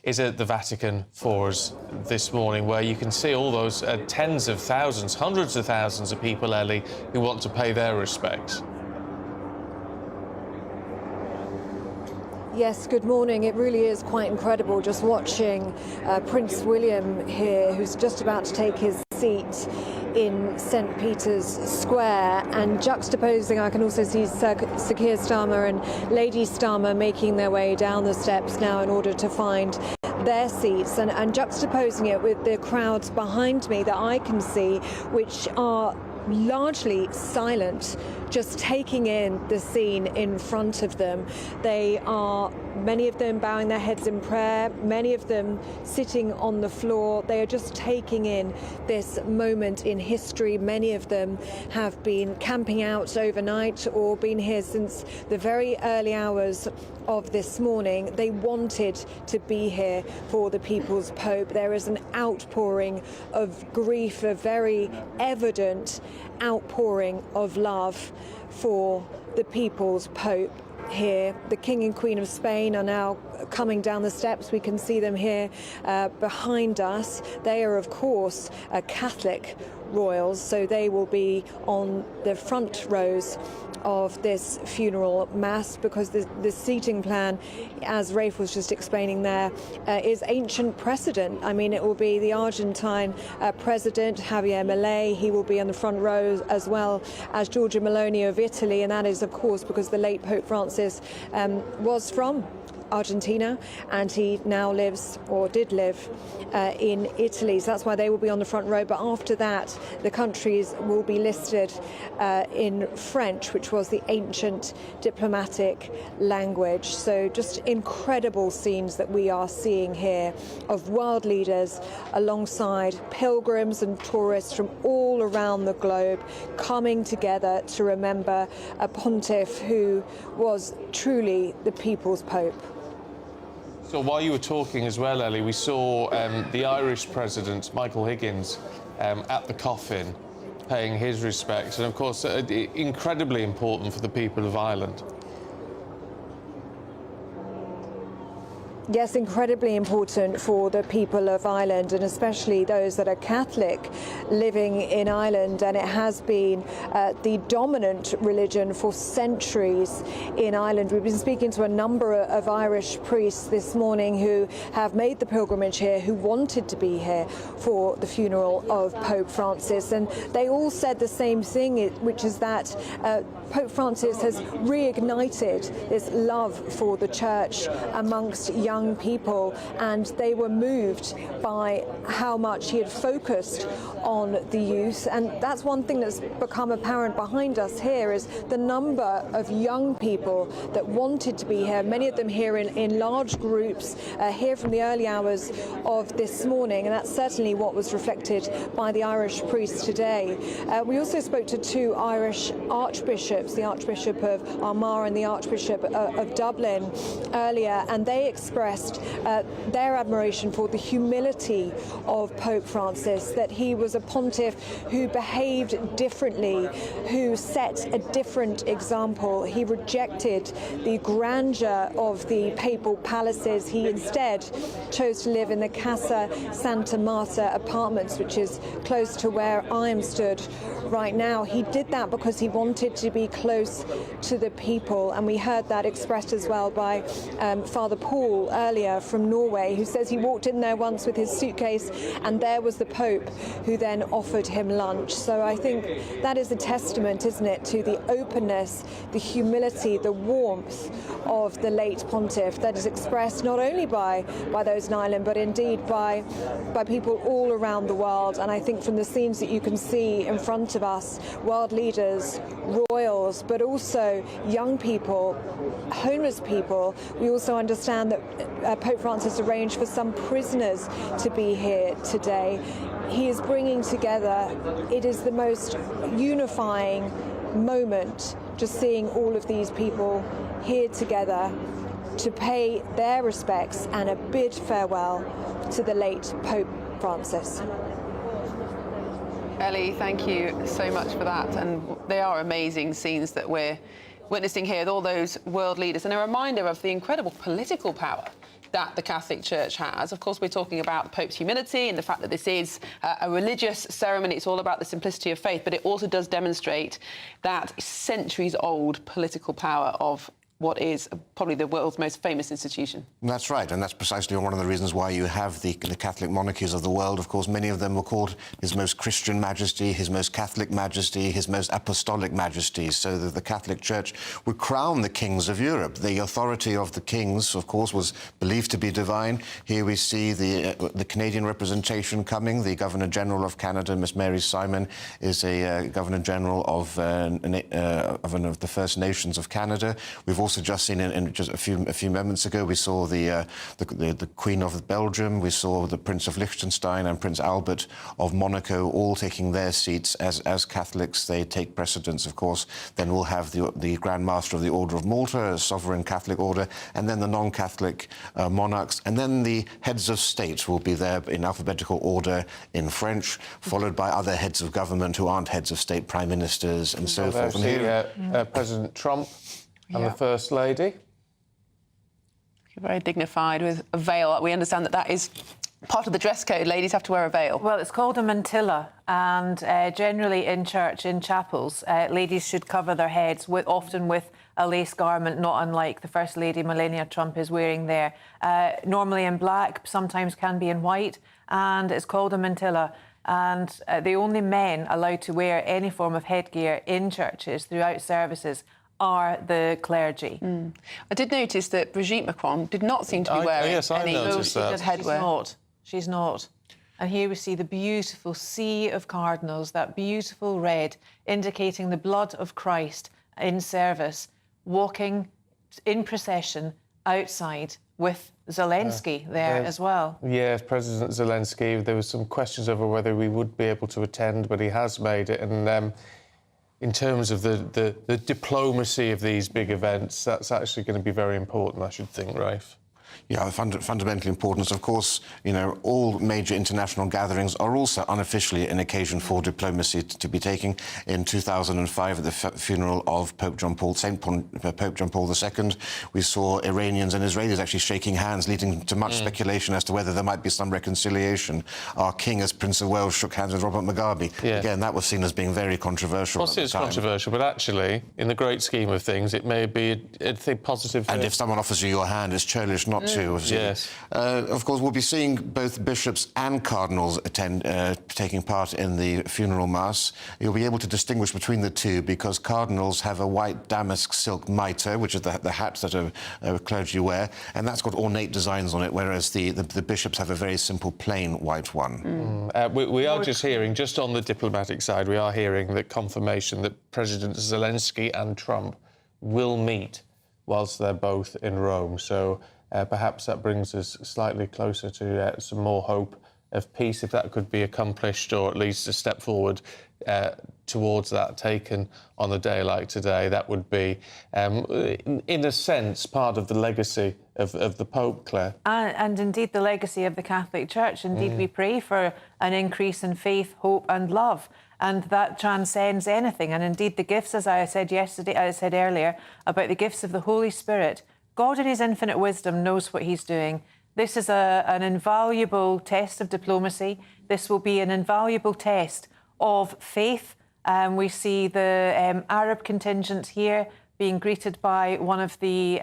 is at the Vatican for us this morning, where you can see all those tens of thousands, hundreds of thousands of people, Ellie, who want to pay their respects. Yes, good morning. It really is quite incredible just watching Prince William here, who's just about to take his seat in St. Peter's Square, and juxtaposing, I can also see Sir Keir Starmer and Lady Starmer making their way down the steps now in order to find their seats, and juxtaposing it with the crowds behind me that I can see, which are largely silent, just taking in the scene in front of them. They are, many of them bowing their heads in prayer, many of them sitting on the floor. They are just taking in this moment in history. Many of them have been camping out overnight or been here since the very early hours of this morning. They wanted to be here for the People's Pope. There is an outpouring of grief, a very evident outpouring of love for the People's Pope here. The King and Queen of Spain are now coming down the steps. We can see them here behind us. They are, of course, Catholic royals, so they will be on the front rows of this funeral mass, because the seating plan, as Rafe was just explaining there, is ancient precedent. I mean, it will be the Argentine president, Javier Milei. He will be on the front row, as well as Giorgia Meloni of Italy, and that is, of course, because the late Pope Francis was from Argentina, and he now lives, or did live, in Italy. So that's why they will be on the front row. But after that, the countries will be listed in French, which was the ancient diplomatic language. So just incredible scenes that we are seeing here of world leaders alongside pilgrims and tourists from all around the globe coming together to remember a pontiff who was truly the people's pope. So while you were talking as well, Ellie, we saw the Irish President, Michael Higgins, at the coffin, paying his respects. And, of course, incredibly important for the people of Ireland. Yes, incredibly important for the people of Ireland, and especially those that are Catholic living in Ireland. And it has been the dominant religion for centuries in Ireland. We've been speaking to a number of Irish priests this morning who have made the pilgrimage here, who wanted to be here for the funeral of Pope Francis. And they all said the same thing, which is that Pope Francis has reignited this love for the church amongst young people, and they were moved by how much he had focused on the youth. And that's one thing that's become apparent behind us here, is the number of young people that wanted to be here, many of them here in large groups, here from the early hours of this morning, and that's certainly what was reflected by the Irish priests today. We also spoke to two Irish archbishops, the Archbishop of Armagh and the Archbishop of Dublin earlier, and they expressed their admiration for the humility of Pope Francis, that he was a pontiff who behaved differently, who set a different example. He rejected the grandeur of the papal palaces. He instead chose to live in the Casa Santa Marta apartments, which is close to where I am stood right now. He did that because he wanted to be close to the people, and we heard that expressed as well by Father Paul earlier from Norway, who says he walked in there once with his suitcase and there was the Pope, who then offered him lunch. So I think that is a testament, isn't it, to the openness, the humility, the warmth of the late pontiff that is expressed not only by those in Ireland, but indeed by people all around the world. And I think from the scenes that you can see in front of us, world leaders, royals, but also young people, homeless people. We also understand that Pope Francis arranged for some prisoners to be here today. He is bringing together, it is the most unifying moment, just seeing all of these people here together to pay their respects and a bid farewell to the late Pope Francis. Ellie, thank you so much for that. And they are amazing scenes that we're witnessing here with all those world leaders, and a reminder of the incredible political power that the Catholic Church has. Of course, we're talking about the Pope's humility and the fact that this is a religious ceremony. It's all about the simplicity of faith, but it also does demonstrate that centuries-old political power of what is probably the world's most famous institution. That's right, and that's precisely one of the reasons why you have the Catholic monarchies of the world. Of course, many of them were called His Most Christian Majesty, His Most Catholic Majesty, His Most Apostolic Majesty, so that the Catholic Church would crown the kings of Europe. The authority of the kings, of course, was believed to be divine. Here we see the Canadian representation coming. The Governor-General of Canada, Miss Mary Simon, is a Governor-General of the First Nations of Canada. We've also just seen in just a few moments ago, we saw the Queen of Belgium, we saw the Prince of Liechtenstein and Prince Albert of Monaco all taking their seats as Catholics. They take precedence, of course. Then we'll have the Grand Master of the Order of Malta, a sovereign Catholic order, and then the non-Catholic monarchs, and then the heads of state will be there in alphabetical order in French, followed by other heads of government who aren't heads of state, prime ministers and so forth. And here, President Trump and the First Lady. Very dignified with a veil. We understand that that is part of the dress code. Ladies have to wear a veil. Well, it's called a mantilla, and generally in church, in chapels, ladies should cover their heads, often with a lace garment, not unlike the First Lady Melania Trump is wearing there. Normally in black, sometimes can be in white, and it's called a mantilla. And the only men allowed to wear any form of headgear in churches throughout services are the clergy. I did notice that Brigitte Macron did not seem to be wearing any headwear. She's not. And here we see the beautiful sea of cardinals, that beautiful red, indicating the blood of Christ in service, walking in procession outside with Zelensky there as well. Yes, President Zelensky. There was some questions over whether we would be able to attend, but he has made it. And in terms of the diplomacy of these big events, that's actually going to be very important, I should think, Rafe. Yeah, fundamentally important. Of course, you know, all major international gatherings are also unofficially an occasion for diplomacy to be taking. In 2005, at the funeral of Pope John Paul II, we saw Iranians and Israelis actually shaking hands, leading to much speculation as to whether there might be some reconciliation. Our king, as Prince of Wales, shook hands with Robert Mugabe. Yeah. Again, that was seen as being very controversial. Well, it's controversial, but actually, in the great scheme of things, it may be a positive. And if someone offers you your hand, it's churlish not to. Yes. Of course, we'll be seeing both bishops and cardinals taking part in the funeral mass. You'll be able to distinguish between the two because cardinals have a white damask silk mitre, which is the hats that clergy wear, and that's got ornate designs on it, whereas the bishops have a very simple, plain white one. We are just hearing, just on the diplomatic side, we are hearing the confirmation that President Zelensky and Trump will meet whilst they're both in Rome. So perhaps that brings us slightly closer to some more hope of peace, if that could be accomplished, or at least a step forward towards that taken on a day like today. That would be, in a sense, part of the legacy of the Pope, Claire. And indeed the legacy of the Catholic Church. Indeed, we pray for an increase in faith, hope and love. And that transcends anything. And indeed the gifts, as I said earlier, about the gifts of the Holy Spirit, God in his infinite wisdom knows what he's doing. This is an invaluable test of diplomacy. This will be an invaluable test of faith. We see the Arab contingent here being greeted by one of the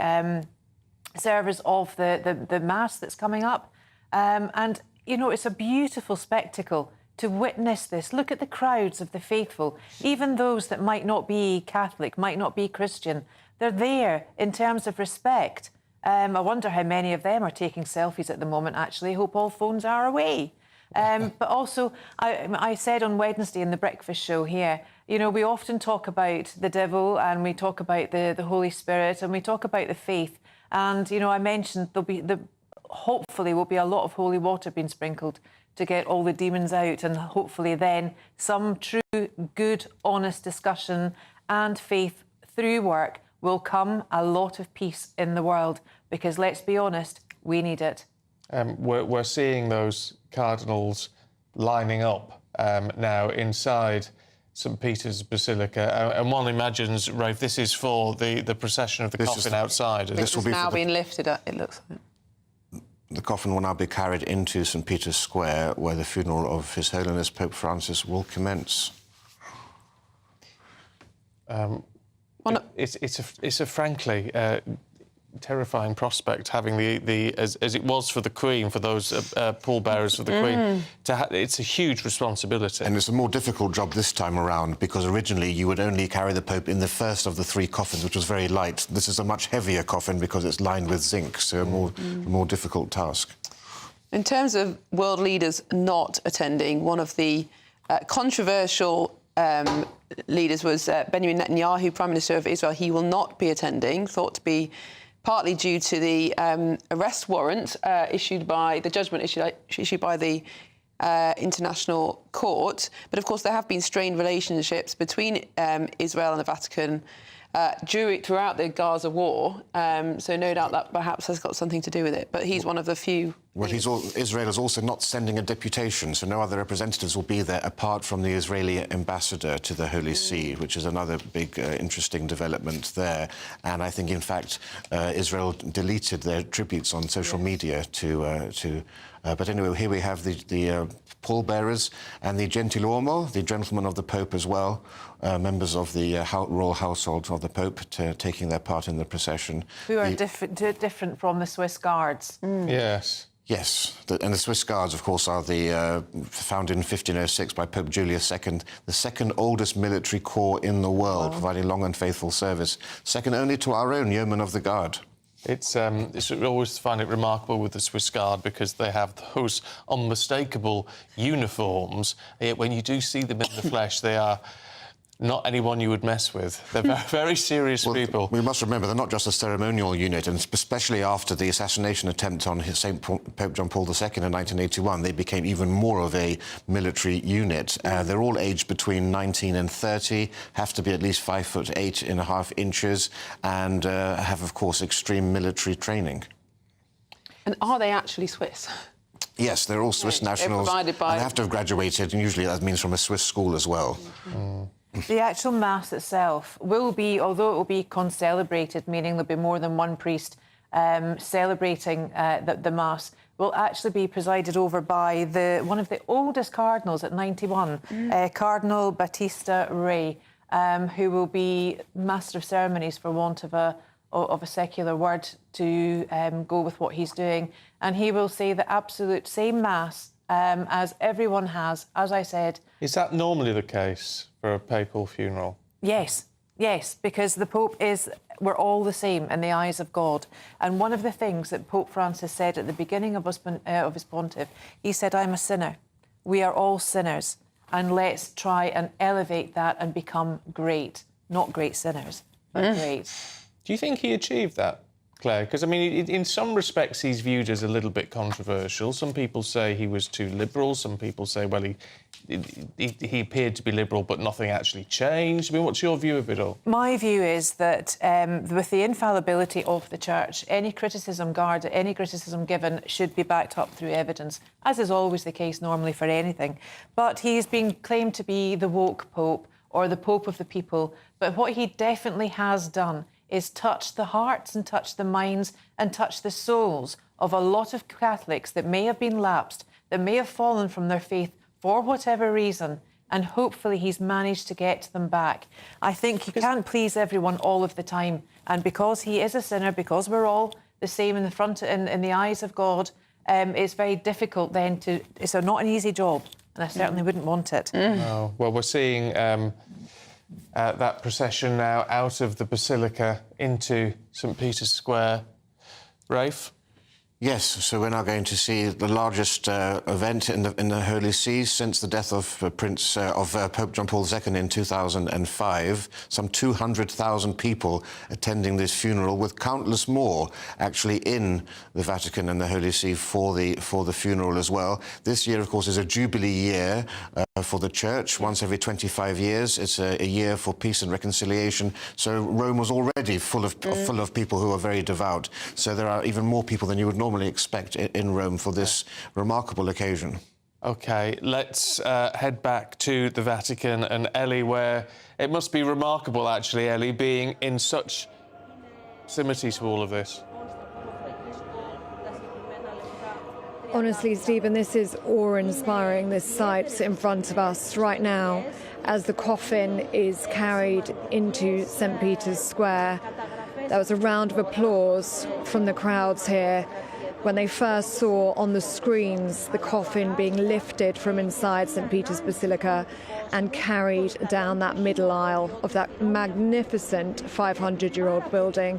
servers of the Mass that's coming up. And, you know, it's a beautiful spectacle to witness this. Look at the crowds of the faithful, even those that might not be Catholic, might not be Christian. They're there in terms of respect. I wonder how many of them are taking selfies at the moment, actually. Hope all phones are away. But also, I said on Wednesday in the breakfast show here, you know, we often talk about the devil and we talk about the Holy Spirit and we talk about the faith. And, you know, I mentioned hopefully will be a lot of holy water being sprinkled to get all the demons out, and hopefully then some true, good, honest discussion and faith through work will come a lot of peace in the world, because let's be honest, we need it. We're seeing those cardinals lining up now inside St Peter's Basilica, and one imagines, Rafe, this is for the procession of the coffin outside. This will be now being lifted up, it looks like. The coffin will now be carried into St Peter's Square, where the funeral of His Holiness Pope Francis will commence. It's a frankly terrifying prospect, having as it was for the Queen, for those pallbearers for the Queen. It's a huge responsibility. And it's a more difficult job this time around, because originally you would only carry the Pope in the first of the 3 coffins, which was very light. This is a much heavier coffin because it's lined with zinc, so a more difficult task. In terms of world leaders not attending, one of the controversial leaders was Benjamin Netanyahu, Prime Minister of Israel. He will not be attending, thought to be partly due to the arrest warrant issued by the judgment issued by the International Court. But of course, there have been strained relationships between Israel and the Vatican throughout the Gaza war. So no doubt that perhaps has got something to do with it. But he's one of the few. Well, Israel is also not sending a deputation, so no other representatives will be there apart from the Israeli ambassador to the Holy See, which is another big, interesting development there. And I think, in fact, Israel deleted their tributes on social media but anyway, here we have the pallbearers and the Gentiluomo, the gentleman of the Pope as well, members of the royal household of the Pope taking their part in the procession. Who are different from the Swiss Guards. Yes. Yes, and the Swiss Guards, of course, are founded in 1506 by Pope Julius II, the second oldest military corps in the world, providing long and faithful service, second only to our own Yeomen of the Guard. It's always find it remarkable with the Swiss Guard, because they have those unmistakable uniforms, yet when you do see them in the flesh, they are not anyone you would mess with. They're very serious people. We must remember they're not just a ceremonial unit, and especially after the assassination attempt on Pope John Paul II in 1981, they became even more of a military unit. They're all aged between 19 and 30, have to be at least 5'8.5" and have, of course, extreme military training. And are they actually Swiss? Yes, they're all Swiss nationals. Provided by... And they have to have graduated, and usually that means from a Swiss school as well. The actual Mass itself will be, although it will be concelebrated, meaning there'll be more than one priest celebrating the Mass, will actually be presided over by one of the oldest cardinals at 91, Cardinal Battista Re, who will be Master of Ceremonies, for want of a secular word, to go with what he's doing. And he will say the absolute same Mass as everyone has, as I said. Is that normally the case for a papal funeral? Yes, because the Pope we're all the same in the eyes of God. And one of the things that Pope Francis said at the beginning of his pontiff, he said, I'm a sinner. We are all sinners. And let's try and elevate that and become great. Not great sinners, but great. Do you think he achieved that, Claire? Because, I mean, in some respects, he's viewed as a little bit controversial. Some people say he was too liberal. Some people say, well, he appeared to be liberal, but nothing actually changed. I mean, what's your view of it all? My view is that with the infallibility of the Church, any criticism given should be backed up through evidence, as is always the case normally for anything. But he's been claimed to be the woke Pope, or the Pope of the people. But what he definitely has done is touch the hearts and touch the minds and touch the souls of a lot of Catholics that may have been lapsed, that may have fallen from their faith for whatever reason, and hopefully he's managed to get them back. I think you can't please everyone all of the time, and because he is a sinner, because we're all the same in the eyes of God, it's very difficult then it's not an easy job, and I certainly wouldn't want it. No. Well, we're seeing that procession now out of the Basilica into St Peter's Square. Rafe? Yes, so we're now going to see the largest event in the Holy See since the death of Pope John Paul II in 2005. Some 200,000 people attending this funeral, with countless more actually in the Vatican and the Holy See for the funeral as well. This year, of course, is a jubilee year for the Church. Once every 25 years, it's a year for peace and reconciliation. So Rome was already full of people who are very devout. So there are even more people than you would normally expect in Rome for this remarkable occasion. OK, let's head back to the Vatican and Ellie, where it must be remarkable, actually, Ellie, being in such proximity to all of this. Honestly, Stephen, this is awe-inspiring, this sight in front of us right now as the coffin is carried into St. Peter's Square. There was a round of applause from the crowds here when they first saw on the screens the coffin being lifted from inside St. Peter's Basilica and carried down that middle aisle of that magnificent 500-year-old building.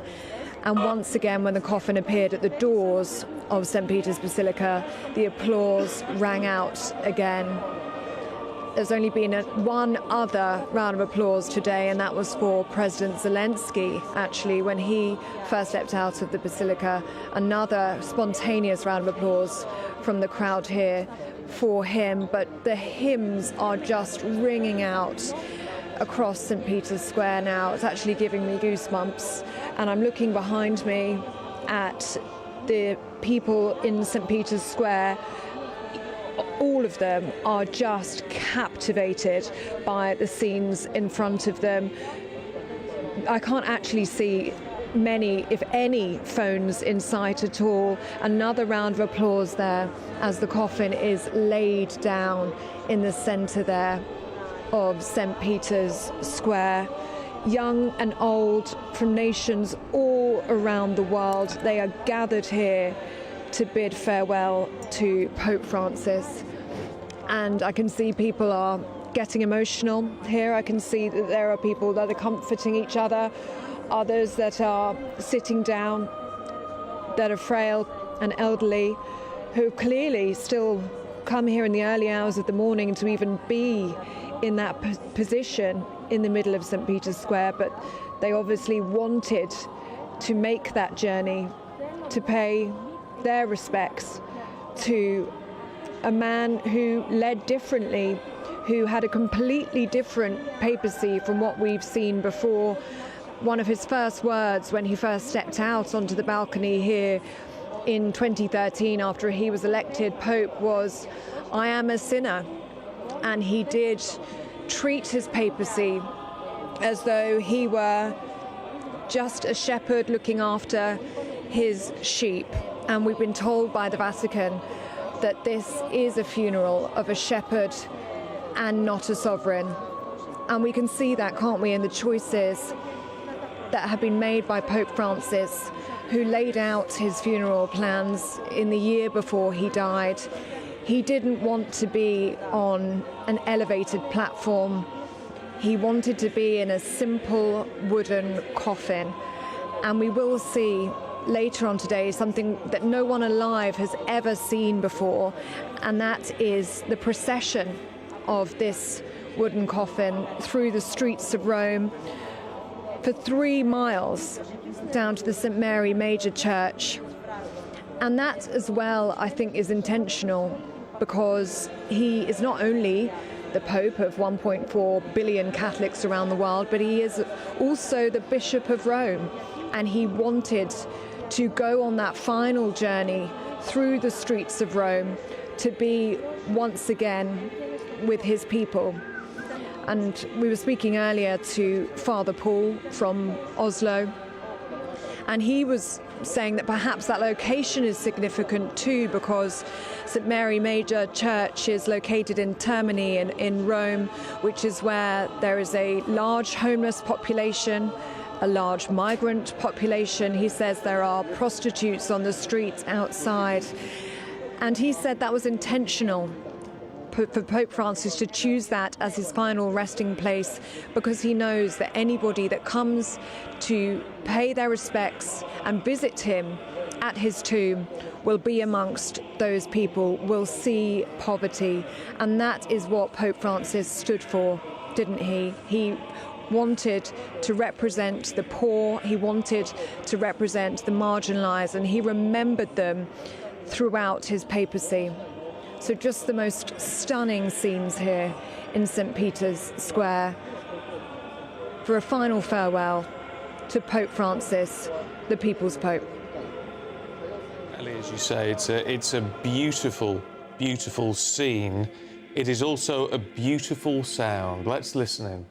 And once again, when the coffin appeared at the doors of St. Peter's Basilica, the applause rang out again. There's only been one other round of applause today, and that was for President Zelensky, actually, when he first stepped out of the Basilica. Another spontaneous round of applause from the crowd here for him. But the hymns are just ringing out across St. Peter's Square now. It's actually giving me goosebumps. And I'm looking behind me at the people in St. Peter's Square. All of them are just captivated by the scenes in front of them. I can't actually see many, if any, phones in sight at all. Another round of applause there as the coffin is laid down in the centre there of St. Peter's Square. Young and old from nations all around the world, they are gathered here to bid farewell to Pope Francis. And I can see people are getting emotional here. I can see that there are people that are comforting each other, others that are sitting down, that are frail and elderly, who clearly still come here in the early hours of the morning to even be in that position in the middle of St. Peter's Square, but they obviously wanted to make that journey to pay their respects to a man who led differently, who had a completely different papacy from what we've seen before. One of his first words when he first stepped out onto the balcony here in 2013 after he was elected Pope was, "I am a sinner." And he did treat his papacy as though he were just a shepherd looking after his sheep. And we've been told by the Vatican that this is a funeral of a shepherd and not a sovereign. And we can see that, can't we, in the choices that have been made by Pope Francis, who laid out his funeral plans in the year before he died. He didn't want to be on an elevated platform. He wanted to be in a simple wooden coffin. And we will see later on today something that no one alive has ever seen before, and that is the procession of this wooden coffin through the streets of Rome for 3 miles down to the St. Mary Major Church. And that as well, I think, is intentional, because he is not only the Pope of 1.4 billion Catholics around the world, but he is also the Bishop of Rome. And he wanted to go on that final journey through the streets of Rome to be once again with his people. And we were speaking earlier to Father Paul from Oslo, and he was saying that perhaps that location is significant too, because St. Mary Major Church is located in Termini in Rome, which is where there is a large homeless population, a large migrant population. He says there are prostitutes on the streets outside. And he said that was intentional for Pope Francis to choose that as his final resting place, because he knows that anybody that comes to pay their respects and visit him at his tomb will be amongst those people, will see poverty. And that is what Pope Francis stood for, didn't he? He wanted to represent the poor, he wanted to represent the marginalised, and he remembered them throughout his papacy. So just the most stunning scenes here in St. Peter's Square for a final farewell to Pope Francis, the People's Pope. Ellie, as you say, it's a beautiful beautiful scene, it is also a beautiful sound. Let's listen in.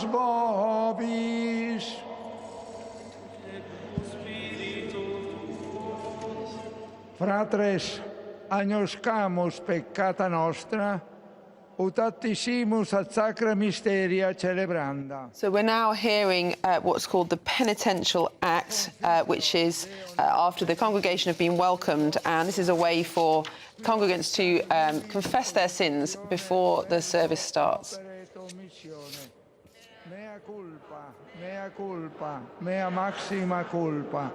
nos vobis. Fratres, agnoscamus peccata nostra, ut actissimus ad sacra mysteria celebranda. So we're now hearing what's called the penitential act, which is after the congregation have been welcomed, and this is a way for congregants to confess their sins before the service starts. Mea culpa, mea maxima culpa.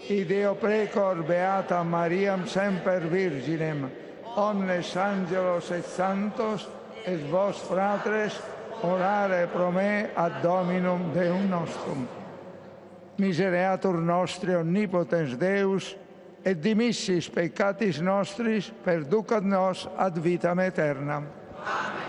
Ideo precor beata Mariam semper virginem, omnes angelos et santos, et vos fratres, orare pro me ad Dominum Deum nostrum. Misereatur nostri omnipotens Deus, et dimissis peccatis nostris, perducat nos ad vitam aeternam. Amen.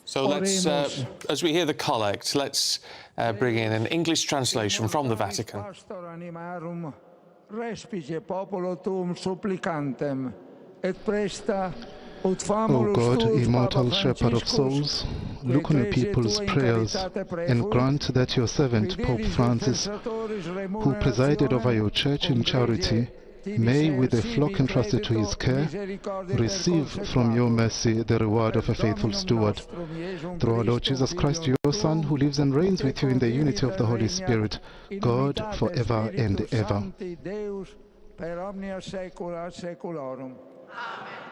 So let's, as we hear the collect, let's bring in an English translation from the Vatican. Respice popolo tuum supplicantem, et presta ut O famulus God, tuus immortal Papa shepherd of Franciscus, souls, look on your people's prayers and grant that your servant Pope Francis, who presided over your church in charity, may, with the flock entrusted to his care, receive from your mercy the reward of a faithful steward. Through our Lord Jesus Christ, your Son, who lives and reigns with you in the unity of the Holy Spirit, God, forever and ever. Per omnia saecula saeculorum. Amen.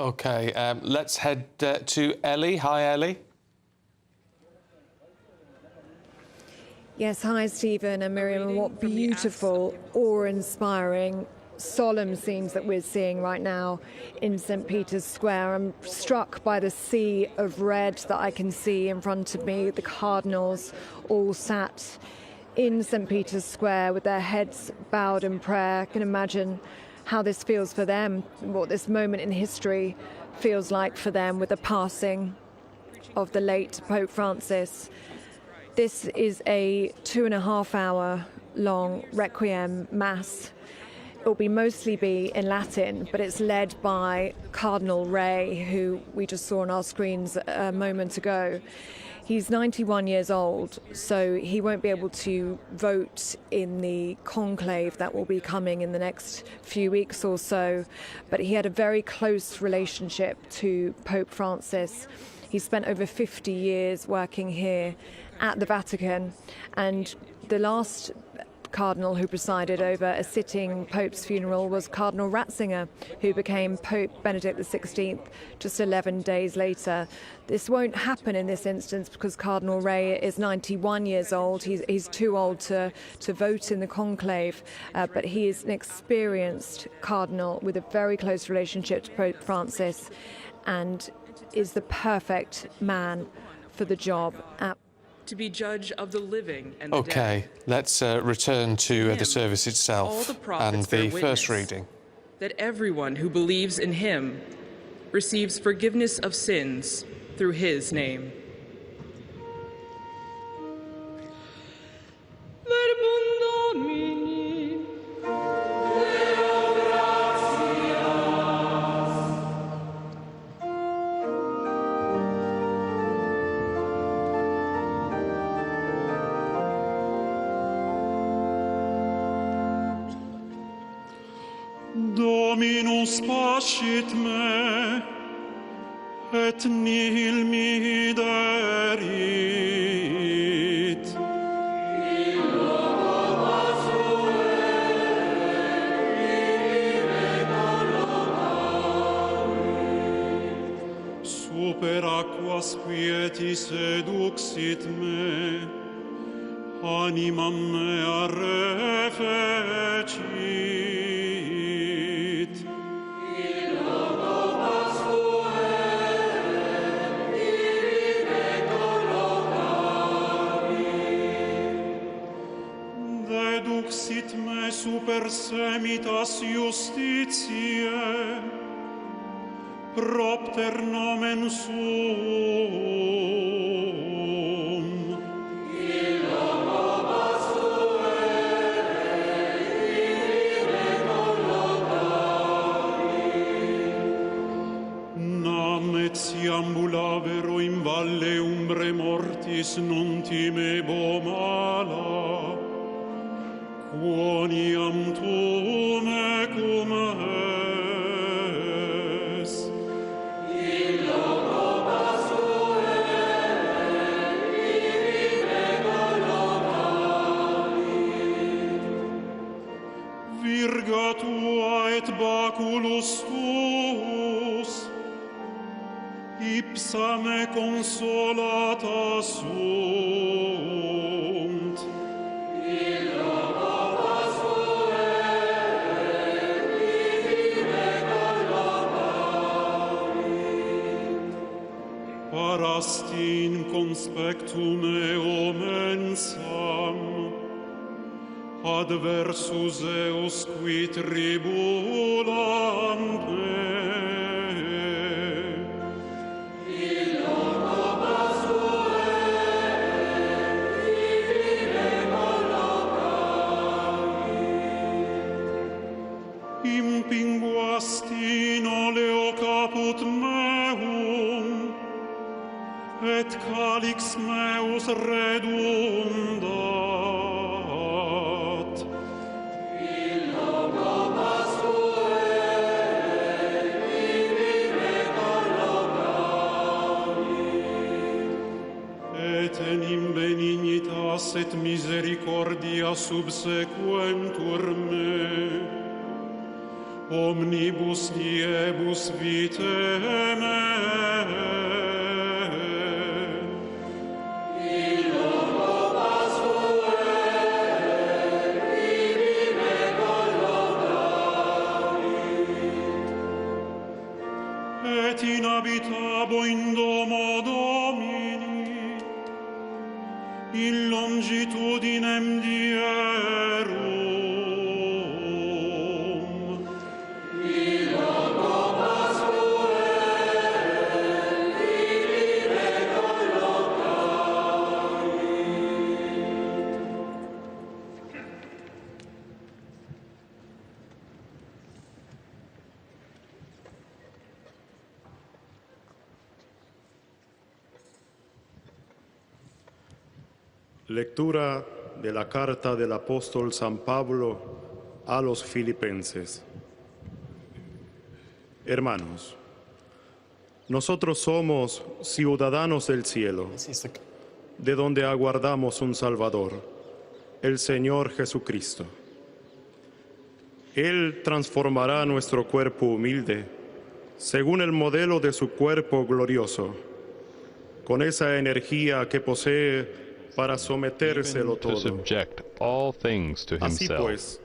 OK, let's head to Ellie. Hi, Ellie. Yes, hi Stephen and Miriam, and what beautiful, awe-inspiring, solemn scenes that we're seeing right now in St. Peter's Square. I'm struck by the sea of red that I can see in front of me, the cardinals all sat in St. Peter's Square with their heads bowed in prayer. I can imagine how this feels for them, what this moment in history feels like for them with the passing of the late Pope Francis. This is a 2.5-hour long Requiem Mass. It will mostly be in Latin, but it's led by Cardinal Ray, who we just saw on our screens a moment ago. He's 91 years old, so he won't be able to vote in the conclave that will be coming in the next few weeks or so, but he had a very close relationship to Pope Francis. He spent over 50 years working here at the Vatican, and the last cardinal who presided over a sitting Pope's funeral was Cardinal Ratzinger, who became Pope Benedict XVI just 11 days later. This won't happen in this instance because Cardinal Ray is 91 years old. He's too old to vote in the conclave, but he is an experienced cardinal with a very close relationship to Pope Francis and is the perfect man for the job. To be judge of the living and the OK, dead. let's return to the service all itself the prophets and bear the first witness reading. That everyone who believes in him receives forgiveness of sins through his name. Dominus pascit me, et nihil mihi derit. Super aquas quieti seduxit me, animam mea refecit. Deduxit me super semitas justitiae, propter nomen suum. Nam etiam bulavero in valle umbre mortis non timebo mala, quoniam tu mecum es. In loco pasuere, ibi mego locali. Virga tua et baculus tuus, ipsa me consolata sunt. In loco parasti in conspectum eo mensam, adversus eos qui tribulam me. In loco pasuere, ibi mego locali. Impinguastino leo caput meum, et calix meus redundat. In loco pasuere, ibi mego locali. Et enim benignitas et misericordia subsequentur me, omnibus diebus vitae me. Et inhabitabo in domo Domini, in longitudinem dierum. Lectura de la carta del apóstol San Pablo a los filipenses. Hermanos, nosotros somos ciudadanos del cielo, de donde aguardamos un Salvador, el Señor Jesucristo. Él transformará nuestro cuerpo humilde según el modelo de su cuerpo glorioso, con esa energía que posee para sometérselo todo. To subject all things to Así himself. pues,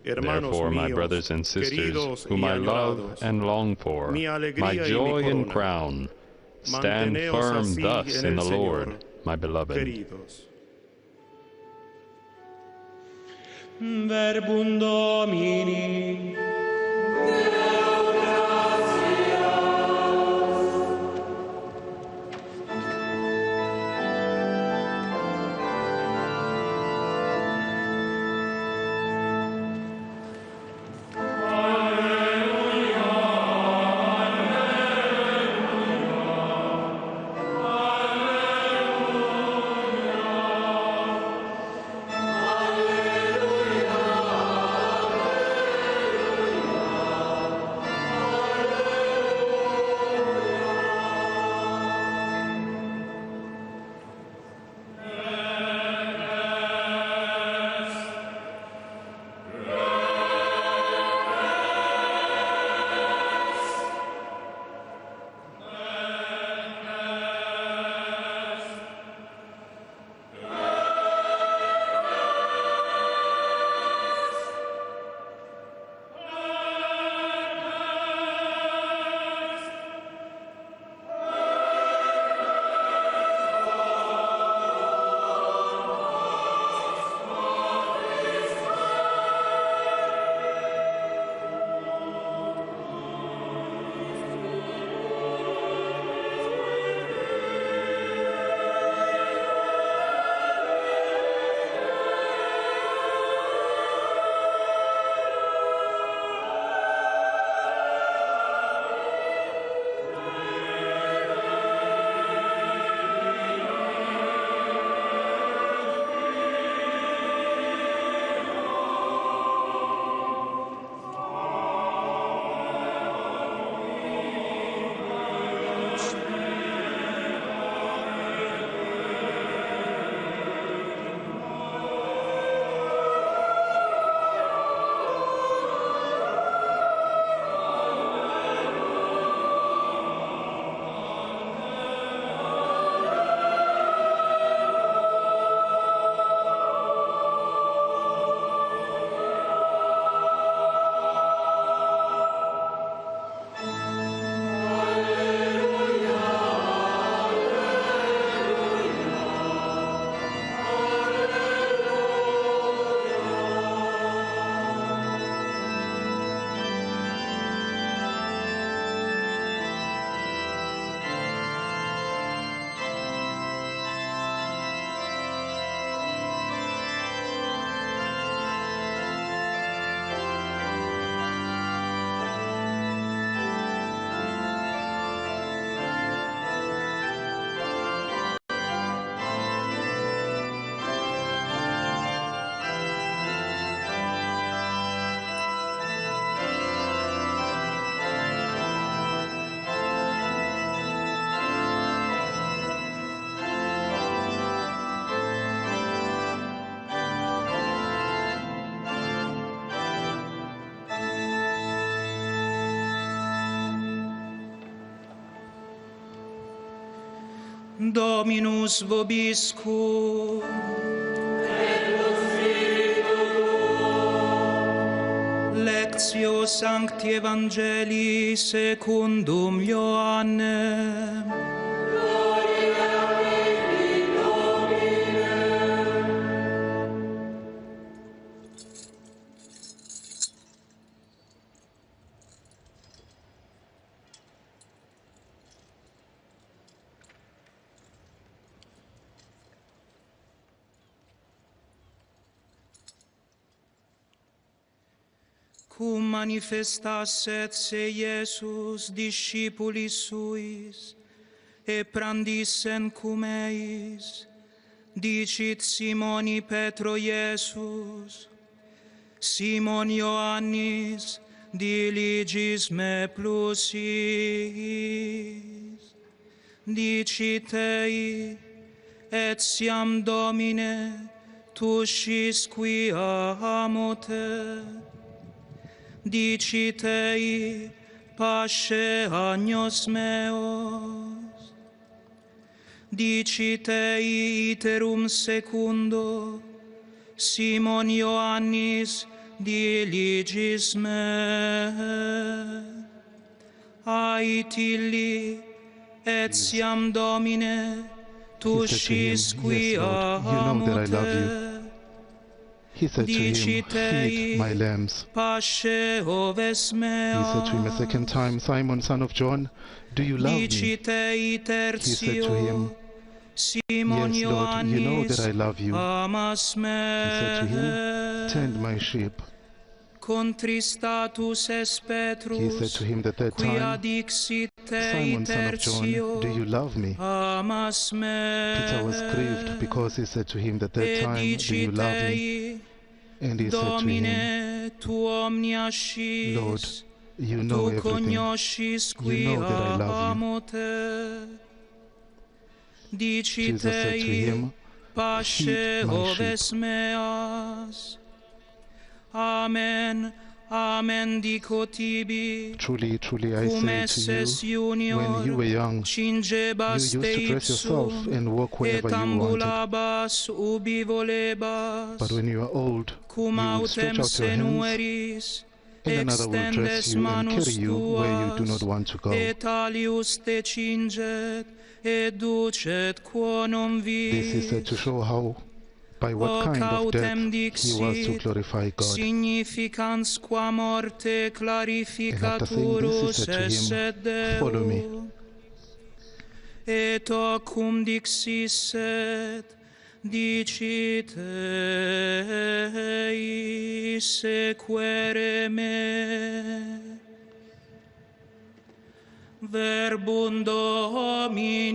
hermanos Therefore, my míos, brothers and queridos sisters, whom y I love añorados, and long for, mi my alegría y joy mi and corona, crown, stand manteneos firm así thus en in el the Señor, Lord, my beloved. queridos. Verbum Domini. Dominus vobiscum. Lectio Sancti Evangelii secundum Ioannem. Cum manifestasset se Iesus discipulis suis, e prandissen cum eis, dicit Simoni Petro Iesus, Simon Ioannis, diligis me plus is, dicit ei, etiam Domine, tu scis qui amo te, dicit ei, pasce agnos meos, dicit ei iterum secundo, Simon Ioannis diligis me, ait illi, etiam Domine, tu scis qui amo te, He said to him, feed my lambs. He said to him a second time, Simon, son of John, do you love me? He said to him, yes, Lord, you know that I love you. He said to him, tend my sheep. He said to him the third time, Simon, son of John, do you love me? Peter was grieved because he said to him the third time, do you love me? And he said to him, Lord, you know everything. You know that I love you. Jesus said to him, feed my sheep. Amen. Amen dico tibi. Truly, truly I say to you, when you were young, you used to dress yourself and walk wherever you wanted. But when you are old, you will stretch out your hands, and another will dress you and carry you where you do not want to go. This is said to show how, by what kind of death he was to glorify God. And after saying this, he said to him, follow me. Et cum dixisset, dicit ei sequere me. Verbum Domini.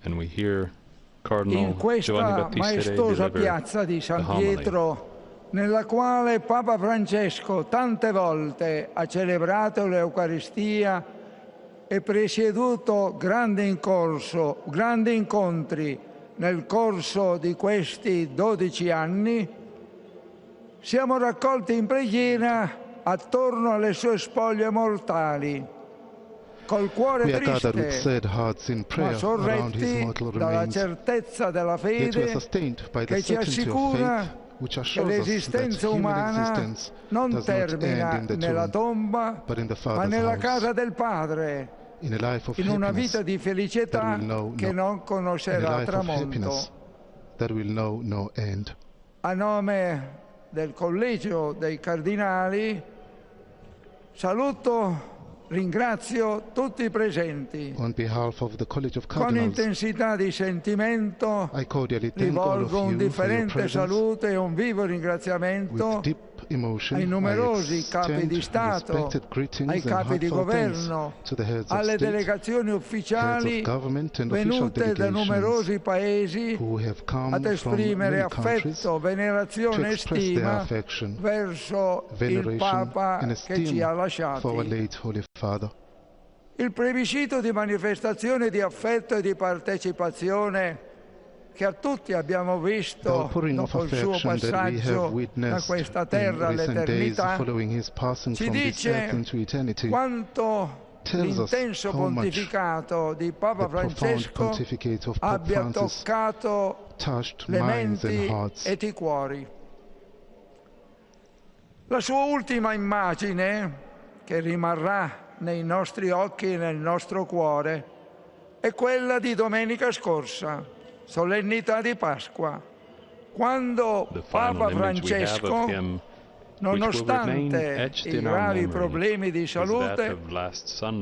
And we hear Cardinal in questa maestosa piazza di San Pietro, nella quale Papa Francesco tante volte ha celebrato l'Eucaristia e presieduto grandi incontri nel corso di questi 12 anni, siamo raccolti in preghiera attorno alle sue spoglie mortali, col cuore triste, ma sorretti dalla certezza della fede che ci assicura che l'esistenza umana non termina nella tomba, ma nella casa del Padre, in una vita di felicità che non conoscerà tramonto. A nome del Collegio dei Cardinali saluto Ringrazio tutti i presenti. On behalf of the College of Con Cardinals, intensità di sentimento I cordially thank all of rivolgo un you for your differente presence. salute e un vivo ringraziamento With deep emotion, ai numerosi I capi di extend Stato, respected greetings ai and capi di heartfelt thanks governo, to the heads of alle state, delegazioni heads ufficiali of government and official venute da numerosi paesi who have come ad from esprimere many countries affetto, venerazione to e express their stima affection, verso il veneration Papa and che ci ha esteem for our lasciati. late Holy Father. Il plebiscito di manifestazione di affetto e di partecipazione che a tutti abbiamo The visto outpouring of dopo il suo affection that we have passaggio da witnessed questa in terra recent days all'eternità following his passing ci from this earth dice into eternity quanto tells us l'intenso how much pontificato di Papa the profound Francesco pontificate of Pope abbia Francis toccato touched le minds and menti hearts. ed i cuori. La sua ultima immagine, che rimarrà nei nostri occhi e nel nostro cuore, è quella di domenica scorsa, solennità di Pasqua, quando Papa Francesco, nonostante i gravi problemi di salute,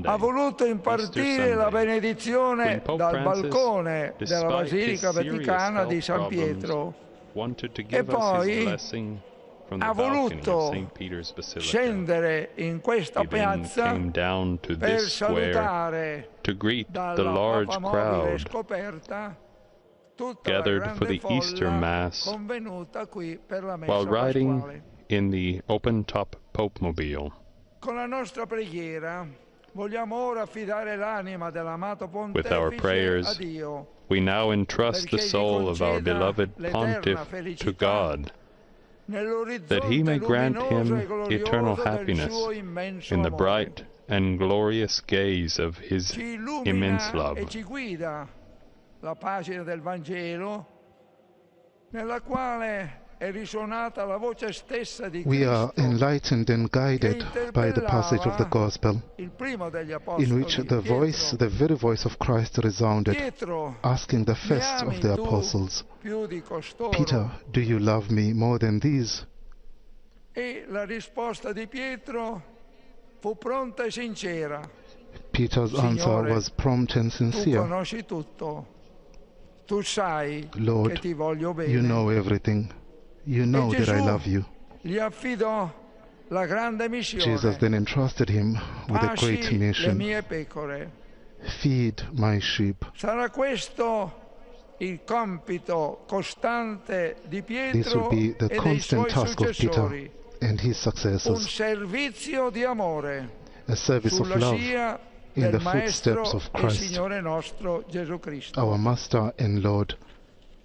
ha voluto impartire la benedizione dal balcone della Basilica Vaticana di San Pietro e poi ha voluto scendere in questa piazza per salutare dalla papamobile scoperta tutta la gathered for grande the Easter folla Mass convenuta qui per la messa while riding pasquale. in the open-top Pope-mobile. Con la nostra preghiera vogliamo ora affidare l'anima dell'amato With our pontefice prayers, a Dio, we now entrust the perché gli soul of our conceda beloved l'eterna pontiff to felicità God, that he nell'orizzonte may grant luminoso e him glorioso eternal del happiness suo immenso in the amore. bright and glorious gaze of his Ci immense illumina love. e ci guida la pagina del Vangelo nella quale è risuonata la voce stessa di We are Cristo, enlightened and guided by the passage of the Gospel, il primo degli in which apostoli, the voice, the very voice of Christ resounded, Pietro, asking the first of the ami tu apostles, più di costoro? Peter, do you love me more than these? E la risposta di Pietro fu pronta e sincera. Peter's answer Signore, was prompt and Tu sincere. conosci tutto. Tu sai che Lord, ti voglio bene. you know everything. You know that I Gesù love you. Gli affidò la grande missione. Jesus then entrusted him with a great Pasci le mission. mie pecore. Feed my sheep. Sarà questo il compito costante di This will Pietro be the e dei constant suoi task of Peter successori. and his Un successors, servizio di amore a service of sulla love scia in del the Maestro footsteps of e Christ, Signore nostro Gesù Cristo. our Master and Lord.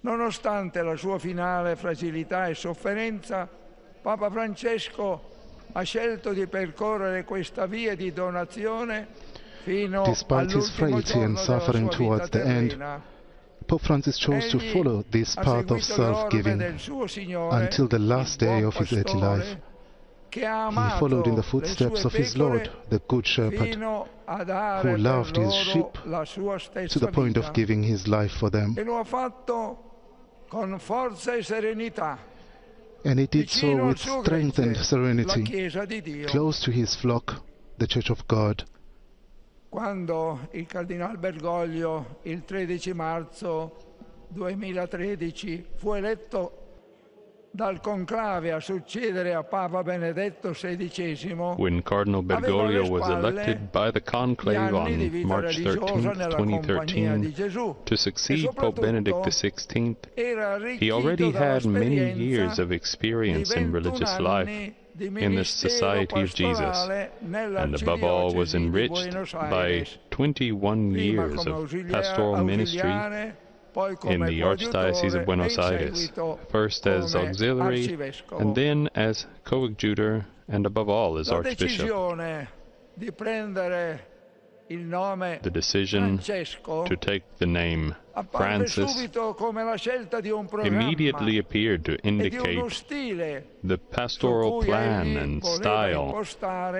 Nonostante la sua finale fragilità e sofferenza, Papa Francesco ha scelto di percorrere questa via di donazione fino Despite his all'ultimo frailty and giorno della suffering sua towards vita the end, terrena. Pope Francis chose to Egli follow this ha path of seguito le orme self-giving del suo Signore, until the last day of his earthly life. che ha He amato followed in the le footsteps sue of his pecore Lord, the Good Shepherd, fino a dare who per loved his loro sheep la sua to stessa the point vita. of giving his life for them. E lo ha fatto con forza e serenità, And he did so vicino al with suo strength and gregge, la serenity, Chiesa di Dio. close to his flock, the Church of God. Quando il Cardinal Bergoglio il 13 marzo 2013 fu eletto dal conclave a succedere a Papa Benedetto XVI, When Cardinal Bergoglio was elected by the conclave on March 13, 2013, to succeed Pope Benedict XVI, he already had many years of experience in religious life in the Society of Jesus, and above all was enriched by 21 years of pastoral ministry in the Archdiocese of Buenos Aires, first as auxiliary, and then as coadjutor, and above all as Archbishop. The decision to take the name Francis immediately appeared to indicate the pastoral plan and style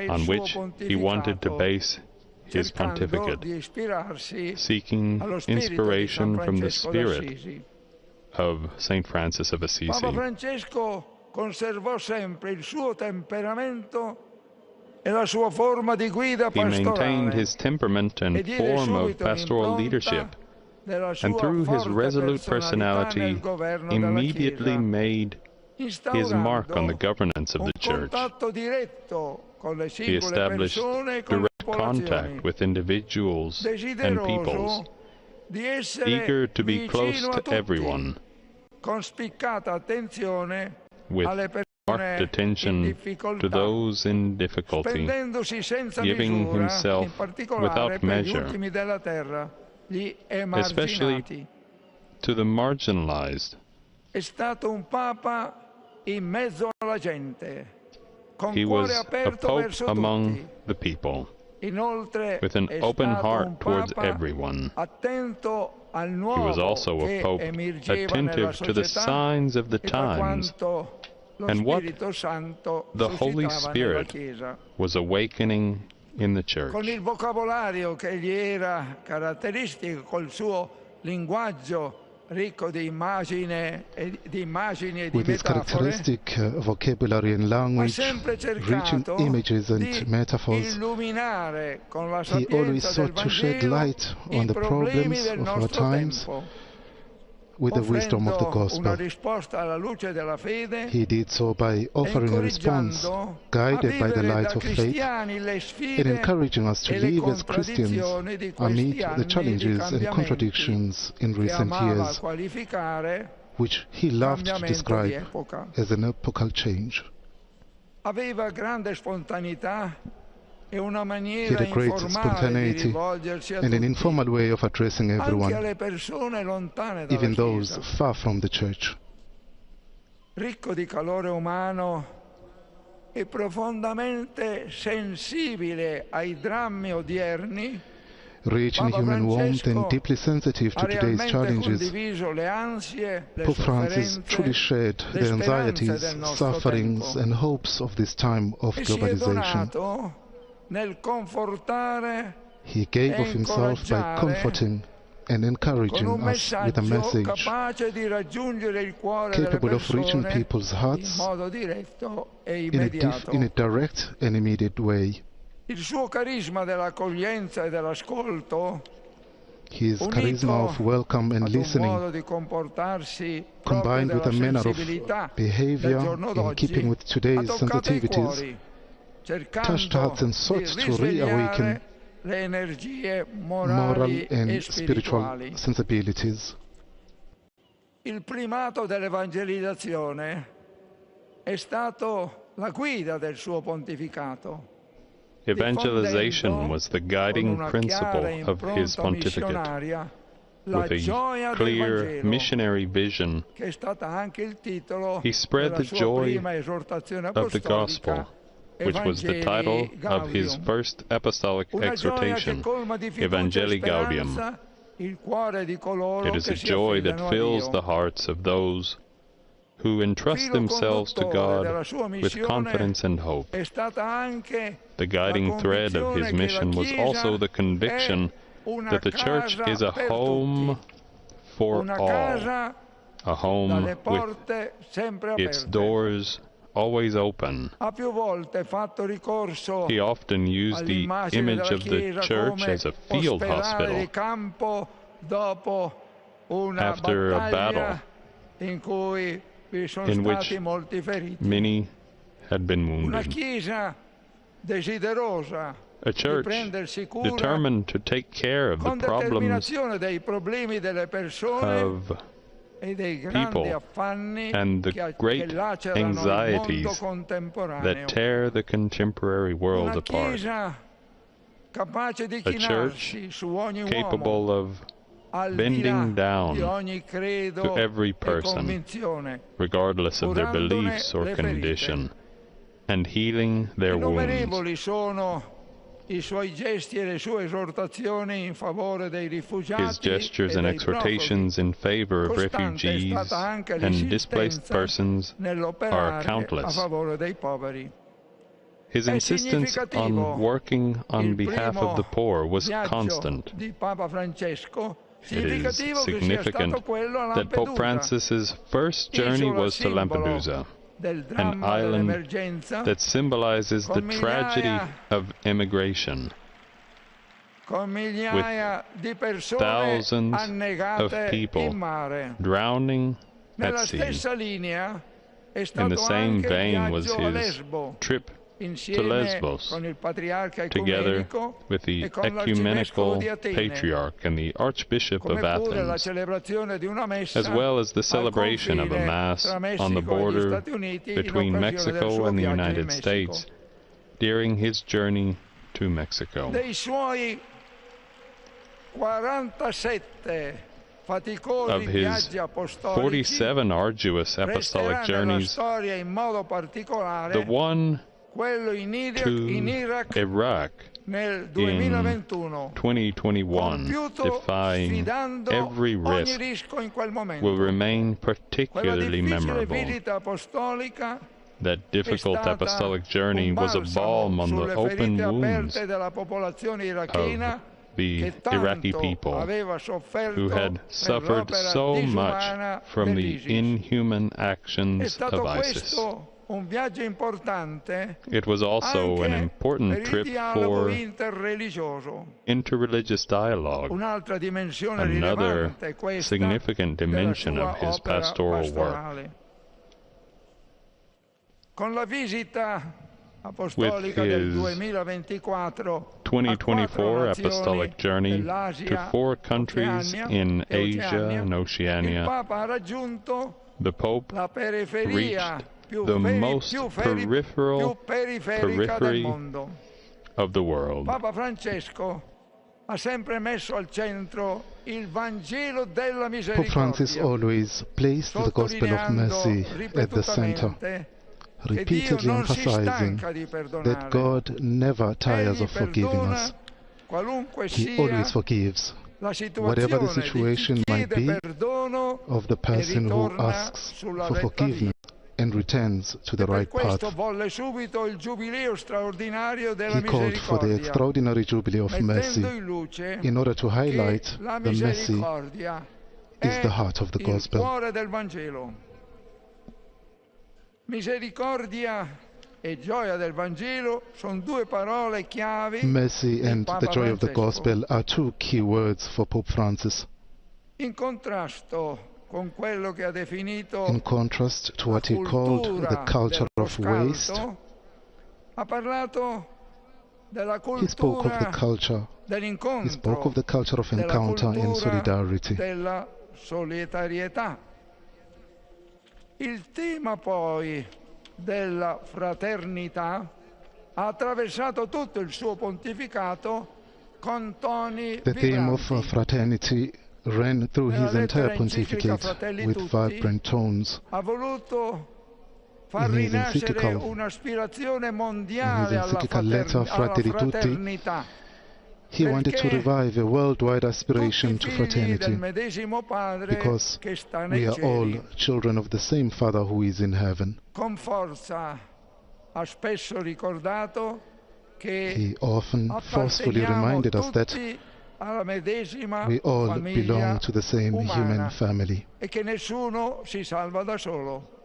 on which he wanted to base his pontificate, seeking inspiration from the spirit of Saint Francis of Assisi. Papa Francesco conservò sempre il suo temperamento He maintained his temperament and form of pastoral leadership, and through his resolute personality immediately made his mark on the governance of the Church. He established direct contact with individuals and peoples, eager to be close to everyone, with marked attention to those in difficulty, giving himself without measure, especially to the marginalized. He was a pope among the people, with an open heart towards everyone. He was also a pope attentive to the signs of the times and what the Holy Spirit was awakening in the Church. Con il vocabolario che gli era caratteristico, col suo linguaggio ricco di immagini e di With his metafore, characteristic vocabulary and language, rich in images and metaphors, illuminare con la he always sapienza sought del to shed Vangelo light i on the problemi problems del of our nostro times tempo, with the wisdom of the offrendo una gospel. risposta alla luce della fede, He did so by offering a response guided by the light of faith and encouraging us to live as Christians amid the challenges and contradictions in recent years, which he loved to describe as an epochal change. aveva grande spontaneità e una He maniera had a great informale di spontaneity rivolgersi a and an tutti, informal way of addressing anche everyone, alle persone lontane dalla even those Chiesa. far from the Church. Ricco di calore umano e profondamente sensibile ai drammi odierni, Rich in human warmth and deeply sensitive to ha today's realmente challenges, condiviso le ansie, le Pope Francis sofferenze, truly shared le the speranze anxieties, del nostro sufferings tempo and hopes of this time of e si è globalization. donato nel confortare He gave e of himself by incoraggiare comforting and con encouraging un us with a messaggio message capace di raggiungere il cuore delle capable of reaching persone people's in hearts modo diretto e in immediato. a direct and immediate way. Il suo carisma dell'accoglienza e dell'ascolto, His charisma of welcome and ad un listening, modo di comportarsi combined proprio with a della manner of sensibilità behavior del giorno in keeping d'oggi, with ha today's toccato i sensitivities, cuori, touched hearts and sought di to reawaken risvegliare le energie moral morali e and spiritual spirituali. sensibilities. Il primato dell'evangelizzazione è stato la guida del suo pontificato. Evangelization was the guiding principle of his pontificate, with a clear missionary vision. Che è stata anche il titolo He spread della the sua joy prima esortazione of the gospel, which was the title of his first apostolic exhortation, Evangelii Gaudium. It is a joy that fills the hearts of those who entrust themselves to God with confidence and hope. The guiding thread of his mission was also the conviction that the Church is a home for all, a home with its doors always open. He often used the image of the Church as a field hospital after a battle in which many had been wounded. A church determined to take care of the problems of people and the great anxieties that tear the contemporary world apart. A church capable of bending down to every person, regardless of their beliefs or condition, and healing their wounds. His gestures and exhortations in favor of refugees and displaced persons are countless. His insistence on working on behalf of the poor was constant. It is significant that Pope Francis's first journey was to Lampedusa. an island that symbolizes the tragedy of immigration, with thousands of people drowning at sea. In the same vein was his trip to Lesbos, together with the ecumenical patriarch and the Archbishop of Athens, as well as the celebration of a Mass on the border between Mexico and the United States during his journey to Mexico. Of his 47 arduous apostolic journeys, the one to Iraq in 2021, defying every risk, will remain particularly memorable. That difficult apostolic journey was a balm on the open wounds of the Iraqi people, who had suffered so much from the inhuman actions of ISIS. It was also an important trip for interreligious dialogue, another significant dimension of his pastoral work. With his 2024 apostolic journey to 4 countries in Asia and Oceania, the Pope reached the most peripheral periphery of the world. Papa Francesco ha sempre messo al centro il Vangelo della Pope misericordia. Francis always placed the Gospel of Mercy at the center, repeatedly emphasizing that God never tires of forgiving us. He always forgives, whatever the situation might be of the person who asks for forgiveness and returns to the right path. He called for the extraordinary Jubilee of Mercy in order to highlight the mercy is the heart of the Gospel. Misericordia e gioia del Vangelo sono 2 parole chiavi. Mercy and the joy of the Gospel are 2 key words for Pope Francis. In contrasto con quello che ha definito in contrast to what he called the culture of waste, ha parlato della cultura, he spoke of the culture. He spoke of the culture of encounter and solidarity. Della solidarietà. Il tema poi della fraternità ha attraversato tutto il suo pontificato con toni The theme of vibranti. fraternity ran through his entire pontificate with vibrant tones. Ha voluto In his encyclical letter Fratelli Tutti, he wanted to revive a worldwide aspiration to fraternity, because we are all children of the same Father who is in heaven. Con forza ha spesso ricordato che He often forcefully reminded us that we all belong to the same human family, e che nessuno si salva da solo.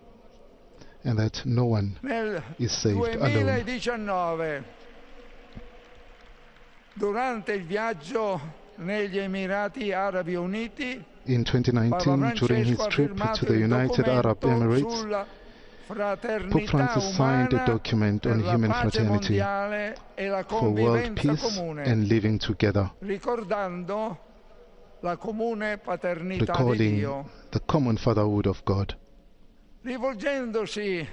and that no one is saved alone. 2019, durante il viaggio negli Emirati Arabi Uniti, In 2019, during his trip to the United Arab Emirates, Pope Francis signed a document on human fraternity for world peace and living together, ricordando la comune paternità di recalling Dio. the common fatherhood of God. Rivolgendosi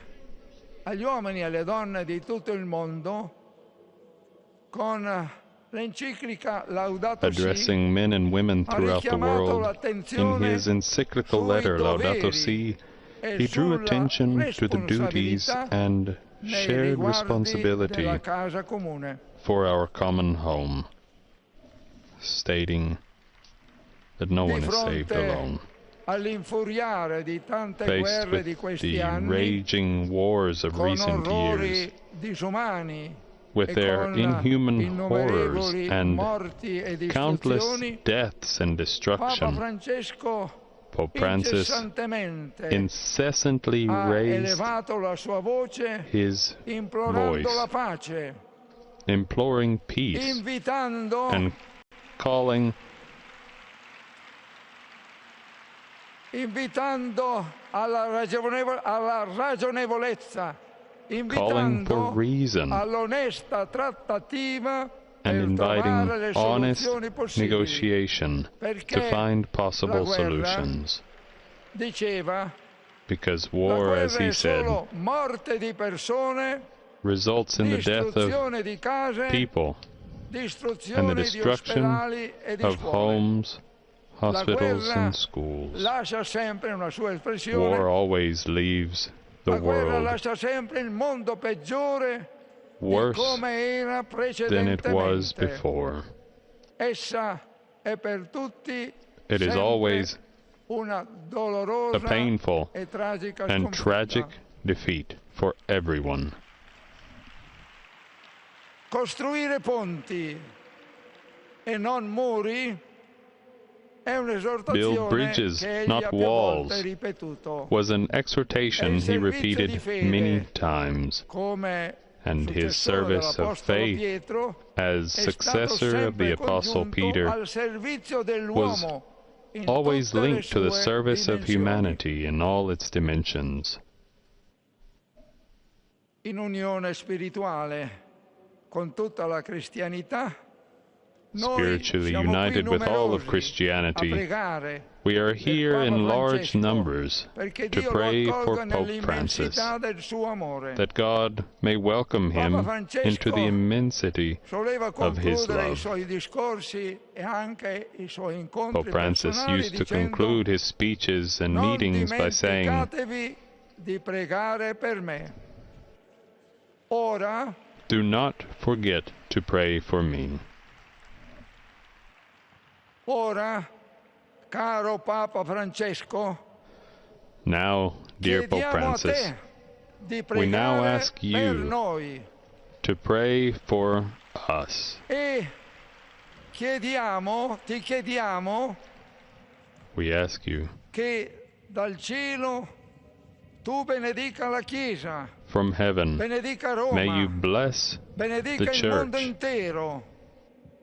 agli uomini e alle donne di tutto il mondo con l'enciclica Laudato Si, Addressing men and women throughout the world, in his encyclical letter Laudato Si, he drew attention to the duties and shared responsibility della casa comune. for our common home, stating that no one is saved alone. All'infuriare di tante Faced guerre di with questi the anni, raging wars of con recent orrori years, disumani with e their con inhuman horrors innumerevoli and morti e countless distruzioni, deaths and Papa destruction, Francesco Pope Francis incessantly raised his voice, imploring peace and calling for reason and inviting honest negotiation to find possible solutions. Because war, as he said, results in the death of people and the destruction of homes, hospitals and schools. War always leaves the world worse than it was before. It is always a painful and tragic defeat for everyone. Costruire ponti e non muri è Build bridges, not walls, was an exhortation he repeated many times, and his service of faith as successor of the Apostle Peter was always linked to the service of humanity in all its dimensions. In unione spirituale con tutta la cristianità, spiritually united with all of Christianity, we are here in large numbers to pray for Pope Francis, that God may welcome him into the immensity of his love. Pope Francis used to conclude his speeches and meetings by saying, "Do not forget to pray for me." Ora, caro Papa Francesco, now, dear Pope Francis, we now ask you to pray for us. E ti chiediamo we ask you che dal cielo tu benedica la Chiesa, from heaven, benedica Roma, may you bless benedica the il mondo Church. Intero.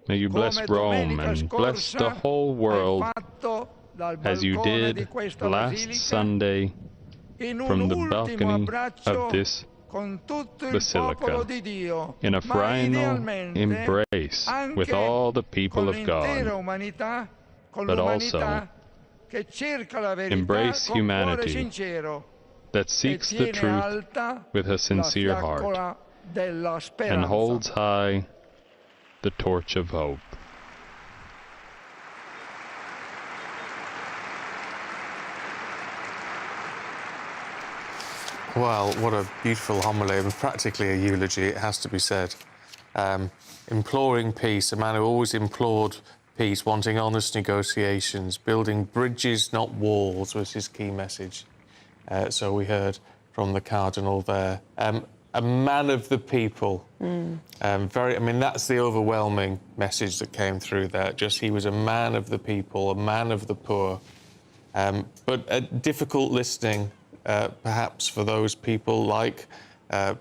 May you bless Rome and bless the whole world as you did last Sunday from the balcony of this basilica, in a final embrace with all the people of God, but also embrace humanity that seeks the truth with a sincere heart and holds high the torch of hope. Well, what a beautiful homily, and practically a eulogy, it has to be said. Imploring peace, a man who always implored peace, wanting honest negotiations, building bridges, not walls, was his key message. So we heard from the Cardinal there. A man of the people. That's the overwhelming message that came through there. Just he was a man of the people, a man of the poor. But difficult listening, perhaps, for those people like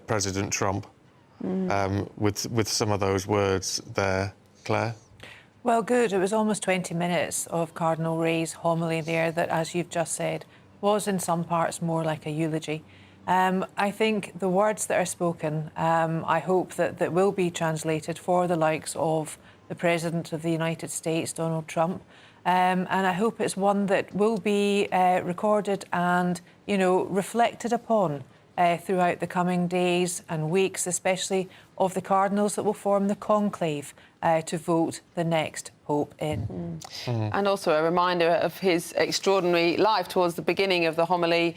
President Trump, with some of those words there. Claire? Well, good. It was almost 20 minutes of Cardinal Ray's homily there that, as you've just said, was in some parts more like a eulogy. I think the words that are spoken, I hope that will be translated for the likes of the President of the United States, Donald Trump. And I hope it's one that will be recorded and, reflected upon throughout the coming days and weeks, especially of the cardinals that will form the conclave to vote the next Pope in. And also a reminder of his extraordinary life towards the beginning of the homily,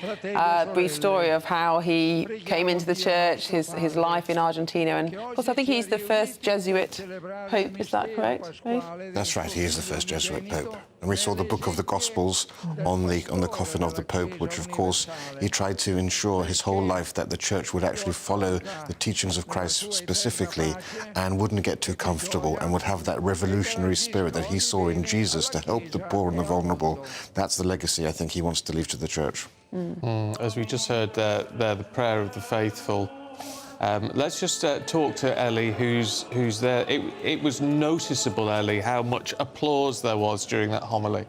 brief story of how he came into the church, his life in Argentina, and of course I think he's the first Jesuit Pope, is that correct, Rafe? That's right, he is the first Jesuit Pope. And we saw the Book of the Gospels on the coffin of the Pope, which of course he tried to ensure his whole life that the Church would actually follow the teachings of Christ specifically and wouldn't get too comfortable and would have that revolutionary spirit that he saw in Jesus to help the poor and the vulnerable. That's the legacy I think he wants to leave to the Church. As we just heard there, the prayer of the faithful. Let's just talk to Ellie, who's there. It was noticeable, Ellie, how much applause there was during that homily.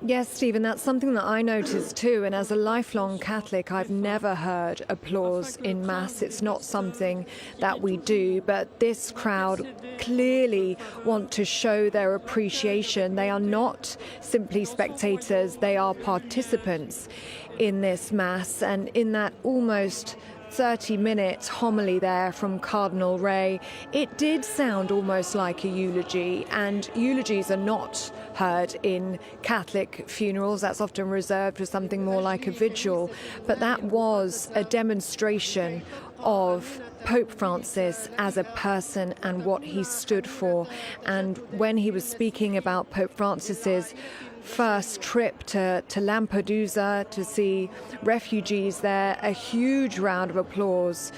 Yes, Stephen, that's something that I noticed too. And as a lifelong Catholic, I've never heard applause in Mass. It's not something that we do. But this crowd clearly want to show their appreciation. They are not simply spectators, they are participants in this Mass. And in that almost 30-minute homily there from Cardinal Ray, it did sound almost like a eulogy, and eulogies are not heard in Catholic funerals. That's often reserved for something more like a vigil, but that was a demonstration of Pope Francis as a person and what he stood for. And when he was speaking about Pope Francis's first trip to Lampedusa to see refugees there, a huge round of applause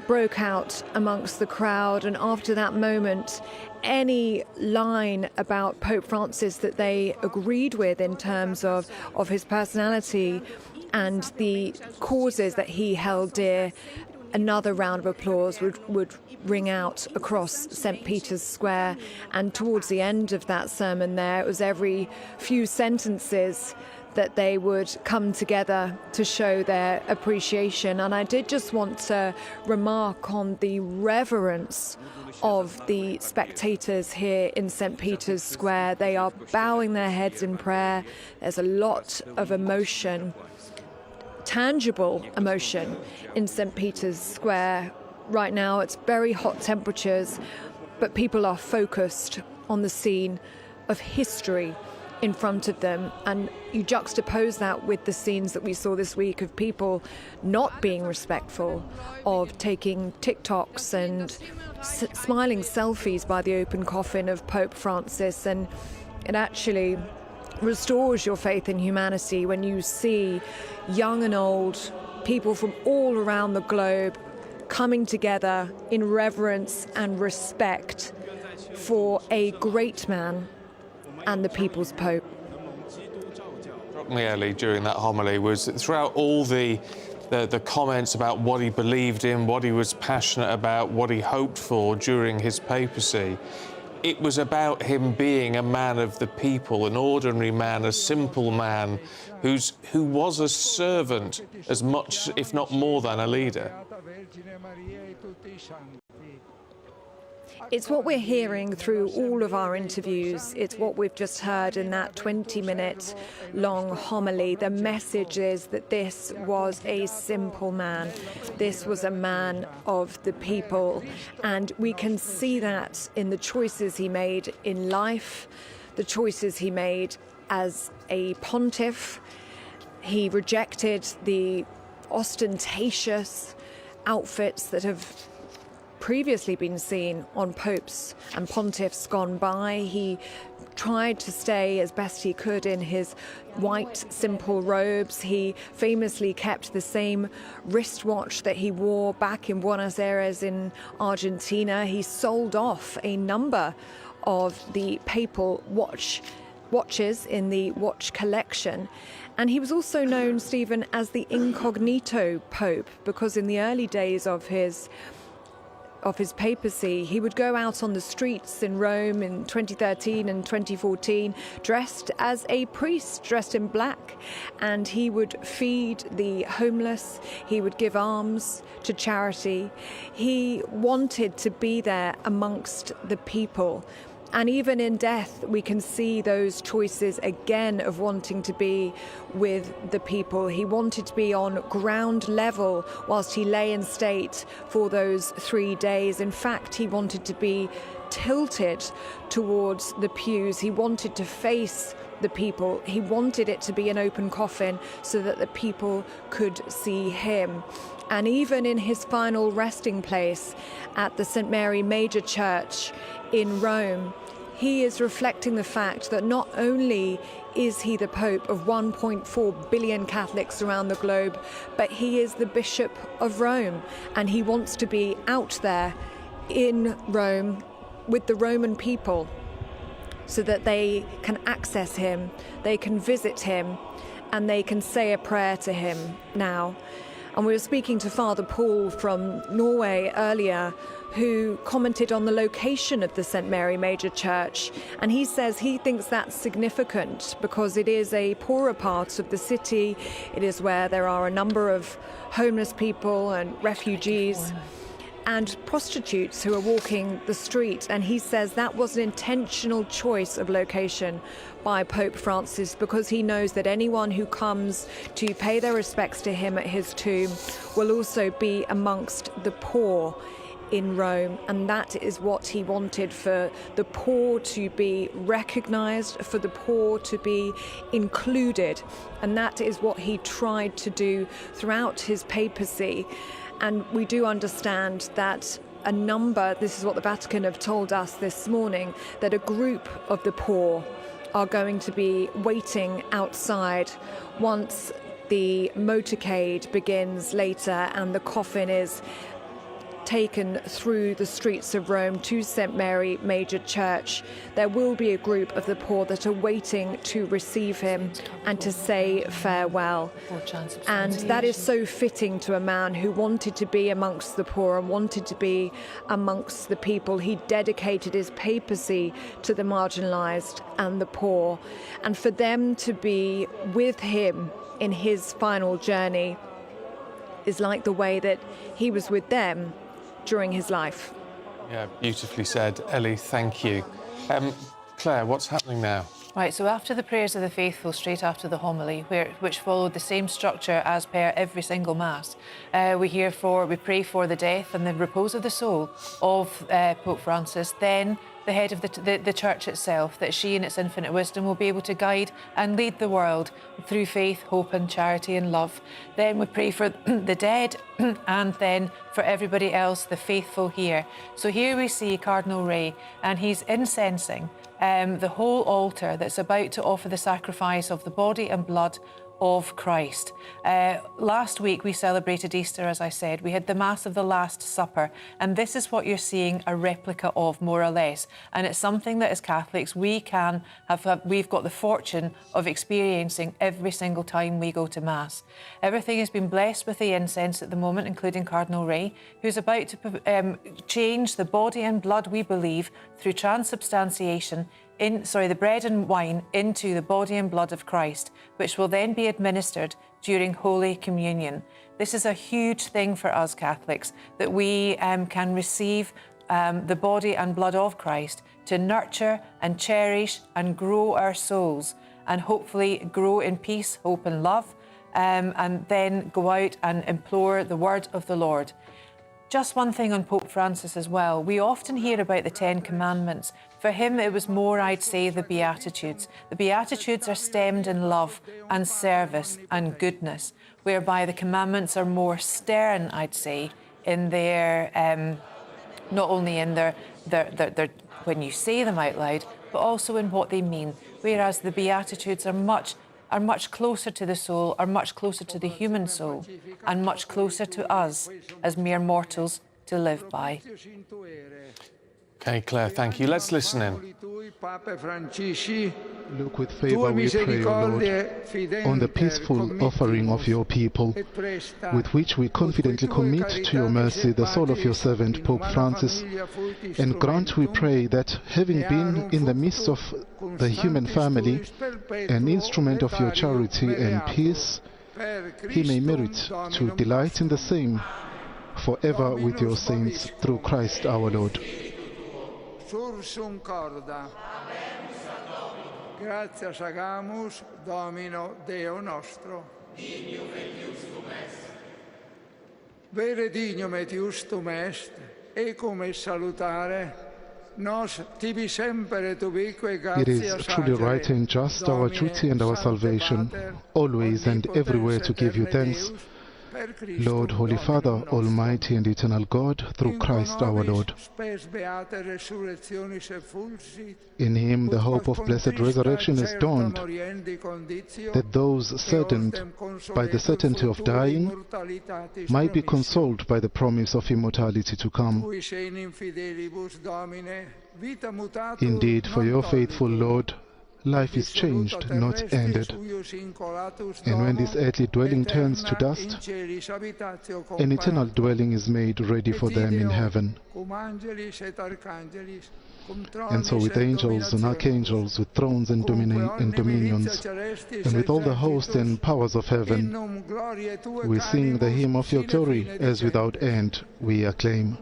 broke out amongst the crowd. And after that moment, any line about Pope Francis that they agreed with in terms of his personality and the causes that he held dear, another round of applause would ring out across St. Peter's Square. And towards the end of that sermon there, it was every few sentences that they would come together to show their appreciation. And I did just want to remark on the reverence of the spectators here in St. Peter's Square. They are bowing their heads in prayer. There's a lot of emotion, tangible emotion in St. Peter's Square. Right now it's very hot temperatures, but people are focused on the scene of history in front of them. And you juxtapose that with the scenes that we saw this week of people not being respectful, of taking TikToks and smiling selfies by the open coffin of Pope Francis. And it actually restores your faith in humanity when you see young and old, people from all around the globe coming together in reverence and respect for a great man and the people's Pope. Struck me, Ellie, during that homily was that throughout all the comments about what he believed in, what he was passionate about, what he hoped for during his papacy, it was about him being a man of the people, an ordinary man, a simple man who was a servant as much, if not more, than a leader. It's what we're hearing through all of our interviews. It's what we've just heard in that 20-minute long homily. The message is that this was a simple man. This was a man of the people. And we can see that in the choices he made in life, the choices he made as a pontiff. He rejected the ostentatious outfits that have previously been seen on popes and pontiffs gone by. He tried to stay as best he could in his white, simple robes. He famously kept the same wristwatch that he wore back in Buenos Aires in Argentina. He sold off a number of the papal watches in the watch collection. And he was also known, Stephen, as the incognito pope, because in the early days of his papacy, he would go out on the streets in Rome in 2013 and 2014 dressed as a priest, dressed in black, and he would feed the homeless, he would give alms to charity. He wanted to be there amongst the people. And even in death, we can see those choices again of wanting to be with the people. He wanted to be on ground level whilst he lay in state for those 3 days. In fact, he wanted to be tilted towards the pews. He wanted to face the people. He wanted it to be an open coffin so that the people could see him. And even in his final resting place at the St. Mary Major Church in Rome, he is reflecting the fact that not only is he the Pope of 1.4 billion Catholics around the globe, but he is the Bishop of Rome, and he wants to be out there in Rome with the Roman people so that they can access him, they can visit him, and they can say a prayer to him now. And we were speaking to Father Paul from Norway earlier, who commented on the location of the St. Mary Major Church. And he says he thinks that's significant because it is a poorer part of the city. It is where there are a number of homeless people and refugees and prostitutes who are walking the street. And he says that was an intentional choice of location by Pope Francis, because he knows that anyone who comes to pay their respects to him at his tomb will also be amongst the poor in Rome, and that is what he wanted, for the poor to be recognized, for the poor to be included, and that is what he tried to do throughout his papacy. And we do understand that a number, this is what the Vatican have told us this morning, that a group of the poor are going to be waiting outside once the motorcade begins later and the coffin is taken through the streets of Rome to St. Mary Major Church. There will be a group of the poor that are waiting to receive him and to say farewell. And that is so fitting to a man who wanted to be amongst the poor and wanted to be amongst the people. He dedicated his papacy to the marginalised and the poor. And for them to be with him in his final journey is like the way that he was with them during his life. Yeah, beautifully said. Ellie, thank you. Claire, what's happening now? Right, so after the prayers of the faithful, straight after the homily, which followed the same structure as per every single Mass, we pray for the death and the repose of the soul of Pope Francis. Then the head of the Church itself, that she in its infinite wisdom will be able to guide and lead the world through faith, hope and charity and love. Then we pray for the dead and then for everybody else, the faithful here. So here we see Cardinal Ray, and he's incensing the whole altar that's about to offer the sacrifice of the body and blood of Christ. Last week we celebrated Easter, as I said. We had the Mass of the Last Supper, and this is what you're seeing a replica of, more or less. And it's something that as Catholics we've got the fortune of experiencing every single time we go to Mass. Everything has been blessed with the incense at the moment, including Cardinal Ray, who's about to change the body and blood, we believe, through transubstantiation, the bread and wine into the body and blood of Christ, which will then be administered during Holy Communion. This is a huge thing for us Catholics, that we can receive the body and blood of Christ to nurture and cherish and grow our souls, and hopefully grow in peace, hope and love, and then go out and implore the word of the Lord. Just one thing on Pope Francis as well. We often hear about the 10 Commandments. For him, it was more, I'd say, the Beatitudes. The Beatitudes are stemmed in love and service and goodness, whereby the commandments are more stern, I'd say, in their, not only in their when you say them out loud, but also in what they mean. Whereas the Beatitudes are much closer to the soul, are much closer to the human soul, and much closer to us as mere mortals to live by. Okay, Claire, thank you. Let's listen in. Look with favour, we pray, O Lord, on the peaceful offering of your people, with which we confidently commit to your mercy the soul of your servant, Pope Francis, and grant, we pray, that having been in the midst of the human family, an instrument of your charity and peace, he may merit to delight in the same forever with your saints, through Christ our Lord. Sursum corda. Gratias agamus Domino Deo nostro. Dignum et justum est. Vere dignum et justum est, ecum et salutare, nos tibi semper tubique It is truly right and just, our duty and our salvation, always and everywhere to give you thanks, Lord, Holy Father, Almighty and Eternal God, through Christ our Lord. In him the hope of blessed resurrection is dawned, that those saddened by the certainty of dying might be consoled by the promise of immortality to come. Indeed, for your faithful Lord, life is changed, not ended. And when this earthly dwelling turns to dust, an eternal dwelling is made ready for them in heaven. And so with angels and archangels, with thrones and dominions, and with all the hosts and powers of heaven, we sing the hymn of your glory, as without end we acclaim.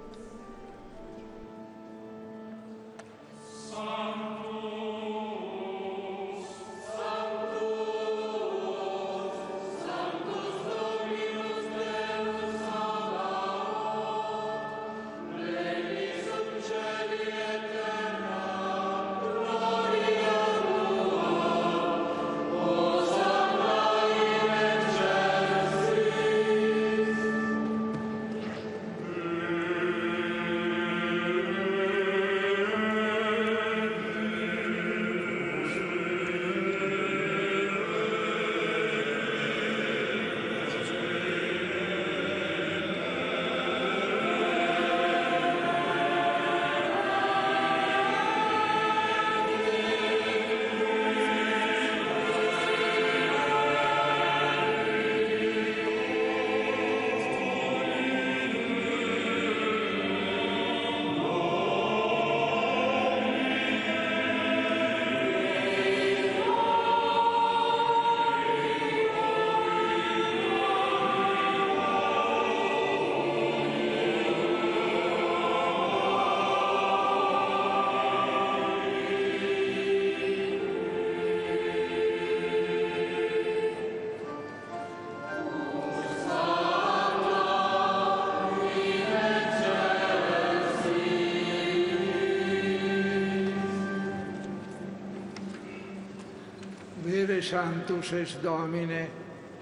Sanctus es Domine,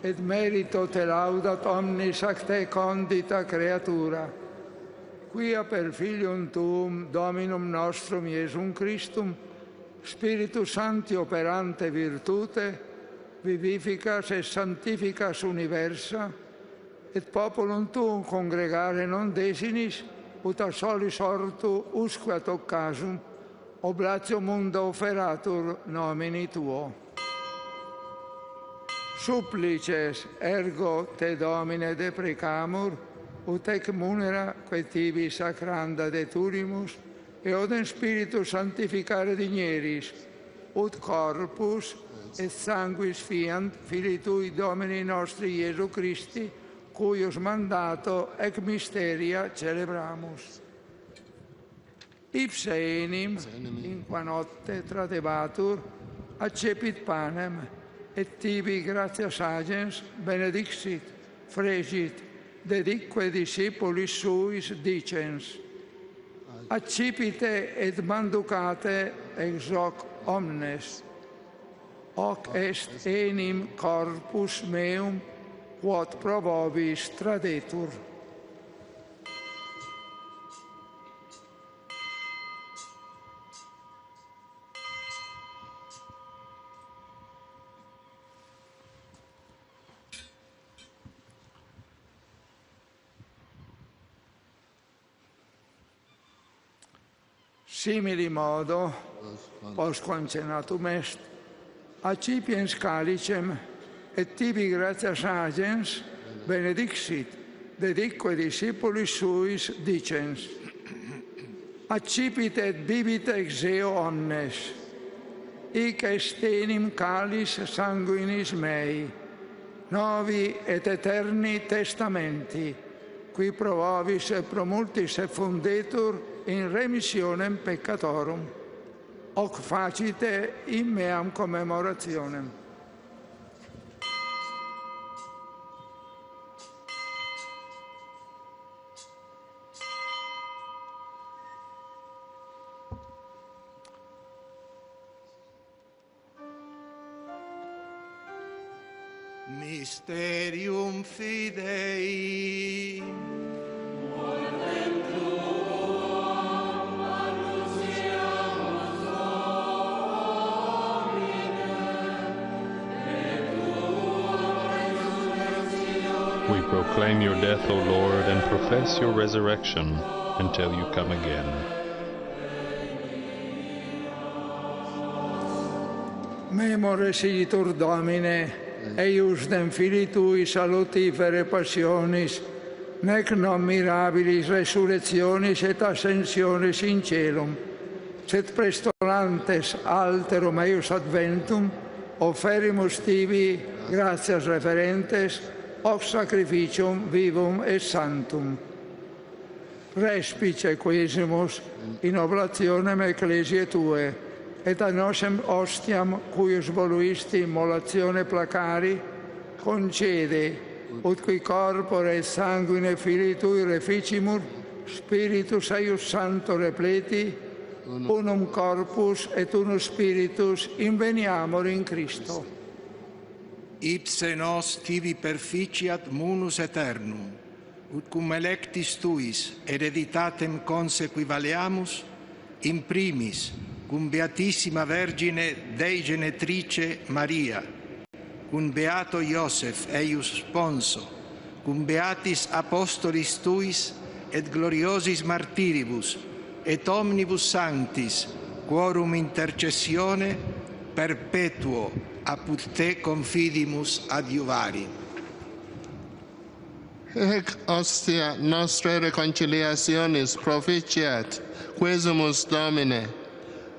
et merito te laudat omnis ac te condita creatura, quia per Filium Tuum, Dominum nostrum Iesum Christum, Spiritus Sancti operante virtute, vivificas et sanctificas universa, et populum Tuum congregare non desinis, ut a solis ortu usque ad occasum, oblatio mundo oferatur nomini Tuo. Supplices ergo te Domine deprecamur, ut ec munera quae tibi sacranda deturimus, et odem spiritus sanctificare digneris, ut corpus et sanguis fiant Filii Tui Domini nostri Iesu Christi, cuius mandato ec mysteria celebramus. Ipse enim, in qua notte tradebatur, accepit panem, et tibi gratias agens benedixit, fregit, dedique discipulis suis dicens. Accipite et manducate ex hoc omnes. Hoc est enim corpus meum, quod pro vobis tradetur. Simili modo, postquam cenatum est, accipiens calicem, et tibi gratias agens benedixit, dedique discipulis suis dicens. Accipit et bibit ex eo omnes, hic est enim calis sanguinis mei, novi et eterni testamenti, qui pro vobis et pro multis effundetur in remissionem peccatorum. Hoc facite in meam commemorationem. Mysterium Fidei. We proclaim your death, O Lord, and profess your resurrection until you come again. Memores igitur Domine, eius dem Filii Tui salutifere passionis, nec non mirabilis resurrectionis et ascensionis in celum, sed prestolantes alterum eius adventum, offerimus tibi gratias referentes, hoc sacrificium vivum et sanctum. Respice quesimus in oblationem ecclesiae Tue, et a nosem ostiam, cuius voluisti immolatione placari, concede, ut qui corpore et sanguine Filii Tui reficimur, Spiritus eius Sancto repleti, unum corpus et unus Spiritus inveniamur in Christo. Ipse nos tibi perficiat munus aeternum, ut cum electis tuis hereditatem consequivaleamus, in primis cum Beatissima Vergine Dei Genetrice Maria, cum Beato Iosef eius sponso, cum Beatis Apostolis tuis et gloriosis martiribus, et omnibus sanctis, quorum intercessione perpetuo apud te confidimus adiuvari. Ec ostia nostre reconciliationis proficiat, quesumus Domine,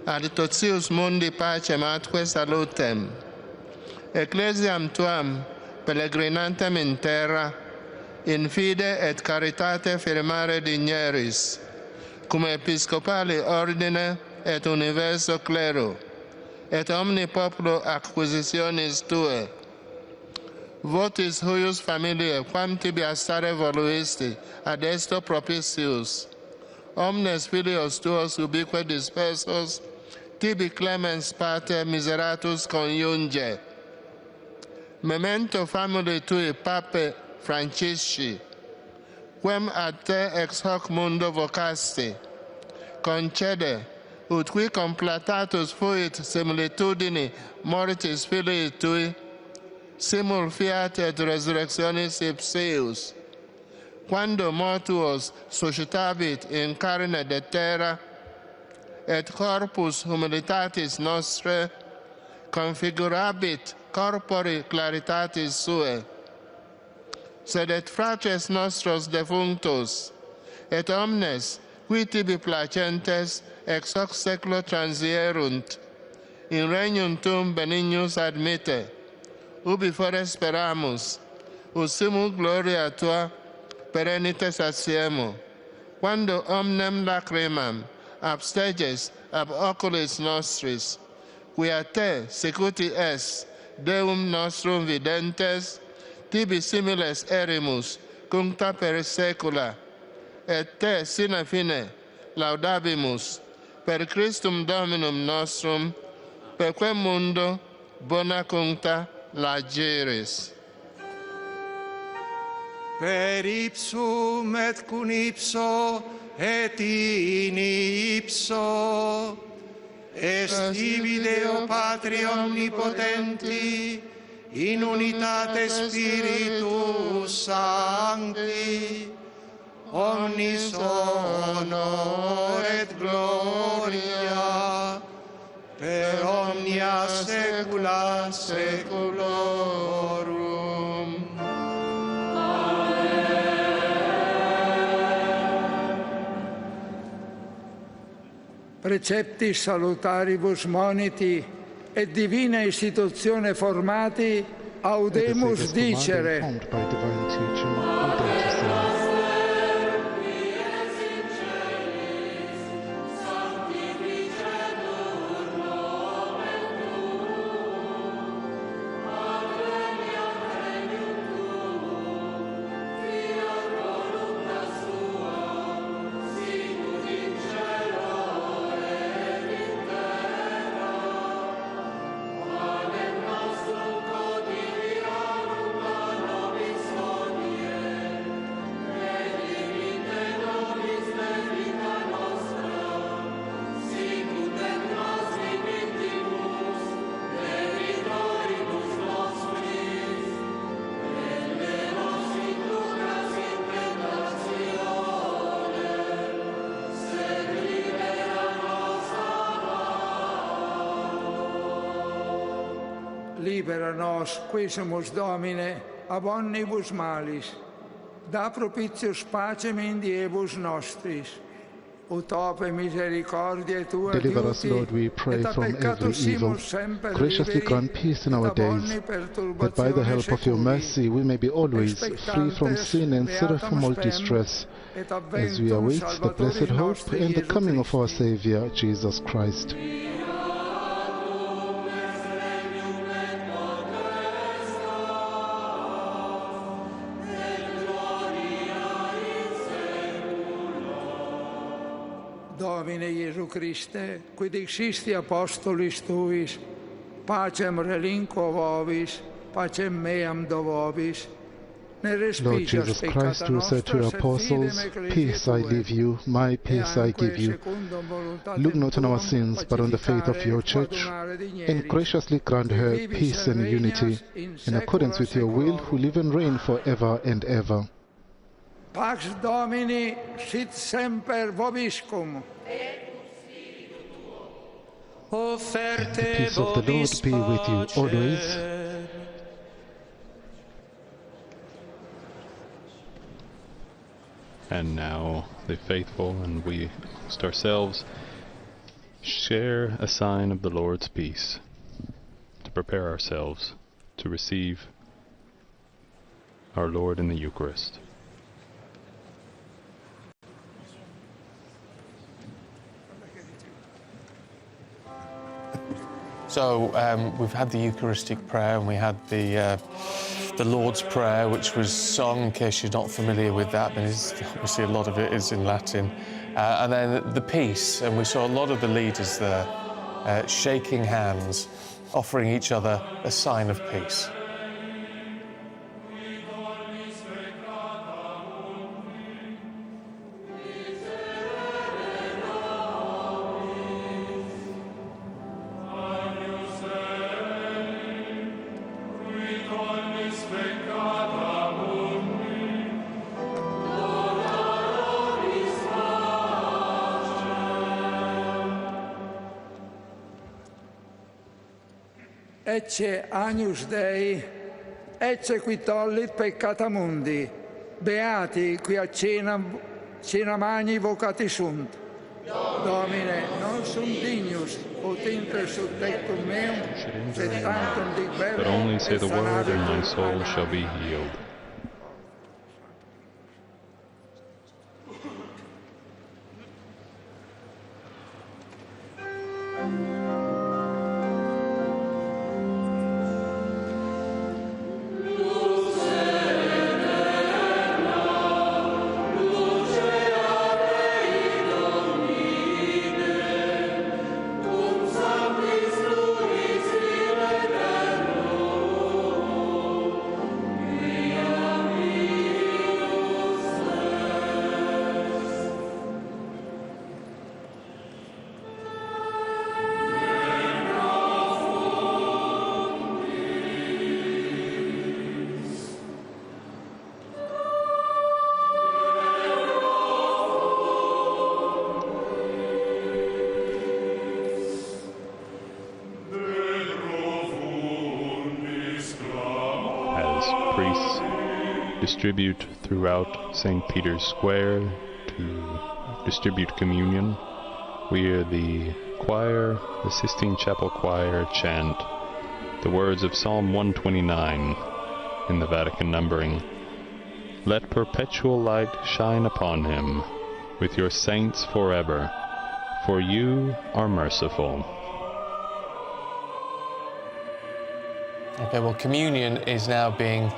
ad totius mundi pacem atque salutem. Ecclesiam tuam, pellegrinantem in terra, in fide et caritate firmare digneris, cum episcopali ordine et universo clero, et omni populo acquisitionis Tue. Votis huius familiae, quam tibi astare voluisti, ad esto propitius. Omnes filios Tuos ubique dispersos, tibi clemens pater miseratus coniunge. Memento famuli Tui, Pape Francisci, quem ad Te ex hoc mundo vocasti, concede, ut qui completatus fuit similitudini mortis Filii Tui, simul fiat et resurrectionis ipseus, quando mortuos suscitabit in carne de terra, et corpus humilitatis nostre configurabit corpori claritatis sue, sed et fratres nostros defunctus, et omnes, qui tibi placentes, ex hoc seculo transierunt, in regnum tuum benignus admite, ubi fore speramus, ut simul gloria Tua perennite satiemo, quando omnem lacrimam absteges ab oculis nostris, qui a Te secuti es, Deum nostrum videntes, tibi similes erimus, cuncta per secula, et Te sine fine laudabimus, per Christum Dominum nostrum, per quem mundo bona cuncta lageris. Per ipsum et cun ipso et in ipso, est ibi Deo Patri omnipotenti, in unitate Spiritus Sancti, omnis honor et gloria, per omnia saecula saeculorum. Preceptis salutaribus moniti et divina istituzione formati, audemus dicere. libera nos, quisemus Domine, ab omnibus malis, da propitius pacem in diebus nostris, ut ope misericordiae tua Deliver us, Lord, we pray, from every evil. Graciously grant peace in our days, that by the help of your mercy we may be always free from sin and safe from all distress, as we await the blessed hope and the coming of our Saviour, Jesus Christ. Domine Iesu Christe, quid existi apostolis tuis, pacem relinquo vobis, pacem meam do vobis. Lord Jesus Christ, who said to your apostles, "Peace I leave you, my peace I give you," look not on our sins, but on the faith of your Church, and graciously grant her peace and unity, in accordance with your will, who live and reign forever and ever. Pax Domini sit semper vobiscum. And the peace of the Lord be with you always. And now the faithful and we ourselves share a sign of the Lord's peace to prepare ourselves to receive our Lord in the Eucharist. So we've had the Eucharistic prayer, and we had the Lord's Prayer, which was sung, in case you're not familiar with that, but obviously a lot of it is in Latin. And then the peace, and we saw a lot of the leaders there shaking hands, offering each other a sign of peace. Ecce Agnus Dei, ecce qui tollit peccata mundi, beati qui a cena magni vocati sunt. Domine, non sum dignus, ut inter sub tectum meum, sed tantum dic verbum, but only say the word, and my soul shall be healed. Priests distribute throughout St. Peter's Square to distribute communion. We are the choir, the Sistine Chapel choir, chant the words of Psalm 129 in the Vatican numbering. Let perpetual light shine upon him with your saints forever, for you are merciful. Okay, well, communion is now being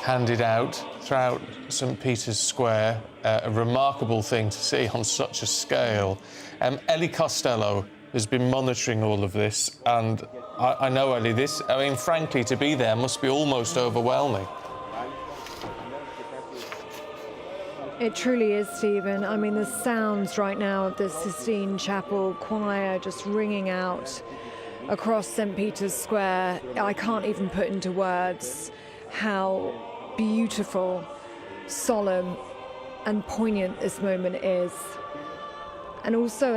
handed out throughout St. Peter's Square, a remarkable thing to see on such a scale. Ellie Costello has been monitoring all of this, and I know, Ellie, frankly, to be there must be almost overwhelming. It truly is, Stephen. I mean, the sounds right now of the Sistine Chapel choir just ringing out across St. Peter's Square. I can't even put into words how beautiful, solemn and poignant this moment is. And also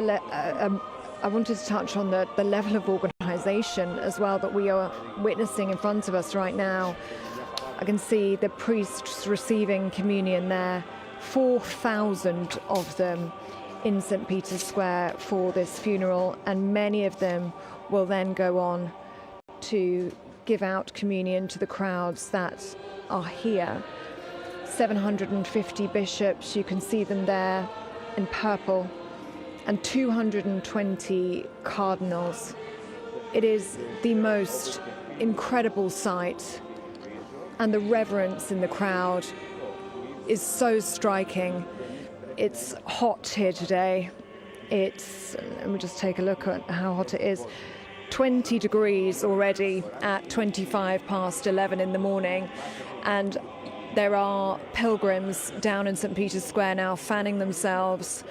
I wanted to touch on the level of organisation as well that we are witnessing in front of us right now. I can see the priests receiving communion there, 4,000 of them in St. Peter's Square for this funeral, and many of them will then go on to give out communion to the crowds that are here. 750 bishops, you can see them there in purple, and 220 cardinals. It is the most incredible sight, and the reverence in the crowd is so striking. It's hot here today. Let me just take a look at how hot it is. 20 degrees already at 25 past 11 in the morning, and there are pilgrims down in St. Peter's Square now fanning themselves.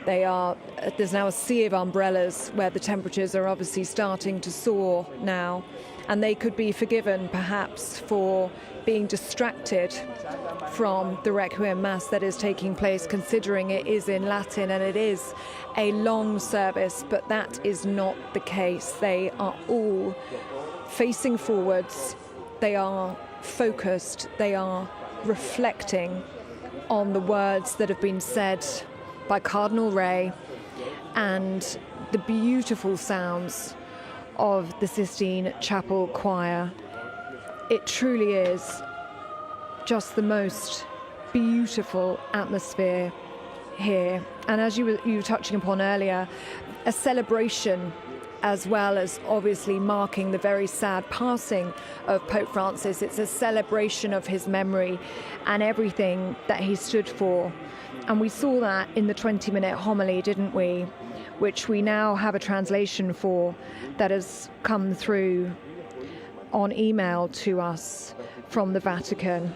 There's now a sea of umbrellas where the temperatures are obviously starting to soar now, and they could be forgiven perhaps for being distracted from the Requiem Mass that is taking place, considering it is in Latin and it is a long service, but that is not the case. They are all facing forwards, they are focused, they are reflecting on the words that have been said by Cardinal Ray and the beautiful sounds of the Sistine Chapel Choir. It truly is just the most beautiful atmosphere here. And as you were touching upon earlier, a celebration as well as obviously marking the very sad passing of Pope Francis. It's a celebration of his memory and everything that he stood for. And we saw that in the 20-minute homily, didn't we? Which we now have a translation for that has come through on email to us from the Vatican.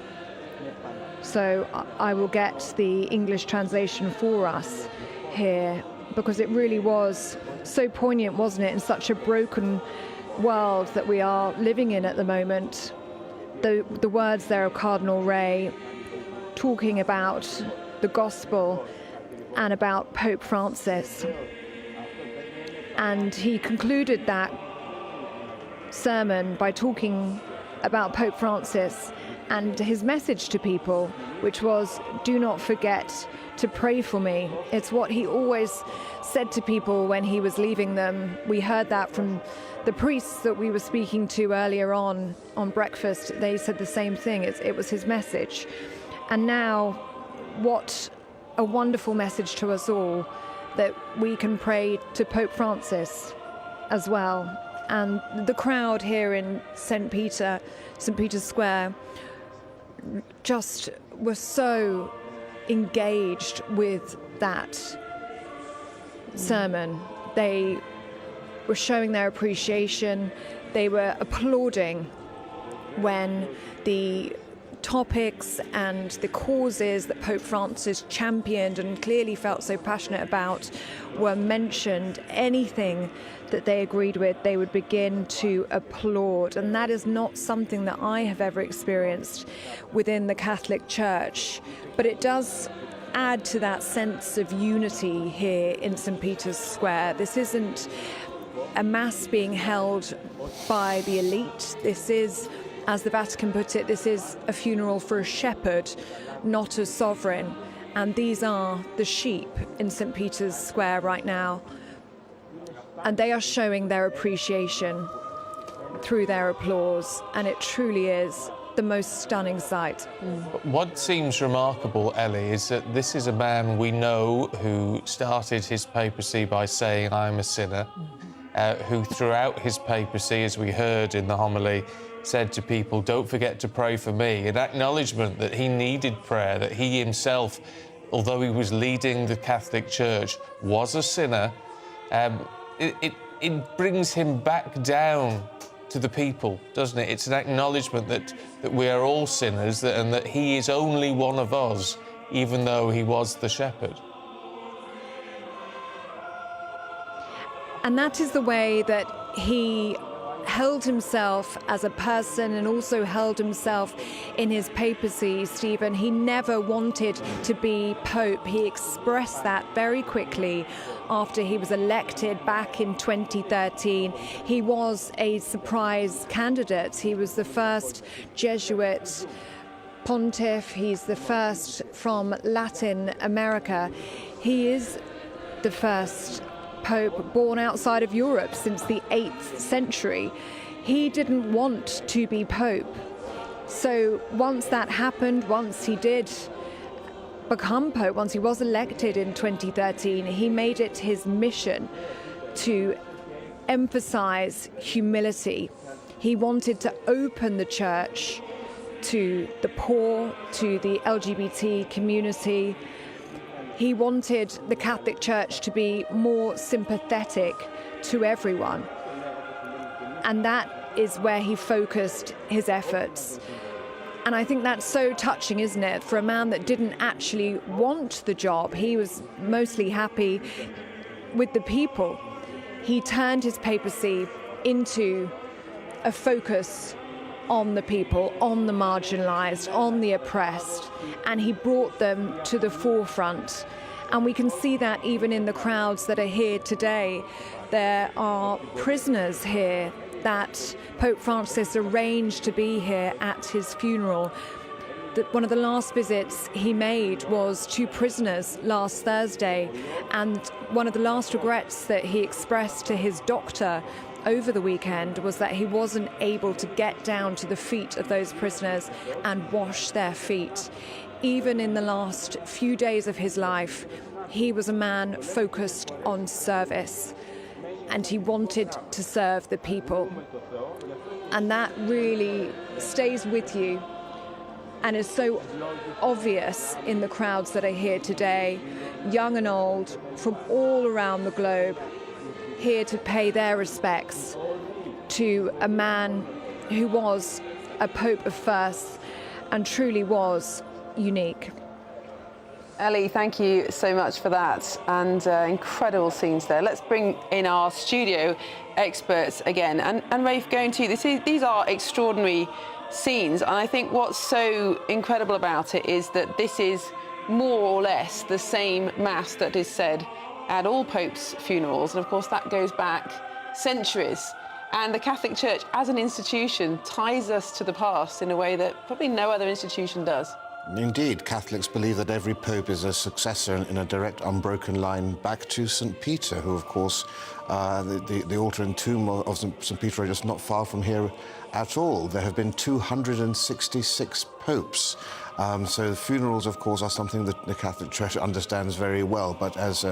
So I will get the English translation for us here, because it really was so poignant, wasn't it, in such a broken world that we are living in at the moment. The words there of Cardinal Ray talking about the gospel and about Pope Francis. And he concluded that sermon by talking about Pope Francis and his message to people, which was, do not forget to pray for me. It's what he always said to people when he was leaving them. We heard that from the priests that we were speaking to earlier on breakfast. They said the same thing. It was his message. And now, what a wonderful message to us all, that we can pray to Pope Francis as well. And the crowd here in St. Peter's Square just were so engaged with that sermon. They were showing their appreciation. They were applauding when the topics and the causes that Pope Francis championed and clearly felt so passionate about were mentioned. Anything that they agreed with, they would begin to applaud. And that is not something that I have ever experienced within the Catholic Church. But it does add to that sense of unity here in St. Peter's Square. This isn't a mass being held by the elite. This is, as the Vatican put it, this is a funeral for a shepherd, not a sovereign. And these are the sheep in St. Peter's Square right now. And they are showing their appreciation through their applause. And it truly is the most stunning sight. What seems remarkable, Ellie, is that this is a man we know who started his papacy by saying, I'm a sinner, who throughout his papacy, as we heard in the homily, said to people, don't forget to pray for me, an acknowledgement that he needed prayer, that he himself, although he was leading the Catholic Church, was a sinner. It brings him back down to the people, doesn't it? It's an acknowledgement that we are all sinners and that he is only one of us, even though he was the shepherd. And that is the way that he held himself as a person and also held himself in his papacy, Stephen. He never wanted to be Pope. He expressed that very quickly after he was elected back in 2013. He was a surprise candidate. He was the first Jesuit pontiff. He's the first from Latin America. He is the first Pope born outside of Europe since the 8th century. He didn't want to be Pope. So once that happened, once he did become Pope, once he was elected in 2013, he made it his mission to emphasize humility. He wanted to open the church to the poor, to the LGBT community. He wanted the Catholic Church to be more sympathetic to everyone. And that is where he focused his efforts. And I think that's so touching, isn't it? For a man that didn't actually want the job, he was mostly happy with the people. He turned his papacy into a focus on the people, on the marginalized, on the oppressed, and he brought them to the forefront. And we can see that even in the crowds that are here today. There are prisoners here that Pope Francis arranged to be here at his funeral. One of the last visits he made was to prisoners last Thursday, and one of the last regrets that he expressed to his doctor over the weekend was that he wasn't able to get down to the feet of those prisoners and wash their feet. Even in the last few days of his life, he was a man focused on service, and he wanted to serve the people. And that really stays with you and is so obvious in the crowds that are here today, young and old, from all around the globe, here to pay their respects to a man who was a Pope of first and truly was unique. Ellie, thank you so much for that, and incredible scenes there. Let's bring in our studio experts again. And Rafe, going to you, these are extraordinary scenes, and I think what's so incredible about it is that this is more or less the same Mass that is said at all Popes' funerals, and of course that goes back centuries. And the Catholic Church as an institution ties us to the past in a way that probably no other institution does. Indeed, Catholics believe that every pope is a successor in a direct, unbroken line back to St. Peter, who, of course, the altar and tomb of St. Peter are just not far from here at all. There have been 266 popes. So the funerals, of course, are something that the Catholic Church understands very well. But as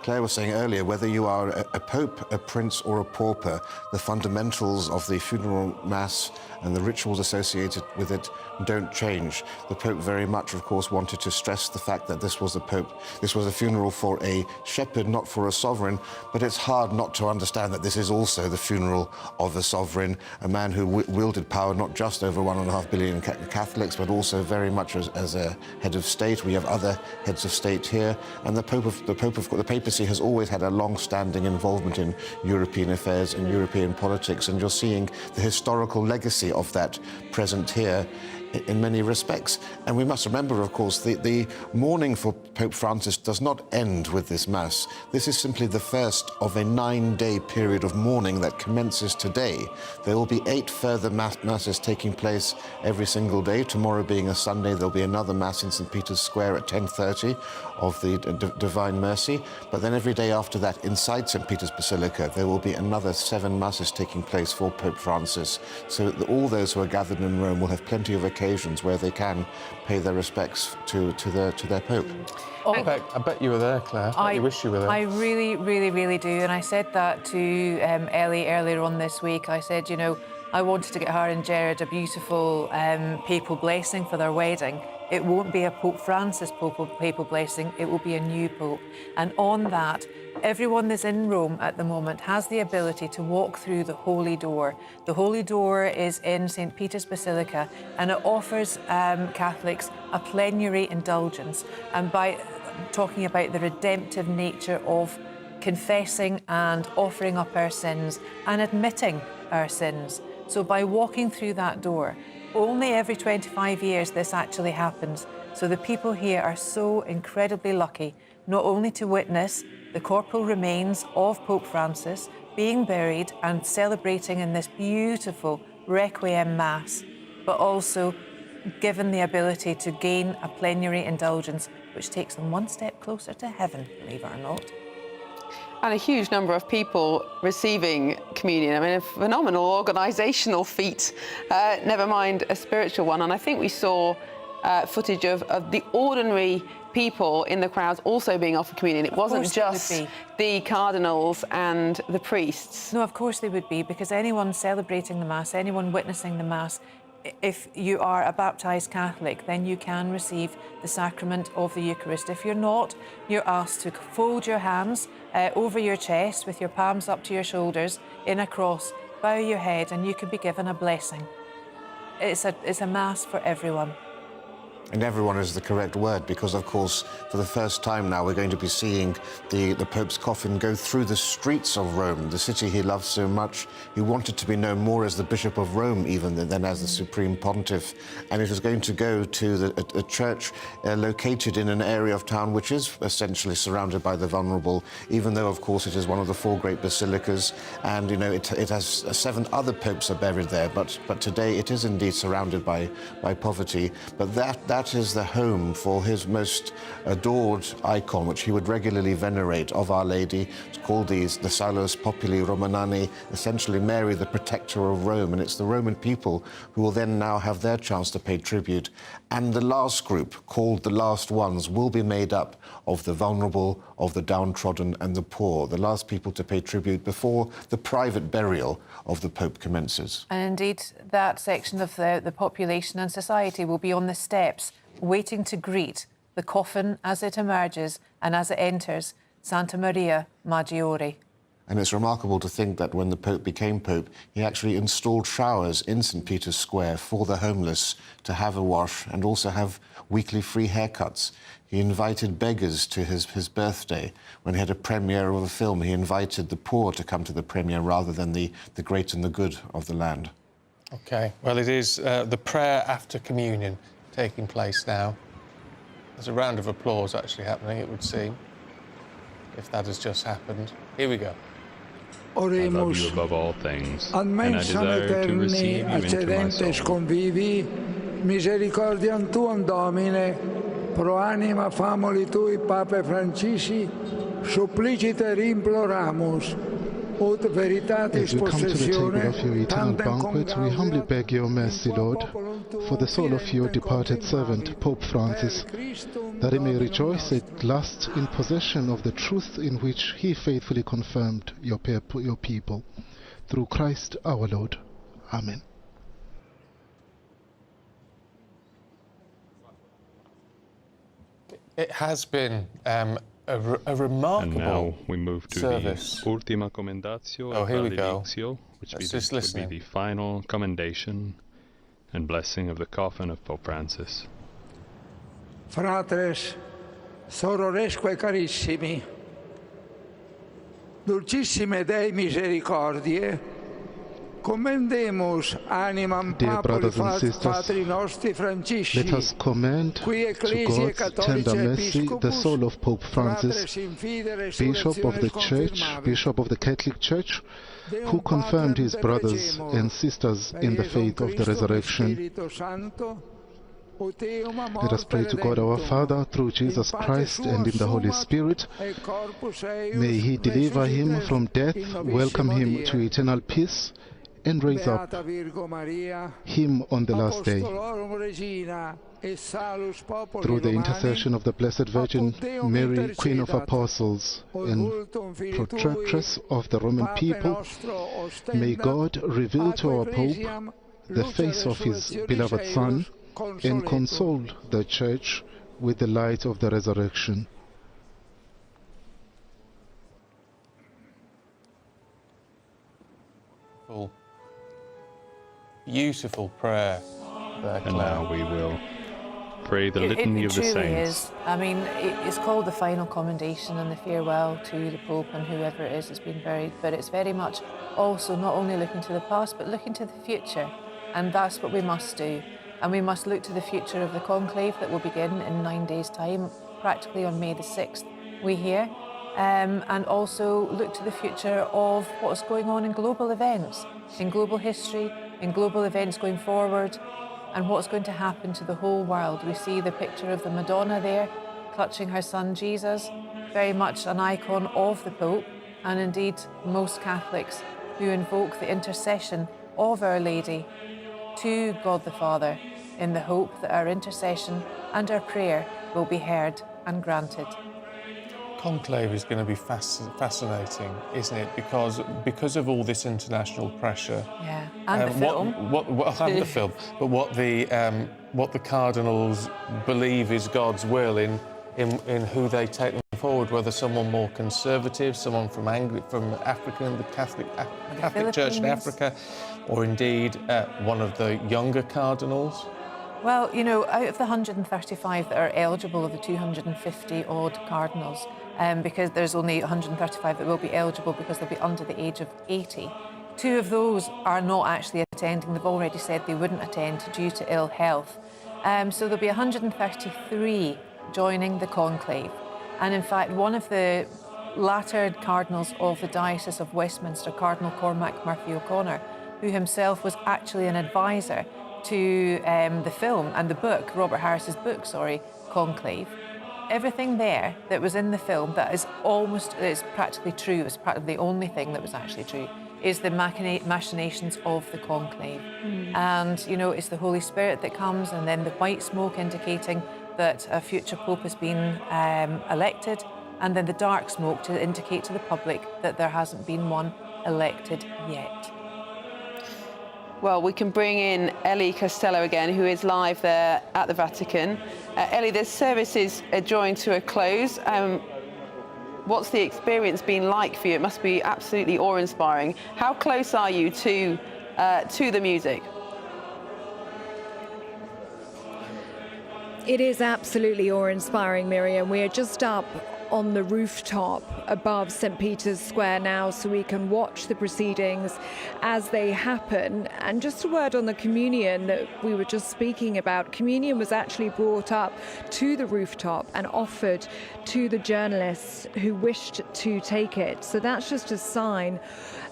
Claire was saying earlier, whether you are a pope, a prince, or a pauper, the fundamentals of the funeral mass and the rituals associated with it don't change. The Pope very much, of course, wanted to stress the fact that this was a funeral for a shepherd, not for a sovereign. But it's hard not to understand that this is also the funeral of a sovereign, a man who wielded power not just over 1.5 billion Catholics, but also very much as a head of state. We have other heads of state here, and the papacy has always had a long-standing involvement in European affairs and European politics, and you're seeing the historical legacy of that present here in many respects. And we must remember, of course, the mourning for Pope Francis does not end with this Mass. This is simply the first of a 9-day period of mourning that commences today. There will be 8 further Masses taking place every single day. Tomorrow being a Sunday, there'll be another Mass in St. Peter's Square at 10:30 of the Divine Mercy. But then every day after that, inside St. Peter's Basilica, there will be another 7 Masses taking place for Pope Francis. So that all those who are gathered in Rome will have plenty of occasions where they can pay their respects to their Pope. I bet you were there, Claire. I wish you were there. I really, really, really do. And I said that to Ellie earlier on this week. I said, you know, I wanted to get her and Jared a beautiful papal blessing for their wedding. It won't be a Pope Francis papal blessing, it will be a new Pope. And on that, everyone that's in Rome at the moment has the ability to walk through the Holy Door. The Holy Door is in St. Peter's Basilica, and it offers Catholics a plenary indulgence. And by talking about the redemptive nature of confessing and offering up our sins and admitting our sins. So by walking through that door, only every 25 years this actually happens. So the people here are so incredibly lucky, not only to witness the corporal remains of Pope Francis being buried and celebrating in this beautiful Requiem Mass, but also given the ability to gain a plenary indulgence, which takes them one step closer to heaven, believe it or not. And a huge number of people receiving communion. I mean, a phenomenal organisational feat, never mind a spiritual one. And I think we saw footage of the ordinary people in the crowds also being offered communion. It wasn't just the cardinals and the priests. No, of course they would be, because anyone celebrating the Mass, anyone witnessing the Mass, if you are a baptised Catholic, then you can receive the sacrament of the Eucharist. If you're not, you're asked to fold your hands over your chest with your palms up to your shoulders in a cross, bow your head, and you can be given a blessing. It's a Mass for everyone. And everyone is the correct word, because, of course, for the first time now, we're going to be seeing the Pope's coffin go through the streets of Rome, the city he loved so much. He wanted to be known more as the Bishop of Rome, even, than as the Supreme Pontiff. And it is going to go to a church located in an area of town which is essentially surrounded by the vulnerable, even though, of course, it is one of the four great basilicas. And, you know, it has 7 other popes are buried there, but today it is indeed surrounded by poverty. But that is the home for his most adored icon, which he would regularly venerate, of Our Lady. It's called the Salus Populi Romanani, essentially Mary, the protector of Rome. And it's the Roman people who will then now have their chance to pay tribute. And the last group, called the Last Ones, will be made up of the vulnerable, of the downtrodden and the poor, the last people to pay tribute before the private burial of the Pope commences. And indeed, that section of the population and society will be on the steps, waiting to greet the coffin as it emerges and as it enters Santa Maria Maggiore. And it's remarkable to think that when the Pope became Pope, he actually installed showers in St. Peter's Square for the homeless to have a wash and also have weekly free haircuts. He invited beggars to his birthday. When he had a premiere of a film, he invited the poor to come to the premiere rather than the great and the good of the land. OK, well, it is the prayer after communion taking place now. There's a round of applause actually happening, it would seem, if that has just happened. Here we go. I love you above all things, and I desire to receive you into my soul. Convivi, misericordiam tuam, Domine, pro anima famoli tui, Pape Francisci, supplicite imploramus. As we come to the table of your eternal banquet, we humbly beg your mercy, Lord, for the soul of your departed servant, Pope Francis, that he may rejoice at last in possession of the truth in which he faithfully confirmed your people. Through Christ our Lord. Amen. It has been a remarkable and now we move to service. The Ultima Commendatio oh, here we go. Which would be the final commendation and blessing of the coffin of Pope Francis. Fratres, sororesque carissimi, dulcissime Dei misericordiae, commendemus animam Papali Patri nostri Francisci. Let us commend to God's tender mercy the soul of Pope Francis, Bishop of the Church, Bishop of the Catholic Church, who confirmed his brothers and sisters in the faith of the resurrection. Let us pray to God our Father through Jesus Christ and in the Holy Spirit. May he deliver him from death, welcome him to eternal peace, and raise up him on the last day. Through the intercession of the Blessed Virgin Mary, Queen of Apostles and Protectress of the Roman people, may God reveal to our Pope the face of his beloved Son and console the Church with the light of the resurrection. Beautiful prayer there, Claire. And now we will pray the litany of the saints. It truly is. I mean, it's called the final commendation and the farewell to the Pope and whoever it is that's been buried, but it's very much also not only looking to the past, but looking to the future. And that's what we must do. And we must look to the future of the conclave that will begin in 9 days' time, practically on May the 6th, we hear. And also look to the future of what's going on in global events, in global history, in global events going forward, and what's going to happen to the whole world. We see the picture of the Madonna there, clutching her son Jesus, very much an icon of the Pope, and indeed most Catholics who invoke the intercession of Our Lady to God the Father in the hope that our intercession and our prayer will be heard and granted. Conclave is going to be fascinating, isn't it? Because of all this international pressure. Yeah, and the film. And the film. But what the cardinals believe is God's will in who they take them forward, whether someone more conservative, someone from Africa, the Catholic Church in Africa, or indeed one of the younger cardinals. Well, you know, out of the 135 that are eligible of the 250-odd cardinals, because there's only 135 that will be eligible because they'll be under the age of 80, 2 of those are not actually attending. They've already said they wouldn't attend due to ill health. So there'll be 133 joining the conclave. And in fact, one of the latter cardinals of the Diocese of Westminster, Cardinal Cormac Murphy O'Connor, who himself was actually an advisor to the film and the book, Robert Harris's book, Conclave. Everything there that was in the film that is it's practically true, it's practically the only thing that was actually true, is the machinations of the conclave. And, you know, it's the Holy Spirit that comes, and then the white smoke indicating that a future Pope has been elected, and then the dark smoke to indicate to the public that there hasn't been one elected yet. Well, we can bring in Ellie Costello again, who is live there at the Vatican. Ellie, this service is drawing to a close. What's the experience been like for you? It must be absolutely awe-inspiring. How close are you to the music? It is absolutely awe-inspiring, Miriam. We are just up on the rooftop above St. Peter's Square now, so we can watch the proceedings as they happen. And just a word on the communion that we were just speaking about. Communion was actually brought up to the rooftop and offered to the journalists who wished to take it. So that's just a sign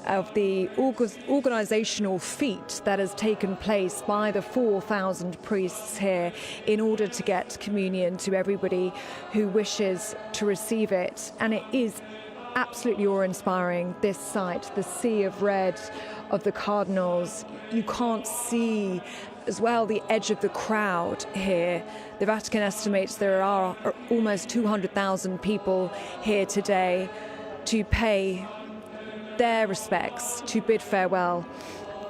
of the organisational feat that has taken place by the 4,000 priests here in order to get communion to everybody who wishes to receive it. And it is absolutely awe-inspiring, this sight, the sea of red of the cardinals. You can't see as well the edge of the crowd here. The Vatican estimates there are almost 200,000 people here today to pay their respects, to bid farewell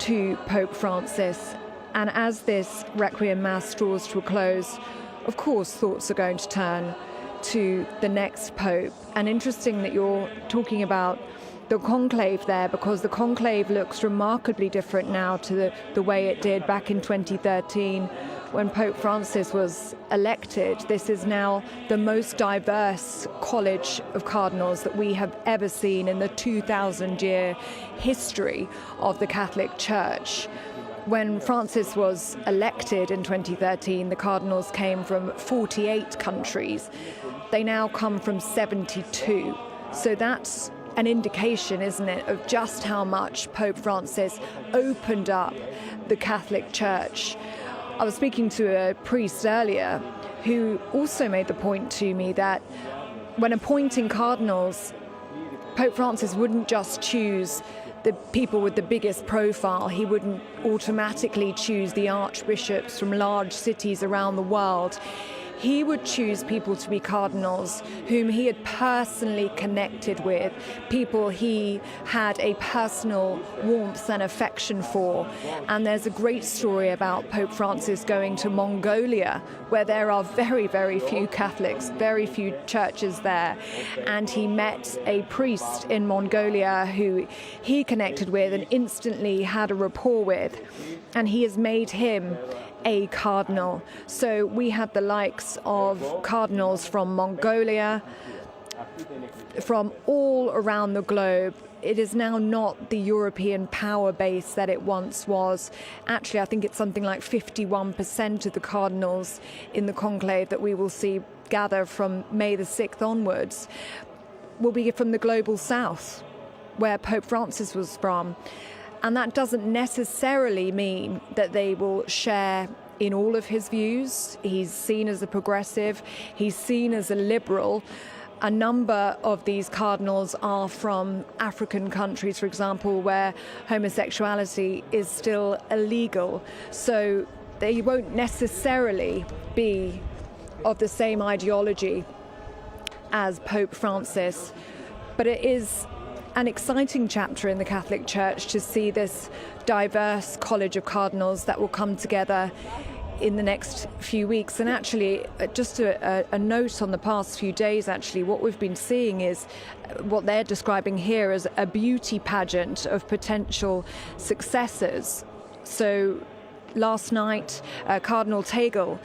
to Pope Francis. And as this Requiem Mass draws to a close, of course, thoughts are going to turn to the next Pope. And interesting that you're talking about the conclave there, because the conclave looks remarkably different now to the way it did back in 2013 when Pope Francis was elected. This is now the most diverse college of cardinals that we have ever seen in the 2,000-year history of the Catholic Church. When Francis was elected in 2013, the cardinals came from 48 countries. They now come from 72. So that's an indication, isn't it, of just how much Pope Francis opened up the Catholic Church. I was speaking to a priest earlier who also made the point to me that when appointing cardinals, Pope Francis wouldn't just choose the people with the biggest profile. He wouldn't automatically choose the archbishops from large cities around the world. He would choose people to be cardinals whom he had personally connected with, people he had a personal warmth and affection for. And there's a great story about Pope Francis going to Mongolia, where there are very, very few Catholics, very few churches there. And he met a priest in Mongolia who he connected with and instantly had a rapport with. And he has made him a cardinal. So we had the likes of cardinals from Mongolia, from all around the globe. It is now not the European power base that it once was. Actually, I think it's something like 51% of the cardinals in the conclave that we will see gather from May the 6th onwards will be from the global south, where Pope Francis was from. And that doesn't necessarily mean that they will share in all of his views. He's seen as a progressive, he's seen as a liberal. A number of these cardinals are from African countries, for example, where homosexuality is still illegal. So they won't necessarily be of the same ideology as Pope Francis. But it is an exciting chapter in the Catholic Church to see this diverse college of cardinals that will come together in the next few weeks. And actually, just a note on the past few days, actually, what we've been seeing is what they're describing here as a beauty pageant of potential successors. So last night, Cardinal Tagle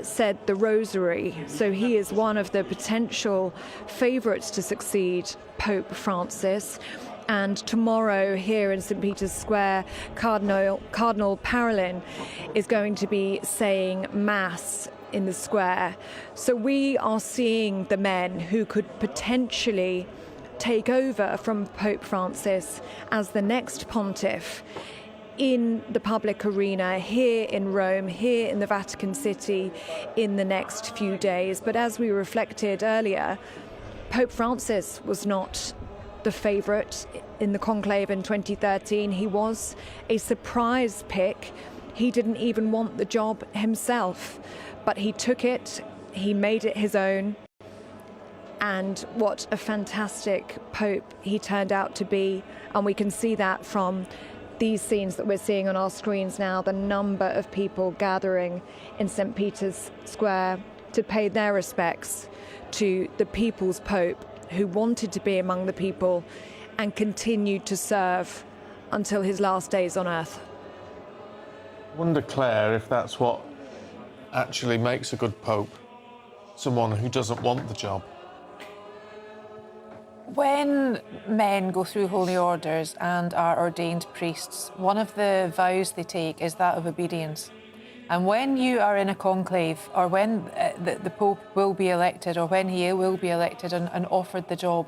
said the Rosary. So he is one of the potential favourites to succeed Pope Francis. And tomorrow here in St. Peter's Square, Cardinal Parolin is going to be saying Mass in the square. So we are seeing the men who could potentially take over from Pope Francis as the next pontiff in the public arena here in Rome, here in the Vatican City in the next few days. But as we reflected earlier, Pope Francis was not the favourite in the conclave in 2013. He was a surprise pick. He didn't even want the job himself, but he took it, he made it his own. And what a fantastic Pope he turned out to be. And we can see that from these scenes that we're seeing on our screens now, the number of people gathering in St. Peter's Square to pay their respects to the people's Pope, who wanted to be among the people and continued to serve until his last days on earth. I wonder, Claire, if that's what actually makes a good Pope, someone who doesn't want the job. When men go through holy orders and are ordained priests, one of the vows they take is that of obedience. And when you are in a conclave, or when the Pope will be elected, or when he will be elected and offered the job,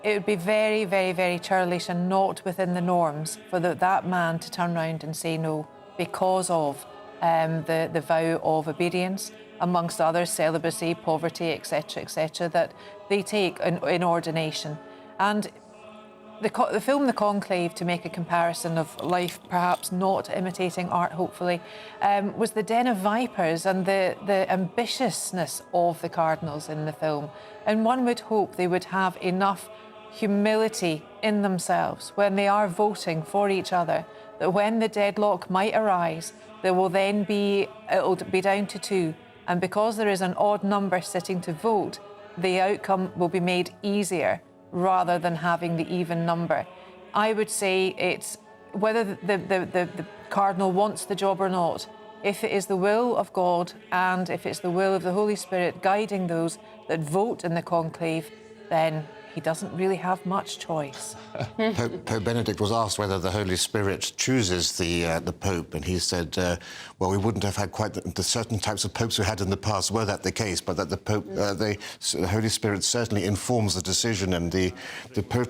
it would be very, very, very churlish and not within the norms for that man to turn around and say no because of the vow of obedience, amongst others, celibacy, poverty, etc., that they take in ordination. And the film The Conclave, to make a comparison of life, perhaps not imitating art, hopefully, was the den of vipers and the ambitiousness of the cardinals in the film. And one would hope they would have enough humility in themselves when they are voting for each other, that when the deadlock might arise, it'll be down to 2. And because there is an odd number sitting to vote, the outcome will be made easier rather than having the even number. I would say it's whether the cardinal wants the job or not. If it is the will of God and if it's the will of the Holy Spirit guiding those that vote in the conclave, then he doesn't really have much choice. Pope Benedict was asked whether the Holy Spirit chooses the Pope, and he said, well, we wouldn't have had quite the certain types of popes we had in the past, were that the case, but that the Pope, the Holy Spirit certainly informs the decision and the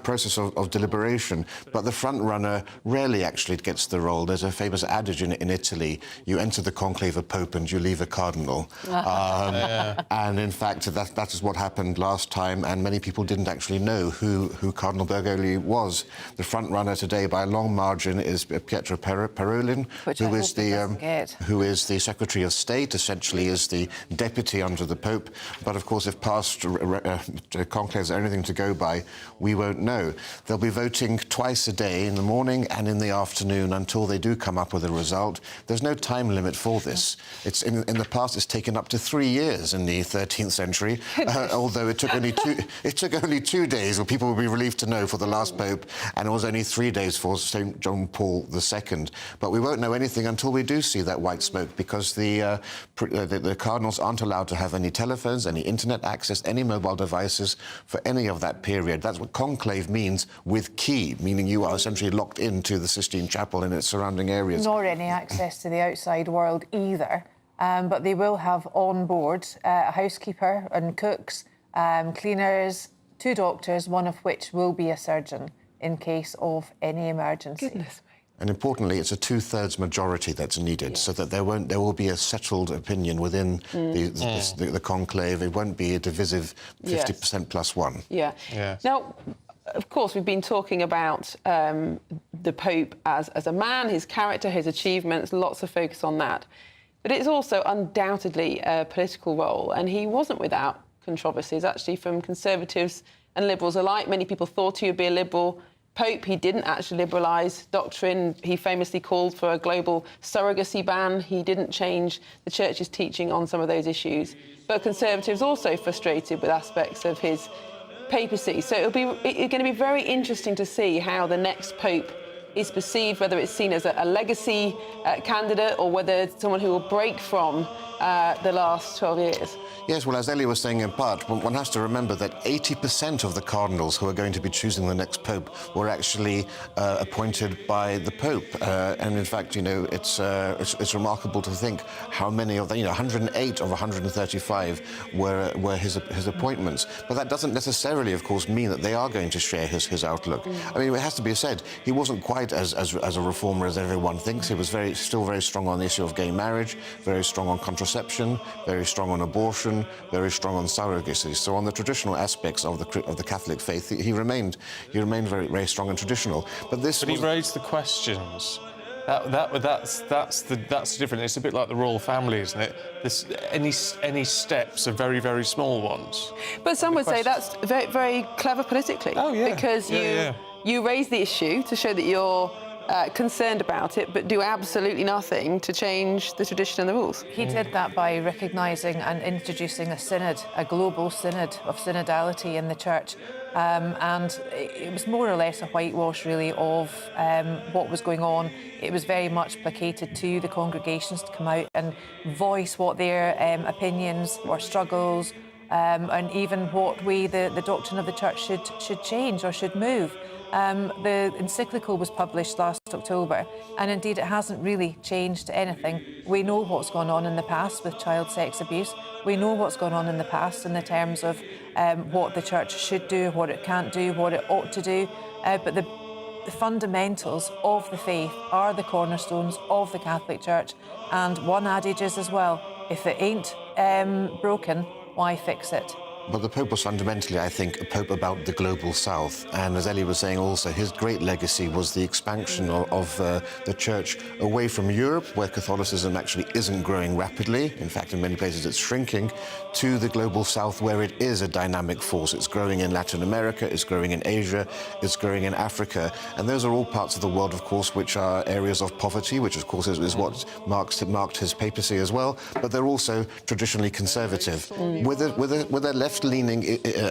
process of deliberation. But the front runner rarely actually gets the role. There's a famous adage in Italy: you enter the conclave a Pope and you leave a cardinal. And in fact, that is what happened last time, and many people didn't actually know who Cardinal Bergoglio was. The front runner today by a long margin is Pietro Parolin, who is the Secretary of State, essentially is the deputy under the Pope. But of course, if past conclaves are anything to go by, we won't know. They'll be voting twice a day, in the morning and in the afternoon, until they do come up with a result. There's no time limit for this. It's in the past, it's taken up to 3 years in the 13th century, although it took only two few days where people will be relieved to know for the last Pope, and it was only 3 days for St. John Paul II. But we won't know anything until we do see that white smoke, because the cardinals aren't allowed to have any telephones, any internet access, any mobile devices for any of that period. That's what conclave means, with key, meaning you are essentially locked into the Sistine Chapel and its surrounding areas. Nor any access to the outside world either. But they will have on board a housekeeper and cooks, cleaners, 2 doctors, one of which will be a surgeon in case of any emergency. Goodness. And importantly, it's a 2/3 majority that's needed, so that there will be a settled opinion within the conclave. It won't be a divisive 50% plus one. Yeah. Yes. Now, of course, we've been talking about the Pope as a man, his character, his achievements, lots of focus on that. But it's also undoubtedly a political role, and he wasn't without controversies, actually, from Conservatives and Liberals alike. Many people thought he would be a Liberal Pope. He didn't actually liberalise doctrine. He famously called for a global surrogacy ban. He didn't change the Church's teaching on some of those issues. But Conservatives also frustrated with aspects of his papacy. So it's going to be very interesting to see how the next Pope is perceived, whether it's seen as a legacy candidate or whether it's someone who will break from the last 12 years. Yes, well, as Ellie was saying in part, one has to remember that 80% of the cardinals who are going to be choosing the next Pope were actually appointed by the Pope. And in fact, you know, it's remarkable to think how many of the, 108 of 135 were his appointments. But that doesn't necessarily, of course, mean that they are going to share his outlook. I mean, it has to be said, he wasn't quite as a reformer as everyone thinks. He was still very strong on the issue of gay marriage, very strong on contraception, very strong on abortion, very strong on surrogacy. So on the traditional aspects of the Catholic faith, he remained very, very strong and traditional. But he raised the questions. That's the difference. It's a bit like the royal family, isn't it? Any steps are very, very small ones. But some would say that's very, very clever politically. Oh yeah. Because you raise the issue to show that you're concerned about it, but do absolutely nothing to change the tradition and the rules. He did that by recognising and introducing a synod, a global synod of synodality in the Church. And it was more or less a whitewash, really, of what was going on. It was very much placated to the congregations to come out and voice what their opinions or struggles, and even what way the doctrine of the Church should change or should move. The encyclical was published last October, and indeed it hasn't really changed anything. We know what's gone on in the past with child sex abuse. We know what's gone on in the past in the terms of what the Church should do, what it can't do, what it ought to do. But the fundamentals of the faith are the cornerstones of the Catholic Church. And one adage is as well, if it ain't broken, why fix it? But the Pope was fundamentally, I think, a Pope about the global South. And as Ellie was saying also, his great legacy was the expansion of the Church away from Europe, where Catholicism actually isn't growing rapidly. In fact, in many places it's shrinking, to the global South, where it is a dynamic force. It's growing in Latin America, it's growing in Asia, it's growing in Africa. And those are all parts of the world, of course, which are areas of poverty, which, of course, is what marked his papacy as well. But they're also traditionally conservative, with a left-leaning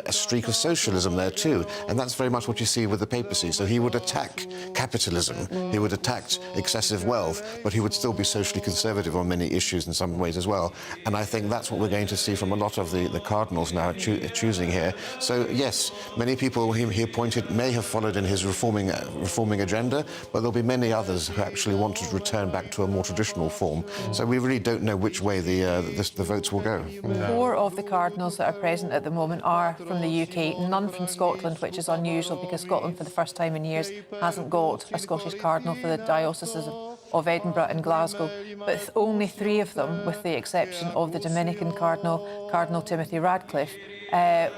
a streak of socialism there too, and that's very much what you see with the papacy. So he would attack capitalism, he would attack excessive wealth, but he would still be socially conservative on many issues in some ways as well. And I think that's what we're going to see from a lot of the cardinals now choosing here. So yes, many people he appointed may have followed in his reforming agenda, but there'll be many others who actually want to return back to a more traditional form. So we really don't know which way the votes will go. 4 of the cardinals that are present at the moment are from the UK, none from Scotland, which is unusual because Scotland for the first time in years hasn't got a Scottish cardinal for the dioceses of Edinburgh and Glasgow, but only 3 of them, with the exception of the Dominican Cardinal, Cardinal Timothy Radcliffe,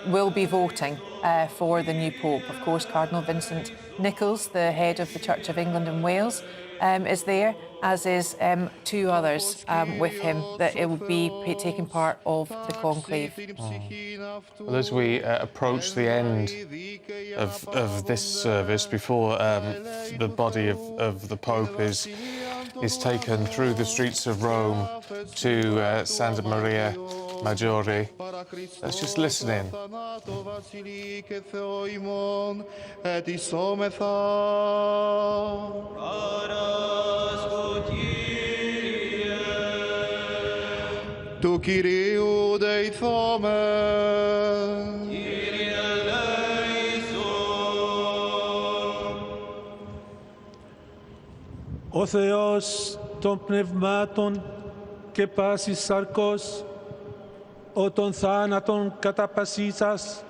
will be voting for the new Pope. Of course, Cardinal Vincent Nichols, the head of the Church of England and Wales, is there, as is 2 others with him that it will be taking part of the conclave. Well, as we approach the end of this service, before the body of the Pope is taken through the streets of Rome to Santa Maria Maggiore. Let's just listen in. Του Κυρίου δεηθώμε. Ο Θεός των πνευμάτων και πάσης σαρκός, ο των θάνατων καταπασίσας,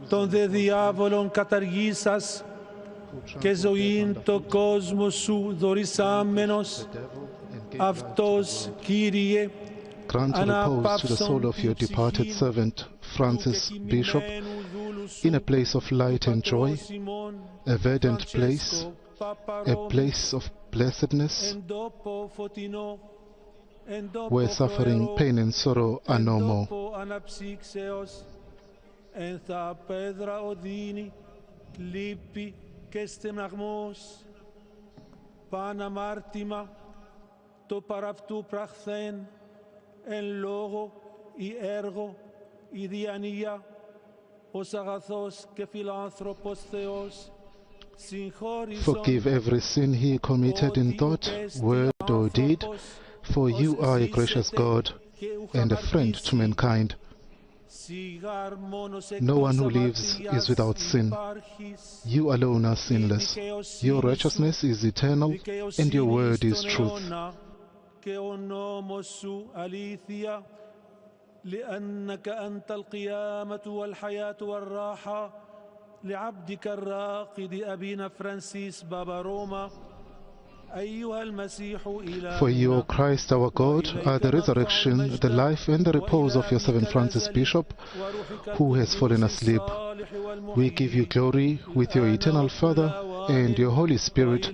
των δε διάβολων καταργήσας και ζωήν το κόσμο σου δωρησάμενος, αυτός, Κύριε, Grant repose to the soul of your departed servant, Francis, Bishop, in a place of light and joy, a verdant place, a place of blessedness, where suffering, pain and sorrow are no more. Εν λόγω ή έργο ή διανία, ως αγαθός και φιλάνθρωπος Θεός, Forgive every sin he committed in thought, word or deed, for you are a gracious God and a friend to mankind. No one who lives is without sin. You alone are sinless. Your righteousness is eternal and your word is truth. και ο νόμος σου αλήθεια, لأنك أنت القيامة والحياة والراحة لعبدك الراقد أبينا فرانسيس بابا روما أيها المسيح إلهنا. For you, O Christ our God, are the resurrection, the life and the repose of your servant Francis Bishop, who has fallen asleep. We give you glory with your eternal Father and your Holy Spirit,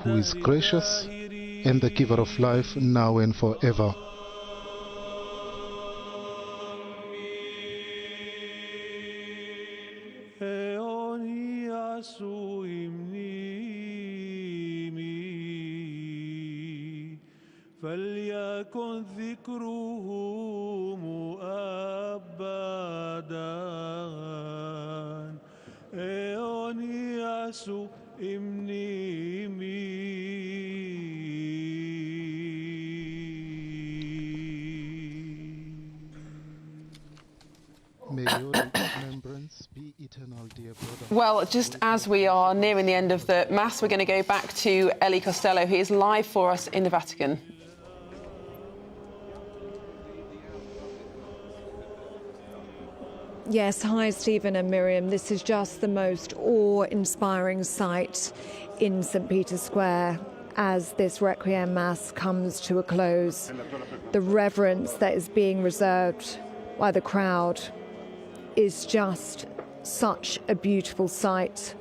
who is gracious and the giver of life now and forever. فليكن ذكره مؤبدا إيونياس إمنيمي. May your remembrance be eternal, dear brother. Well, just as we are nearing the end of the Mass, we're going to go back to Ellie Costello, who is live for us in the Vatican. Yes, hi Stephen and Miriam. This is just the most awe-inspiring sight in St. Peter's Square as this Requiem Mass comes to a close. The reverence that is being reserved by the crowd is just such a beautiful sight.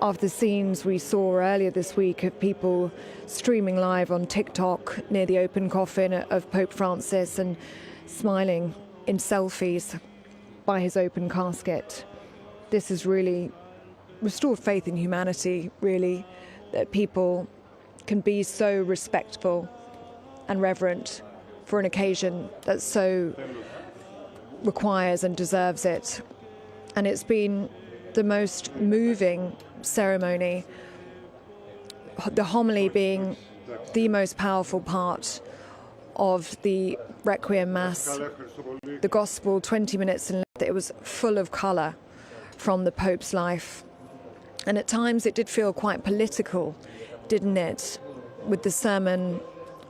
Of the scenes we saw earlier this week of people streaming live on TikTok near the open coffin of Pope Francis and smiling in selfies by his open casket. This has really restored faith in humanity, really, that people can be so respectful and reverent for an occasion that so requires and deserves it. And it's been the most moving ceremony, the homily being the most powerful part of the Requiem Mass. The Gospel, 20 minutes in length, it was full of colour from the Pope's life. And at times it did feel quite political, didn't it? With the sermon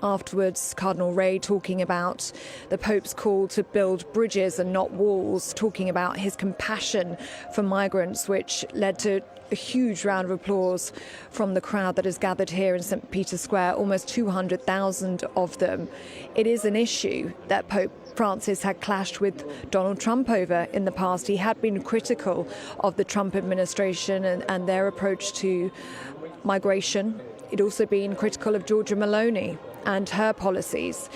afterwards, Cardinal Ray talking about the Pope's call to build bridges and not walls, talking about his compassion for migrants, which led to a huge round of applause from the crowd that has gathered here in St. Peter's Square, almost 200,000 of them. It is an issue that Pope Francis had clashed with Donald Trump over in the past. He had been critical of the Trump administration and their approach to migration. He'd also been critical of Giorgia Meloni and her policies.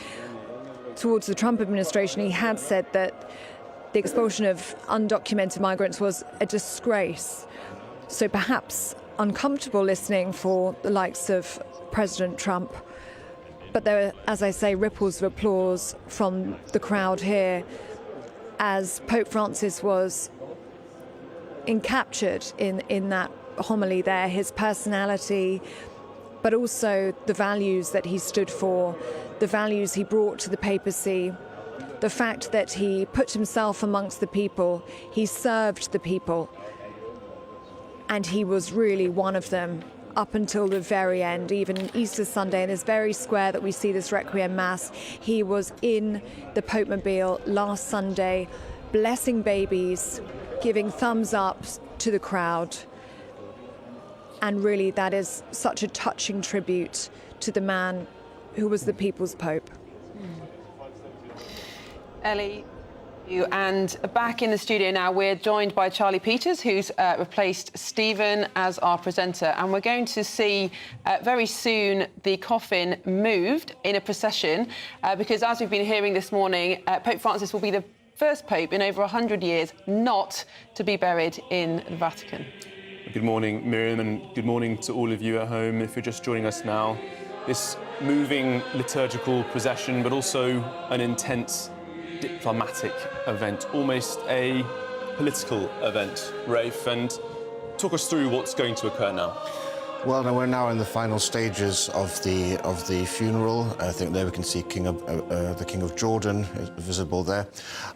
Towards the Trump administration, he had said that the expulsion of undocumented migrants was a disgrace. So perhaps uncomfortable listening for the likes of President Trump. But there were, as I say, ripples of applause from the crowd here as Pope Francis was encaptured in that homily there, his personality, but also the values that he stood for, the values he brought to the papacy, the fact that he put himself amongst the people, he served the people, and he was really one of them up until the very end. Even Easter Sunday, in this very square that we see this Requiem Mass, he was in the Pope-mobile last Sunday, blessing babies, giving thumbs up to the crowd. And really, that is such a touching tribute to the man who was the people's Pope. Ellie, and back in the studio now, we're joined by Charlie Peters, who's replaced Stephen as our presenter, and we're going to see very soon the coffin moved in a procession, because as we've been hearing this morning, Pope Francis will be the first Pope in over 100 years not to be buried in the Vatican. Good morning, Miriam, and good morning to all of you at home. If you're just joining us now, this moving liturgical procession, but also an intense diplomatic event, almost a political event, Rafe, and talk us through what's going to occur now. Well, we're now in the final stages of the funeral. I think there we can see the King of Jordan visible there,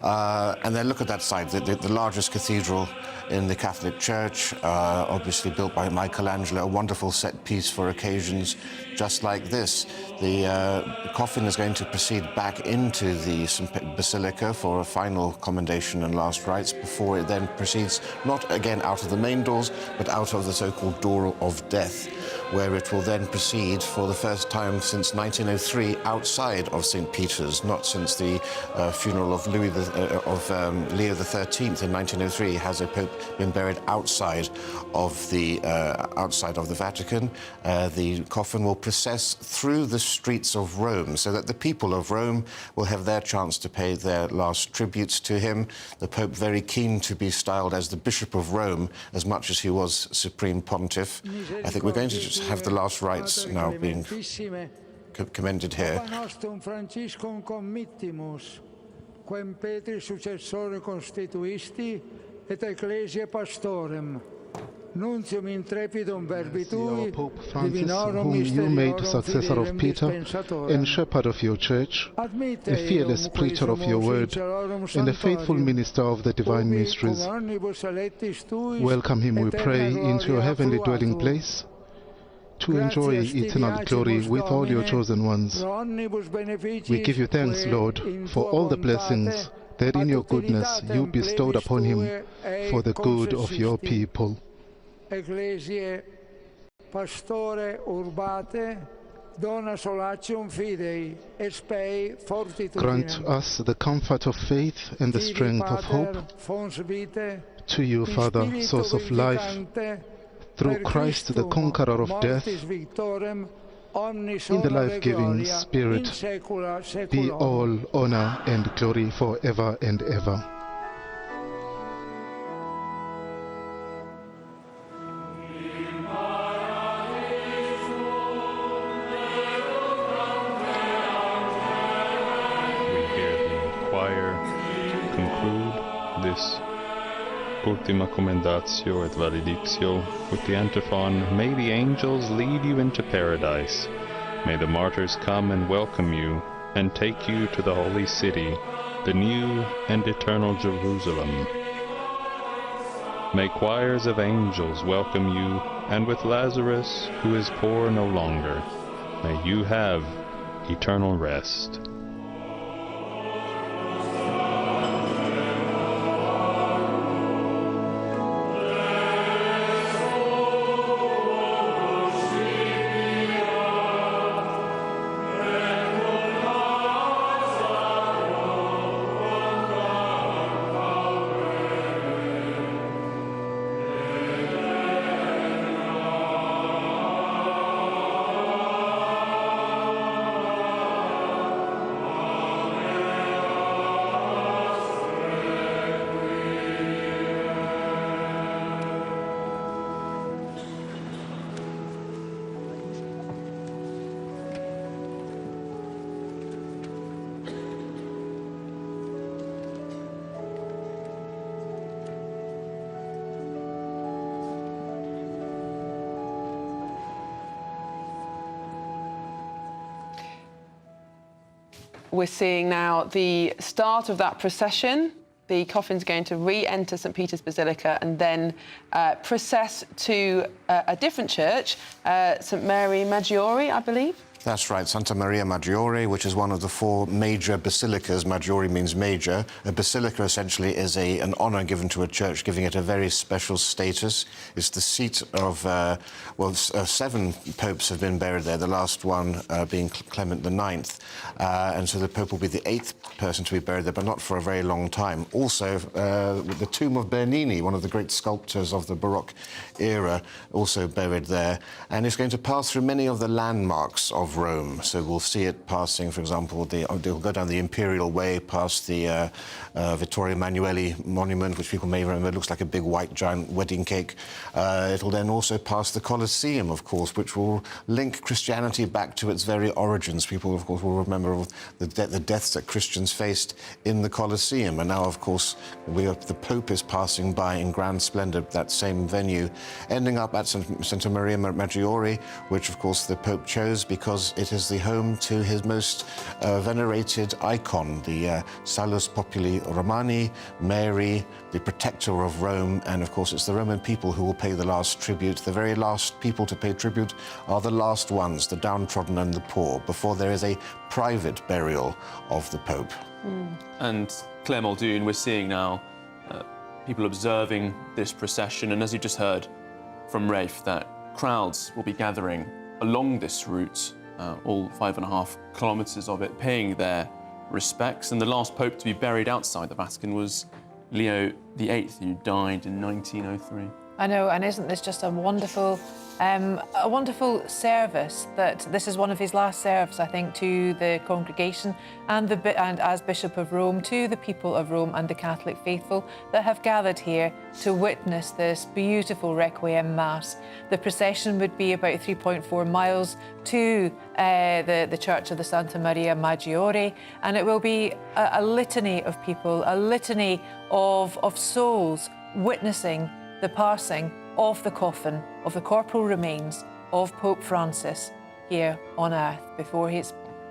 and then look at that side, the largest cathedral in the Catholic Church, obviously built by Michelangelo, a wonderful set piece for occasions just like this. The coffin is going to proceed back into the Basilica for a final commendation and last rites before it then proceeds not again out of the main doors, but out of the so-called door of death, where it will then proceed for the first time since 1903 outside of St. Peter's, not since the funeral of Leo XIII in 1903 has a pope been buried outside of the Vatican. The coffin will process through the streets of Rome, so that the people of Rome will have their chance to pay their last tributes to him. The Pope very keen to be styled as the Bishop of Rome as much as he was Supreme Pontiff. I think we're going to just have the last rites now being commended here. Quem Petri successore constituisti et ecclesia pastorem. Nuntium intrepidum verbi tui, Pope Francis, whom you made successor of Peter and shepherd of your church, a fearless preacher of your word, and a faithful minister of the divine mysteries. Welcome him, we pray, into your heavenly dwelling place, to enjoy eternal glory with all your chosen ones. We give you thanks, Lord, for all the blessings that in your goodness you bestowed upon him for the good of your people. Ecclesiae pastore urbate dona solatium fidei et spei fortitudinem. Grant us the comfort of faith and the strength of hope. To you, Father, source of life, through Christ, the conqueror of death, in the life-giving Spirit, be all honor and glory forever and ever. We hear the choir conclude this Ultima Commendatio et Valedictio with the antiphon, "May the angels lead you into paradise. May the martyrs come and welcome you and take you to the holy city, the new and eternal Jerusalem. May choirs of angels welcome you, and with Lazarus, who is poor no longer, may you have eternal rest." we're seeing now the start of that procession. The coffin's going to re-enter St Peter's Basilica and then process to a different church, St Mary Maggiore, I believe. That's right, Santa Maria Maggiore, which is one of the 4 major basilicas. Maggiore means major. A basilica essentially is an honour given to a church, giving it a very special status. It's the seat of, 7 popes have been buried there, the last one being Clement IX. And so the Pope will be the 8th person to be buried there, but not for a very long time. Also, the tomb of Bernini, one of the great sculptors of the Baroque era, also buried there. And it's going to pass through many of the landmarks of Rome. So we'll see it passing, for example, they'll go down the Imperial Way, past the Vittorio Emanuele monument, which people may remember looks like a big white giant wedding cake. It'll then also pass the Colosseum, of course, which will link Christianity back to its very origins. People, of course, will remember the deaths that Christians faced in the Colosseum. And now, of course, the Pope is passing by in grand splendour that same venue, ending up at Santa Maria Maggiore, which, of course, the Pope chose because it is the home to his most venerated icon, the Salus Populi Romani, Mary, the protector of Rome, and of course it's the Roman people who will pay the last tribute. The very last people to pay tribute are the last ones, the downtrodden and the poor, before there is a private burial of the Pope. And Claire Muldoon, we're seeing now people observing this procession, and as you just heard from Rafe, that crowds will be gathering along this route, all 5.5 kilometres of it, paying their respects. And the last Pope to be buried outside the Vatican was Leo VIII, who died in 1903. I know, and isn't this just a wonderful service that this is one of his last serves, I think, to the congregation and as Bishop of Rome, to the people of Rome and the Catholic faithful that have gathered here to witness this beautiful Requiem Mass. The procession would be about 3.4 miles to the Church of the Santa Maria Maggiore, and it will be a litany of people, a litany of souls witnessing the passing of the coffin, of the corporal remains of Pope Francis here on earth before he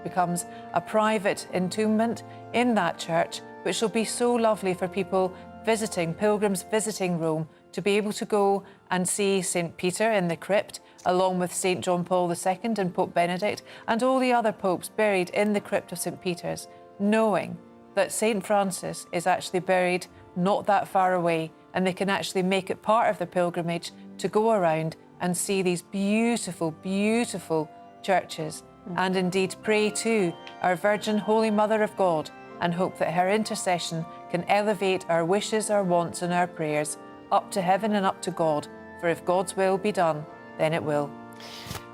becomes a private entombment in that church, which will be so lovely for people visiting, pilgrims visiting Rome, to be able to go and see St. Peter in the crypt, along with St. John Paul II and Pope Benedict, and all the other popes buried in the crypt of St. Peter's, knowing that St. Francis is actually buried not that far away, and they can actually make it part of the pilgrimage to go around and see these beautiful, beautiful churches and indeed pray to our Virgin Holy Mother of God and hope that her intercession can elevate our wishes, our wants and our prayers up to heaven and up to God. For if God's will be done, then it will.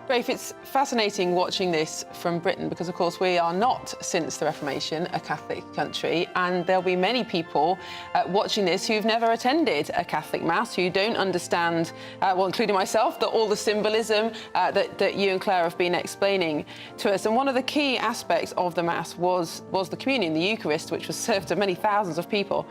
Rafe, it's fascinating watching this from Britain because, of course, we are not, since the Reformation, a Catholic country, and there'll be many people watching this who've never attended a Catholic Mass, who don't understand, well, including myself, all the symbolism that you and Claire have been explaining to us. And one of the key aspects of the Mass was the communion, the Eucharist, which was served to many thousands of people.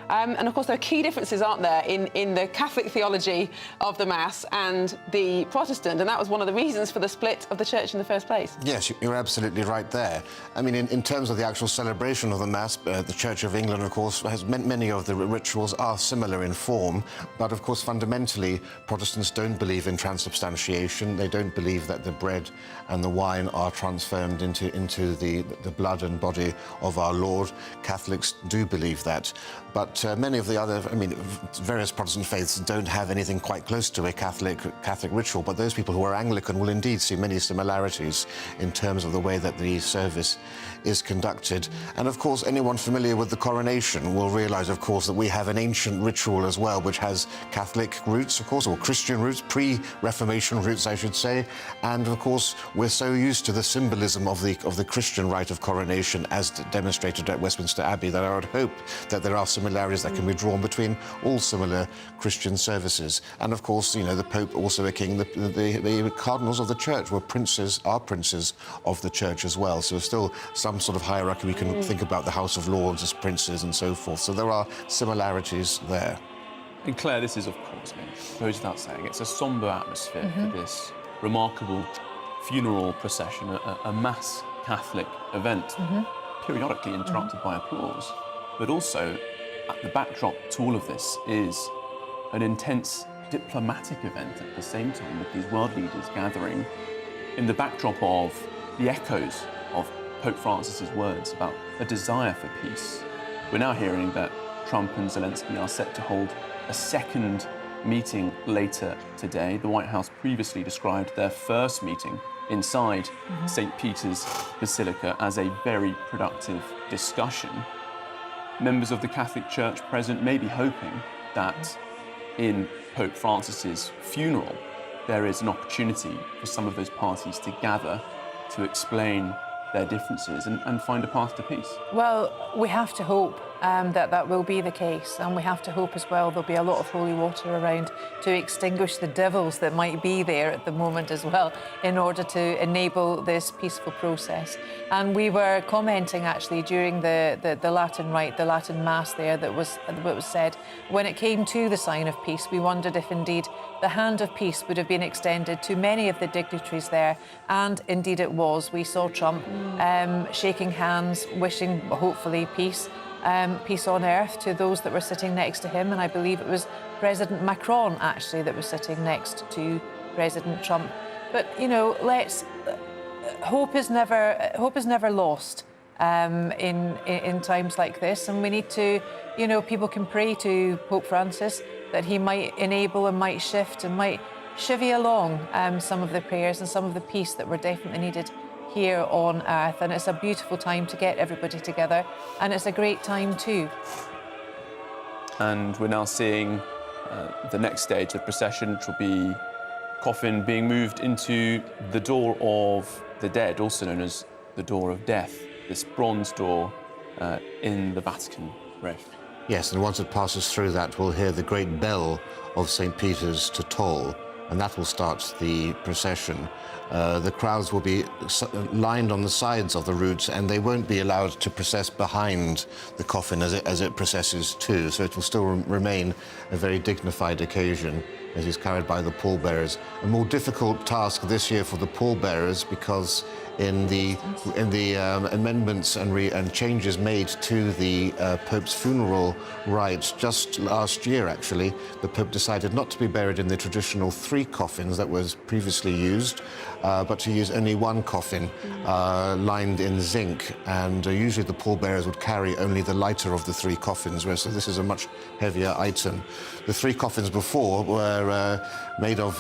And, of course, there are key differences, aren't there, in the Catholic theology of the Mass and the Protestant, and that was one of the reasons for the split of the Church in the first place. Yes, you're absolutely right there. I mean, in terms of the actual celebration of the Mass, the Church of England, of course, has many of the rituals are similar in form, but, of course, fundamentally, Protestants don't believe in transubstantiation. They don't believe that the bread and the wine are transformed into the blood and body of our Lord. Catholics do believe that. But many of the other, various Protestant faiths don't have anything quite close to a Catholic ritual, but those people who are Anglican will indeed see many similarities in terms of the way that the service is conducted. And, of course, anyone familiar with the coronation will realise, of course, that we have an ancient ritual as well, which has Catholic roots, of course, or Christian roots, pre-Reformation roots, I should say. And, of course, we're so used to the symbolism of the Christian rite of coronation as demonstrated at Westminster Abbey that I would hope that there are similarities that can be drawn between all similar Christian services. And, of course, you know, the Pope, also a king, the cardinals of the Church are princes of the Church as well. So still some sort of hierarchy. We can think about the House of Lords as princes and so forth. So there are similarities there. And Claire, this is, of course, goes without saying, it's a sombre atmosphere for this remarkable funeral procession, a mass Catholic event. periodically interrupted by applause. But also, at the backdrop to all of this is an intense diplomatic event at the same time, with these world leaders gathering in the backdrop of the echoes of Pope Francis's words about a desire for peace. We're now hearing that Trump and Zelensky are set to hold a second meeting later today. The White House previously described their first meeting inside St. Peter's Basilica as a very productive discussion. Members of the Catholic Church present may be hoping that in Pope Francis's funeral there is an opportunity for some of those parties to gather to explain their differences and find a path to peace. Well, we have to hope that will be the case, and we have to hope as well there'll be a lot of holy water around to extinguish the devils that might be there at the moment as well, in order to enable this peaceful process. And we were commenting actually during the Latin Rite, the Latin Mass there that was said, when it came to the sign of peace, we wondered if indeed the hand of peace would have been extended to many of the dignitaries there, and indeed it was. We saw Trump shaking hands, wishing hopefully peace on earth to those that were sitting next to him, and I believe it was President Macron actually that was sitting next to President Trump. But you know, hope is never lost in times like this, and we need to, you know, people can pray to Pope Francis that he might enable and might shift and might chivvy along some of the prayers and some of the peace that were definitely needed here on earth. And it's a beautiful time to get everybody together, and it's a great time too. And we're now seeing the next stage of the procession, which will be coffin being moved into the door of the dead, also known as the door of death, this bronze door in the Vatican roof. Yes, and once it passes through that, we'll hear the great bell of St. Peter's to toll, and that will start the procession. The crowds will be lined on the sides of the route, and they won't be allowed to process behind the coffin as it processes too, so it will still remain a very dignified occasion as he's carried by the pallbearers. A more difficult task this year for the pallbearers, because in the amendments and changes made to the Pope's funeral rites just last year, actually, the Pope decided not to be buried in the traditional 3 coffins that was previously used, but to use only 1 coffin lined in zinc, and usually the pallbearers would carry only the lighter of the 3 coffins, whereas this is a much heavier item. The 3 coffins before were made of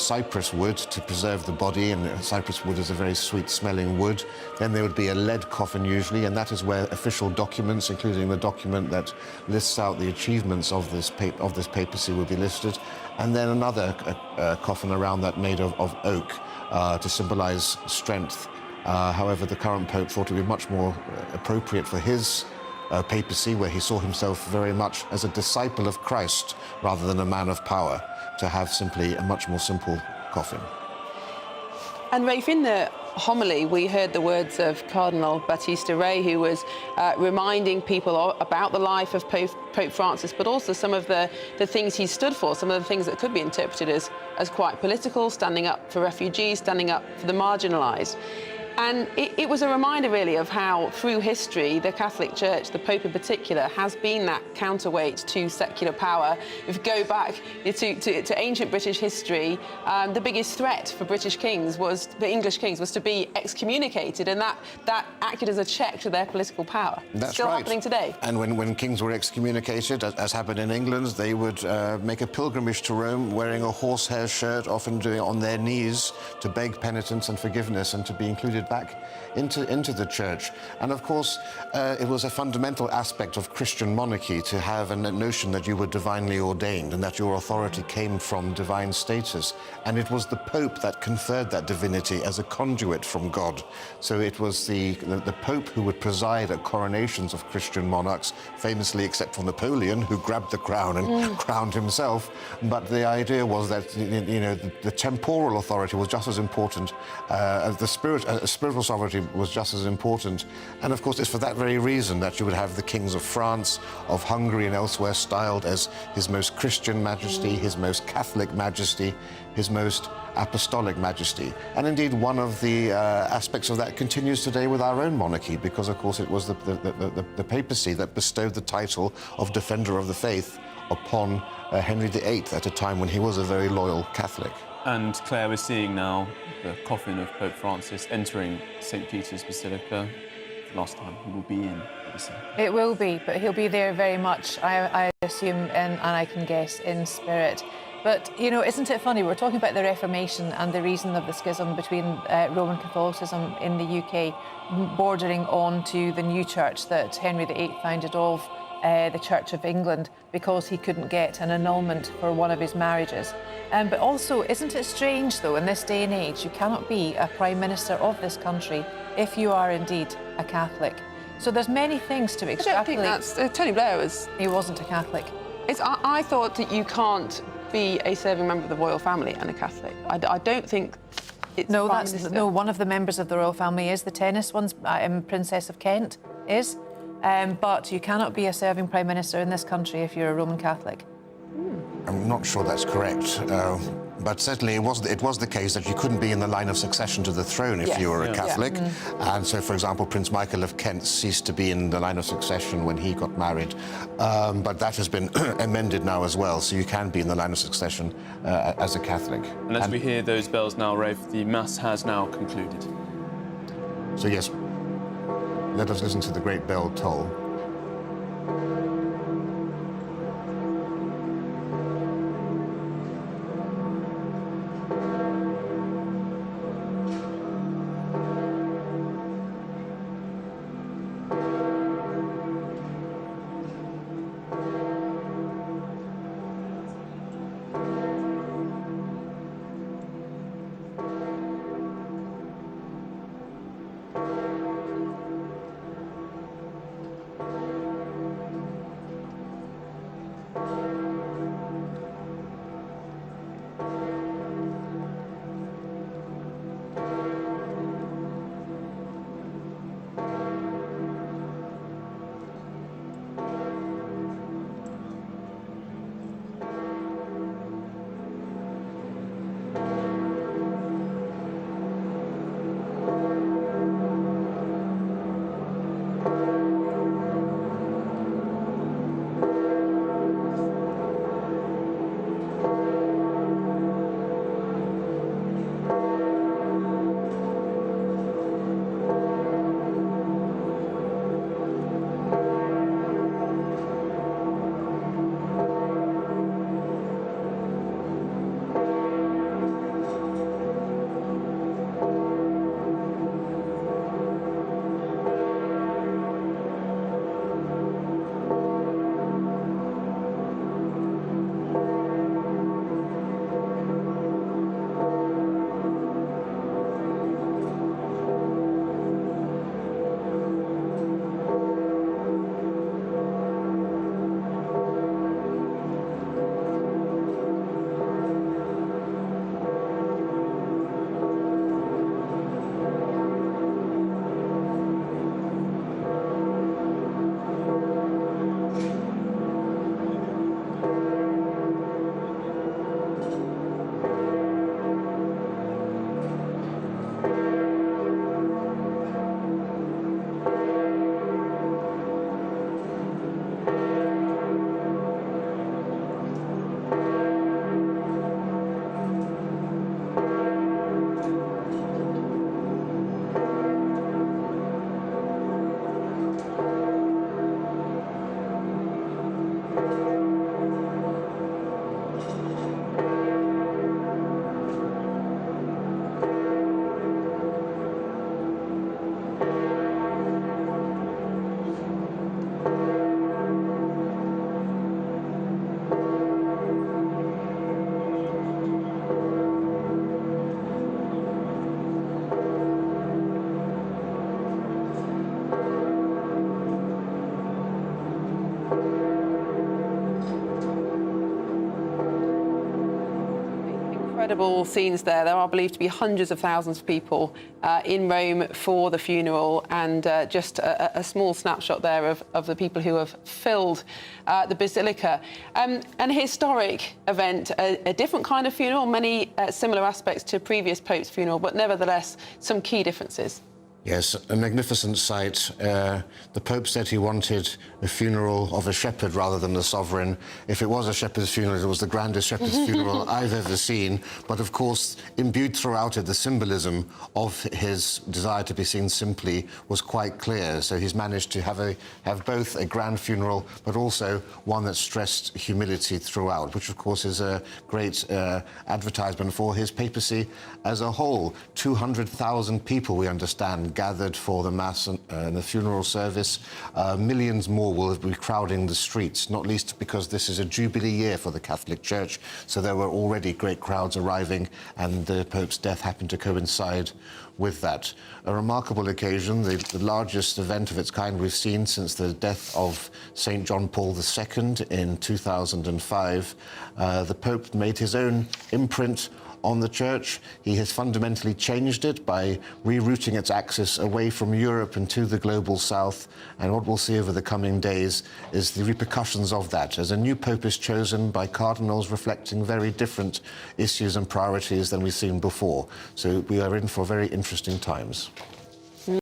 cypress wood to preserve the body, and cypress wood is a very sweet-smelling wood. Then there would be a lead coffin usually, and that is where official documents, including the document that lists out the achievements of this papacy, would be listed. And then another coffin around that made of oak to symbolize strength. However, the current Pope thought it would be much more appropriate for his papacy, where he saw himself very much as a disciple of Christ rather than a man of power, to have simply a much more simple coffin. And Rafe, in the homily, we heard the words of Cardinal Battista Re, who was reminding people about the life of Pope Francis, but also some of the things he stood for, some of the things that could be interpreted as quite political, standing up for refugees, standing up for the marginalised. And it was a reminder, really, of how, through history, the Catholic Church, the Pope in particular, has been that counterweight to secular power. If you go back to ancient British history, the biggest threat for British kings was, the English kings, was to be excommunicated, and that acted as a check to their political power. That's still right. happening today. And when kings were excommunicated, as happened in England, they would make a pilgrimage to Rome wearing a horsehair shirt, often doing it on their knees, to beg penitence and forgiveness and to be included back into the church. And of course, it was a fundamental aspect of Christian monarchy to have a notion that you were divinely ordained and that your authority came from divine status. And it was the Pope that conferred that divinity as a conduit from God. So it was the Pope who would preside at coronations of Christian monarchs, famously except for Napoleon, who grabbed the crown and crowned himself. But the idea was that, you know, the temporal authority was just as important as the spiritual sovereignty was just as important. And of course, it's for that very reason that you would have the kings of France, of Hungary and elsewhere styled as His Most Christian Majesty, His Most Catholic Majesty, His Most Apostolic Majesty. And indeed, one of the aspects of that continues today with our own monarchy, because of course it was the papacy that bestowed the title of Defender of the Faith upon Henry VIII at a time when he was a very loyal Catholic. And Claire, we're seeing now the coffin of Pope Francis entering St. Peter's Basilica. The last time he will be in. It will be, but he'll be there very much, I assume, and I can guess, in spirit. But, you know, isn't it funny? We're talking about the Reformation and the reason of the schism between Roman Catholicism in the UK bordering on to the new church that Henry VIII founded of, the Church of England, because he couldn't get an annulment for one of his marriages. But also, isn't it strange, though, in this day and age, you cannot be a Prime Minister of this country if you are indeed a Catholic. So there's many things to extrapolate. I don't think that's... Tony Blair was... He wasn't a Catholic. I thought that you can't be a serving member of the royal family and a Catholic. I don't think it's... No, one of the members of the royal family is. The tennis one's Princess of Kent is. But you cannot be a serving Prime Minister in this country if you're a Roman Catholic. I'm not sure that's correct, but certainly it was the case that you couldn't be in the line of succession to the throne if you were a Catholic. Yeah. And so, for example, Prince Michael of Kent ceased to be in the line of succession when he got married. But that has been amended now as well, so you can be in the line of succession as a Catholic. And as we hear those bells now, Rafe, the Mass has now concluded. So yes, let us listen to the great bell toll. incredible scenes there. There are believed to be hundreds of thousands of people in Rome for the funeral, and just a small snapshot there of the people who have filled the Basilica. An historic event, a different kind of funeral, many similar aspects to previous Pope's funeral, but nevertheless some key differences. Yes, a magnificent sight. The Pope said he wanted a funeral of a shepherd rather than a sovereign. If it was a shepherd's funeral, it was the grandest shepherd's funeral I've ever seen. But of course, imbued throughout it, the symbolism of his desire to be seen simply was quite clear. So he's managed to have both a grand funeral, but also one that stressed humility throughout, which of course is a great advertisement for his papacy as a whole. 200,000 people, we understand, gathered for the Mass and the funeral service. Millions more will be crowding the streets, not least because this is a Jubilee year for the Catholic Church, so there were already great crowds arriving, and the Pope's death happened to coincide with that. A remarkable occasion, the largest event of its kind we've seen since the death of St. John Paul II in 2005. The Pope made his own imprint on the Church. He has fundamentally changed it by rerouting its axis away from Europe and to the global south, and what we'll see over the coming days is the repercussions of that, as a new Pope is chosen by cardinals reflecting very different issues and priorities than we've seen before. So we are in for very interesting times.